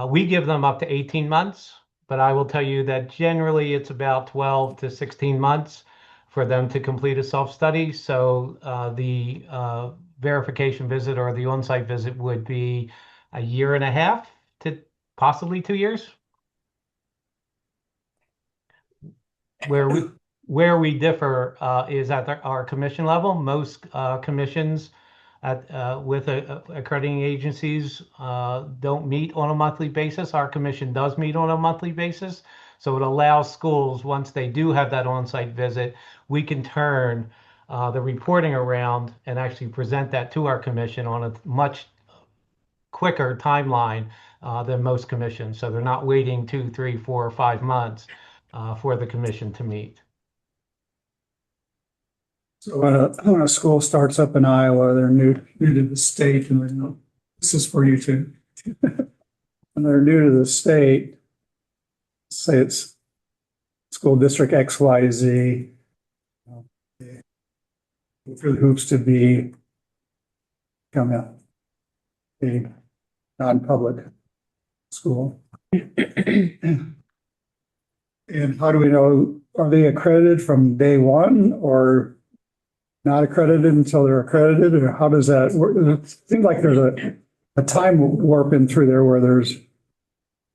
we give them up to 18 months, but I will tell you that generally it's about 12 to 16 months for them to complete a self-study. So the verification visit or the on-site visit would be 1.5 years to possibly 2 years. where we differ is at our commission level. Most commissions with accrediting agencies don't meet on a monthly basis. Our commission does meet on a monthly basis. So it allows schools, once they do have that on-site visit, we can turn the reporting around and actually present that to our commission on a much quicker timeline than most commissions. So they're not waiting 2, 3, 4, or 5 months for the commission to meet. So when a school starts up in Iowa, they're new to the state, and they know, this is for you too. When they're new to the state, say it's school district XYZ, through the hoops to become a non-public school. And how do we know, are they accredited from day one or not accredited until they're accredited, or how does that work? It seems like there's a time warp in through there where there's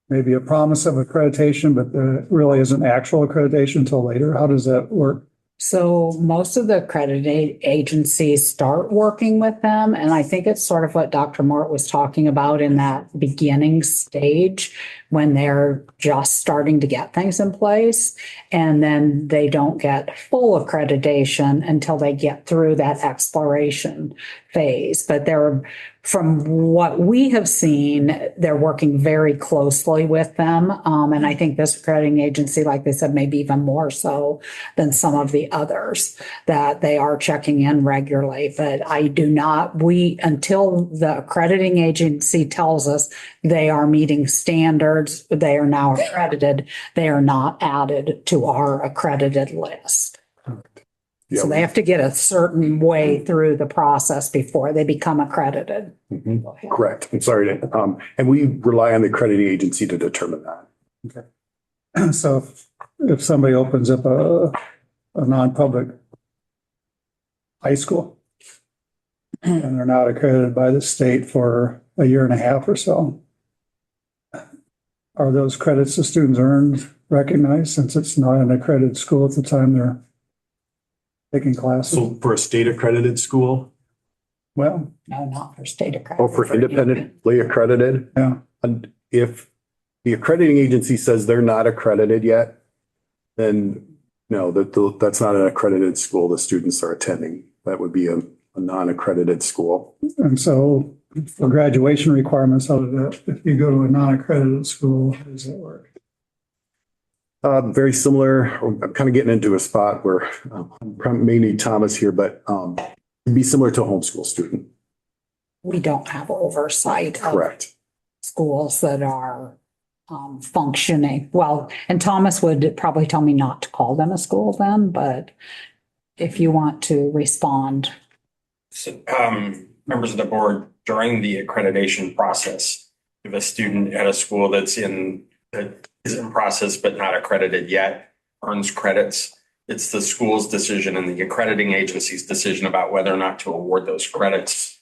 maybe a promise of accreditation, but there really isn't actual accreditation until later. How does that work? So most of the accredited agencies start working with them. And I think it's sort of what Dr. Mort was talking about in that beginning stage when they're just starting to get things in place. And then they don't get full accreditation until they get through that exploration phase. But from what we have seen, they're working very closely with them. And I think this accrediting agency, like they said, maybe even more so than some of the others, that they are checking in regularly. But until the accrediting agency tells us they are meeting standards, they are now accredited, they are not added to our accredited list. So they have to get a certain way through the process before they become accredited. Mm-hmm. Correct. I'm sorry and we rely on the accrediting agency to determine that. Okay. So if somebody opens up a non-public high school and they're not accredited by the state for a year and a half or so, are those credits the students earned recognized, since it's not an accredited school at the time they're taking classes? So for a state accredited school? Well, no, not for state accredited. Or for independently accredited? Yeah. And if the accrediting agency says they're not accredited yet, then no, that's not an accredited school the students are attending. That would be a non-accredited school. And so for graduation requirements, how does that, if you go to a non-accredited school, how does that work? Very similar. I'm kind of getting into a spot where I may need Thomas here, but it'd be similar to a homeschool student. We don't have oversight Correct. of schools that are functioning well. And Thomas would probably tell me not to call them a school then, but if you want to respond. So, members of the board, during the accreditation process, if a student at a school that is in process but not accredited yet earns credits, it's the school's decision and the accrediting agency's decision about whether or not to award those credits,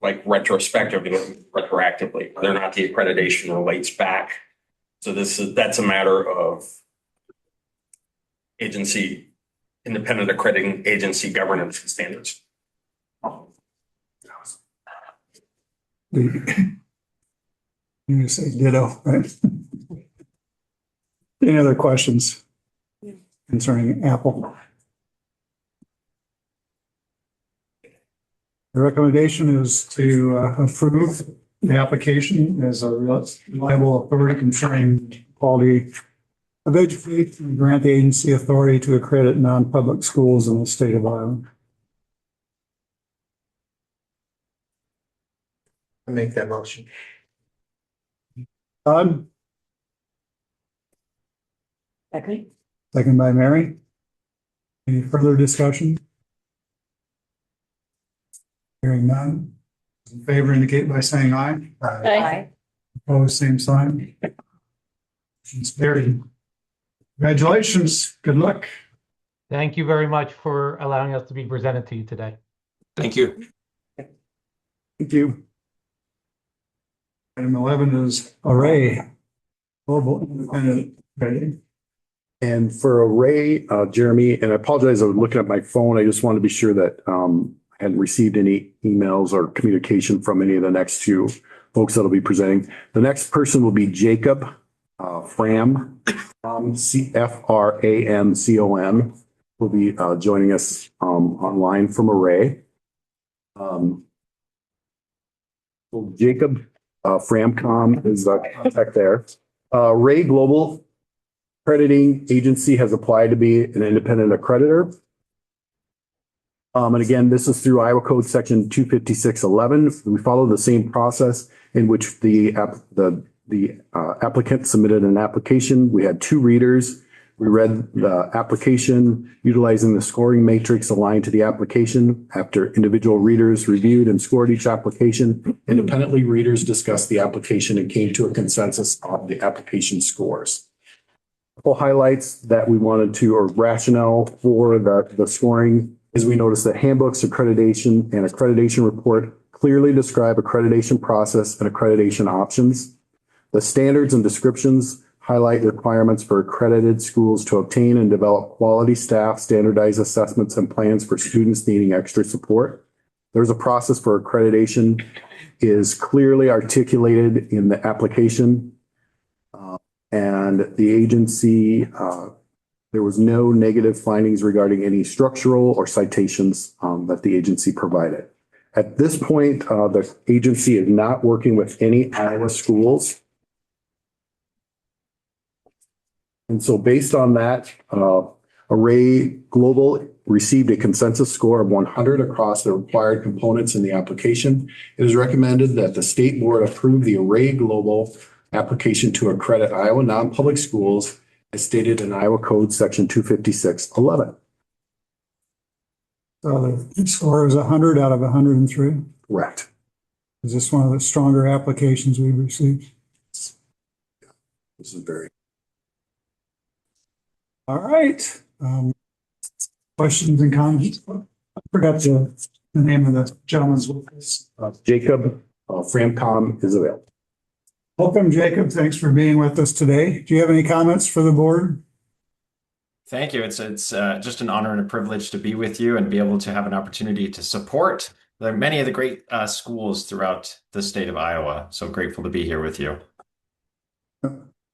like retrospectively, retroactively, whether or not the accreditation relates back. So that's a matter of independent accrediting agency governance and standards. You say ditto, right? Any other questions concerning Apple? The recommendation is to approve the application as a reliable authority concerning quality of education and grant the agency authority to accredit non-public schools in the state of Iowa. I make that motion. Todd? Okay. Second by Mary. Any further discussion? Hearing none. Those in favor indicate by saying aye. Aye. Opposed, same sign. Motion's carried. Congratulations. Good luck. Thank you very much for allowing us to be presented to you today. Thank you. Thank you. Item 11 is Array Global Independent Accrediting. And for Array, Jeremy, and I apologize, I was looking at my phone. I just wanted to be sure that I hadn't received any emails or communication from any of the next two folks that'll be presenting. The next person will be Jacob Fram, Framcon, will be joining us online from Array. So Jacob Framcom is the contact there. Ray Global Accrediting Agency has applied to be an independent accreditor. And again, this is through Iowa Code Section 25611. We follow the same process in which the applicant submitted an application. We had 2 readers. We read the application utilizing the scoring matrix aligned to the application. After individual readers reviewed and scored each application, independently readers discussed the application and came to a consensus on the application scores. Couple highlights that we wanted to, or rationale for the scoring, is we noticed that handbooks, accreditation, and accreditation report clearly describe accreditation process and accreditation options. The standards and descriptions highlight requirements for accredited schools to obtain and develop quality staff, standardized assessments, and plans for students needing extra support. There's a process for accreditation is clearly articulated in the application. And the agency, there was no negative findings regarding any structural or citations that the agency provided. At this point, the agency is not working with any Iowa schools. And so based on that, Array Global received a consensus score of 100 across the required components in the application. It is recommended that the state board approve the Array Global application to accredit Iowa non-public schools as stated in Iowa Code Section 25611. So the score is 100 out of 103. Correct. Is this one of the stronger applications we've received? This is very. All right. Questions and comments? I forgot the name of the gentleman's witness. Jacob Framcom is available. Welcome, Jacob. Thanks for being with us today. Do you have any comments for the board? Thank you. It's just an honor and a privilege to be with you and be able to have an opportunity to support many of the great schools throughout the state of Iowa. So grateful to be here with you.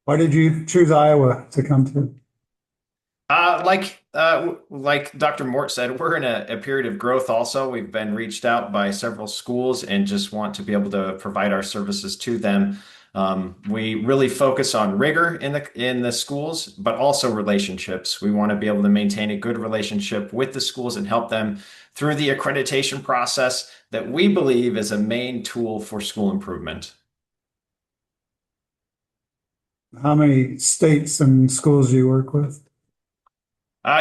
Why did you choose Iowa to come to? Like Dr. Mort said, we're in a period of growth also. We've been reached out by several schools and just want to be able to provide our services to them. We really focus on rigor in the schools, but also relationships. We want to be able to maintain a good relationship with the schools and help them through the accreditation process that we believe is a main tool for school improvement. How many states and schools do you work with?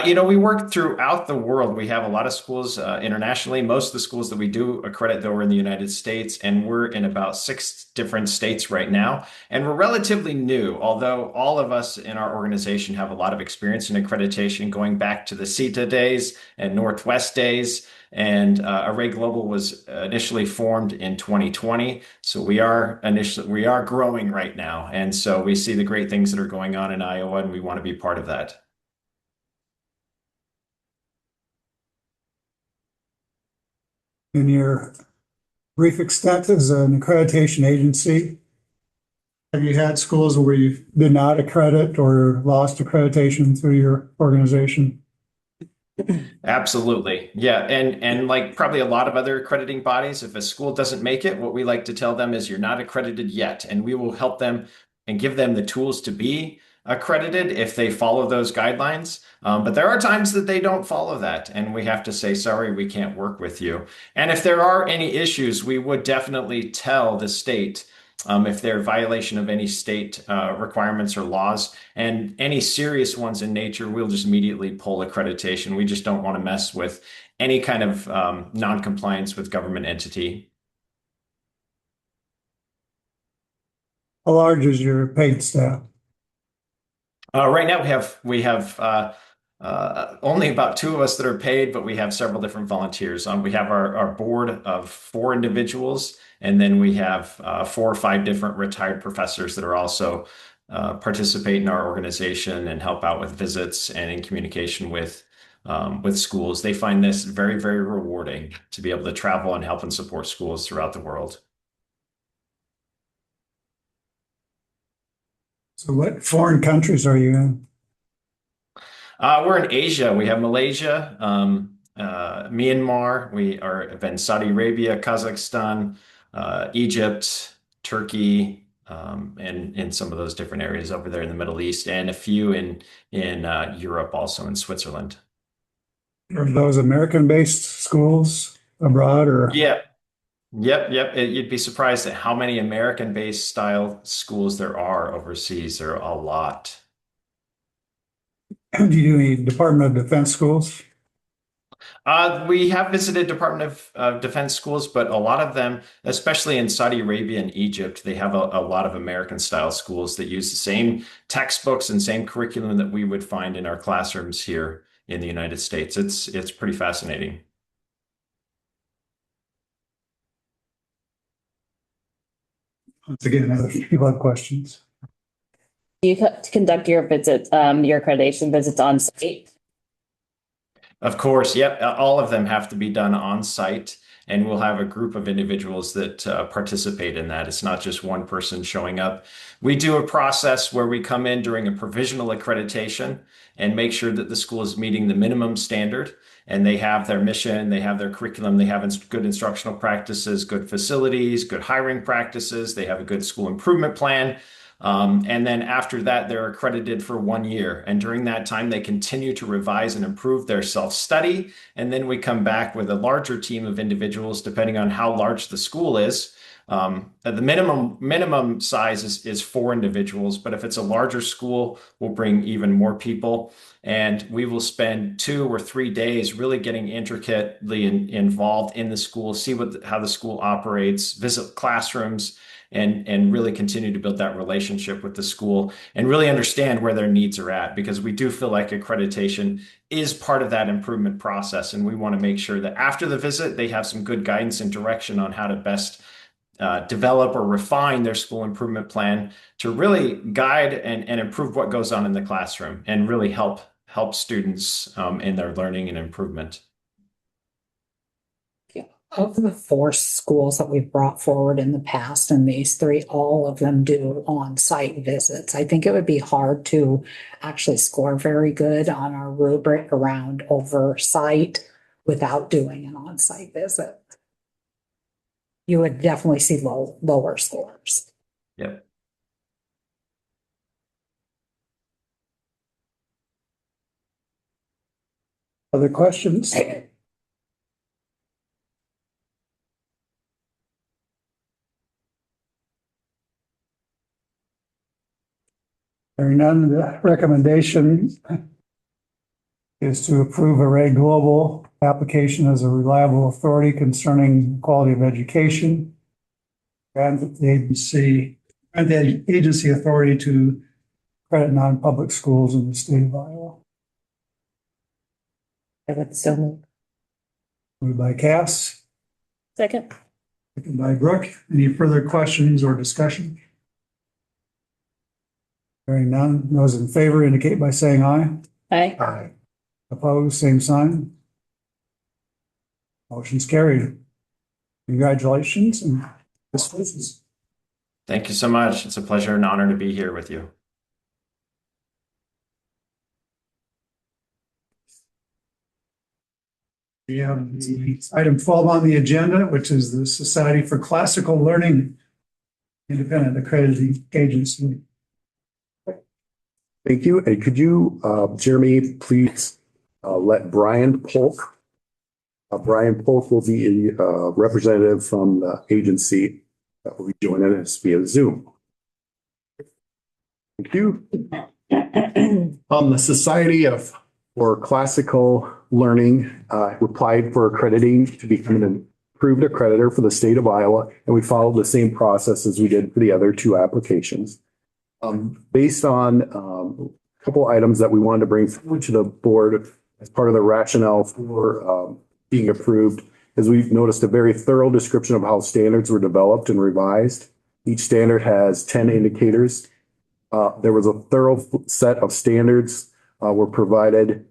We work throughout the world. We have a lot of schools internationally. Most of the schools that we do accredit, though, are in the United States, and we're in about 6 different states right now. And we're relatively new, although all of us in our organization have a lot of experience in accreditation going back to the CETA days and Northwest days. And Array Global was initially formed in 2020. So we are growing right now. And so we see the great things that are going on in Iowa, and we want to be part of that. In your brief extent as an accreditation agency, have you had schools where you did not accredit or lost accreditation through your organization? Absolutely. Yeah. And like probably a lot of other accrediting bodies, if a school doesn't make it, what we like to tell them is you're not accredited yet, and we will help them and give them the tools to be accredited if they follow those guidelines. But there are times that they don't follow that, and we have to say, sorry, we can't work with you. And if there are any issues, we would definitely tell the state if they're violation of any state requirements or laws, and any serious ones in nature, we'll just immediately pull accreditation. We just don't want to mess with any kind of non-compliance with government entity. How large is your paid staff? Right now we have only about 2 of us that are paid, but we have several different volunteers. We have our board of 4 individuals, and then we have 4 or 5 different retired professors that are also participate in our organization and help out with visits and in communication with schools. They find this very, very rewarding to be able to travel and help and support schools throughout the world. So what foreign countries are you in? We're in Asia. We have Malaysia, Myanmar. We are in Saudi Arabia, Kazakhstan, Egypt, Turkey, and in some of those different areas over there in the Middle East, and a few in Europe, also in Switzerland. Are those American-based schools abroad or? Yeah. Yep. You'd be surprised at how many American-based style schools there are overseas. There are a lot. Do you do any Department of Defense schools? We have visited Department of Defense schools, but a lot of them, especially in Saudi Arabia and Egypt, they have a lot of American-style schools that use the same textbooks and same curriculum that we would find in our classrooms here in the United States. It's pretty fascinating. Once again, other people have questions. Do you conduct your visits, your accreditation visits on site? Of course, yep. All of them have to be done on site, and we'll have a group of individuals that participate in that. It's not just one person showing up. We do a process where we come in during a provisional accreditation and make sure that the school is meeting the minimum standard, and they have their mission, they have their curriculum, they have good instructional practices, good facilities, good hiring practices, they have a good school improvement plan. And then after that, they're accredited for 1 year. And during that time, they continue to revise and improve their self-study. And then we come back with a larger team of individuals, depending on how large the school is. The minimum size is 4 individuals, but if it's a larger school, we'll bring even more people. And we will spend 2 or 3 days really getting intricately involved in the school, see how the school operates, visit classrooms, and really continue to build that relationship with the school and really understand where their needs are at, because we do feel like accreditation is part of that improvement process. And we want to make sure that after the visit, they have some good guidance and direction on how to best develop or refine their school improvement plan to really guide and improve what goes on in the classroom and really help students in their learning and improvement. Of the 4 schools that we've brought forward in the past, and these 3, all of them do on-site visits. I think it would be hard to actually score very good on our rubric around oversight without doing an on-site visit. You would definitely see lower scores. Yep. Other questions? Hearing none, the recommendation is to approve Array Global application as a reliable authority concerning quality of education. Grant the agency authority to credit non-public schools in the state of Iowa. I would so move. Moved by Cass, Second. second by Brooke. Any further questions or discussion? Hearing none, those in favor indicate by saying aye. Aye. Aye. Opposed, same sign. Motion's carried. Congratulations and best wishes. Thank you so much. It's a pleasure and honor to be here with you. We have the item 12 on the agenda, which is the Society for Classical Learning Independent Accrediting Agency. Thank you. And could you, Jeremy, please let Brian Polk. Brian Polk will be a representative from the agency that will be joining us via Zoom. Thank you. The Society for Classical Learning applied for accrediting to become an approved accreditor for the state of Iowa, and we followed the same process as we did for the other 2 applications. Based on a couple items that we wanted to bring forward to the board as part of the rationale for being approved, is we've noticed a very thorough description of how standards were developed and revised. Each standard has 10 indicators There was a thorough set of standards were provided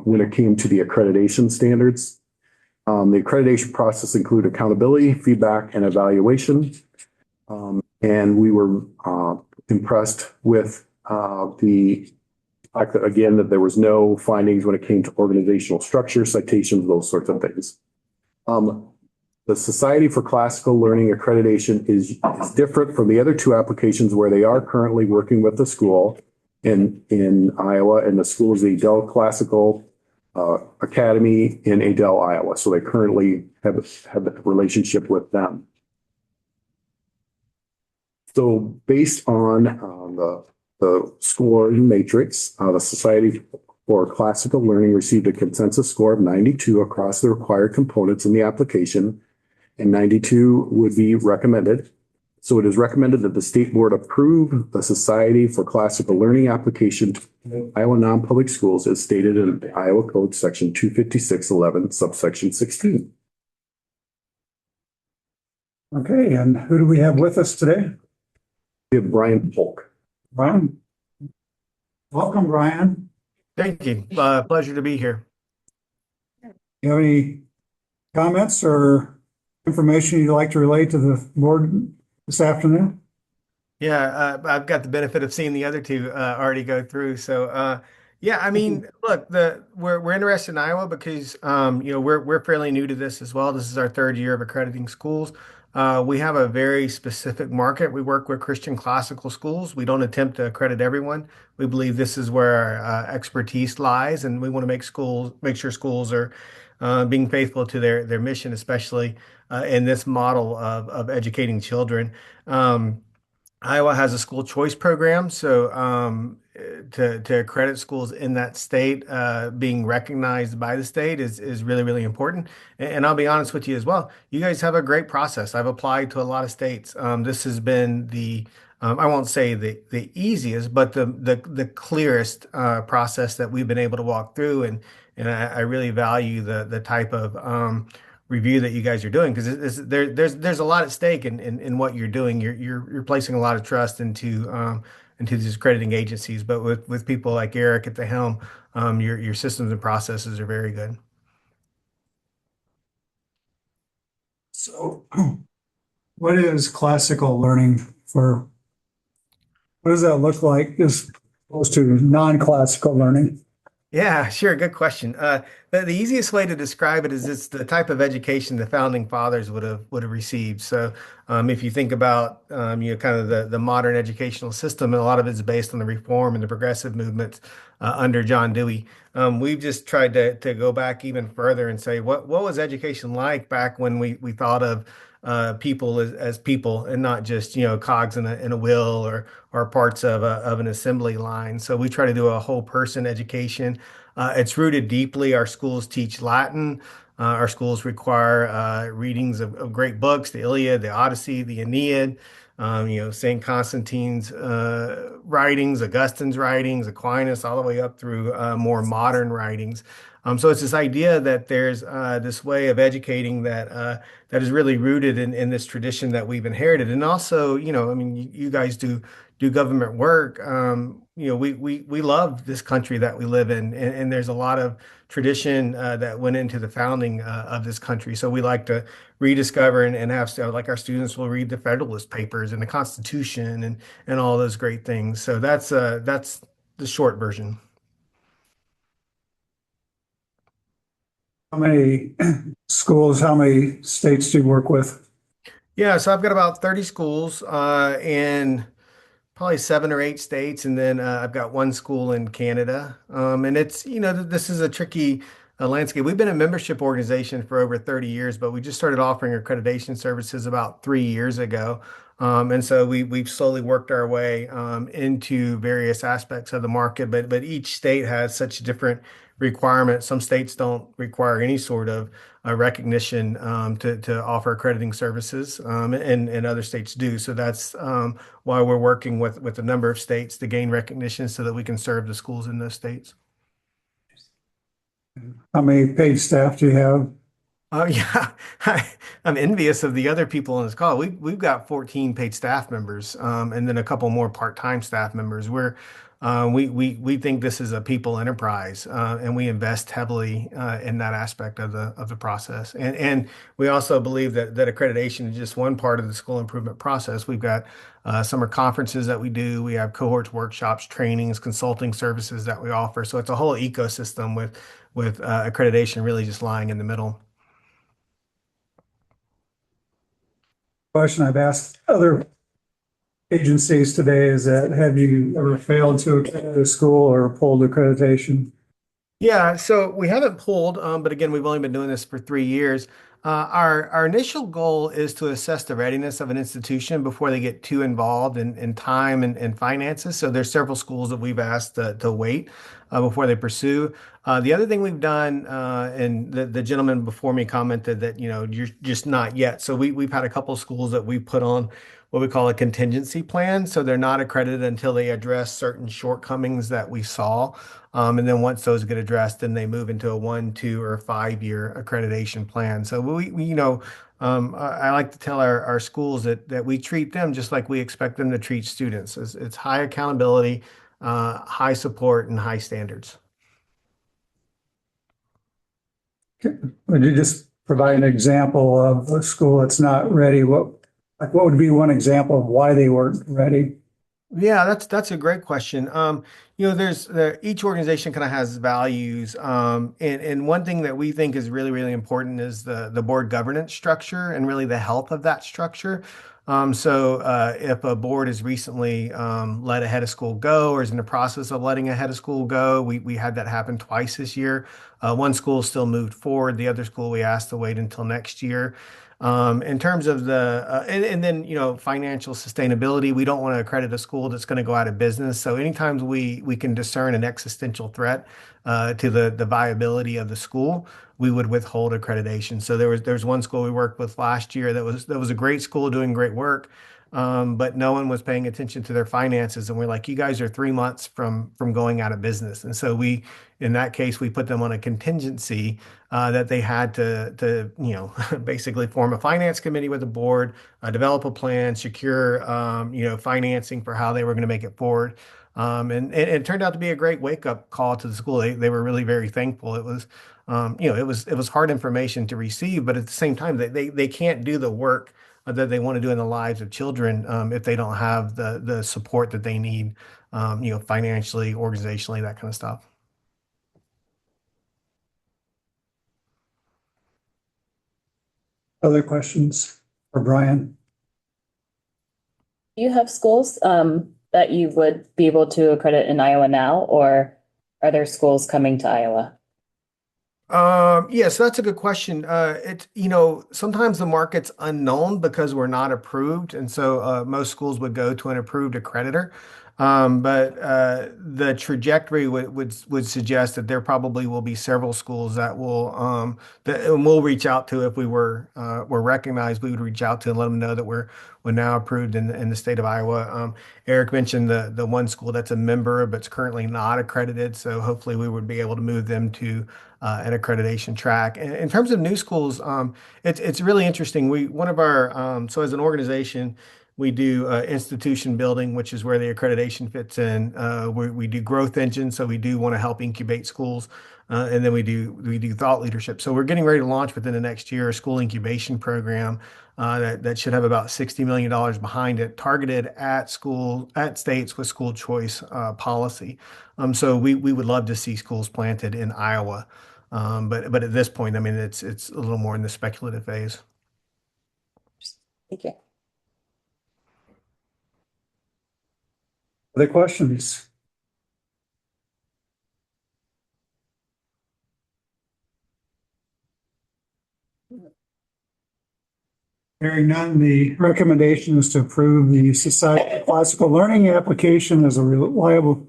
when it came to the accreditation standards. The accreditation process included accountability, feedback, and evaluation. And we were impressed with the fact that, again, that there was no findings when it came to organizational structure, citations, those sorts of things. The Society for Classical Learning accreditation is different from the other two applications where they are currently working with the school in Iowa, and the school is the Adele Classical Academy in Adele, Iowa. So they currently have a relationship with them. So based on the scoring matrix, the Society for Classical Learning received a consensus score of 92 across the required components in the application, and 92 would be recommended. So it is recommended that the state board approve the Society for Classical Learning application to Iowa non-public schools as stated in the Iowa Code Section 25611, subsection 16. Okay, and who do we have with us today? We have Brian Polk. Brian. Welcome, Brian. Thank you. Pleasure to be here. You have any comments or information you'd like to relate to the board this afternoon? Yeah, I've got the benefit of seeing the other two already go through. So, yeah, I mean, look, we're interested in Iowa because we're fairly new to this as well. This is our third year of accrediting schools. We have a very specific market. We work with Christian classical schools. We don't attempt to accredit everyone. We believe this is where our expertise lies, and we want to make sure schools are being faithful to their mission, especially in this model of educating children. Iowa has a school choice program, so to accredit schools in that state being recognized by the state is really, really important. And I'll be honest with you as well. You guys have a great process. I've applied to a lot of states. This has been the I won't say the easiest, but the clearest process that we've been able to walk through, and I really value the type of review that you guys are doing, because there's a lot at stake in what you're doing. You're placing a lot of trust into these accrediting agencies, but with people like Eric at the helm, your systems and processes are very good. So, what is classical learning for? What does that look like as opposed to non-classical learning? Yeah, sure. Good question. The easiest way to describe it is it's the type of education the founding fathers would have received. So, if you think about kind of the modern educational system, and a lot of it's based on the reform and the progressive movements under John Dewey. We've just tried to go back even further and say what was education like back when we thought of people as people and not just cogs in a wheel or parts of an assembly line. So we try to do a whole person education. It's rooted deeply. Our schools teach Latin. Our schools require readings of great books: the Iliad, the Odyssey, the Aeneid. St. Constantine's writings, Augustine's writings, Aquinas, all the way up through more modern writings. So it's this idea that there's this way of educating that is really rooted in this tradition that we've inherited. And also, you guys do government work. We love this country that we live in, and there's a lot of tradition that went into the founding of this country. So we like to rediscover and have like our students will read the Federalist Papers and the Constitution and all those great things. So that's the short version. How many schools, how many states do you work with? Yeah, so I've got about 30 schools in probably 7 or 8 states, and then I've got one school in Canada. And it's, this is a tricky landscape. We've been a membership organization for over 30 years, but we just started offering accreditation services about 3 years ago. And so we've slowly worked our way into various aspects of the market, but each state has such different requirements. Some states don't require any sort of recognition to offer accrediting services, and other states do. So that's why we're working with a number of states to gain recognition so that we can serve the schools in those states. How many paid staff do you have? Oh yeah, I'm envious of the other people on this call. We've got 14 paid staff members, and then a couple more part-time staff members. We think this is a people enterprise, and we invest heavily in that aspect of the process. And we also believe that accreditation is just one part of the school improvement process. We've got summer conferences that we do. We have cohorts, workshops, trainings, consulting services that we offer. So it's a whole ecosystem with accreditation really just lying in the middle. Question I've asked other agencies today is that have you ever failed to accredit a school or pulled accreditation? Yeah, so we haven't pulled, but again, we've only been doing this for 3 years. Our initial goal is to assess the readiness of an institution before they get too involved in time and finances. So there's several schools that we've asked to wait before they pursue. The other thing we've done, and the gentleman before me commented that, you're just not yet. So we've had a couple of schools that we put on what we call a contingency plan. So they're not accredited until they address certain shortcomings that we saw. And then once those get addressed, then they move into a 1, 2, or 5-year accreditation plan. So I like to tell our schools that we treat them just like we expect them to treat students. It's high accountability, high support, and high standards. Would you just provide an example of a school that's not ready? What would be one example of why they weren't ready? Yeah, that's a great question. Each organization kind of has values, and one thing that we think is really, really important is the board governance structure and really the health of that structure. If a board has recently let a head of school go or is in the process of letting a head of school go, we had that happen twice this year. One school still moved forward. The other school we asked to wait until next year. In terms of and then, financial sustainability, we don't want to accredit a school that's going to go out of business. So anytime we can discern an existential threat to the viability of the school, we would withhold accreditation. So there's one school we worked with last year that was a great school doing great work. But no one was paying attention to their finances. And we're like, you guys are 3 months from going out of business. And so in that case, we put them on a contingency that they had to basically form a finance committee with the board, develop a plan, secure, financing for how they were going to make it forward. And it turned out to be a great wake-up call to the school. They were really very thankful. It was, it was hard information to receive, but at the same time, they can't do the work that they want to do in the lives of children if they don't have the support that they need, financially, organizationally, that kind of stuff. Other questions for Brian? Do you have schools that you would be able to accredit in Iowa now, or are there schools coming to Iowa? Yes, that's a good question. Sometimes the market's unknown because we're not approved. And so most schools would go to an approved accreditor. But the trajectory would suggest that there probably will be several schools that we'll reach out to if we were recognized. We would reach out to and let them know that we're now approved in the state of Iowa. Eric mentioned the one school that's a member but's currently not accredited. So hopefully we would be able to move them to an accreditation track. In terms of new schools, it's really interesting. So as an organization, we do institution building, which is where the accreditation fits in. We do growth engine, so we do want to help incubate schools, and then we do thought leadership. So we're getting ready to launch within the next year a school incubation program that should have about $60 million behind it, targeted at states with school choice policy. So we would love to see schools planted in Iowa, but at this point, I mean, it's a little more in the speculative phase. Thank you. Other questions? Hearing none, the recommendation is to approve the Society of Classical Learning application as a reliable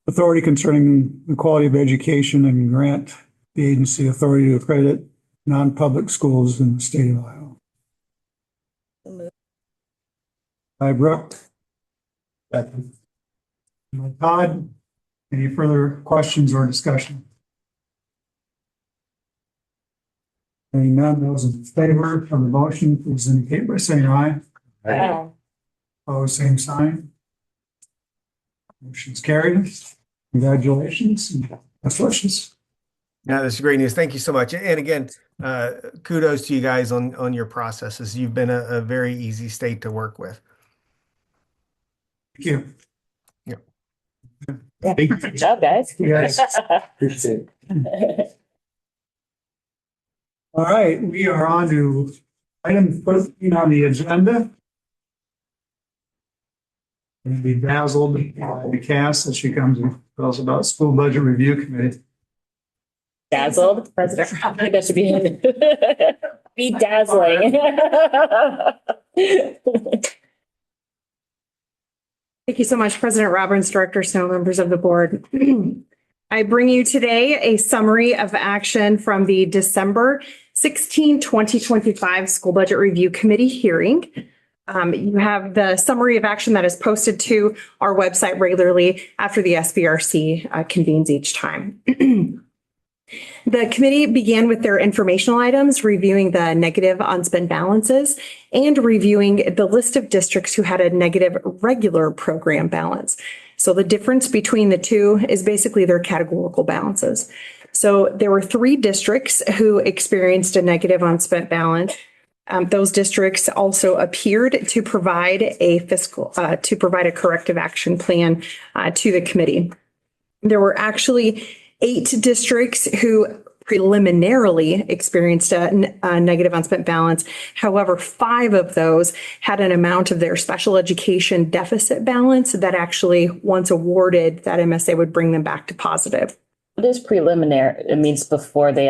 authority concerning the quality of education and grant the agency authority to accredit non-public schools in the state of Iowa. By Brooke. Todd, any further questions or discussion? Hearing none, those in favor of the motion, please indicate by saying aye. Opposed, same sign. Motion's carried. Congratulations and best wishes. Yeah, that's great news. Thank you so much. And again, kudos to you guys on your processes. You've been a very easy state to work with. Thank you. Yeah. Good job, guys. Yes. Appreciate it. All right, we are on to item 13 on the agenda. And be dazzled by Cass as she comes and tells about school budget review committee. Dazzled, President. I think that should be be dazzling. Thank you so much, President Robbins, Director Snow, members of the board. I bring you today a summary of action from the December 16, 2025 School Budget Review Committee hearing. You have the summary of action that is posted to our website regularly after the SBRC convenes each time. The committee began with their informational items, reviewing the negative unspent balances and reviewing the list of districts who had a negative regular program balance. So the difference between the two is basically their categorical balances. So there were 3 districts who experienced a negative unspent balance. Those districts also appeared to provide a corrective action plan to the committee. There were actually 8 districts who preliminarily experienced a negative unspent balance. However, 5 of those had an amount of their special education deficit balance that actually, once awarded, that MSA would bring them back to positive. It is preliminary. It means before they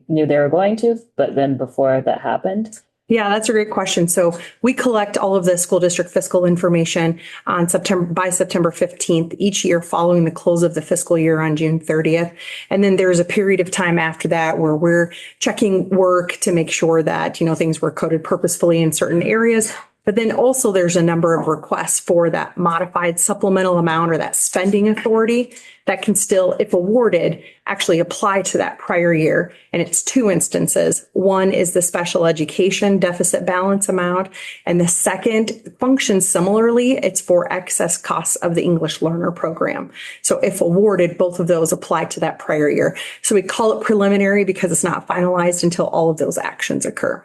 knew they were going to, but then before that happened. Yeah, that's a great question. So we collect all of the school district fiscal information on by September 15th each year following the close of the fiscal year on June 30th. And then there's a period of time after that where we're checking work to make sure that, things were coded purposefully in certain areas. But then also there's a number of requests for that modified supplemental amount or that spending authority that can still, if awarded, actually apply to that prior year. And it's 2 instances. One is the special education deficit balance amount. And the second functions similarly. It's for excess costs of the English learner program. So if awarded, both of those apply to that prior year. So we call it preliminary because it's not finalized until all of those actions occur.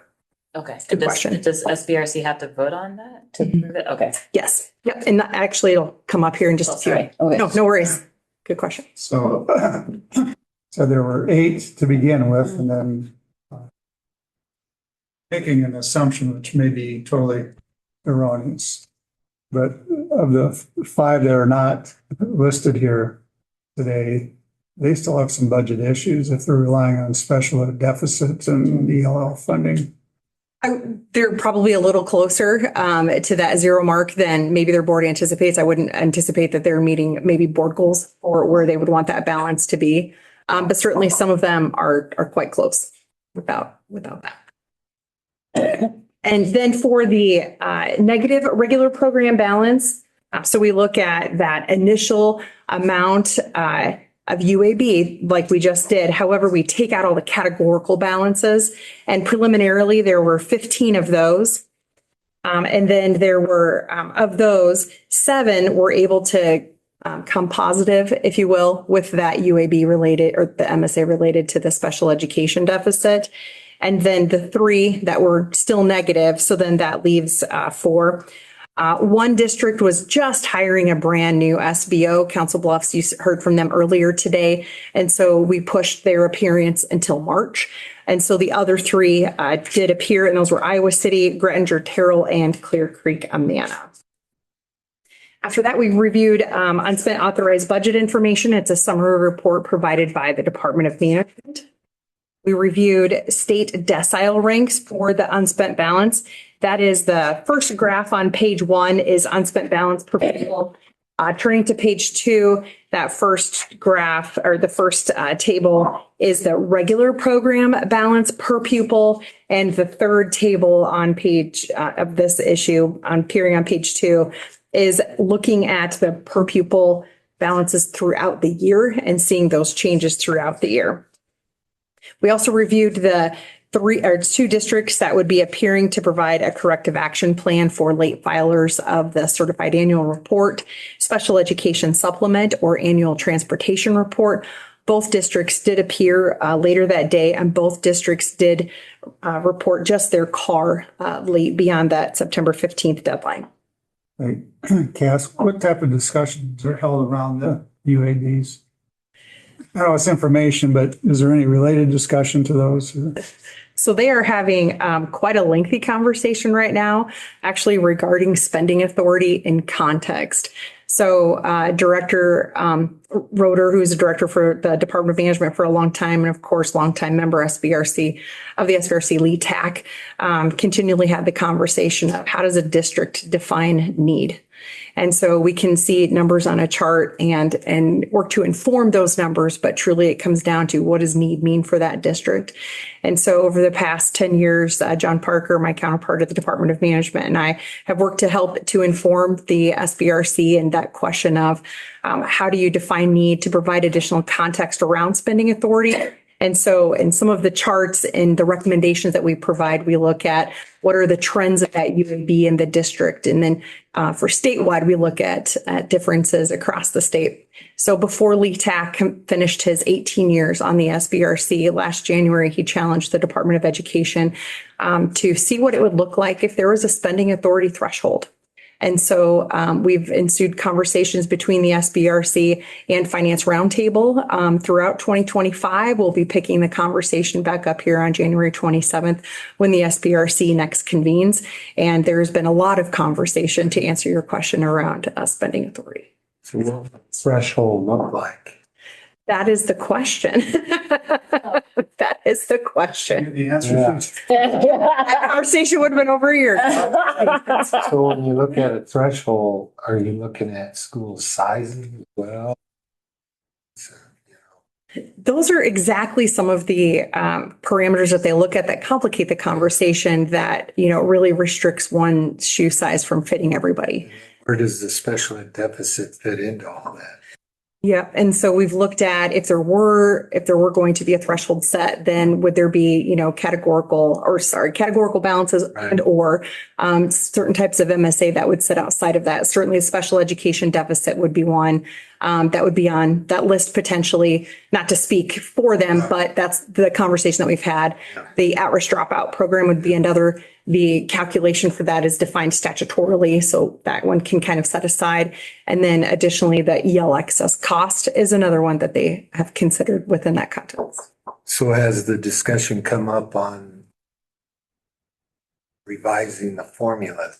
Okay. Good question. Does SBRC have to vote on that to prove it? Okay. Yes. Yep. And actually it'll come up here in just a few. Sorry. Okay. No worries. Good question. So there were 8 to begin with, and then making an assumption which may be totally erroneous. But of the 5 that are not listed here today, they still have some budget issues if they're relying on special ed deficits and ELL funding. They're probably a little closer to that 0 mark than maybe their board anticipates. I wouldn't anticipate that they're meeting maybe board goals or where they would want that balance to be. But certainly some of them are quite close without that. And then for the negative regular program balance, so we look at that initial amount of UAB like we just did. However, we take out all the categorical balances, and preliminarily there were 15 of those. And then there were, of those, 7 were able to come positive, if you will, with that UAB related or the MSA related to the special education deficit. And then the 3 that were still negative. So then that leaves 4. One district was just hiring a brand new SBO, Council Bluffs. You heard from them earlier today. And so we pushed their appearance until March. And so the other 3 did appear, and those were Iowa City, Grettinger, Terrell, and Clear Creek, Amana. After that, we reviewed unspent authorized budget information. It's a summary report provided by the Department of Management. We reviewed state decile ranks for the unspent balance. That is the first graph on page 1 is unspent balance per pupil. Turning to page 2, that first graph or the first table is the regular program balance per pupil. And the third table on page of this issue appearing on page 2 is looking at the per pupil balances throughout the year and seeing those changes throughout the year. We also reviewed the two districts that would be appearing to provide a corrective action plan for late filers of the certified annual report, special education supplement, or annual transportation report. Both districts did appear later that day, and both districts did report just their car late beyond that September 15th deadline. Right. Cass, what type of discussions are held around the UABs? I know it's information, but is there any related discussion to those? So they are having quite a lengthy conversation right now, actually regarding spending authority in context. So Director Roeder, who's a director for the Department of Management for a long time, and of course, longtime member SBRC of the SBRC lead TAC, continually had the conversation of how does a district define need? And so we can see numbers on a chart and work to inform those numbers, but truly it comes down to what does need mean for that district? And so over the past 10 years, John Parker, my counterpart at the Department of Management, and I have worked to help to inform the SBRC and that question of how do you define need to provide additional context around spending authority? And so in some of the charts and the recommendations that we provide, we look at what are the trends of that UAB in the district. And then for statewide, we look at differences across the state. So before Lee Tack finished his 18 years on the SBRC last January, he challenged the Department of Education to see what it would look like if there was a spending authority threshold. And so we've ensued conversations between the SBRC and Finance Roundtable throughout 2025. We'll be picking the conversation back up here on January 27th when the SBRC next convenes. And there's been a lot of conversation to answer your question around spending authority. So what would the threshold look like? That is the question. That is the question. The answer is That conversation would have been over a year ago. So when you look at a threshold, are you looking at school sizes as well? Those are exactly some of the parameters that they look at that complicate the conversation that, really restricts one shoe size from fitting everybody. Where does the special ed deficit fit into all that? Yeah. And so we've looked at if there were going to be a threshold set, then would there be, categorical balances and or certain types of MSA that would sit outside of that. Certainly a special education deficit would be one that would be on that list potentially, not to speak for them, but that's the conversation that we've had. The at-risk dropout program would be another. The calculation for that is defined statutorily, so that one can kind of set aside. And then additionally, the EL excess cost is another one that they have considered within that context. So has the discussion come up on revising the formula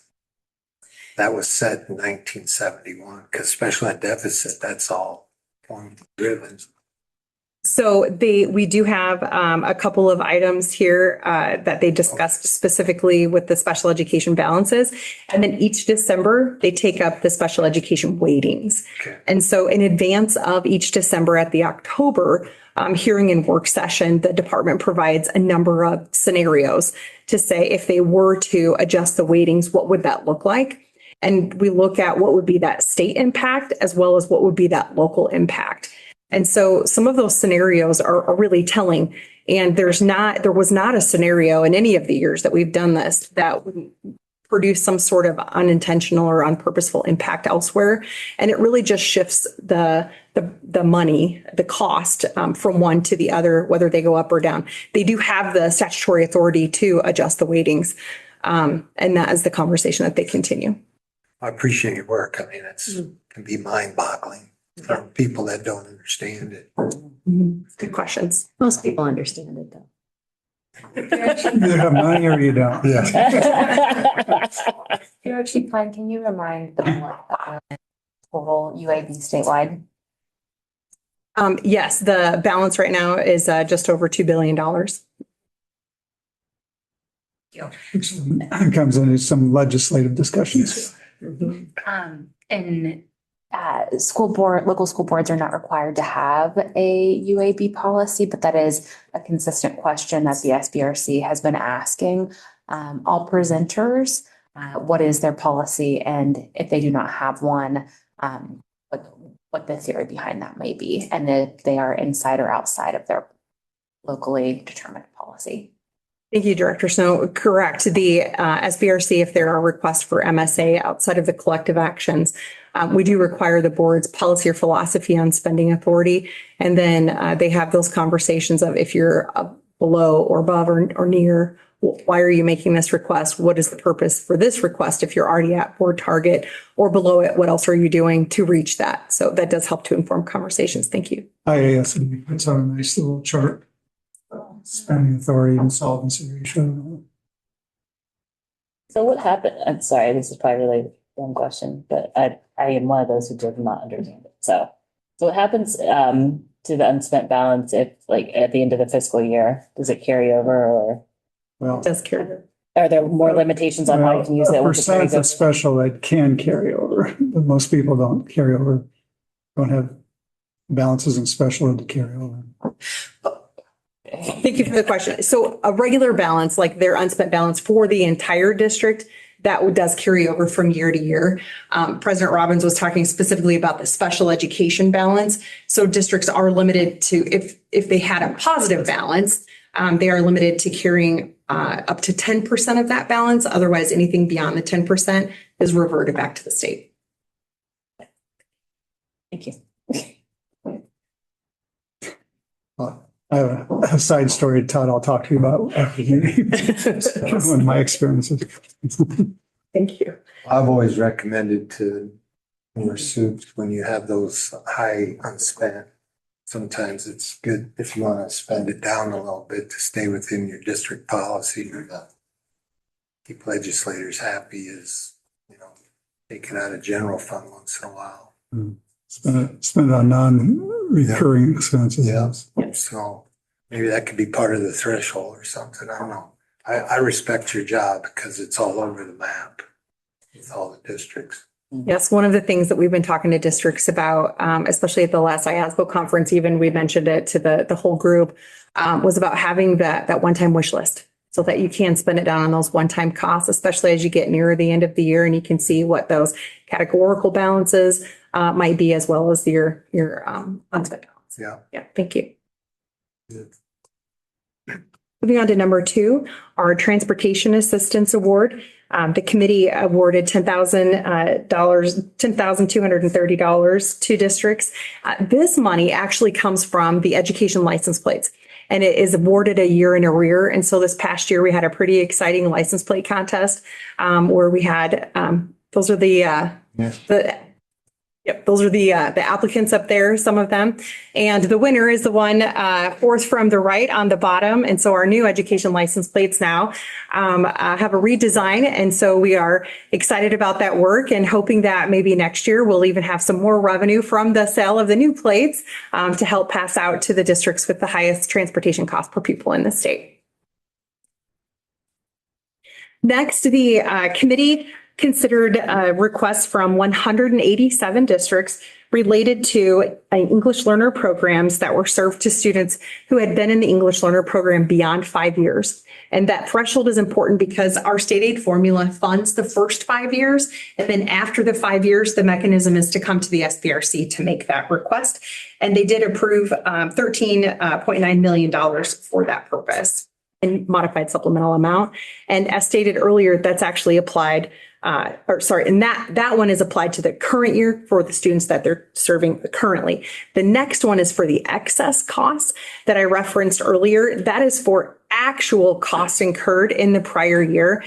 that was set in 1971? Because special ed deficit, that's all formula driven. So we do have a couple of items here that they discussed specifically with the special education balances. And then each December, they take up the special education weightings. Okay. And so in advance of each December at the October hearing and work session, the department provides a number of scenarios to say if they were to adjust the weightings, what would that look like? And we look at what would be that state impact as well as what would be that local impact. And so some of those scenarios are really telling. And there was not a scenario in any of the years that we've done this that would produce some sort of unintentional or unpurposeful impact elsewhere. And it really just shifts the money, the cost from one to the other, whether they go up or down. They do have the statutory authority to adjust the weightings. And that is the conversation that they continue. I appreciate your work. I mean, it can be mind-boggling for people that don't understand it. Good questions. Most people understand it though. you have money or you don't. Yeah. Your chief plan, can you remind the total UAB statewide? Yes, the balance right now is just over $2 billion. Comes into some legislative discussions. And local school boards are not required to have a UAB policy, but that is a consistent question that the SBRC has been asking all presenters. What is their policy? And if they do not have one, what the theory behind that may be, and if they are inside or outside of their locally determined policy. Thank you, Director Snow. Correct. The SBRC, if there are requests for MSA outside of the collective actions, we do require the board's policy or philosophy on spending authority. And then they have those conversations of if you're below or above or near, why are you making this request? What is the purpose for this request? If you're already at board target or below it, what else are you doing to reach that? So that does help to inform conversations. Thank you. IASB puts on a nice little chart. Spending authority and solvency ratio. So what happened? I'm sorry, this is probably really a dumb question, but I am one of those who does not understand it. So what happens to the unspent balance if like at the end of the fiscal year? Does it carry over or? Well, it does carry over. Are there more limitations on how you can use it? A percent of special that can carry over, but most people don't carry over, don't have balances in special ed to carry over. Thank you for the question. So a regular balance, like their unspent balance for the entire district, that does carry over from year to year. President Robbins was talking specifically about the special education balance. So districts are limited to, if they had a positive balance, they are limited to carrying up to 10% of that balance. Otherwise, anything beyond the 10% is reverted back to the state. Thank you. I have a side story, Todd, I'll talk to you about after the meeting. One of my experiences. Thank you. I've always recommended to your soups when you have those high unspent. Sometimes it's good if you want to spend it down a little bit to stay within your district policy or to keep legislators happy is, take it out of general fund once in a while. Spend it on non-recurring expenses. Yeah. So maybe that could be part of the threshold or something. I don't know. I respect your job because it's all over the map with all the districts. Yes, one of the things that we've been talking to districts about, especially at the last IASBO conference, even we mentioned it to the whole group, was about having that one-time wish list so that you can spend it down on those one-time costs, especially as you get nearer the end of the year and you can see what those categorical balances might be as well as your unspent balance. Yeah. Thank you. Moving on to number 2, our Transportation Assistance Award. The committee awarded $10,230 to districts. This money actually comes from the education license plates, and it is awarded a year in arrear. And so this past year, we had a pretty exciting license plate contest where we had, those are those are the applicants up there, some of them. And the winner is the one fourth from the right on the bottom. And so our new education license plates now have a redesign. And so we are excited about that work and hoping that maybe next year we'll even have some more revenue from the sale of the new plates to help pass out to the districts with the highest transportation cost per pupil in the state. Next, the committee considered requests from 187 districts related to English learner programs that were served to students who had been in the English learner program beyond 5 years. And that threshold is important because our state aid formula funds the first 5 years. And then after the 5 years, the mechanism is to come to the SBRC to make that request. And they did approve $13.9 million for that purpose in modified supplemental amount. And as stated earlier, that's actually applied and that one is applied to the current year for the students that they're serving currently. The next one is for the excess costs that I referenced earlier. That is for actual costs incurred in the prior year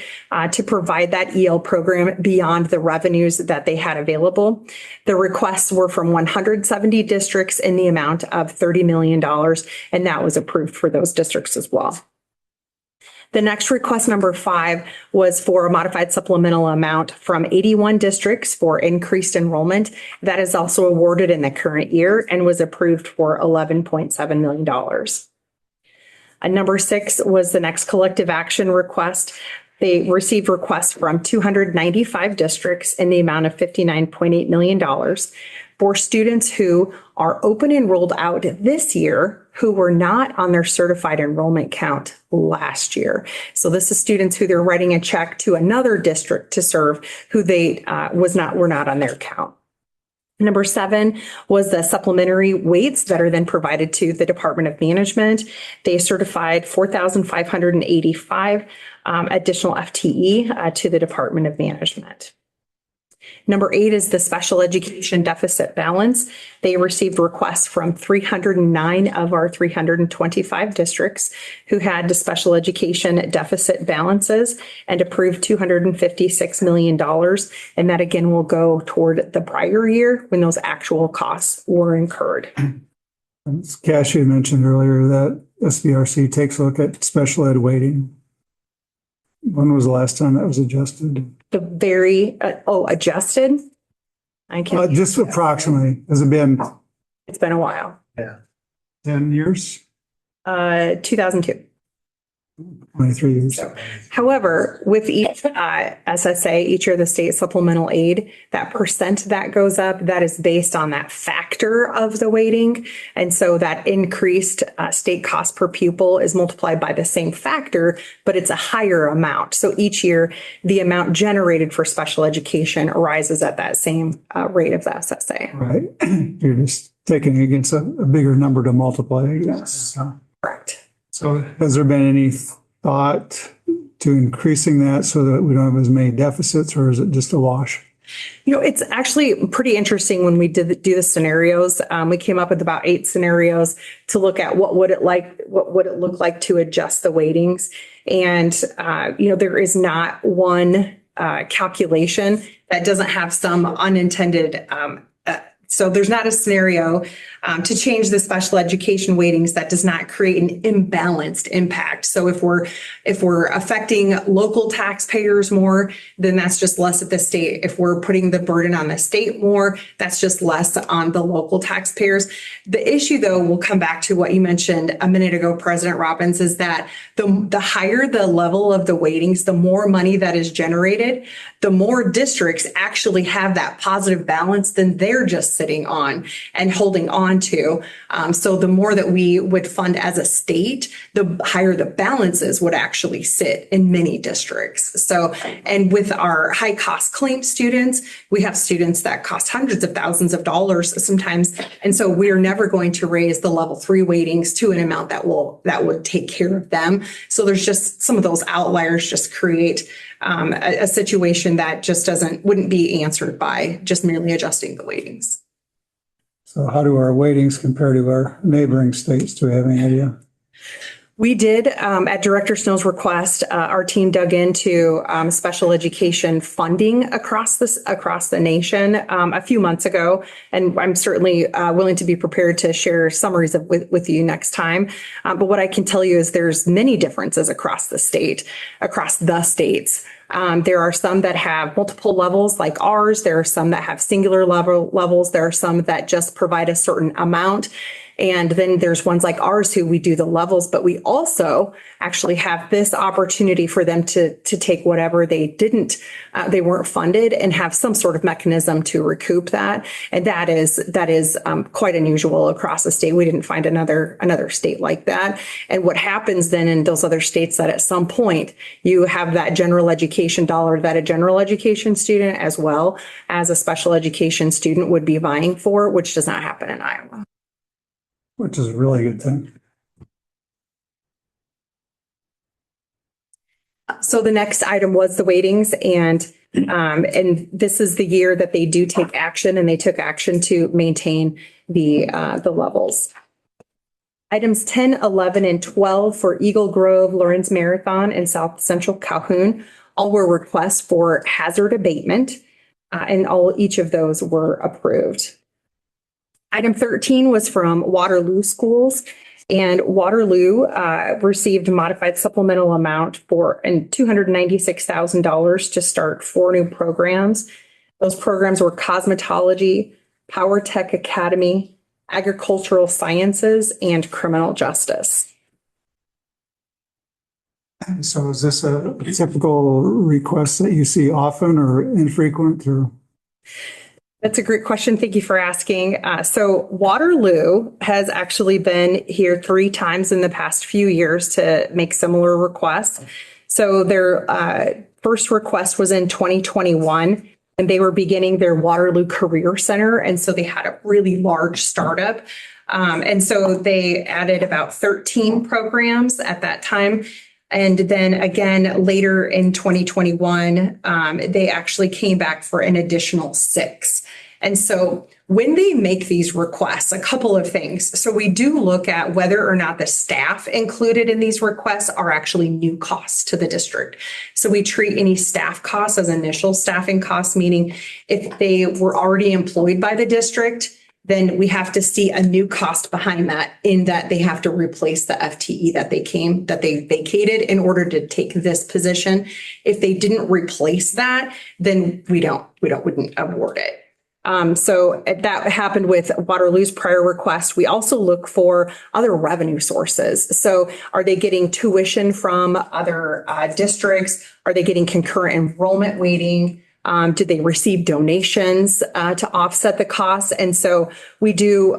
to provide that EL program beyond the revenues that they had available. The requests were from 170 districts in the amount of $30 million, and that was approved for those districts as well. The next request, number 5, was for a modified supplemental amount from 81 districts for increased enrollment. That is also awarded in the current year and was approved for $11.7 million. Number 6 was the next collective action request. They received requests from 295 districts in the amount of $59.8 million for students who are open enrolled out this year who were not on their certified enrollment count last year. So this is students who they're writing a check to another district to serve who they were not on their count. Number 7 was the supplementary weights that are then provided to the Department of Management. They certified 4,585 additional FTE to the Department of Management. Number 8 is the special education deficit balance. They received requests from 309 of our 325 districts who had special education deficit balances and approved $256 million. And that again will go toward the prior year when those actual costs were incurred. As Cassie mentioned earlier, that SBRC takes a look at special ed weighting. When was the last time that was adjusted? The very, adjusted? I can. Just approximately. Has it been It's been a while. 10 years? 2002. 23 years. However, with each SSA, each year the state supplemental aid, that percent that goes up, that is based on that factor of the weighting. And so that increased state cost per pupil is multiplied by the same factor, but it's a higher amount. So each year, the amount generated for special education arises at that same rate of the SSA. Right. You're just taking against a bigger number to multiply against. So. Correct. So has there been any thought to increasing that so that we don't have as many deficits, or is it just a wash? You know, it's actually pretty interesting when we do the scenarios. We came up with about 8 scenarios to look at what would it look like to adjust the weightings. And, there is not one calculation that doesn't have some unintended so there's not a scenario to change the special education weightings that does not create an imbalanced impact. So if we're affecting local taxpayers more, then that's just less at the state. If we're putting the burden on the state more, that's just less on the local taxpayers. The issue, though, will come back to what you mentioned a minute ago, President Robbins, is that the higher the level of the weightings, the more money that is generated, the more districts actually have that positive balance than they're just sitting on and holding on to. So the more that we would fund as a state, the higher the balances would actually sit in many districts. So, and with our high cost claim students, we have students that cost hundreds of thousands of dollars sometimes. And so we are never going to raise the level 3 weightings to an amount that would take care of them. So there's just some of those outliers just create a situation that just wouldn't be answered by just merely adjusting the weightings. So how do our weightings compare to our neighboring states? Do we have any idea? We did, at Director Snow's request, our team dug into special education funding across the nation a few months ago, and I'm certainly willing to be prepared to share summaries with you next time. But what I can tell you is there's many differences across the states. There are some that have multiple levels like ours. There are some that have singular levels. There are some that just provide a certain amount. And then there's ones like ours who we do the levels, but we also actually have this opportunity for them to take whatever they weren't funded and have some sort of mechanism to recoup that. And that is quite unusual across the state. We didn't find another state like that. And what happens then in those other states that at some point you have that general education dollar that a general education student as well as a special education student would be vying for, which does not happen in Iowa. Which is a really good thing. So the next item was the weightings, and this is the year that they do take action, and they took action to maintain the levels. Items 10, 11, and 12 for Eagle Grove, Lawrence Marathon, and South Central Calhoun all were requests for hazard abatement, and each of those were approved. Item 13 was from Waterloo Schools, and Waterloo received a modified supplemental amount for $296,000 to start 4 new programs. Those programs were cosmetology, Power Tech Academy, agricultural sciences, and criminal justice. So is this a typical request that you see often or infrequent or? That's a great question. Thank you for asking. So Waterloo has actually been here 3 times in the past few years to make similar requests. So their first request was in 2021. and they were beginning their Waterloo Career Center. And so they had a really large startup. And so they added about 13 programs at that time. And then again, later in 2021, they actually came back for an additional 6. And so when they make these requests, a couple of things. So we do look at whether or not the staff included in these requests are actually new costs to the district. So we treat any staff costs as initial staffing costs, meaning if they were already employed by the district, then we have to see a new cost behind that, in that they have to replace the FTE that they vacated in order to take this position. If they didn't replace that, then we wouldn't award it. So that happened with Waterloo's prior request. We also look for other revenue sources. So are they getting tuition from other districts? Are they getting concurrent enrollment weighting? Did they receive donations to offset the costs? And so we do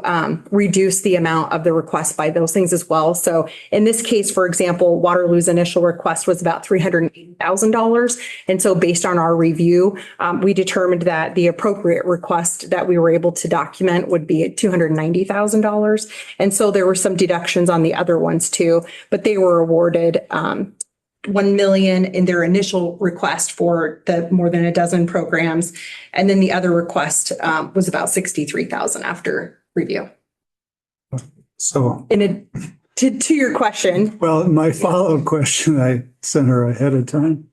reduce the amount of the request by those things as well. So in this case, for example, Waterloo's initial request was about $380,000. And so based on our review, we determined that the appropriate request that we were able to document would be at $290,000. And so there were some deductions on the other ones too, but they were awarded $1 million in their initial request for the more than a dozen programs. And then the other request was about $63,000 after review. So, to your question. Well, my follow-up question I sent her ahead of time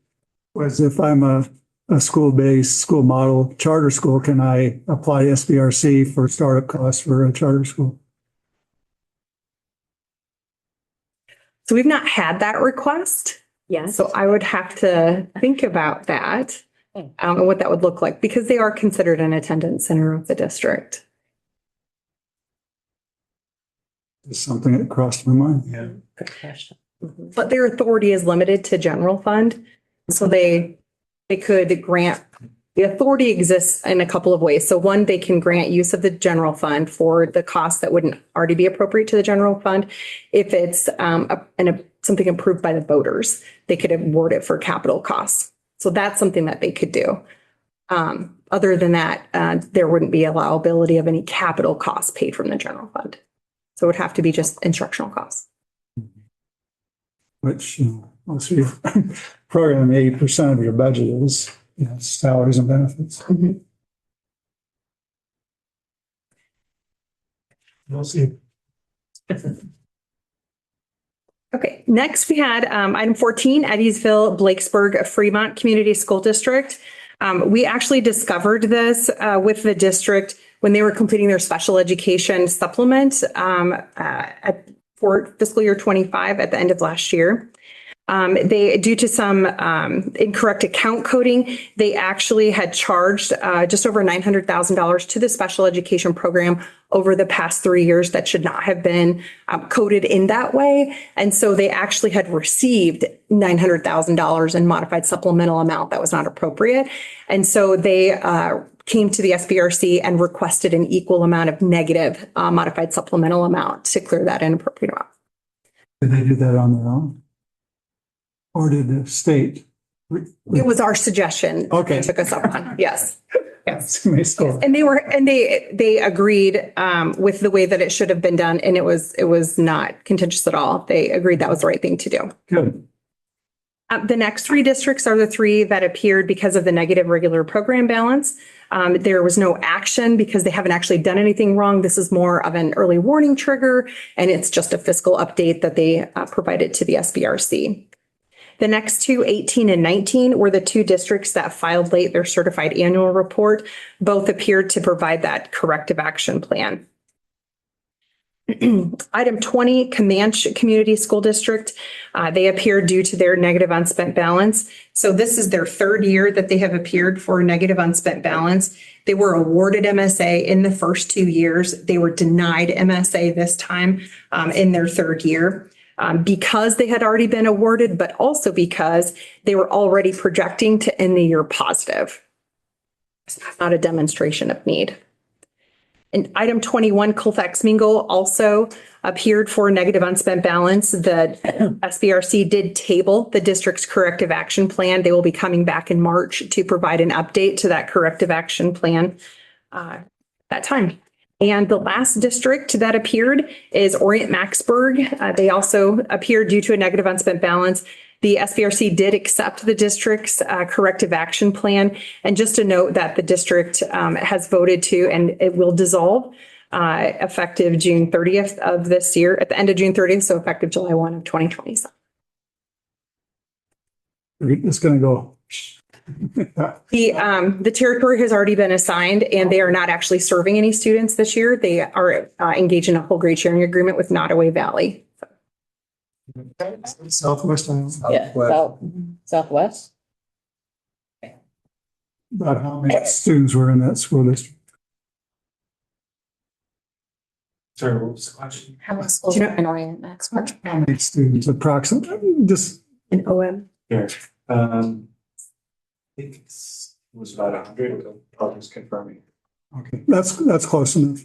was, if I'm a school-based school model charter school, can I apply SBRC for startup costs for a charter school? So we've not had that request. Yes. So I would have to think about that and what that would look like, because they are considered an attendance center of the district. It's something that crossed my mind. Yeah. Good question. But their authority is limited to general fund. So they could grant, the authority exists in a couple of ways. So one, they can grant use of the general fund for the costs that wouldn't already be appropriate to the general fund. If it's something approved by the voters, they could award it for capital costs. So that's something that they could do. Other than that, there wouldn't be allowability of any capital costs paid from the general fund. So it would have to be just instructional costs. Which, most of your program, 80% of your budget is, salaries and benefits. We'll see. Okay, next we had item 14, Eddiesville, Blakesburg, Fremont Community School District. We actually discovered this with the district when they were completing their special education supplement for fiscal year 25 at the end of last year. Due to some incorrect account coding, they actually had charged just over $900,000 to the special education program over the past 3 years that should not have been coded in that way. And so they actually had received $900,000 in modified supplemental amount that was not appropriate. And so they came to the SBRC and requested an equal amount of negative modified supplemental amount to clear that inappropriate amount. Did they do that on their own? Or did the state? It was our suggestion. Okay. They took us up on, yes. Yes. And they agreed with the way that it should have been done, and it was not contentious at all. They agreed that was the right thing to do. Good. The next 3 districts are the 3 that appeared because of the negative regular program balance. There was no action because they haven't actually done anything wrong. This is more of an early warning trigger, and it's just a fiscal update that they provided to the SBRC. The next 2, 18 and 19, were the 2 districts that filed late their certified annual report. Both appeared to provide that corrective action plan. Item 20, Comanche Community School District. They appeared due to their negative unspent balance. So this is their 3rd year that they have appeared for negative unspent balance. They were awarded MSA in the first 2 years. They were denied MSA this time in their 3rd year. Because they had already been awarded, but also because they were already projecting to end the year positive. It's not a demonstration of need. And item 21, Colfax Mingo also appeared for negative unspent balance. The SBRC did table the district's corrective action plan. They will be coming back in March to provide an update to that corrective action plan that time. And the last district that appeared is Orient Maxburg. They also appeared due to a negative unspent balance. The SBRC did accept the district's corrective action plan. And just to note that the district has voted to, and it will dissolve effective June 30th of this year, at the end of June 30th, so effective July 1 of 2027. It's going to go. The territory has already been assigned and they are not actually serving any students this year. They are engaged in a whole grade sharing agreement with Nottoway Valley. Southwest. Yeah, southwest. About how many students were in that school district? Sorry, what was the question? How many schools are in Orient Maxburg? How many students approximately? Just in OM. Here, I think it was about 100. I'll just confirm it. okay. That's close enough.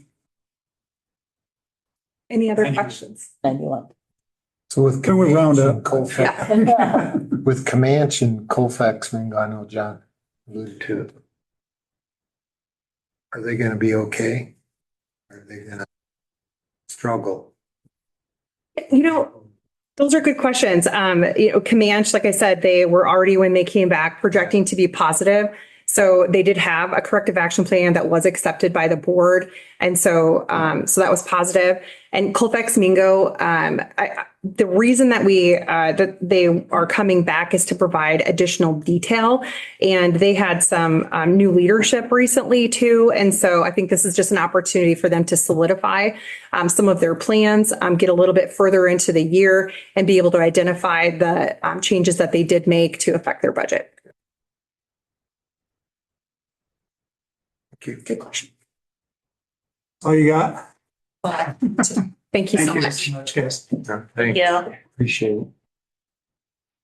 Any other questions? 91. So with Can we round up? Colfax, with Comanche and Colfax Mingo, I know John alluded to it. Are they gonna be okay? Are they gonna struggle? You know, those are good questions. Comanche, like I said, they were already, when they came back, projecting to be positive. So they did have a corrective action plan that was accepted by the board. And so that was positive. And Colfax Mingo, the reason that that they are coming back is to provide additional detail. And they had some new leadership recently too. And so I think this is just an opportunity for them to solidify some of their plans, get a little bit further into the year and be able to identify the changes that they did make to affect their budget. Good question. All you got? Thank you so much. Guys. Thank you. Appreciate it.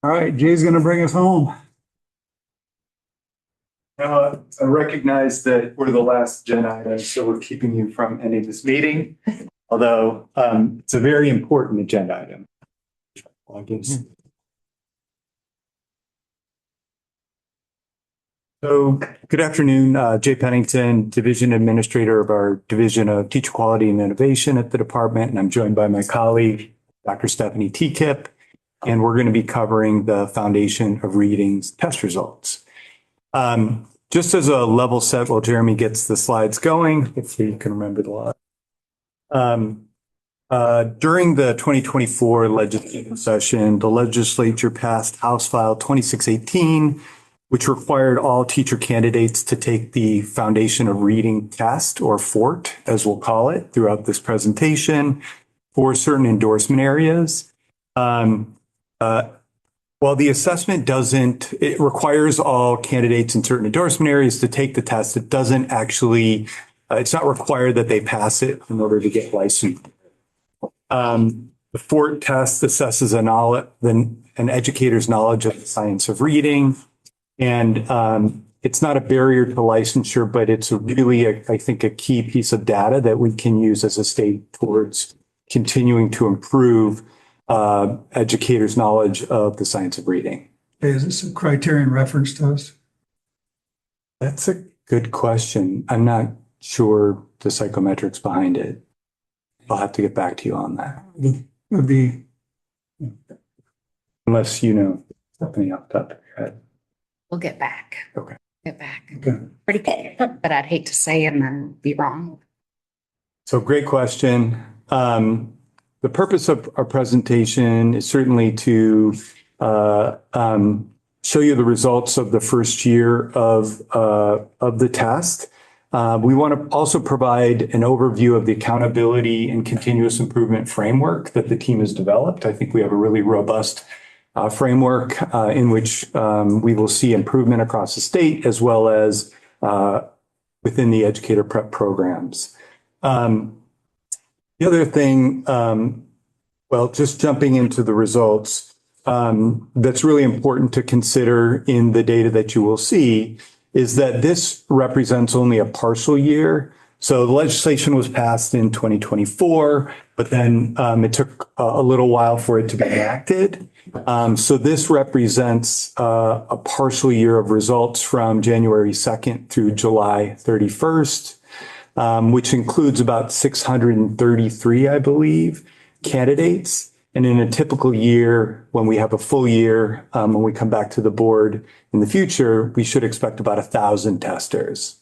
All right, Jay's going to bring us home. I recognize that we're the last agenda item, so we're keeping you from ending this meeting. Although it's a very important agenda item. So good afternoon, Jay Pennington, Division Administrator of our Division of Teacher Quality and Innovation at the department. And I'm joined by my colleague, Dr. Stephanie Teakip, and we're going to be covering the Foundation of Reading's test results. Just as a level set while Jeremy gets the slides going, if you can remember the lot. During the 2024 legislative session, the legislature passed House File 2618, which required all teacher candidates to take the Foundation of Reading test, or FORT, as we'll call it, throughout this presentation for certain endorsement areas. While the assessment it requires all candidates in certain endorsement areas to take the test, it doesn't actually, it's not required that they pass it in order to get licensed. The FORT test assesses an educator's knowledge of the science of reading. And it's not a barrier to licensure, but it's really, I think, a key piece of data that we can use as a state towards continuing to improve educators' knowledge of the science of reading. Is this a criterion reference test? That's a good question. I'm not sure the psychometrics behind it. I'll have to get back to you on that. Would be. Unless you know something off the top of your head. We'll get back. Okay. Get back. Okay. Pretty good, but I'd hate to say and then be wrong. So great question. The purpose of our presentation is certainly to show you the results of the first year of the test. We want to also provide an overview of the accountability and continuous improvement framework that the team has developed. I think we have a really robust framework in which we will see improvement across the state as well as within the educator prep programs. The other thing, just jumping into the results, that's really important to consider in the data that you will see is that this represents only a partial year So the legislation was passed in 2024, but then it took a little while for it to be enacted. So this represents a partial year of results from January 2nd through July 31st, which includes about 633, I believe, candidates. And in a typical year, when we have a full year, when we come back to the board in the future, we should expect about 1,000 testers.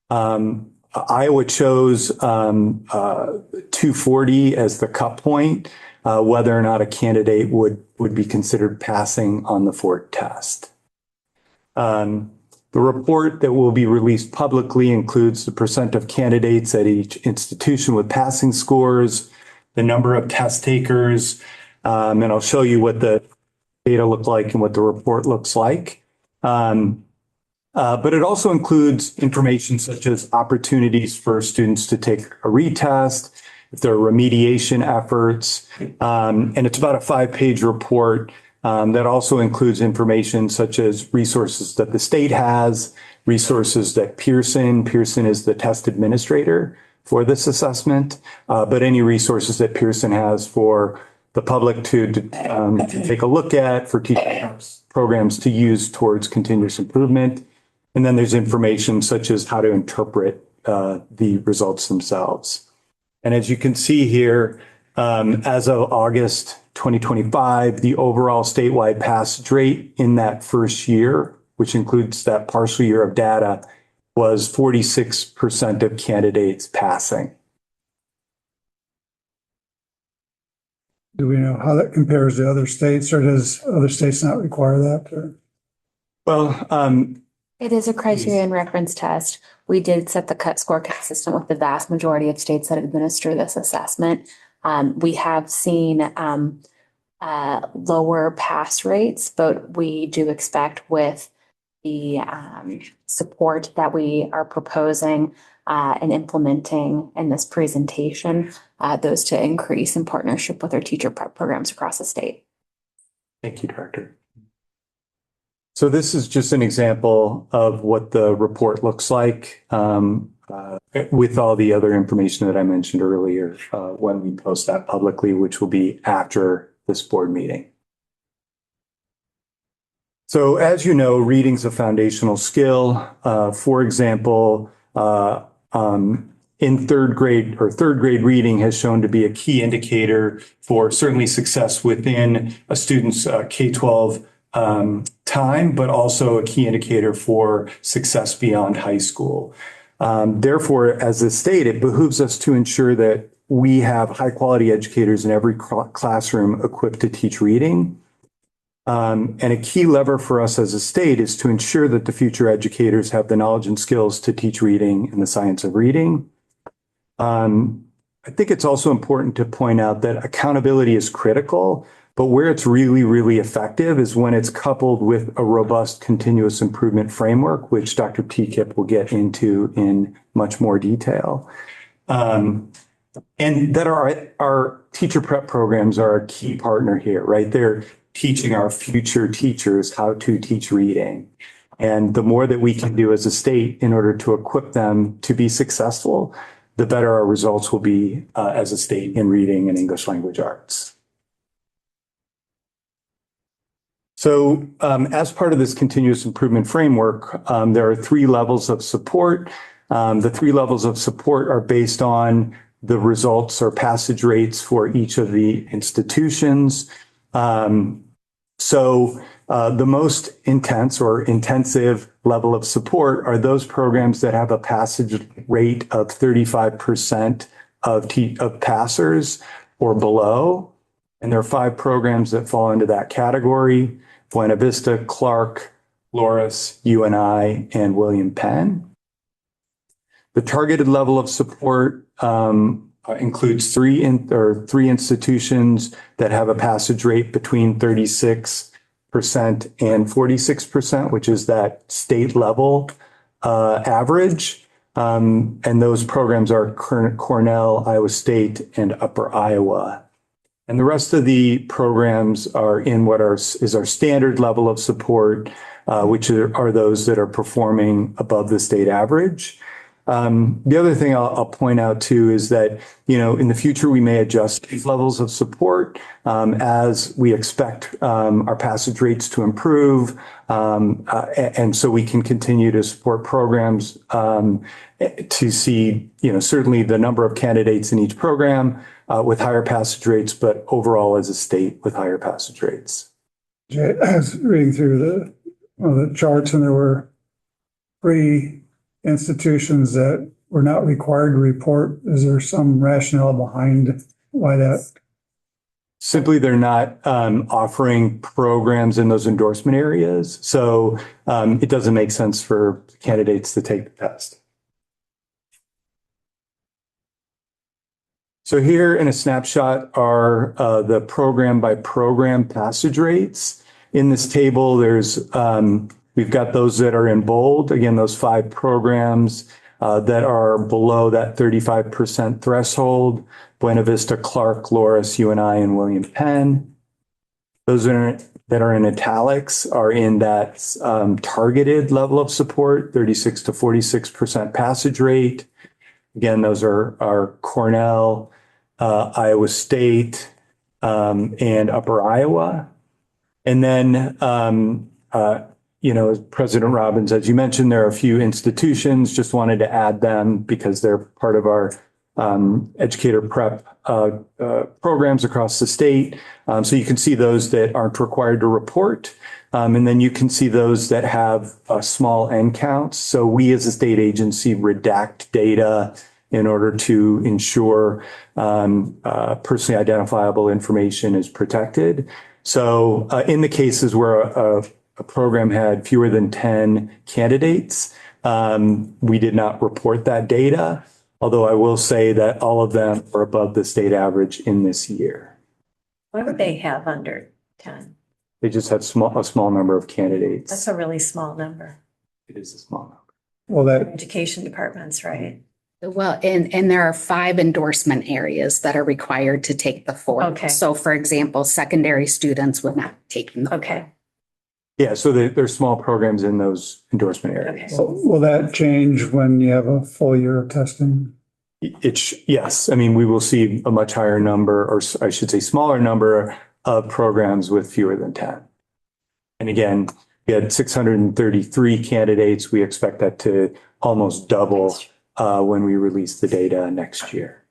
Iowa chose 240 as the cut point, whether or not a candidate would be considered passing on the Fort test. The report that will be released publicly includes the percent of candidates at each institution with passing scores, the number of test takers, and I'll show you what the data look like and what the report looks like. But it also includes information such as opportunities for students to take a retest, if there are remediation efforts, and it's about a 5-page report that also includes information such as resources that the state has, resources that Pearson is the test administrator for this assessment, but any resources that Pearson has for the public to take a look at, for teaching programs to use towards continuous improvement. And then there's information such as how to interpret the results themselves. And as you can see here, as of August 2025, the overall statewide passage rate in that first year, which includes that partial year of data, was 46% of candidates passing. Do we know how that compares to other states, or does other states not require that? Or? Well, it is a criterion reference test. We did set the cut score consistent with the vast majority of states that administer this assessment. We have seen lower pass rates, but we do expect with the support that we are proposing and implementing in this presentation, those to increase in partnership with our teacher prep programs across the state. Thank you, Director. So this is just an example of what the report looks like with all the other information that I mentioned earlier when we post that publicly, which will be after this board meeting. So as you know, reading's a foundational skill. For example, in third grade reading has shown to be a key indicator for certainly success within a student's K-12 time, but also a key indicator for success beyond high school. Therefore, as a state, it behooves us to ensure that we have high quality educators in every classroom equipped to teach reading. And a key lever for us as a state is to ensure that the future educators have the knowledge and skills to teach reading and the science of reading. I think it's also important to point out that accountability is critical, but where it's really, really effective is when it's coupled with a robust continuous improvement framework, which Dr. Peekip will get into in much more detail. And that our teacher prep programs are a key partner here, right? They're teaching our future teachers how to teach reading. And the more that we can do as a state in order to equip them to be successful, the better our results will be as a state in reading and English language arts. So as part of this continuous improvement framework, there are 3 levels of support. The 3 levels of support are based on the results or passage rates for each of the institutions. So the most intense or intensive level of support are those programs that have a passage rate of 35% of passers or below. And there are 5 programs that fall into that category: Buena Vista, Clark, Loras, UNI, and William Penn. The targeted level of support includes 3 institutions that have a passage rate between 36% and 46%, which is that state level average. And those programs are Cornell, Iowa State, and Upper Iowa. And the rest of the programs are in what is our standard level of support, which are those that are performing above the state average. The other thing I'll point out too is that, in the future, we may adjust these levels of support as we expect our passage rates to improve. And so we can continue to support programs to see, certainly the number of candidates in each program with higher passage rates, but overall as a state with higher passage rates. Jay, I was reading through the charts, and there were 3 institutions that were not required to report. Is there some rationale behind why that? Simply, they're not offering programs in those endorsement areas. So it doesn't make sense for candidates to take the test. So here in a snapshot are the program by program passage rates. In this table, we've got those that are in bold. Again, those 5 programs that are below that 35% threshold: Buena Vista, Clark, Loras, UNI, and William Penn. Those that are in italics are in that targeted level of support, 36 to 46% passage rate. Again, those are Cornell, Iowa State, and Upper Iowa. And then, President Robbins, as you mentioned, there are a few institutions, just wanted to add them because they're part of our educator prep programs across the state. So you can see those that aren't required to report. And then you can see those that have small N counts. So we as a state agency redact data in order to ensure personally identifiable information is protected. So in the cases where a program had fewer than 10 candidates, we did not report that data, although I will say that all of them are above the state average in this year. Why would they have under 10? They just had a small number of candidates. That's a really small number. It is a small number. Well, that Education departments, right? Well, and there are 5 endorsement areas that are required to take the 4. Okay. So for example, secondary students would not take them. Okay. Yeah, so there's small programs in those endorsement areas. will that change when you have a full year of testing? Yes, I mean, we will see a much higher number, or I should say smaller number of programs with fewer than 10. And again, we had 633 candidates. We expect that to almost double when we release the data next year.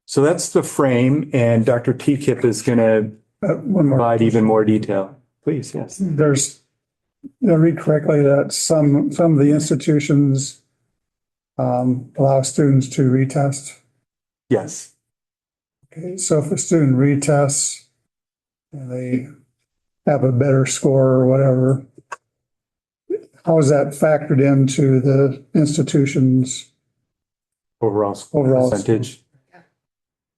So that's the frame, and Dr. T-Kip is going to provide even more detail. Please, yes. Did I read correctly that some of the institutions allow students to retest? Yes. Okay, so if a student retests and they have a better score or whatever, how is that factored into the institution's overall percentage?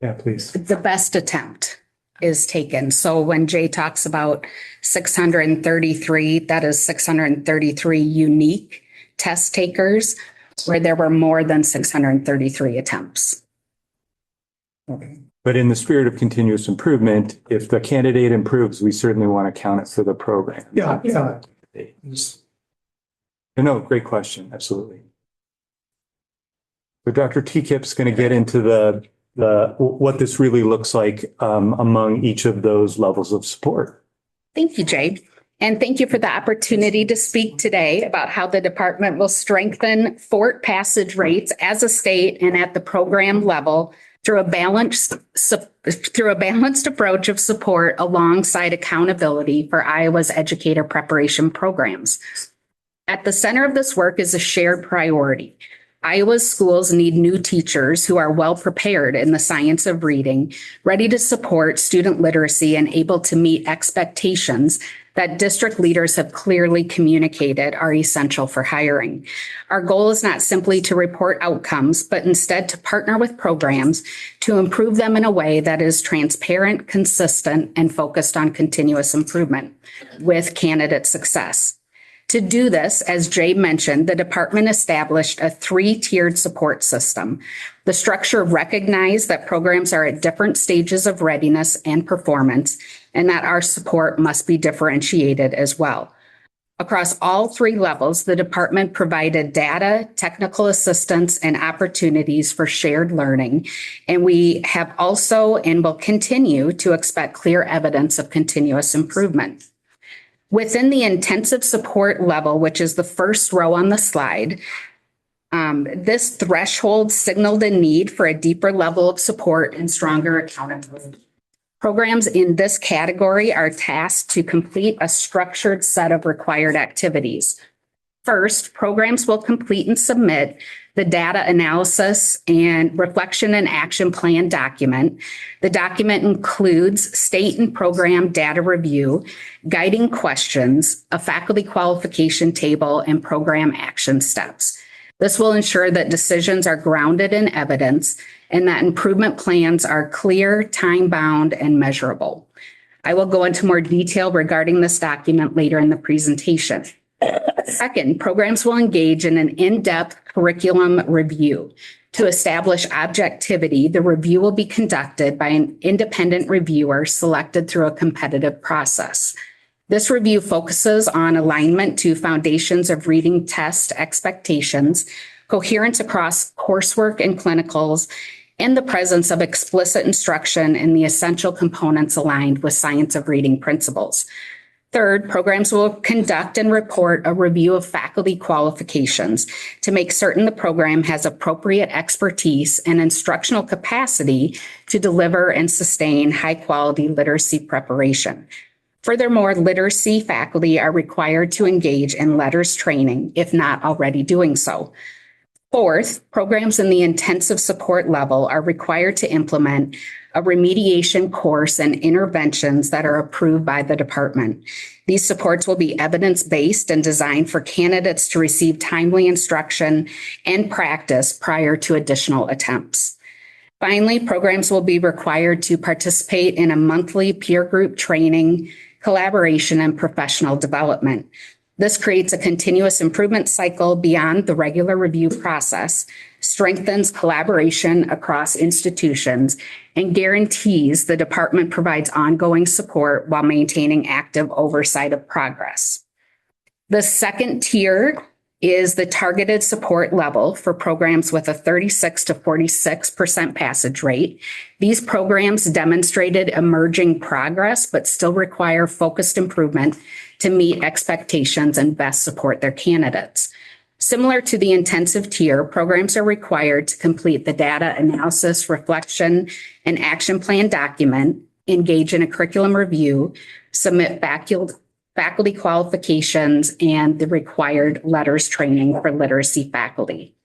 Yeah, please. The best attempt is taken. So when Jay talks about 633, that is 633 unique test takers where there were more than 633 attempts. Okay. But in the spirit of continuous improvement, if the candidate improves, we certainly want to count it for the program. Yeah. No, great question. Absolutely. But Dr. T-Kip's going to get into what this really looks like among each of those levels of support. Thank you, Jay. And thank you for the opportunity to speak today about how the department will strengthen Fort passage rates as a state and at the program level through a balanced approach of support alongside accountability for Iowa's educator preparation programs. At the center of this work is a shared priority. Iowa's schools need new teachers who are well prepared in the science of reading, ready to support student literacy and able to meet expectations that district leaders have clearly communicated are essential for hiring. Our goal is not simply to report outcomes, but instead to partner with programs to improve them in a way that is transparent, consistent, and focused on continuous improvement with candidate success. To do this, as Jay mentioned, the department established a 3-tiered support system. The structure recognized that programs are at different stages of readiness and performance, and that our support must be differentiated as well. Across all three levels, the department provided data, technical assistance, and opportunities for shared learning. And we have also and will continue to expect clear evidence of continuous improvement. Within the intensive support level, which is the first row on the slide, this threshold signaled a need for a deeper level of support and stronger accountability. Programs in this category are tasked to complete a structured set of required activities. First, programs will complete and submit the data analysis and reflection and action plan document. The document includes state and program data review, guiding questions, a faculty qualification table, and program action steps. This will ensure that decisions are grounded in evidence and that improvement plans are clear, time-bound, and measurable. I will go into more detail regarding this document later in the presentation. Second, programs will engage in an in-depth curriculum review. To establish objectivity, the review will be conducted by an independent reviewer selected through a competitive process. This review focuses on alignment to foundations of reading test expectations, coherence across coursework and clinicals, and the presence of explicit instruction in the essential components aligned with science of reading principles. Third, programs will conduct and report a review of faculty qualifications to make certain the program has appropriate expertise and instructional capacity to deliver and sustain high-quality literacy preparation. Furthermore, literacy faculty are required to engage in LETRS training, if not already doing so. Fourth, programs in the intensive support level are required to implement a remediation course and interventions that are approved by the department. These supports will be evidence-based and designed for candidates to receive timely instruction and practice prior to additional attempts. Finally, programs will be required to participate in a monthly peer group training, collaboration, and professional development. This creates a continuous improvement cycle beyond the regular review process, strengthens collaboration across institutions, and guarantees the department provides ongoing support while maintaining active oversight of progress. The second tier is the targeted support level for programs with a 36 to 46% passage rate. These programs demonstrated emerging progress, but still require focused improvement to meet expectations and best support their candidates. Similar to the intensive tier, programs are required to complete the data analysis, reflection, and action plan document, engage in a curriculum review, submit faculty qualifications, and the required LETRS training for literacy faculty.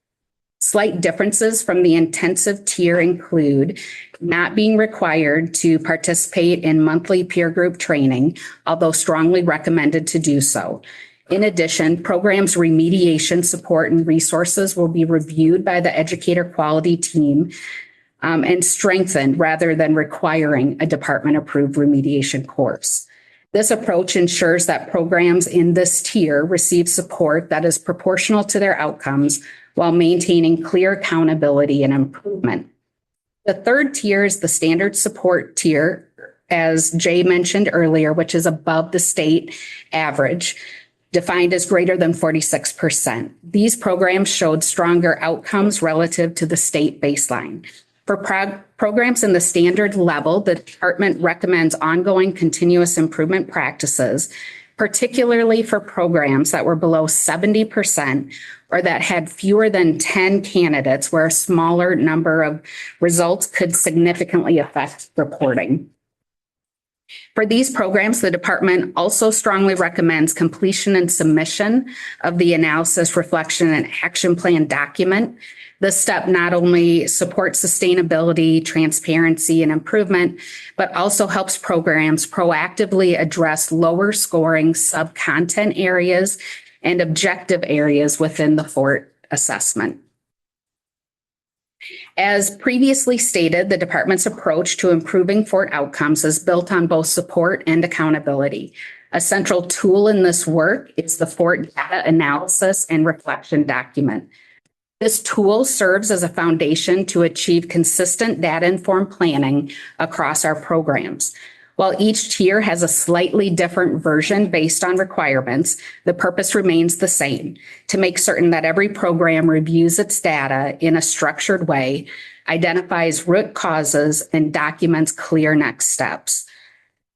Slight differences from the intensive tier include not being required to participate in monthly peer group training, although strongly recommended to do so. In addition, programs remediation support and resources will be reviewed by the educator quality team and strengthened rather than requiring a department-approved remediation course. This approach ensures that programs in this tier receive support that is proportional to their outcomes while maintaining clear accountability and improvement. The third tier is the standard support tier, as Jay mentioned earlier, which is above the state average, defined as greater than 46%. These programs showed stronger outcomes relative to the state baseline. For programs in the standard level, the department recommends ongoing continuous improvement practices, particularly for programs that were below 70% or that had fewer than 10 candidates, where a smaller number of results could significantly affect reporting. For these programs, the department also strongly recommends completion and submission of the analysis, reflection, and action plan document. This step not only supports sustainability, transparency, and improvement, but also helps programs proactively address lower scoring sub-content areas and objective areas within the FORT assessment. As previously stated, the department's approach to improving FORT outcomes is built on both support and accountability. A central tool in this work is the FORT data analysis and reflection document. This tool serves as a foundation to achieve consistent data-informed planning across our programs. While each tier has a slightly different version based on requirements, the purpose remains the same: to make certain that every program reviews its data in a structured way, identifies root causes, and documents clear next steps.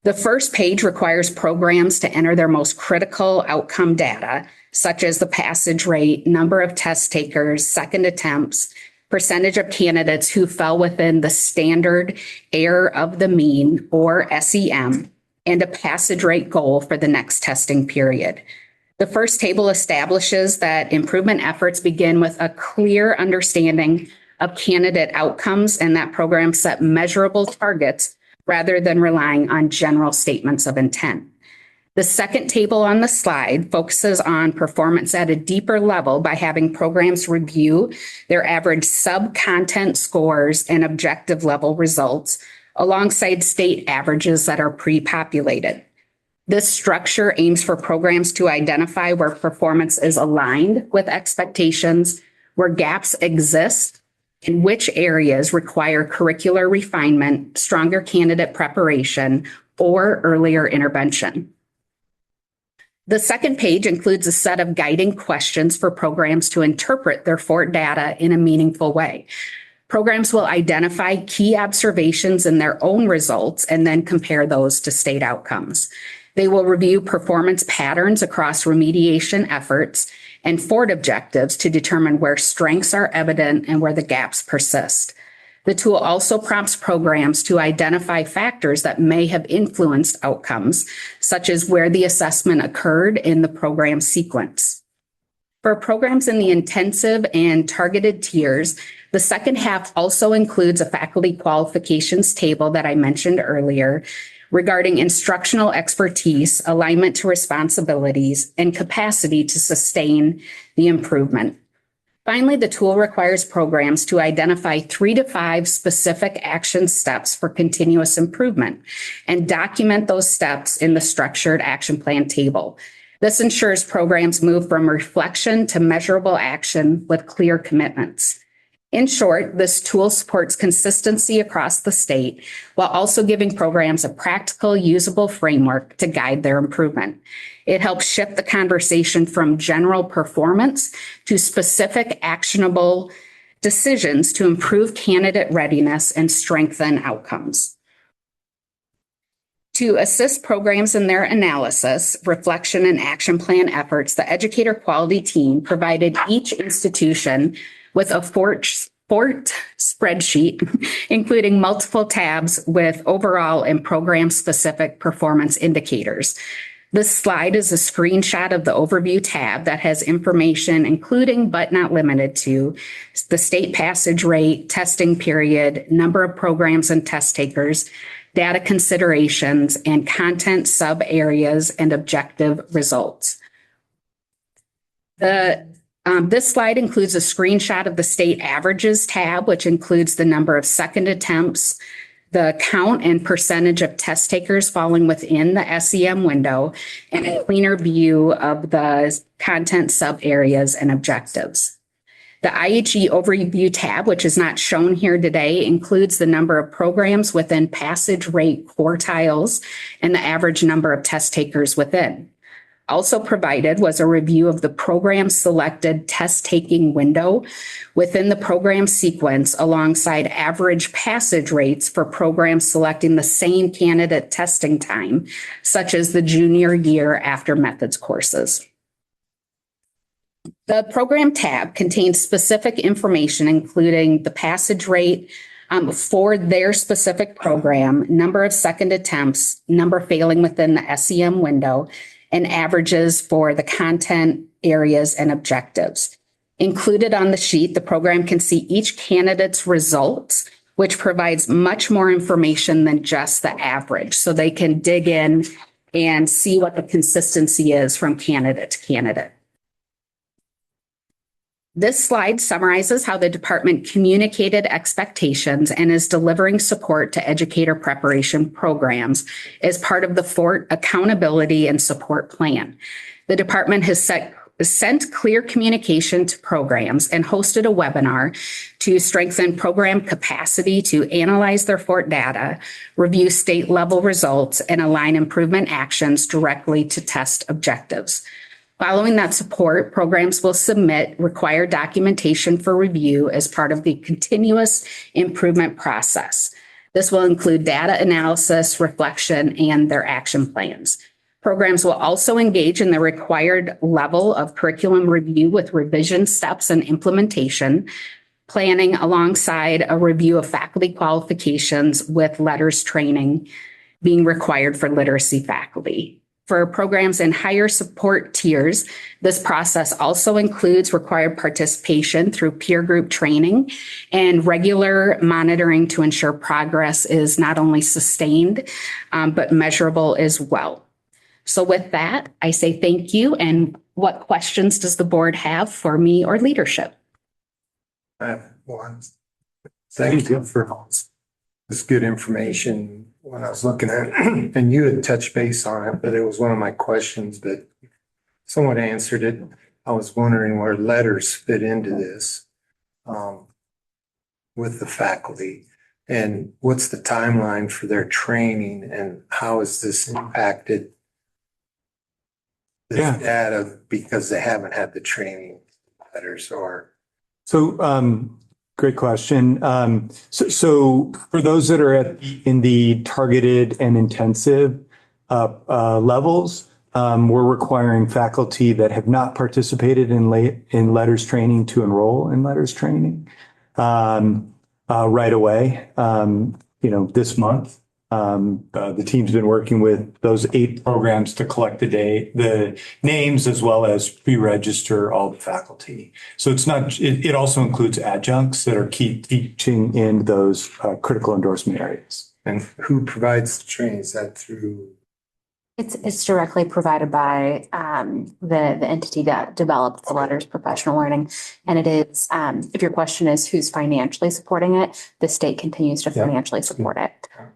The first page requires programs to enter their most critical outcome data, such as the passage rate, number of test takers, second attempts, percentage of candidates who fell within the standard error of the mean, or SEM, and a passage rate goal for the next testing period. The first table establishes that improvement efforts begin with a clear understanding of candidate outcomes and that programs set measurable targets rather than relying on general statements of intent. The second table on the slide focuses on performance at a deeper level by having programs review their average sub-content scores and objective level results alongside state averages that are pre-populated. This structure aims for programs to identify where performance is aligned with expectations, where gaps exist, and which areas require curricular refinement, stronger candidate preparation, or earlier intervention. The second page includes a set of guiding questions for programs to interpret their FORT data in a meaningful way. Programs will identify key observations in their own results and then compare those to state outcomes. They will review performance patterns across remediation efforts and FORT objectives to determine where strengths are evident and where the gaps persist. The tool also prompts programs to identify factors that may have influenced outcomes, such as where the assessment occurred in the program sequence. For programs in the intensive and targeted tiers, the second half also includes a faculty qualifications table that I mentioned earlier regarding instructional expertise, alignment to responsibilities, and capacity to sustain the improvement. Finally, the tool requires programs to identify 3 to 5 specific action steps for continuous improvement and document those steps in the structured action plan table. This ensures programs move from reflection to measurable action with clear commitments. In short, this tool supports consistency across the state while also giving programs a practical, usable framework to guide their improvement. It helps shift the conversation from general performance to specific, actionable decisions to improve candidate readiness and strengthen outcomes. To assist programs in their analysis, reflection, and action plan efforts, the educator quality team provided each institution with a FORT spreadsheet, including multiple tabs with overall and program-specific performance indicators. This slide is a screenshot of the overview tab that has information including but not limited to the state passage rate, testing period, number of programs and test takers, data considerations, and content sub-areas and objective results. This slide includes a screenshot of the state averages tab, which includes the number of second attempts, the count and percentage of test takers falling within the SEM window, and a cleaner view of the content sub-areas and objectives. The IHE overview tab, which is not shown here today, includes the number of programs within passage rate quartiles and the average number of test takers within. Also provided was a review of the program selected test taking window within the program sequence alongside average passage rates for programs selecting the same candidate testing time, such as the junior year after methods courses. The program tab contains specific information, including the passage rate for their specific program, number of second attempts, number failing within the SEM window, and averages for the content areas and objectives. Included on the sheet, the program can see each candidate's results, which provides much more information than just the average. So they can dig in and see what the consistency is from candidate to candidate. This slide summarizes how the department communicated expectations and is delivering support to educator preparation programs as part of the FORT accountability and support plan. The department has set sent clear communication to programs and hosted a webinar to strengthen program capacity to analyze their FORT data, review state level results, and align improvement actions directly to test objectives. Following that support, programs will submit required documentation for review as part of the continuous improvement process. This will include data analysis, reflection, and their action plans. Programs will also engage in the required level of curriculum review with revision steps and implementation, planning alongside a review of faculty qualifications with letters training being required for literacy faculty. For programs in higher support tiers, this process also includes required participation through peer group training and regular monitoring to ensure progress is not only sustained, but measurable as well. So with that, I say thank you. And what questions does the board have for me or leadership? I have one. Thank you for this good information. When I was looking at it, and you had touched base on it, but it was one of my questions, but someone answered it. I was wondering where letters fit into this with the faculty, and what's the timeline for their training, and how has this impacted this data because they haven't had the training letters or? So, great question. So for those that are in the targeted and intensive levels, we're requiring faculty that have not participated in letters training to enroll in letters training right away. This month, the team's been working with those 8 programs to collect the names as well as pre-register all the faculty. So it's not, it also includes adjuncts that are teaching in those critical endorsement areas. And who provides the training? Is that through? It's directly provided by the entity that developed the letters professional learning. And it is, if your question is who's financially supporting it, the state continues to financially support it.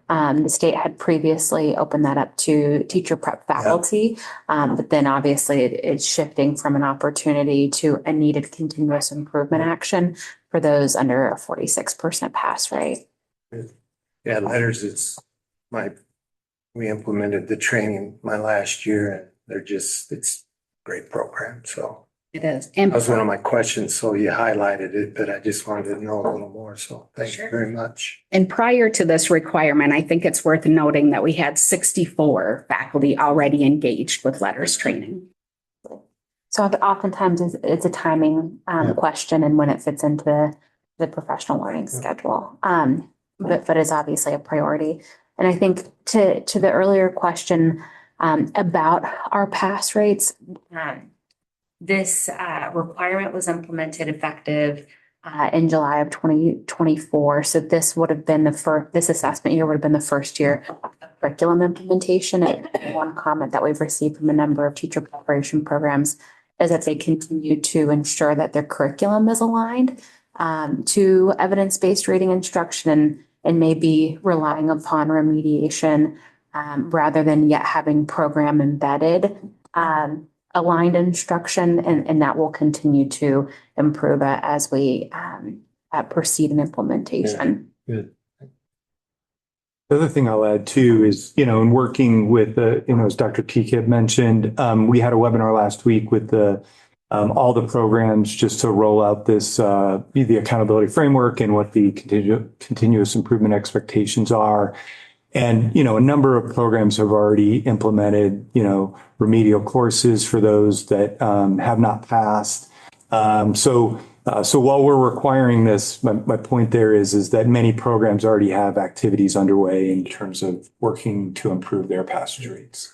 The state had previously opened that up to teacher prep faculty, but then obviously it's shifting from an opportunity to a needed continuous improvement action for those under a 46% pass rate. Yeah, letters, we implemented the training my last year, and it's a great program. So it is. That was one of my questions. So you highlighted it, but I just wanted to know a little more. So thank you very much. And prior to this requirement, I think it's worth noting that we had 64 faculty already engaged with letters training. So oftentimes it's a timing question and when it fits into the professional learning schedule. But it's obviously a priority. And I think to the earlier question about our pass rates, this requirement was implemented effective in July of 2024. So this would have been this assessment year would have been the first year of curriculum implementation. And one comment that we've received from a number of teacher preparation programs is that they continue to ensure that their curriculum is aligned to evidence-based rating instruction and may be relying upon remediation rather than yet having program embedded aligned instruction, and that will continue to improve as we proceed in implementation. Good. The other thing I'll add too is, in working with as Dr. Teague mentioned, we had a webinar last week with all the programs just to roll out this, the accountability framework and what the continuous improvement expectations are. And, a number of programs have already implemented, remedial courses for those that have not passed. So while we're requiring this, my point there is that many programs already have activities underway in terms of working to improve their passage rates.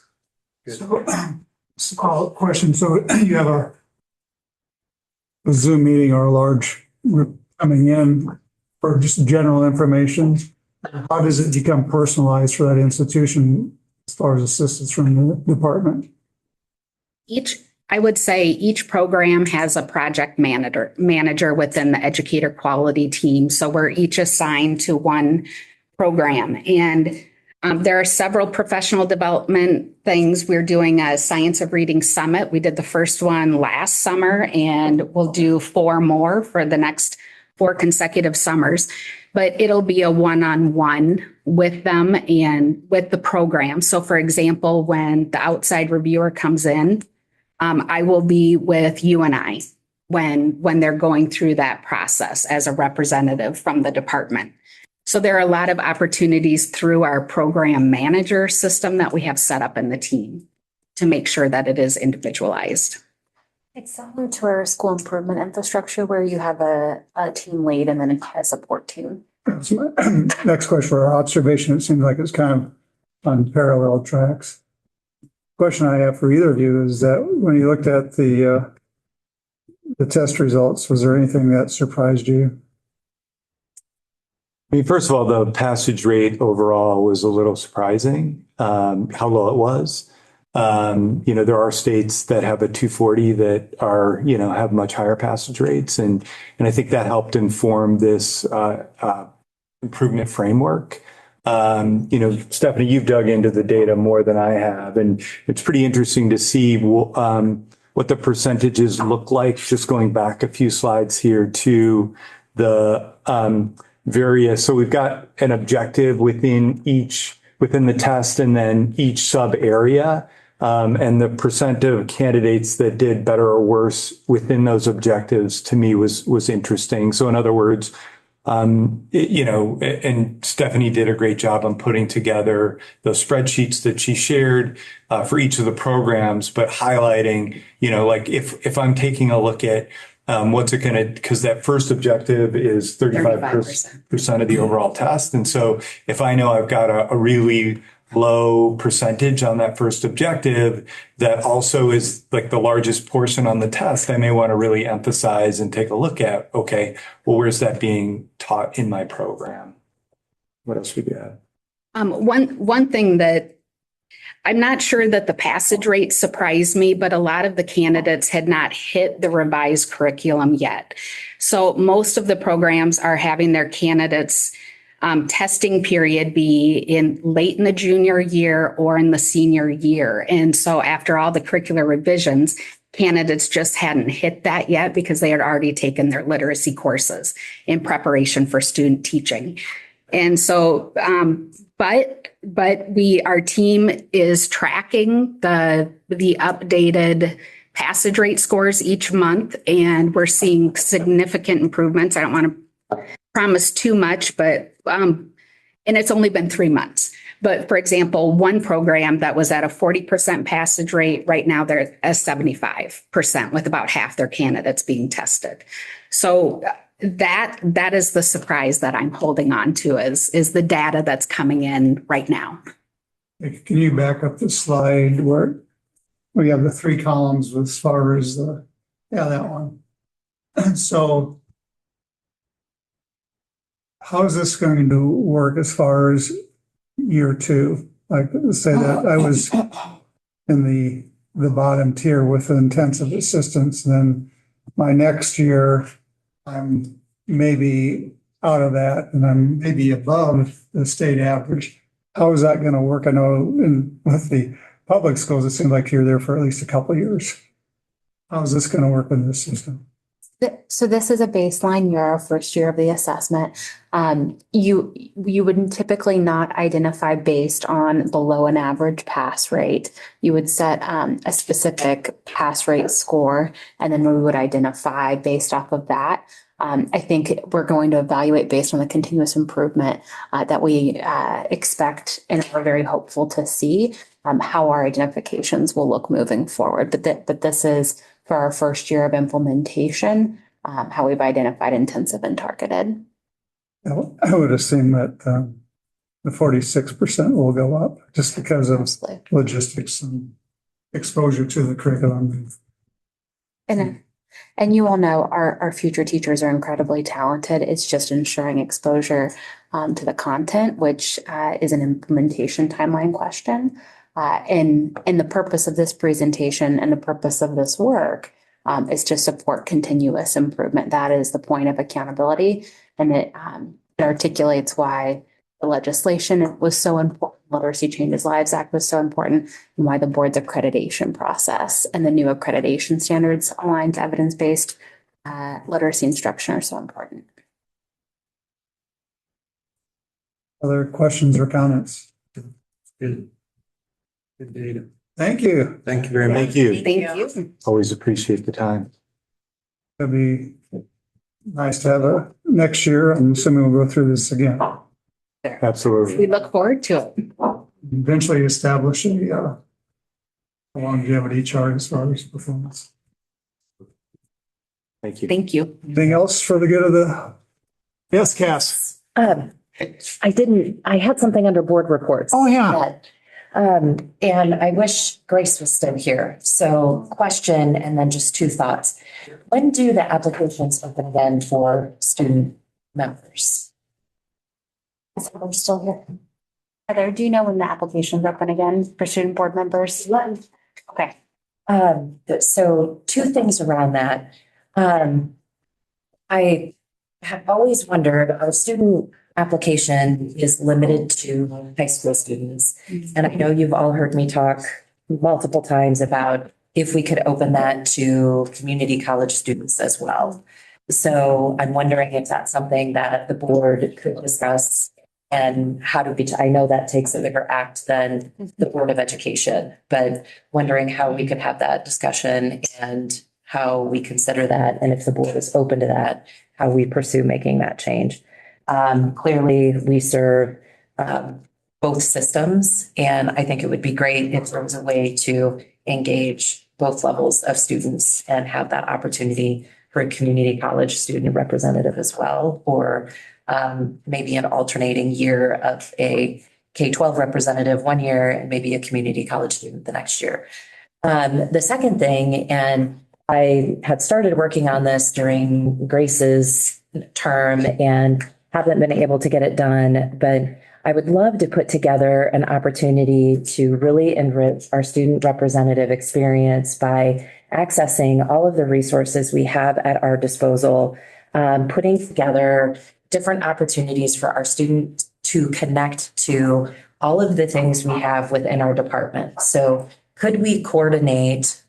So, question. So you have a Zoom meeting or a large group coming in for just general information. How does it become personalized for that institution as far as assistance from the department? I would say each program has a project manager within the educator quality team. So we're each assigned to one program. And There are several professional development things. We're doing a Science of Reading Summit. We did the first one last summer, and we'll do 4 more for the next 4 consecutive summers. But it'll be a one-on-one with them and with the program. So for example, when the outside reviewer comes in, I will be with UNI when they're going through that process as a representative from the department. So there are a lot of opportunities through our program manager system that we have set up in the team to make sure that it is individualized. It's similar to our school improvement infrastructure where you have a team lead and then a support team. So my next question for our observation, it seems like it's kind of on parallel tracks. Question I have for either of you is that when you looked at the test results, was there anything that surprised you? I mean, first of all, the passage rate overall was a little surprising, how low it was. There are states that have a 240 that are, have much higher passage rates. And I think that helped inform this improvement framework. Stephanie, you've dug into the data more than I have, and it's pretty interesting to see what the percentages look like, just going back a few slides here to the various. So we've got an objective within the test and then each sub area. And the percent of candidates that did better or worse within those objectives to me was interesting. So in other words, and Stephanie did a great job on putting together those spreadsheets that she shared for each of the programs, but highlighting, like if I'm taking a look at what's it going to, because that first objective is 35% of the overall test. And so if I know I've got a really low percentage on that first objective, that also is like the largest portion on the test, I may want to really emphasize and take a look at, okay, well, where's that being taught in my program? What else we got? One thing that I'm not sure that the passage rate surprised me, but a lot of the candidates had not hit the revised curriculum yet. So most of the programs are having their candidates testing period be late in the junior year or in the senior year. And so after all the curricular revisions, candidates just hadn't hit that yet because they had already taken their literacy courses in preparation for student teaching. And so, but our team is tracking the updated passage rate scores each month, and we're seeing significant improvements. I don't want to promise too much, but and it's only been 3 months. But for example, one program that was at a 40% passage rate, right now they're at 75% with about half their candidates being tested. So that is the surprise that I'm holding on to is the data that's coming in right now. Can you back up the slide where we have the 3 columns as far as that one. So how is this going to work as far as year 2? Like say that I was in the bottom tier with intensive assistance, then my next year I'm maybe out of that and I'm maybe above the state average. How is that going to work? I know with the public schools, it seems like you're there for at least a couple of years. How is this going to work in this system? So this is a baseline year, our first year of the assessment. You would typically not identify based on below an average pass rate. You would set a specific pass rate score, and then we would identify based off of that. I think we're going to evaluate based on the continuous improvement that we expect and are very hopeful to see how our identifications will look moving forward. But this is for our first year of implementation, how we've identified intensive and targeted. I would assume that the 46% will go up just because of logistics and exposure to the curriculum. And you all know our future teachers are incredibly talented. It's just ensuring exposure to the content, which is an implementation timeline question. And the purpose of this presentation and the purpose of this work is to support continuous improvement. That is the point of accountability. And it articulates why the legislation was so important Literacy Changes Lives Act was so important and why the board's accreditation process and the new accreditation standards aligned to evidence-based literacy instruction are so important. Other questions or comments? Good. Good data. Thank you. Thank you very much. Thank you. Thank you. Always appreciate the time. It'll be nice to have a next year. I'm assuming we'll go through this again. Absolutely. We look forward to it. Eventually establish a longevity chart as far as performance. Thank you. Thank you. Anything else for the good of the? Yes, Cass. I had something under board reports. Oh, yeah. And I wish Grace was still here. So question and then just two thoughts. When do the applications open again for student members? Is Heather still here? Heather, do you know when the application's open again for student board members? Okay. So two things around that. I have always wondered, our student application is limited to high school students. And I know you've all heard me talk multiple times about if we could open that to community college students as well. So I'm wondering if that's something that the board could discuss and how do we, I know that takes a bigger act than the Board of Education, but wondering how we could have that discussion and how we consider that. And if the board is open to that, how we pursue making that change. Clearly, we serve both systems, and I think it would be great if there was a way to engage both levels of students and have that opportunity for a community college student representative as well, or maybe an alternating year of a K-12 representative one year and maybe a community college student the next year. The second thing, and I had started working on this during Grace's term and haven't been able to get it done, but I would love to put together an opportunity to really enrich our student representative experience by accessing all of the resources we have at our disposal, putting together different opportunities for our students to connect to all of the things we have within our department. So could we coordinate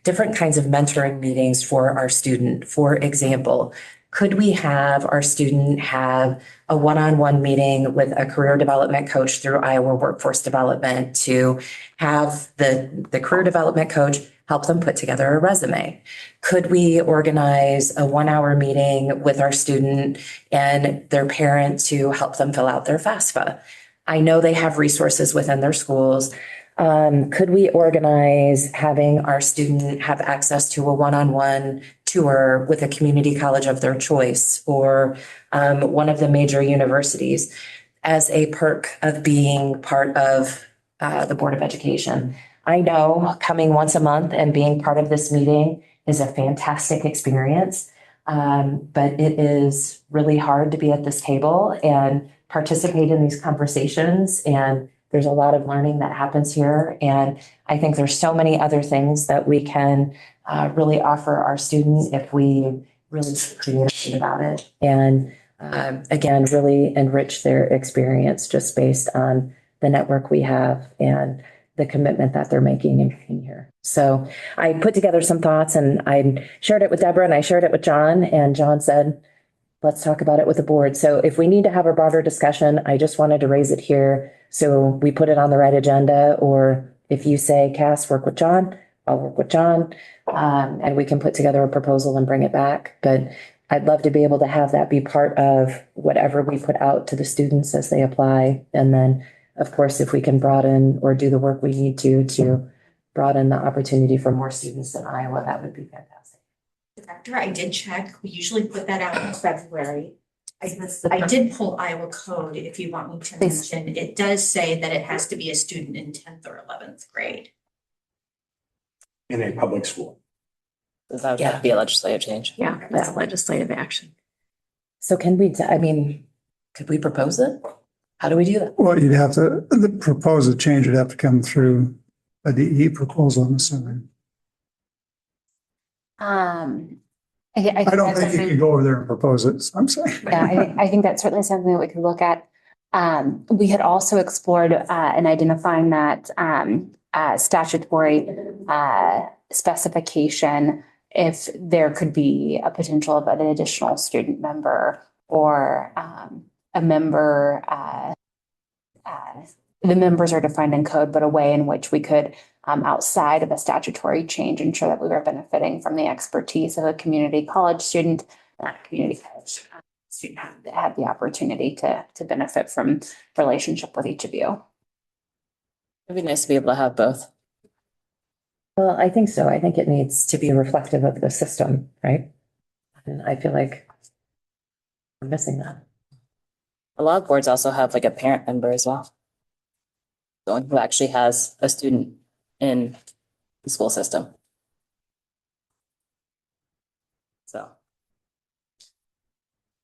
different kinds of mentoring meetings for our student? For example, could we have our student have a one-on-one meeting with a career development coach through Iowa Workforce Development to have the career development coach help them put together a resume? Could we organize a 1-hour meeting with our student and their parent to help them fill out their FAFSA? I know they have resources within their schools. Could we organize having our student have access to a one-on-one tour with a community college of their choice or one of the major universities as a perk of being part of the Board of Education? I know coming once a month and being part of this meeting is a fantastic experience, but it is really hard to be at this table and participate in these conversations, and there's a lot of learning that happens here. And I think there's so many other things that we can really offer our students if we really create about it. And again, really enrich their experience just based on the network we have and the commitment that they're making in being here. So I put together some thoughts and I shared it with Deborah and I shared it with John, and John said, let's talk about it with the board. So if we need to have a broader discussion, I just wanted to raise it here so we put it on the right agenda. Or if you say, Cass, work with John, I'll work with John, and we can put together a proposal and bring it back. But I'd love to be able to have that be part of whatever we put out to the students as they apply. And then, of course, if we can broaden or do the work we need to broaden the opportunity for more students in Iowa, that would be fantastic. Director, I did check. We usually put that out in February. I did pull Iowa code if you want me to mention. It does say that it has to be a student in 10th or 11th grade. In a public school. That would have to be a legislative change. Yeah, that's legislative action. So can we, could we propose it? How do we do that? Well, you'd have to, the proposed change would have to come through a DE proposal, I'm assuming. I don't think you could go over there and propose it. I'm saying. Yeah, I think that's certainly something that we could look at. We had also explored in identifying that statutory specification if there could be a potential of an additional student member or a member. The members are defined in code, but a way in which we could, outside of a statutory change, ensure that we were benefiting from the expertise of a community college student. That community college student had the opportunity to benefit from relationship with each of you. It'd be nice to be able to have both. Well, I think so. I think it needs to be reflective of the system, right? And I feel like we're missing that. A lot of boards also have like a parent member as well. Someone who actually has a student in the school system.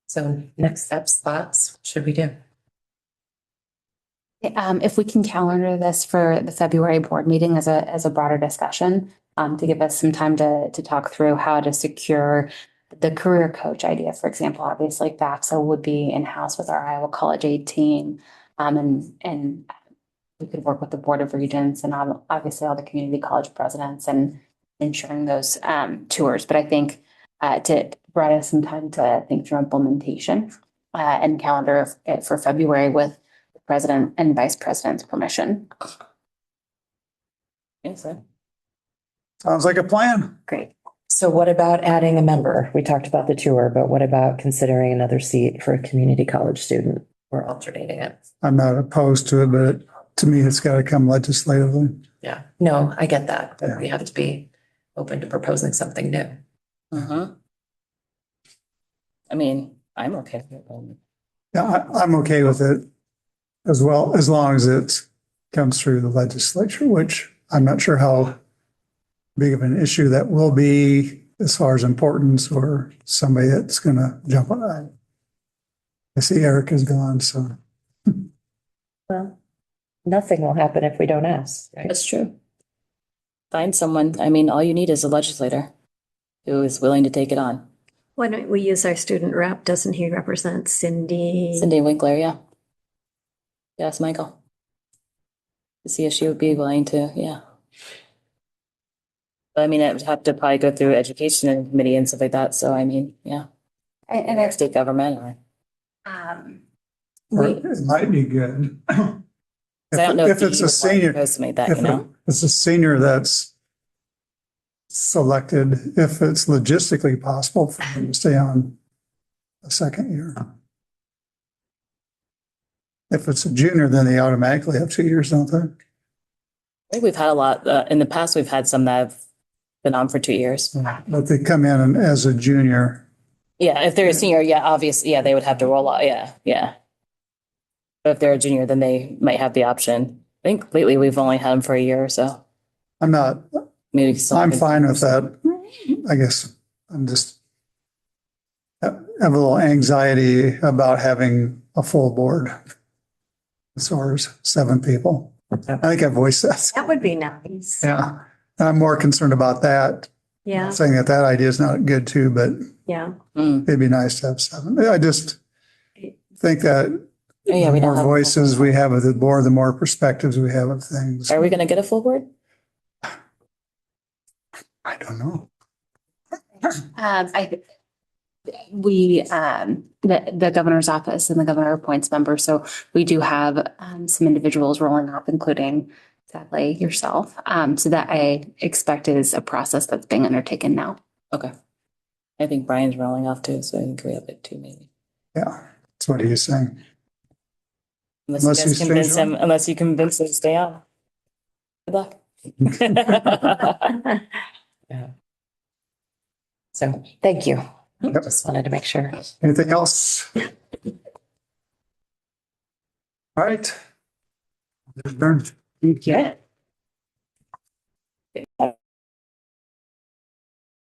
So next steps, thoughts, what should we do? If we can calendar this for the February board meeting as a broader discussion, to give us some time to talk through how to secure the career coach idea, for example. Obviously, FAFSA would be in-house with our Iowa College Aid team. And we could work with the Board of Regents and obviously all the community college presidents and ensuring those tours. But I think to provide us some time to think through implementation and calendar for February with the president and vice president's permission. Yes, sir. Sounds like a plan. Great. So what about adding a member? We talked about the tour, but what about considering another seat for a community college student or alternating it? I'm not opposed to it, but to me, it's got to come legislatively. Yeah, no, I get that, but we have to be open to proposing something new. Mm-hmm. I mean, I'm okay with it. Yeah, I'm okay with it as well, as long as it comes through the legislature, which I'm not sure how big of an issue that will be as far as importance or somebody that's going to jump on that. I see Eric is gone, so. Well, nothing will happen if we don't ask. Right? That's true. Find someone. I mean, all you need is a legislator who is willing to take it on. Why don't we use our student rep? Doesn't he represent Cindy? Cindy Winkler, yeah. Yes, Michael. To see if she would be willing to, yeah. But I mean, it would have to probably go through education and committee and stuff like that. So I mean, yeah. And I State government or. Or it might be good. I don't know If it's a senior, to make that, if you know. it's a senior that's selected, if it's logistically possible for them to stay on a second year. If it's a junior, then they automatically have 2 years, don't they? I think we've had a lot, in the past, we've had some that have been on for 2 years. But they come in as a junior. Yeah, if they're a senior, yeah, obviously, yeah, they would have to roll out, yeah, yeah. But if they're a junior, then they might have the option. I think lately we've only had them for a year or so. I'm not, Maybe I'm fine with that. I guess I'm just have a little anxiety about having a full board. As far as 7 people. I think I voiced that. That would be nice. Yeah. And I'm more concerned about that. Yeah, Not saying that idea is not good too, but yeah. it'd be nice to have 7. I just think that Yeah, we the don't more have. voices we have of the board, the more perspectives we have of things. Are we gonna get a full board? I don't know. The governor's office and the governor appoints members. So we do have some individuals rolling off, including sadly yourself. So that I expect is a process that's being undertaken now. Okay. I think Brian's rolling off too, so I think we have it too, maybe. Yeah, that's what he's saying. Unless Unless you guys he stays convince him, on. unless you convince him to stay on. Good luck. Yeah. So thank you. Yep. Just wanted to make sure. Anything else? All right. Adjourned. Yeah.